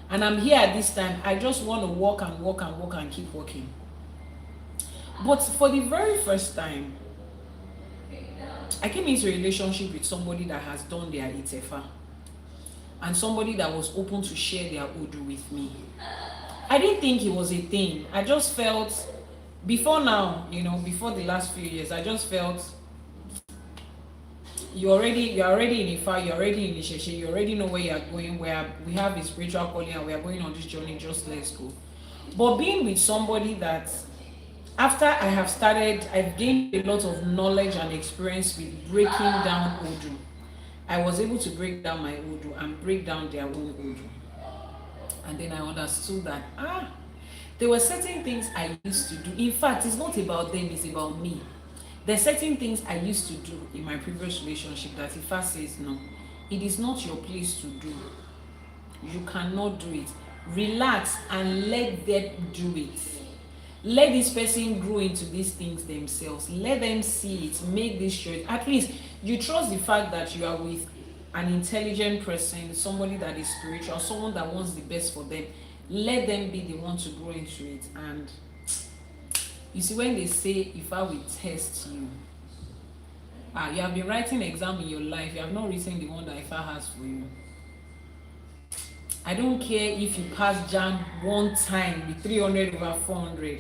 And I'm here at this time. I just want to walk and walk and walk and keep walking. But for the very first time, I came into a relationship with somebody that has done their IFA and somebody that was open to share their Odu with me. I didn't think it was a thing. I just felt, before now, you know, before the last few years, I just felt you're already in IFA, you're already in Isheshe, you already know where you're going, where we have a spiritual calling and we are going on this journey, just let's go. But being with somebody that, after I have started, I've gained a lot of knowledge and experience with breaking down Odu. I was able to break down my Odu and break down their own Odu. And then I understood that, there were certain things I used to do. In fact, it's not about them, it's about me. There's certain things I used to do in my previous relationship that Ifa says, no, it is not your place to do. You cannot do it. Relax and let them do it. Let this person grow into these things themselves. Let them see it, make this choice. At least you trust the fact that you are with an intelligent person, somebody that is spiritual, someone that wants the best for them. Let them be the one to grow into it. And you see, when they say, if I will test you, you have been writing exam in your life, you have not written the one that IFA has for you. I don't care if you pass JAM one time with 300 over 400.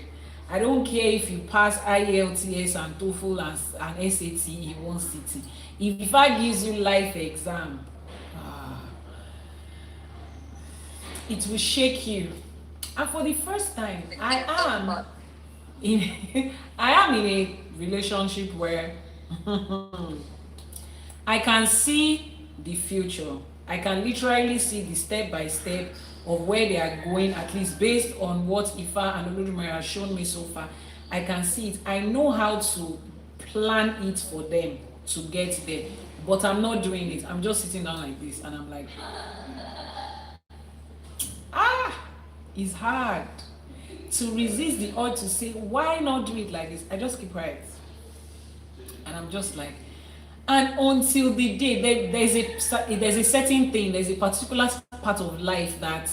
I don't care if you pass IELTS and TOEFL and SAT in one city. If IFA gives you life exam, it will shake you. And for the first time, I am in a relationship where I can see the future. I can literally see the step by step of where they are going, at least based on what Ifa and Olodumare has shown me so far. I can see it. I know how to plan it for them to get there, but I'm not doing it. I'm just sitting down like this and I'm like, it's hard to resist the urge to say, why not do it like this? I just keep quiet. And I'm just like, and until the day, there's a certain thing, there's a particular part of life that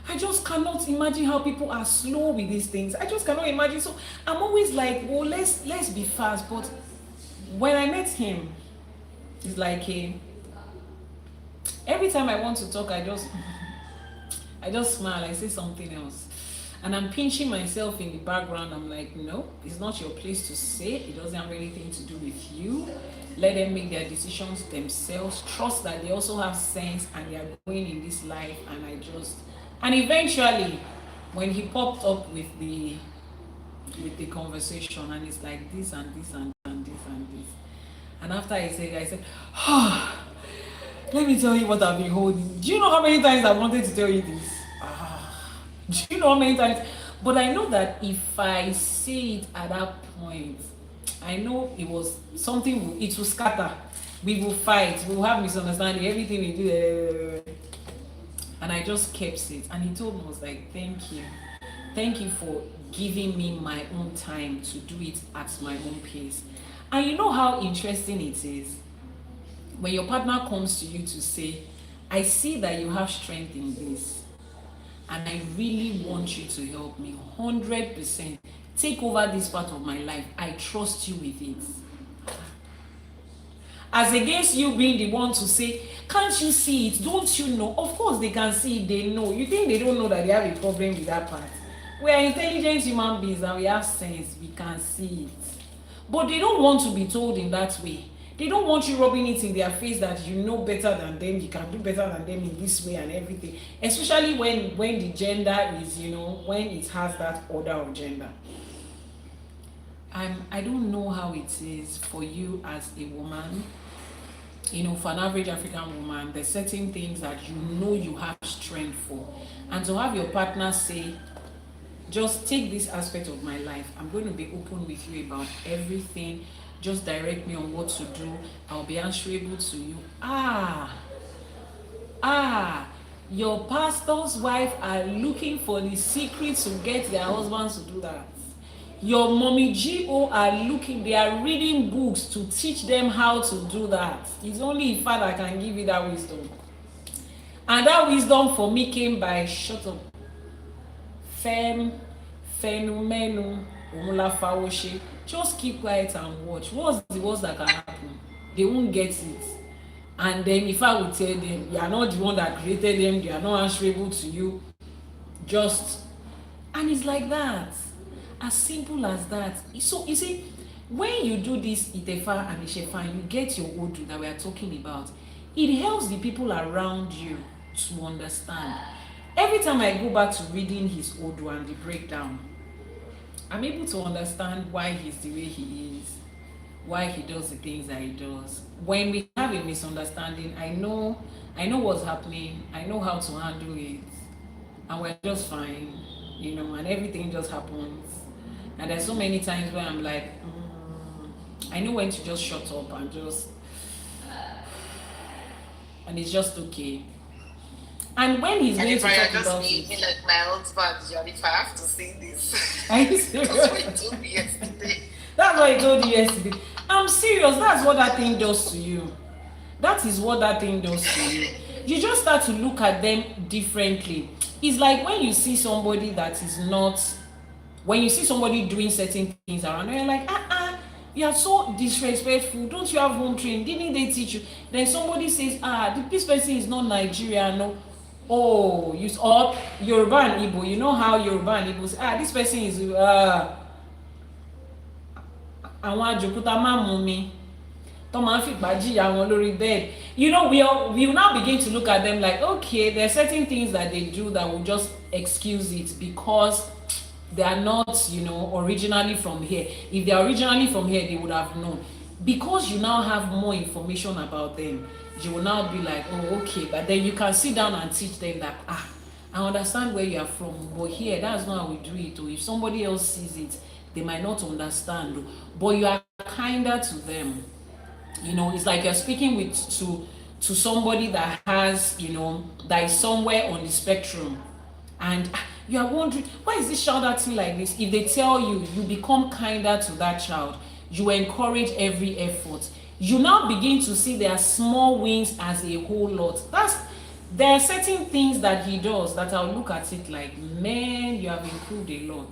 I just cannot imagine how people are slow with these things. I just cannot imagine. So I'm always like, well, let's be fast. But when I met him, it's like, every time I want to talk, I just smile, I say something else. And I'm pinching myself in the background. I'm like, no, it's not your place to say. It doesn't have anything to do with you. Let them make their decisions themselves. Trust that they also have sense and they are going in this life. And eventually, when he popped up with the conversation, and it's like this and this and this and this. And after I said, Let me tell you what I've been holding. Do you know how many times I wanted to tell you this? Do you know how many times? But I know that if I say it at that point, I know it was something, it will scatter. We will fight, we will have misunderstanding, everything we do. And I just kept it. And he told me, was like, thank you. Thank you for giving me my own time to do it at my own pace. And you know how interesting it is? When your partner comes to you to say, I see that you have strength in this, and I really want you to help me 100%. Take over this part of my life. I trust you with it. As against you being the one to say, can't you see it? Don't you know? Of course they can see it, they know. You think they don't know that they have a problem with that part? We are intelligent human beings and we have sense. We can see it. But they don't want to be told in that way. They don't want you rubbing it in their face that you know better than them, you can do better than them in this way and everything. Especially when the gender is, when it has that order of gender. I don't know how it is for you as a woman. For an average African woman, there's certain things that you have strength for. And to have your partner say, just take this aspect of my life. I'm going to be open with you about everything. Just direct me on what to do. I'll be answerable to you. Your pastor's wife are looking for the secret to get their husbands to do that. Your mommy GO are looking, they are reading books to teach them how to do that. It's only Ifa that can give you that wisdom. And that wisdom for me came by, shut up, phenomenon, just keep quiet and watch. What's the worst that can happen? They won't get it. And then if I would tell them, you are not the one that created them, they are not answerable to you, and it's like that. As simple as that. So you see, when you do this Itefa and Ishefa, you get your Odu that we are talking about, it helps the people around you to understand. Every time I go back to reading his Odu and the breakdown, I'm able to understand why he's the way he is, why he does the things that he does. When we have a misunderstanding, I know what's happening, I know how to handle it, and we're just fine, and everything just happens. And there's so many times where I'm like, I know when to just shut up and and it's just okay. And when he's going to talk about it, like my husband, if I have to say this. Are you serious? That's what he told me yesterday. That's what he told you yesterday. I'm serious. That's what that thing does to you. That is what that thing does to you. You just start to look at them differently. It's like when you see somebody that is not, when you see somebody doing certain things around, and you're like, you are so disrespectful. Don't you have home training? Didn't they teach you? Then somebody says, this person is not Nigerian, no. Oh, or Yoruba and Igbo. You know how Yoruba and Igbo say, this person is àwọn àjòkúta máa mú mi tó máa ń fìgbà jìyà wọn lórí bed. We will now begin to look at them like, okay, there are certain things that they do that will just excuse it because they are not, originally from here. If they are originally from here, they would have known. Because you now have more information about them, you will now be like, oh, okay. But then you can sit down and teach them that, I understand where you are from, but here, that's not how we do it. Or if somebody else sees it, they might not understand. But you are kinder to them. It's like you're speaking to somebody that has, that is somewhere on the spectrum. And you are wondering, why is this child acting like this? If they tell you, you become kinder to that child. You encourage every effort. You now begin to see their small wins as a whole lot. There are certain things that he does that I'll look at it like, man, you have improved a lot.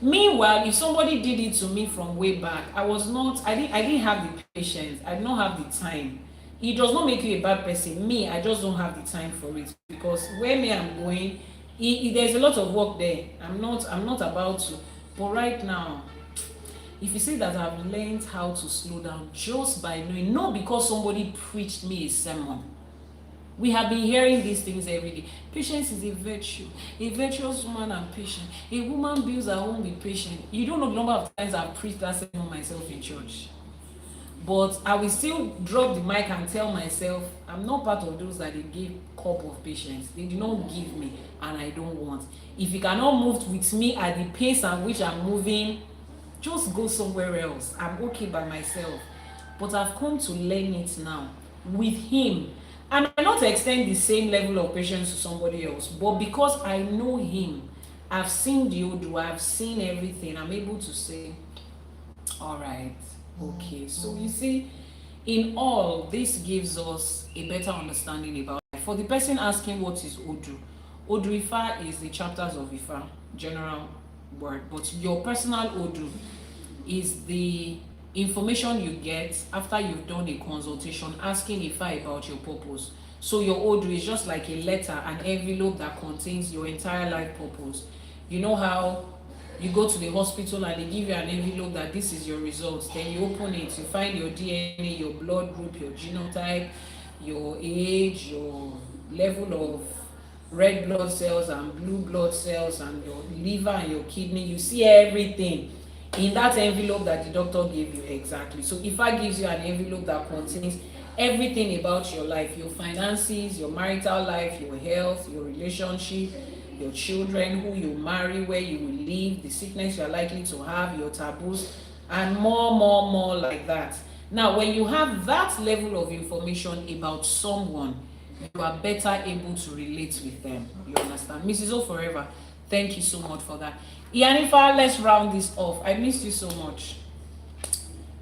Meanwhile, if somebody did it to me from way back, I didn't have the patience. I did not have the time. It does not make you a bad person. Me, I just don't have the time for it, because where I'm going, there's a lot of work there. I'm not about to. But right now, if you say that I've learned how to slow down just by knowing, not because somebody preached me a sermon. We have been hearing these things every day. Patience is a virtue. A virtuous woman and patient. A woman builds her home with patience. You don't know the number of times I've preached that sermon myself in church. But I will still drop the mic and tell myself I'm not part of those that they give cup of patience. They do not give me, and I don't want. If you cannot move with me at the pace at which I'm moving, just go somewhere else. I'm okay by myself. But I've come to learn it now with him. I may not extend the same level of patience to somebody else, but because I know him, I've seen the Odu, I've seen everything, I'm able to say, all right, okay. So you see, in all, this gives us a better understanding about life. For the person asking what is Odu, Odu Ifa is the chapters of Ifa, general word, but your personal Odu is the information you get after you've done a consultation asking Ifa about your purpose. So your Odu is just like a letter, an envelope that contains your entire life purpose. You know how you go to the hospital and they give you an envelope that this is your results. Then you open it, you find your DNA, your blood group, your genotype, your age, your level of red blood cells and blue blood cells, and your liver and your kidney. You see everything in that envelope that the doctor gave you exactly. So if I gives you an envelope that contains everything about your life, your finances, your marital life, your health, your relationship, your children, who you marry, where you will live, the sickness you are likely to have, your taboos, and more like that. Now, when you have that level of information about someone, you are better able to relate with them. You understand? Mrs. O Forever, thank you so much for that. Ianifa, let's round this off. I missed you so much.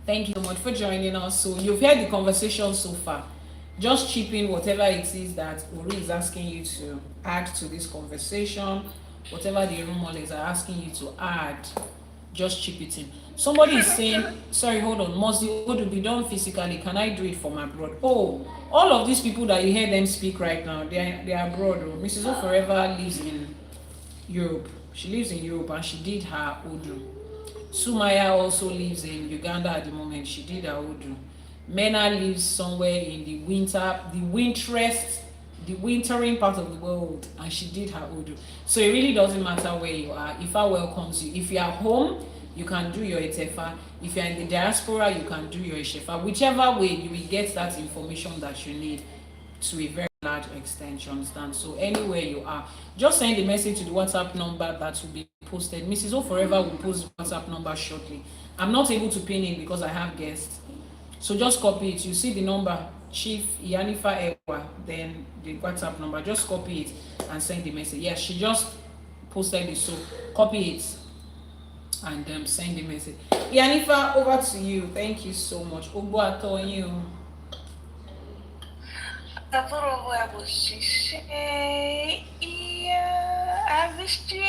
Thank you so much for joining us. So you've heard the conversation so far. Just chip in whatever it is that Ori is asking you to add to this conversation. Whatever the room are asking you to add, just chip it in. Somebody is saying, sorry, hold on, must the Odu be done physically? Can I do it from abroad? Oh, all of these people that you hear them speak right now, they are abroad. Oh. Mrs. O Forever lives in Europe. She lives in Europe and she did her Odu. Sumaya also lives in Uganda at the moment. She did her Odu. Mena lives somewhere in the wintering part of the world, and she did her Odu. So it really doesn't matter where you are. Ifa welcomes you. If you are home, you can do your Etefa. If you are in the diaspora, you can do your Eshefa. Whichever way, you will get that information that you need to a very large extent, you understand? So anywhere you are, just send a message to the WhatsApp number that will be posted. Mrs. O Forever will post the WhatsApp number shortly. I'm not able to pin it because I have guests. So just copy it. You see the number, Chief Ianifa Ewa, then the WhatsApp number. Just copy it and send the message. Yes, she just posted it. So copy it and send the message. Ianifa, over to you. Thank you so much. Ogbo ato you. I missed you.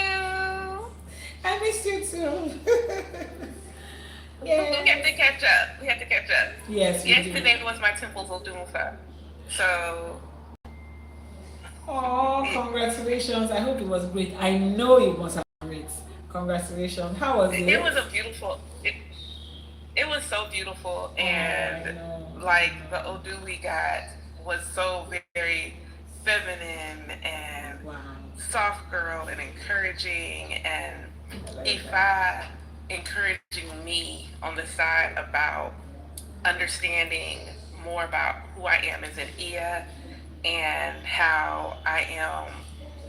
I missed you too. Yeah. We have to catch up. Yes, we Yesterday was my Temples of Doom Fair. So. Oh, congratulations. I hope it was great. I know it was great. Congratulations. How was it? It was a beautiful. It was so beautiful, and like the Odu we got was so very feminine and soft girl and encouraging, and Ifa encouraging me on the side about understanding more about who I am as an Ia and how I am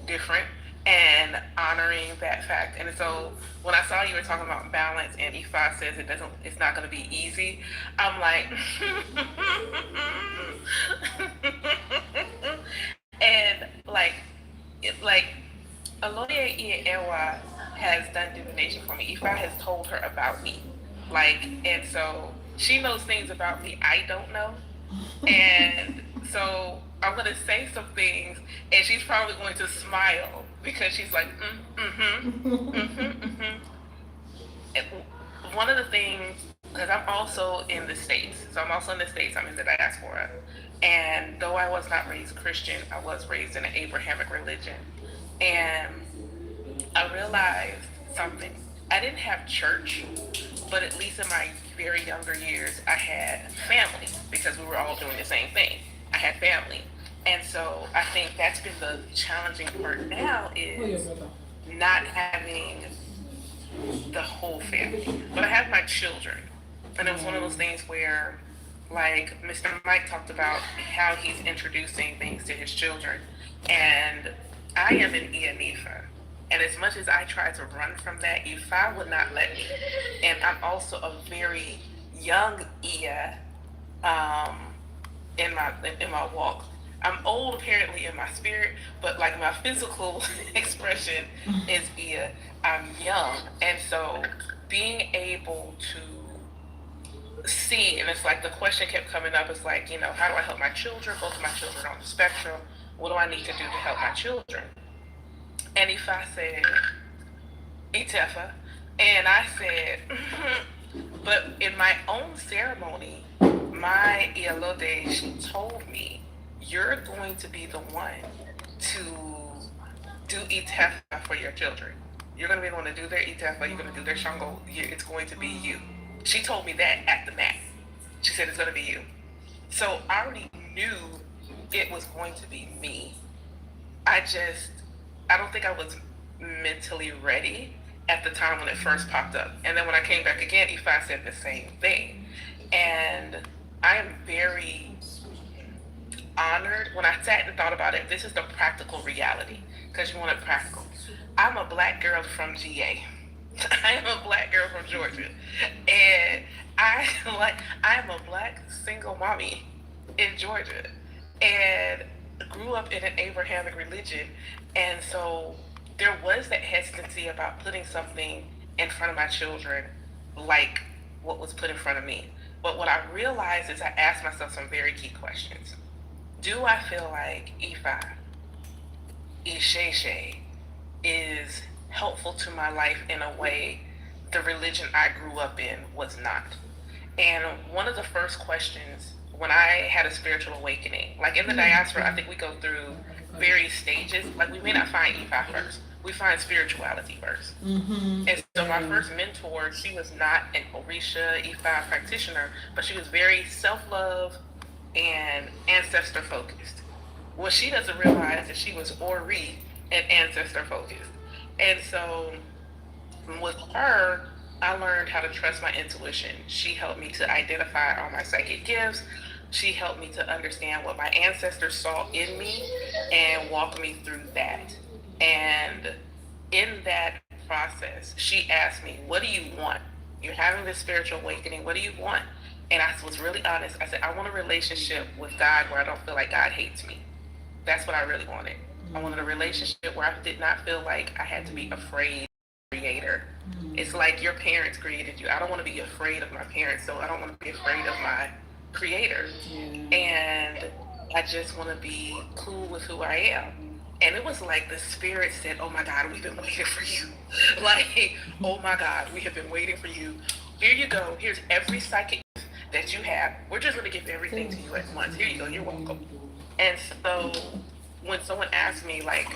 different, and honoring that fact. And so when I saw you were talking about balance and Ifa says it's not going to be easy, I'm like, and like Aloya Ewa has done divination for me. Ifa has told her about me, and so she knows things about me I don't know, and so I'm gonna say some things, and she's probably going to smile because she's like, And one of the things, because I'm also in the States, I'm in the diaspora, and though I was not raised Christian, I was raised in an Abrahamic religion, and I realized something. I didn't have church, but at least in my very younger years, I had family because we were all doing the same thing. I had family. And so I think that's been the challenging part now is not having the whole family. But I have my children. And it was one of those things where Like Mr. Mike talked about how he's introducing things to his children. And I am an IFA. And as much as I try to run from that, IFA would not let me. And I'm also a very young Ia um, in my walk. I'm old apparently in my spirit, but like my physical expression is Ia. I'm young, and so being able to see, and it's like the question kept coming up. It's like, how do I help my children? Both of my children are on the spectrum. What do I need to do to help my children? And if I said, Itefa, and I said, but in my own ceremony, my Ialode, she told me, you're going to be the one to do Itefa for your children. You're going to be the one to do their Itefa, you're going to do their Shango, it's going to be you. She told me that at the mat. She said, it's going to be you. So I already knew it was going to be me. I don't think I was mentally ready at the time when it first popped up. And then when I came back again, Ifa said the same thing. And I am very honored when I sat and thought about it. This is the practical reality, because you want it practical. I'm a black girl from GA. I am a black girl from Georgia. And I'm a black single mommy in Georgia. And grew up in an Abrahamic religion. And so there was that hesitancy about putting something in front of my children like what was put in front of me. But what I realized is I asked myself some very key questions. Do I feel like Ifa, Isheshe, is helpful to my life in a way the religion I grew up in was not? And one of the first questions when I had a spiritual awakening, like in the diaspora, I think we go through various stages. Like we may not find Ifa first. We find spirituality first. And so my first mentor, she was not an Orisha Ifa practitioner, but she was very self-love and ancestor focused. What she doesn't realize is she was Ori and ancestor focused. And so with her, I learned how to trust my intuition. She helped me to identify all my psychic gifts. She helped me to understand what my ancestors saw in me and walk me through that. And in that process, she asked me, what do you want? You're having this spiritual awakening. What do you want? And I was really honest. I said, I want a relationship with God where I don't feel like God hates me. That's what I really wanted. I wanted a relationship where I did not feel like I had to be afraid of the Creator. It's like your parents created you. I don't want to be afraid of my parents, so I don't want to be afraid of my Creator. And I just want to be cool with who I am. And it was like the spirit said, oh my God, we've been waiting for you. Like, oh my God, we have been waiting for you. Here you go. Here's every psychic that you have. We're just going to give everything to you at once. Here you go. You're welcome. And so when someone asked me, like,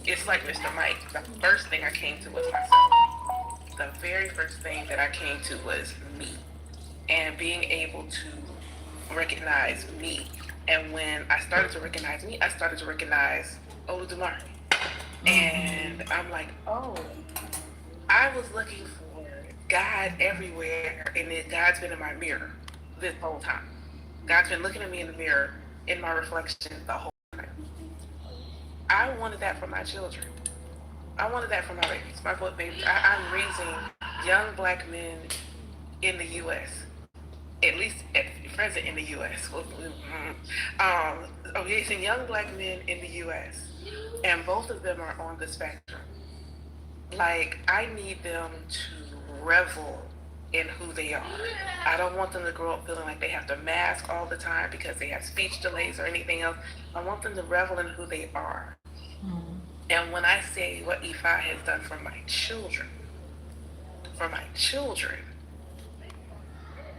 it's like Mr. Mike, the first thing I came to was myself. The very first thing that I came to was me. And being able to recognize me. And when I started to recognize me, I started to recognize Oludumare. And I'm like, oh, I was looking for God everywhere, and God's been in my mirror this whole time. God's been looking at me in the mirror, in my reflection the whole time. I wanted that for my children. I wanted that for my babies, my boy babies. I'm raising young black men in the U.S., at least at present in the U.S. Raising young black men in the U.S., and both of them are on the spectrum. Like, I need them to revel in who they are. I don't want them to grow up feeling like they have to mask all the time because they have speech delays or anything else. I want them to revel in who they are. And when I say what Ifa has done for my children,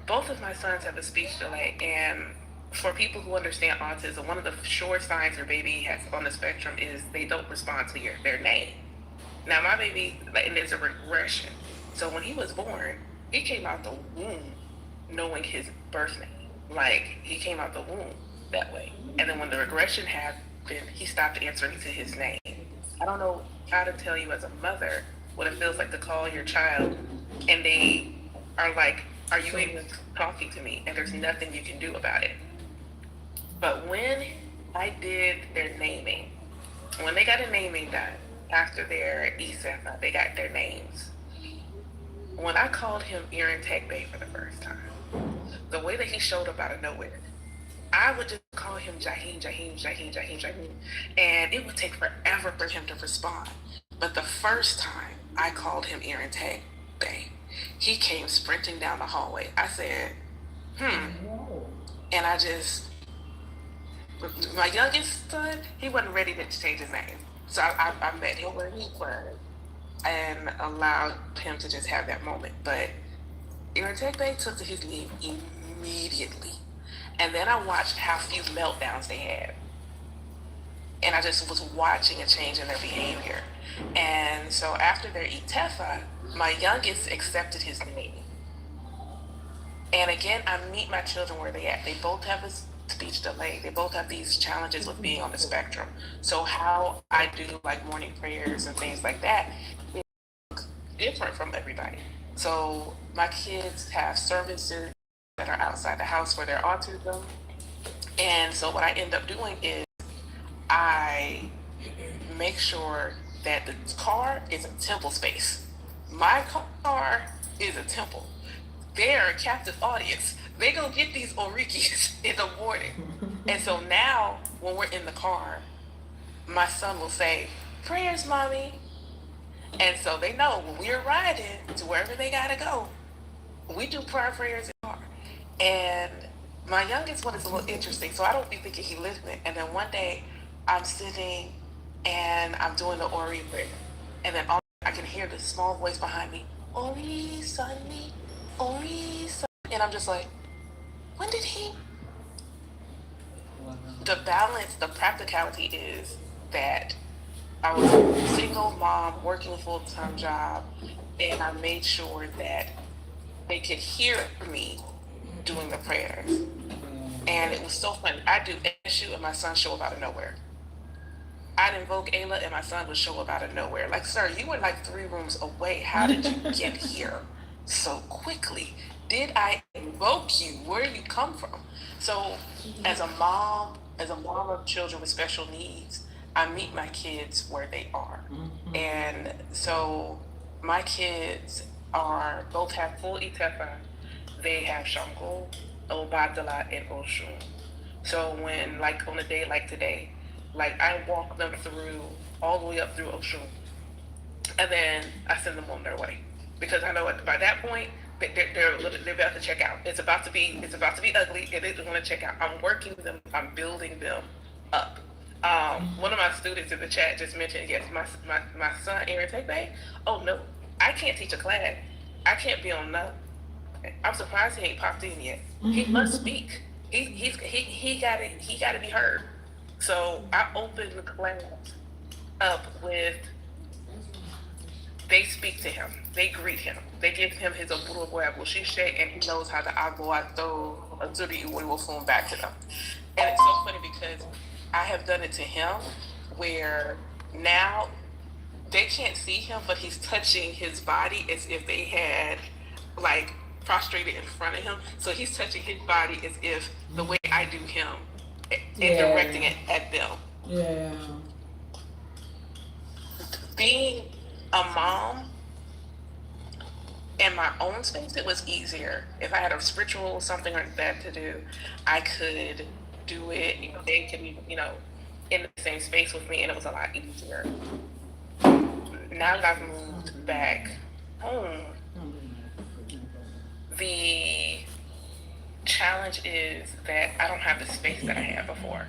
both of my sons have a speech delay, and for people who understand autism, one of the sure signs your baby has on the spectrum is they don't respond to their name. Now my baby, and there's a regression. So when he was born, he came out the womb knowing his birth name. Like, he came out the womb that way. And then when the regression happened, he stopped answering to his name. I don't know how to tell you as a mother what it feels like to call your child and they are like, are you able to, talking to me, and there's nothing you can do about it. But when I did their naming, when they got a naming done after their IFA, they got their names. When I called him Aaron Tegbe for the first time, the way that he showed up out of nowhere, I would just call him Jaheem, and it would take forever for him to respond. But the first time I called him Aaron Tegbe, he came sprinting down the hallway. I said, and I just, my youngest son, he wasn't ready to change his name. So I met him where he was and allowed him to just have that moment. But Aaron Tegbe took to his name immediately. And then I watched how few meltdowns they had. And I just was watching a change in their behavior. And so after their IFA, my youngest accepted his name. And again, I meet my children where they at. They both have a speech delay. They both have these challenges with being on the spectrum. So how I do like morning prayers and things like that is different from everybody. So my kids have services that are outside the house for their autism. And so what I end up doing is I make sure that the car is a temple space. My car is a temple. They're a captive audience. They go get these orikis in the morning. And so now when we're in the car, my son will say, "Prayers, mommy." And so they know when we're riding to wherever they gotta go, we do prayers in the car. And my youngest one is a little interesting, so I don't be thinking he listening. And then one day I'm sitting and I'm doing the Ori prayer. And then I can hear this small voice behind me, "Ori, Sunny, Ori, Sunny." And I'm just like, when did he? The balance, the practicality is that I was a single mom working a full-time job, and I made sure that they could hear me doing the prayers. And it was so funny. I do issue and my son show up out of nowhere. I'd invoke Ayla and my son would show up out of nowhere. Like, sir, you were like 3 rooms away. How did you get here so quickly? Did I invoke you? Where did you come from? So as a mom of children with special needs, I meet my kids where they are. And so my kids both have full IFA. They have Shango, Obadala, and Oshun. So when, like on a day like today, like I walk them through all the way up through Oshun, and then I send them on their way because I know by that point they're about to check out. It's about to be ugly, and they want to check out. I'm working them. I'm building them up. One of my students in the chat just mentioned, yes, my son Aaron Tegbe. Oh no, I can't teach a class. I can't be on nothing. I'm surprised he ain't popped in yet. He must speak. He got to be heard. So I opened the class up with, they speak to him, they greet him, they give him his Oburu Shishe, and he knows how to Agboato Azuri Uwefun back to them. And it's so funny because I have done it to him where now they can't see him, but he's touching his body as if they had like prostrated in front of him. So he's touching his body as if the way I do him and directing it at them. Yeah. Being a mom in my own space, it was easier. If I had a spiritual or something like that to do, I could do it. They could be, in the same space with me, and it was a lot easier. Now that I've moved back home, the challenge is that I don't have the space that I had before.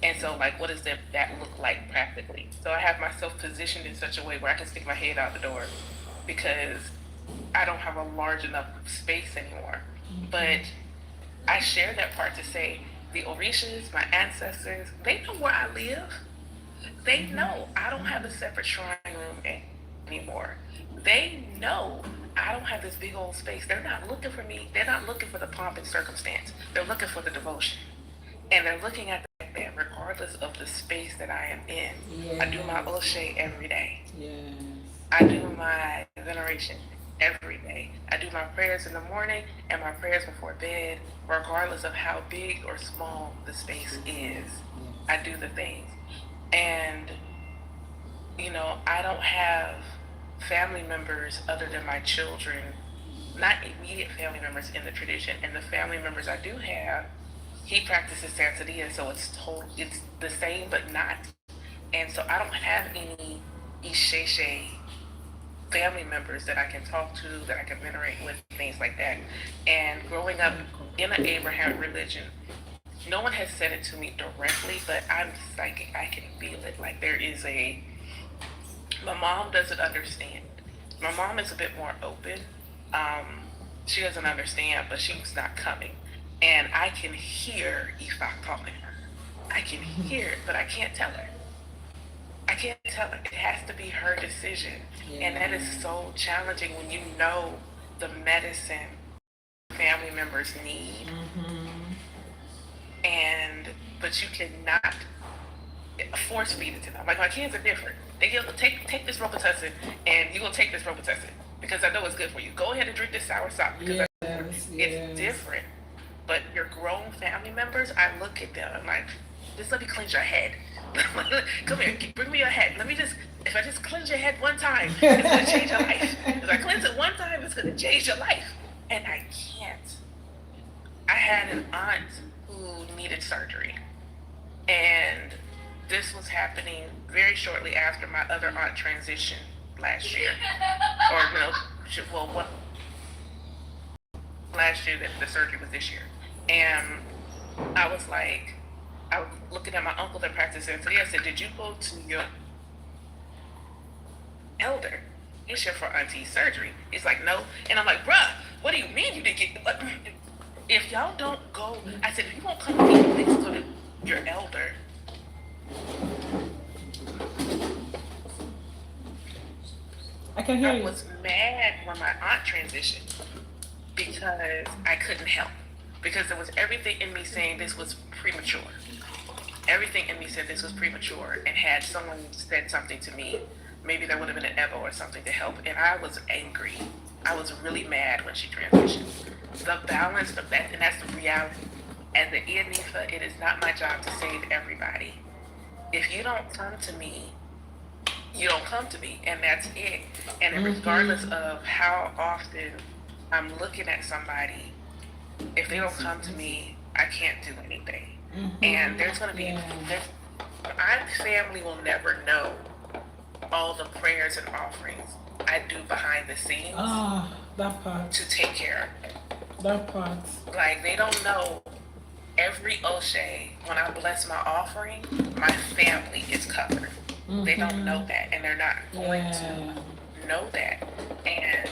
And so, like, what does that look like practically? So I have myself positioned in such a way where I can stick my head out the door because I don't have a large enough space anymore. But I share that part to say the Orishas, my ancestors, they know where I live. They know I don't have a separate shrine room anymore. They know I don't have this big old space. They're not looking for me. They're not looking for the pomp and circumstance. They're looking for the devotion. And they're looking at that regardless of the space that I am in. I do my Oshe every day. I do my veneration every day. I do my prayers in the morning and my prayers before bed, regardless of how big or small the space is. I do the things. And, I don't have family members other than my children, not immediate family members in the tradition. And the family members I do have, he practices Santeria, so it's the same but not. And so I don't have any Isheshe family members that I can talk to, that I can venerate with, things like that. And growing up in an Abrahamic religion, no one has said it to me directly, but I'm psychic. I can feel it. Like my mom doesn't understand. My mom is a bit more open. She doesn't understand, but she's not coming. And I can hear Ifa calling her. I can hear it, but I can't tell her. I can't tell her. It has to be her decision. Yeah. And that is so challenging when you know the medicine family members need. But you cannot force feed it to them. Like, my kids are different. They go, take this Robitussin, and you're going to take this Robitussin because I know it's good for you. Go ahead and drink this sour sop because it's different. But your grown family members, I look at them, I'm like, just let me cleanse your head. Come here, bring me your head. If I just cleanse your head one time, it's going to change your life. If I cleanse it one time, it's going to change your life. And I can't. I had an aunt who needed surgery. And this was happening very shortly after my other aunt transitioned last year. Last year, the surgery was this year. And I was looking at my uncle that practiced Santeria. I said, did you go to your elder? He's here for auntie's surgery. He's like, no. And I'm like, bruh, what do you mean you didn't get... If y'all don't go... I said, if you won't come to me, please go to your elder. I can hear you. I was mad when my aunt transitioned because I couldn't help. Because there was everything in me saying this was premature. Everything in me said this was premature, and had someone said something to me, maybe there would have been an Evo or something to help. And I was angry. I was really mad when she transitioned. The balance of that, and that's the reality. As the IFA, it is not my job to save everybody. If you don't come to me, you don't come to me, and that's it. And regardless of how often I'm looking at somebody, if they don't come to me, I can't do anything. And there's going to be, my family will never know all the prayers and offerings I do behind the scenes. That part. To take care of it. That part. Like, they don't know every Oshe, when I bless my offering, my family is covered. They don't know that, and they're not going to know that. And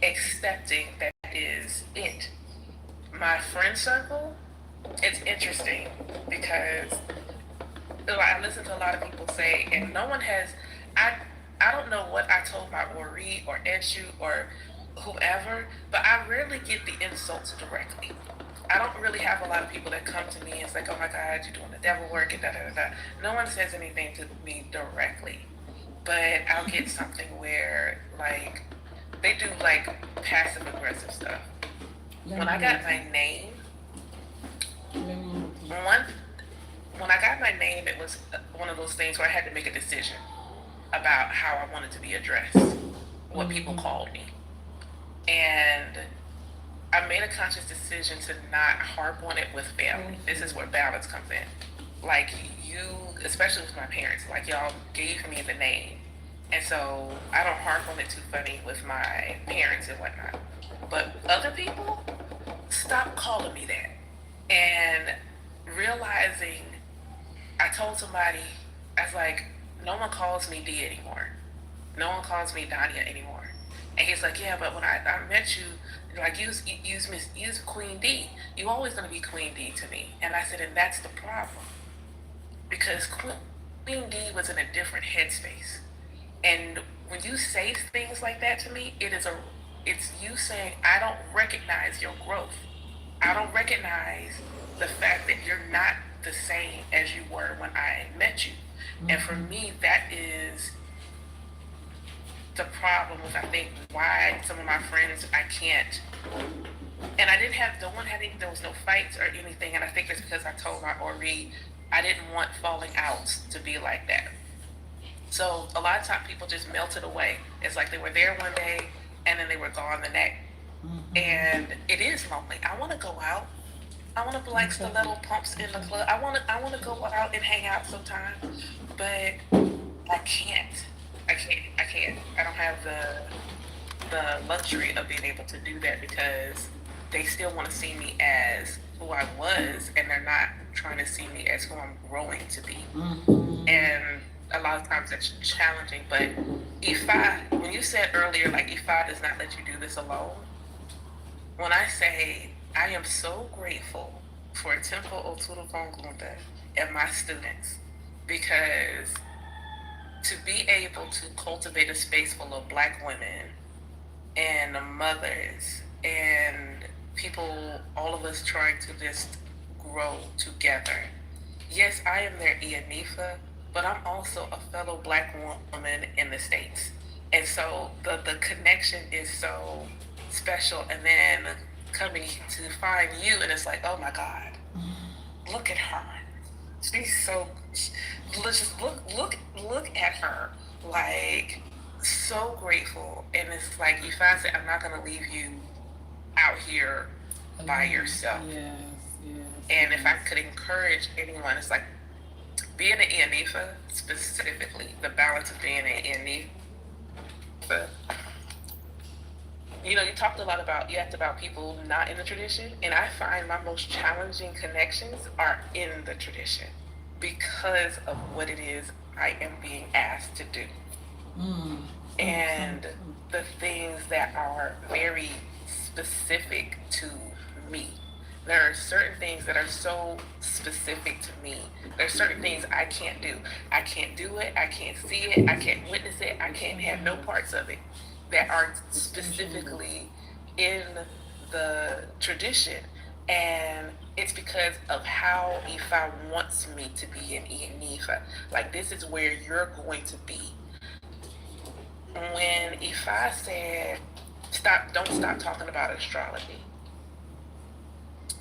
accepting that is it. My friend circle, it's interesting because I listen to a lot of people say, and no one has, I don't know what I told my Ori or Eshu or whoever, but I rarely get the insults directly. I don't really have a lot of people that come to me and it's like, oh my God, you're doing the devil work and da-da-da-da. No one says anything to me directly, but I'll get something where, like, they do, like, passive-aggressive stuff. When I got my name, it was one of those things where I had to make a decision about how I wanted to be addressed, what people called me. And I made a conscious decision to not harp on it with family. This is where balance comes in. Like, you, especially with my parents, like, y'all gave me the name. And so I don't harp on it too funny with my parents and whatnot. But other people, stop calling me that. And realizing, I told somebody, I was like, no one calls me D anymore. No one calls me Dania anymore. And he's like, yeah, but when I met you, like, use Queen D. You always gonna be Queen D to me. And I said, and that's the problem. Because Queen D was in a different headspace. And when you say things like that to me, it's you saying, I don't recognize your growth. I don't recognize the fact that you're not the same as you were when I met you. And for me, that is the problem was, I think, why some of my friends, I can't, and I didn't have, no one had any, there was no fights or anything, and I think it's because I told my Ori I didn't want falling outs to be like that. So a lot of times people just melted away. It's like they were there one day and then they were gone the next. And it is lonely. I want to go out. I want to be like stiletto pumps in the club. I want to go out and hang out sometimes, but I can't. I don't have the luxury of being able to do that because they still want to see me as who I was, and they're not trying to see me as who I'm growing to be. And a lot of times that's challenging. But IFA, when you said earlier, like IFA does not let you do this alone. When I say I am so grateful for Temple Oturu Gunda and my students, because to be able to cultivate a space full of Black women and mothers and people, all of us trying to just grow together. Yes, I am their Ianifa, but I'm also a fellow Black woman in the States. And so the connection is so special. And then coming to find you, and it's like, oh my God, look at her. She's so, let's just look at her. Like, so grateful. And it's like, if I say, I'm not going to leave you out here by yourself. Yes, yes. And if I could encourage anyone, it's like being an Ianifa, specifically the balance of being an Ianifa. You know, you talked a lot about, you asked about people not in the tradition, and I find my most challenging connections are in the tradition because of what it is I am being asked to do. And the things that are very specific to me. There are certain things that are so specific to me. There are certain things I can't do. I can't do it, I can't see it, I can't witness it, I can't have no parts of it that are specifically in the tradition. And it's because of how Ifa wants me to be in Ifa. Like, this is where you're going to be. When Ifa said, don't stop talking about astrology.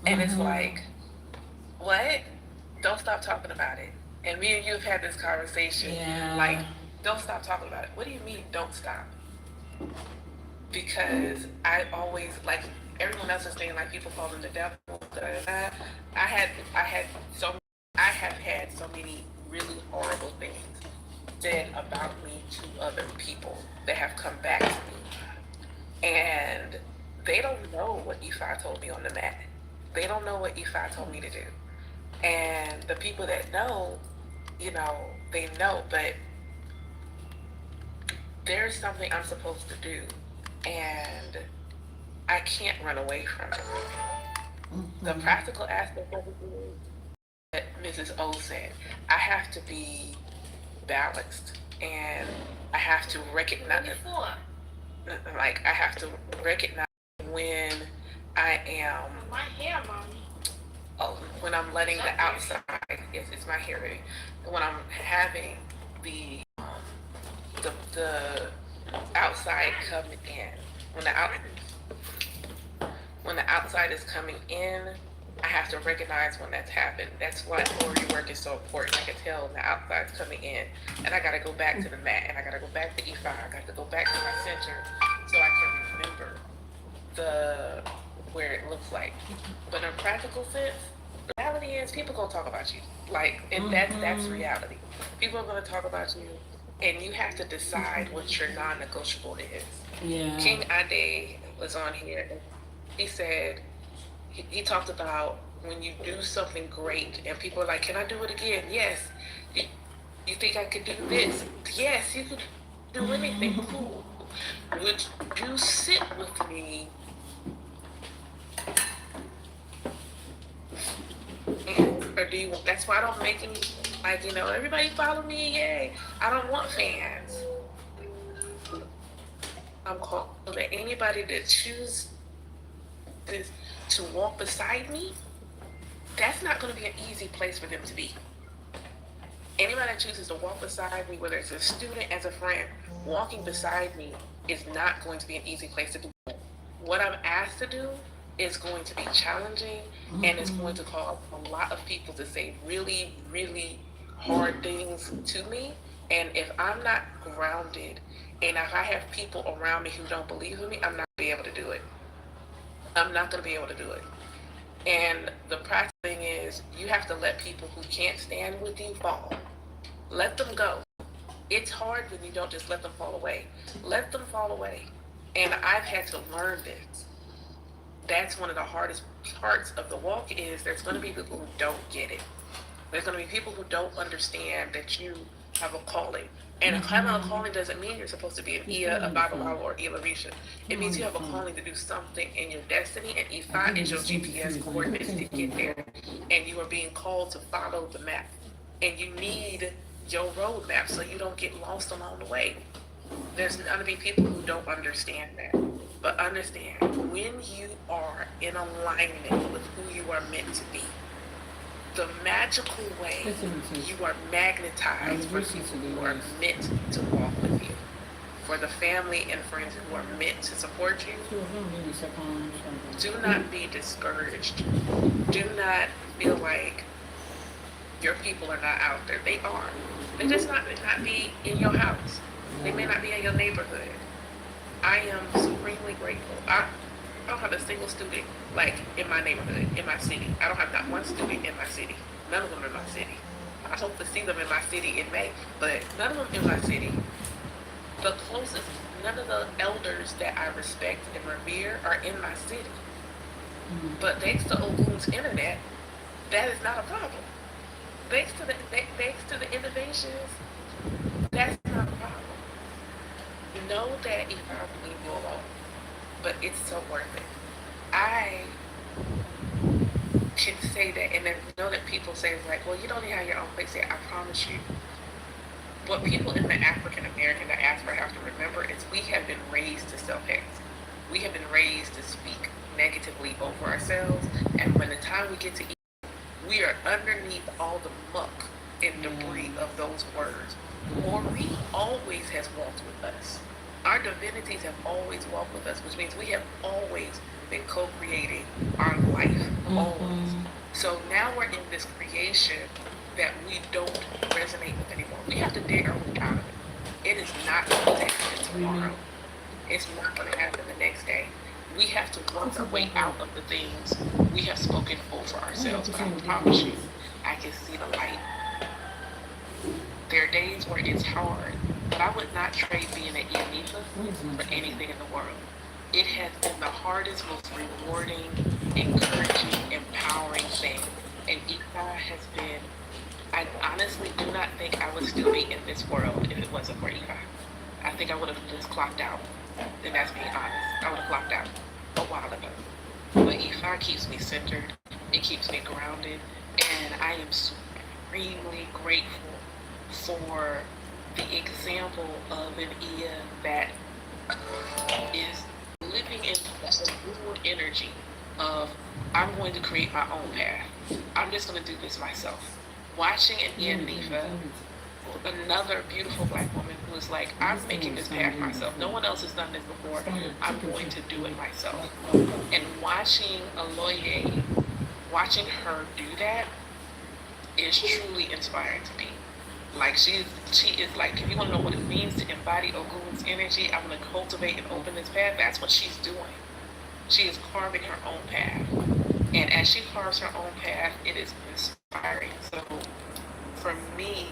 And it's like, what? Don't stop talking about it. And me and you have had this conversation. Yeah. Like, don't stop talking about it. What do you mean, don't stop? Because I always, like, everyone else is saying, like, people call them the devil. I have had so many really horrible things said about me to other people that have come back to me. And they don't know what Ifa told me on the mat. They don't know what Ifa told me to do. And the people that know, you know, they know, but there's something I'm supposed to do, and I can't run away from it. The practical aspect of it is what Mrs. O said. I have to be balanced, and I have to recognize, like, I have to recognize when I am, My hair, mommy. when I'm letting the outside, yes, it's my hair, baby. When I'm having the outside coming in. When the outside is coming in, I have to recognize when that's happened. That's why Ori work is so important. I can tell when the outside's coming in, and I gotta go back to the mat, and I gotta go back to Ifa. I got to go back to my center so I can remember where it looks like. But in a practical sense, the reality is people gonna talk about you. Like, and that's reality. People are gonna talk about you, and you have to decide what your non-negotiable is. Yeah. King Ade was on here. He said, he talked about when you do something great and people are like, can I do it again? Yes. You think I could do this? Yes, you could do anything. Cool. Would you sit with me? Or do you, that's why I don't make any, like, you know, everybody follow me, yay. I don't want fans. I'm calling that anybody that chooses to walk beside me, that's not going to be an easy place for them to be. Anybody that chooses to walk beside me, whether it's a student, as a friend, walking beside me is not going to be an easy place to do. What I'm asked to do is going to be challenging, and it's going to cause a lot of people to say really, really hard things to me. And if I'm not grounded, and if I have people around me who don't believe in me, I'm not going to be able to do it. I'm not going to be able to do it. And the practical thing is, you have to let people who can't stand with you fall. Let them go. It's hard when you don't just let them fall away. Let them fall away. And I've had to learn this. That's one of the hardest parts of the walk is there's going to be people who don't get it. There's going to be people who don't understand that you have a calling. And having a calling doesn't mean you're supposed to be an Ia, a Babalawo, or Ila Risha. It means you have a calling to do something in your destiny, and Ifa is your GPS coordinates to get there. And you are being called to follow the map. And you need your roadmap so you don't get lost along the way. There's going to be people who don't understand that. But understand, when you are in alignment with who you are meant to be, the magical way you are magnetized for people who are meant to walk with you, for the family and friends who are meant to support you. Do not be discouraged. Do not feel like your people are not out there. They are. They just may not be in your house. They may not be in your neighborhood. I am supremely grateful. I don't have a single student like in my neighborhood, in my city. I don't have not one student in my city. None of them in my city. I hope to see them in my city in May, but none of them in my city. The closest, none of the elders that I respect and revere are in my city. But thanks to Ogun's internet, that is not a problem. Thanks to the innovations, that's not a problem. Know that if I believe you alone, but it's so worth it. I can say that, and then know that people say like, well, you don't even have your own place yet. I promise you. What people in the African American diaspora have to remember is we have been raised to self-hate. We have been raised to speak negatively over ourselves, and when the time we get to eat, we are underneath all the muck and debris of those words. Maureen always has walked with us. Our divinities have always walked with us, which means we have always been co-creating our life, always. So now we're in this creation that we don't resonate with anymore. We have to dig our way out of it. It is not going to happen tomorrow. It's not going to happen the next day. We have to work our way out of the things we have spoken over ourselves. But I promise you, I can see the light. There are days where it's hard, but I would not trade being an Ianifa for anything in the world. It has been the hardest, most rewarding, encouraging, empowering thing. And Ifa has been, I honestly do not think I would still be in this world if it wasn't for Ifa. I think I would have just clocked out. And that's being honest. I would have clocked out a while ago. But Ifa keeps me centered. It keeps me grounded. And I am supremely grateful for the example of an Ia that is living in the real energy of, I'm going to create my own path. I'm just going to do this myself. Watching an Ia Nifa, another beautiful black woman who is like, I'm making this path myself. No one else has done this before. I'm going to do it myself. And watching Aloye, watching her do that is truly inspiring to me. Like she is like, if you want to know what it means to embody Ogun's energy, I'm going to cultivate and open this path. That's what she's doing. She is carving her own path. And as she carves her own path, it is inspiring. So for me,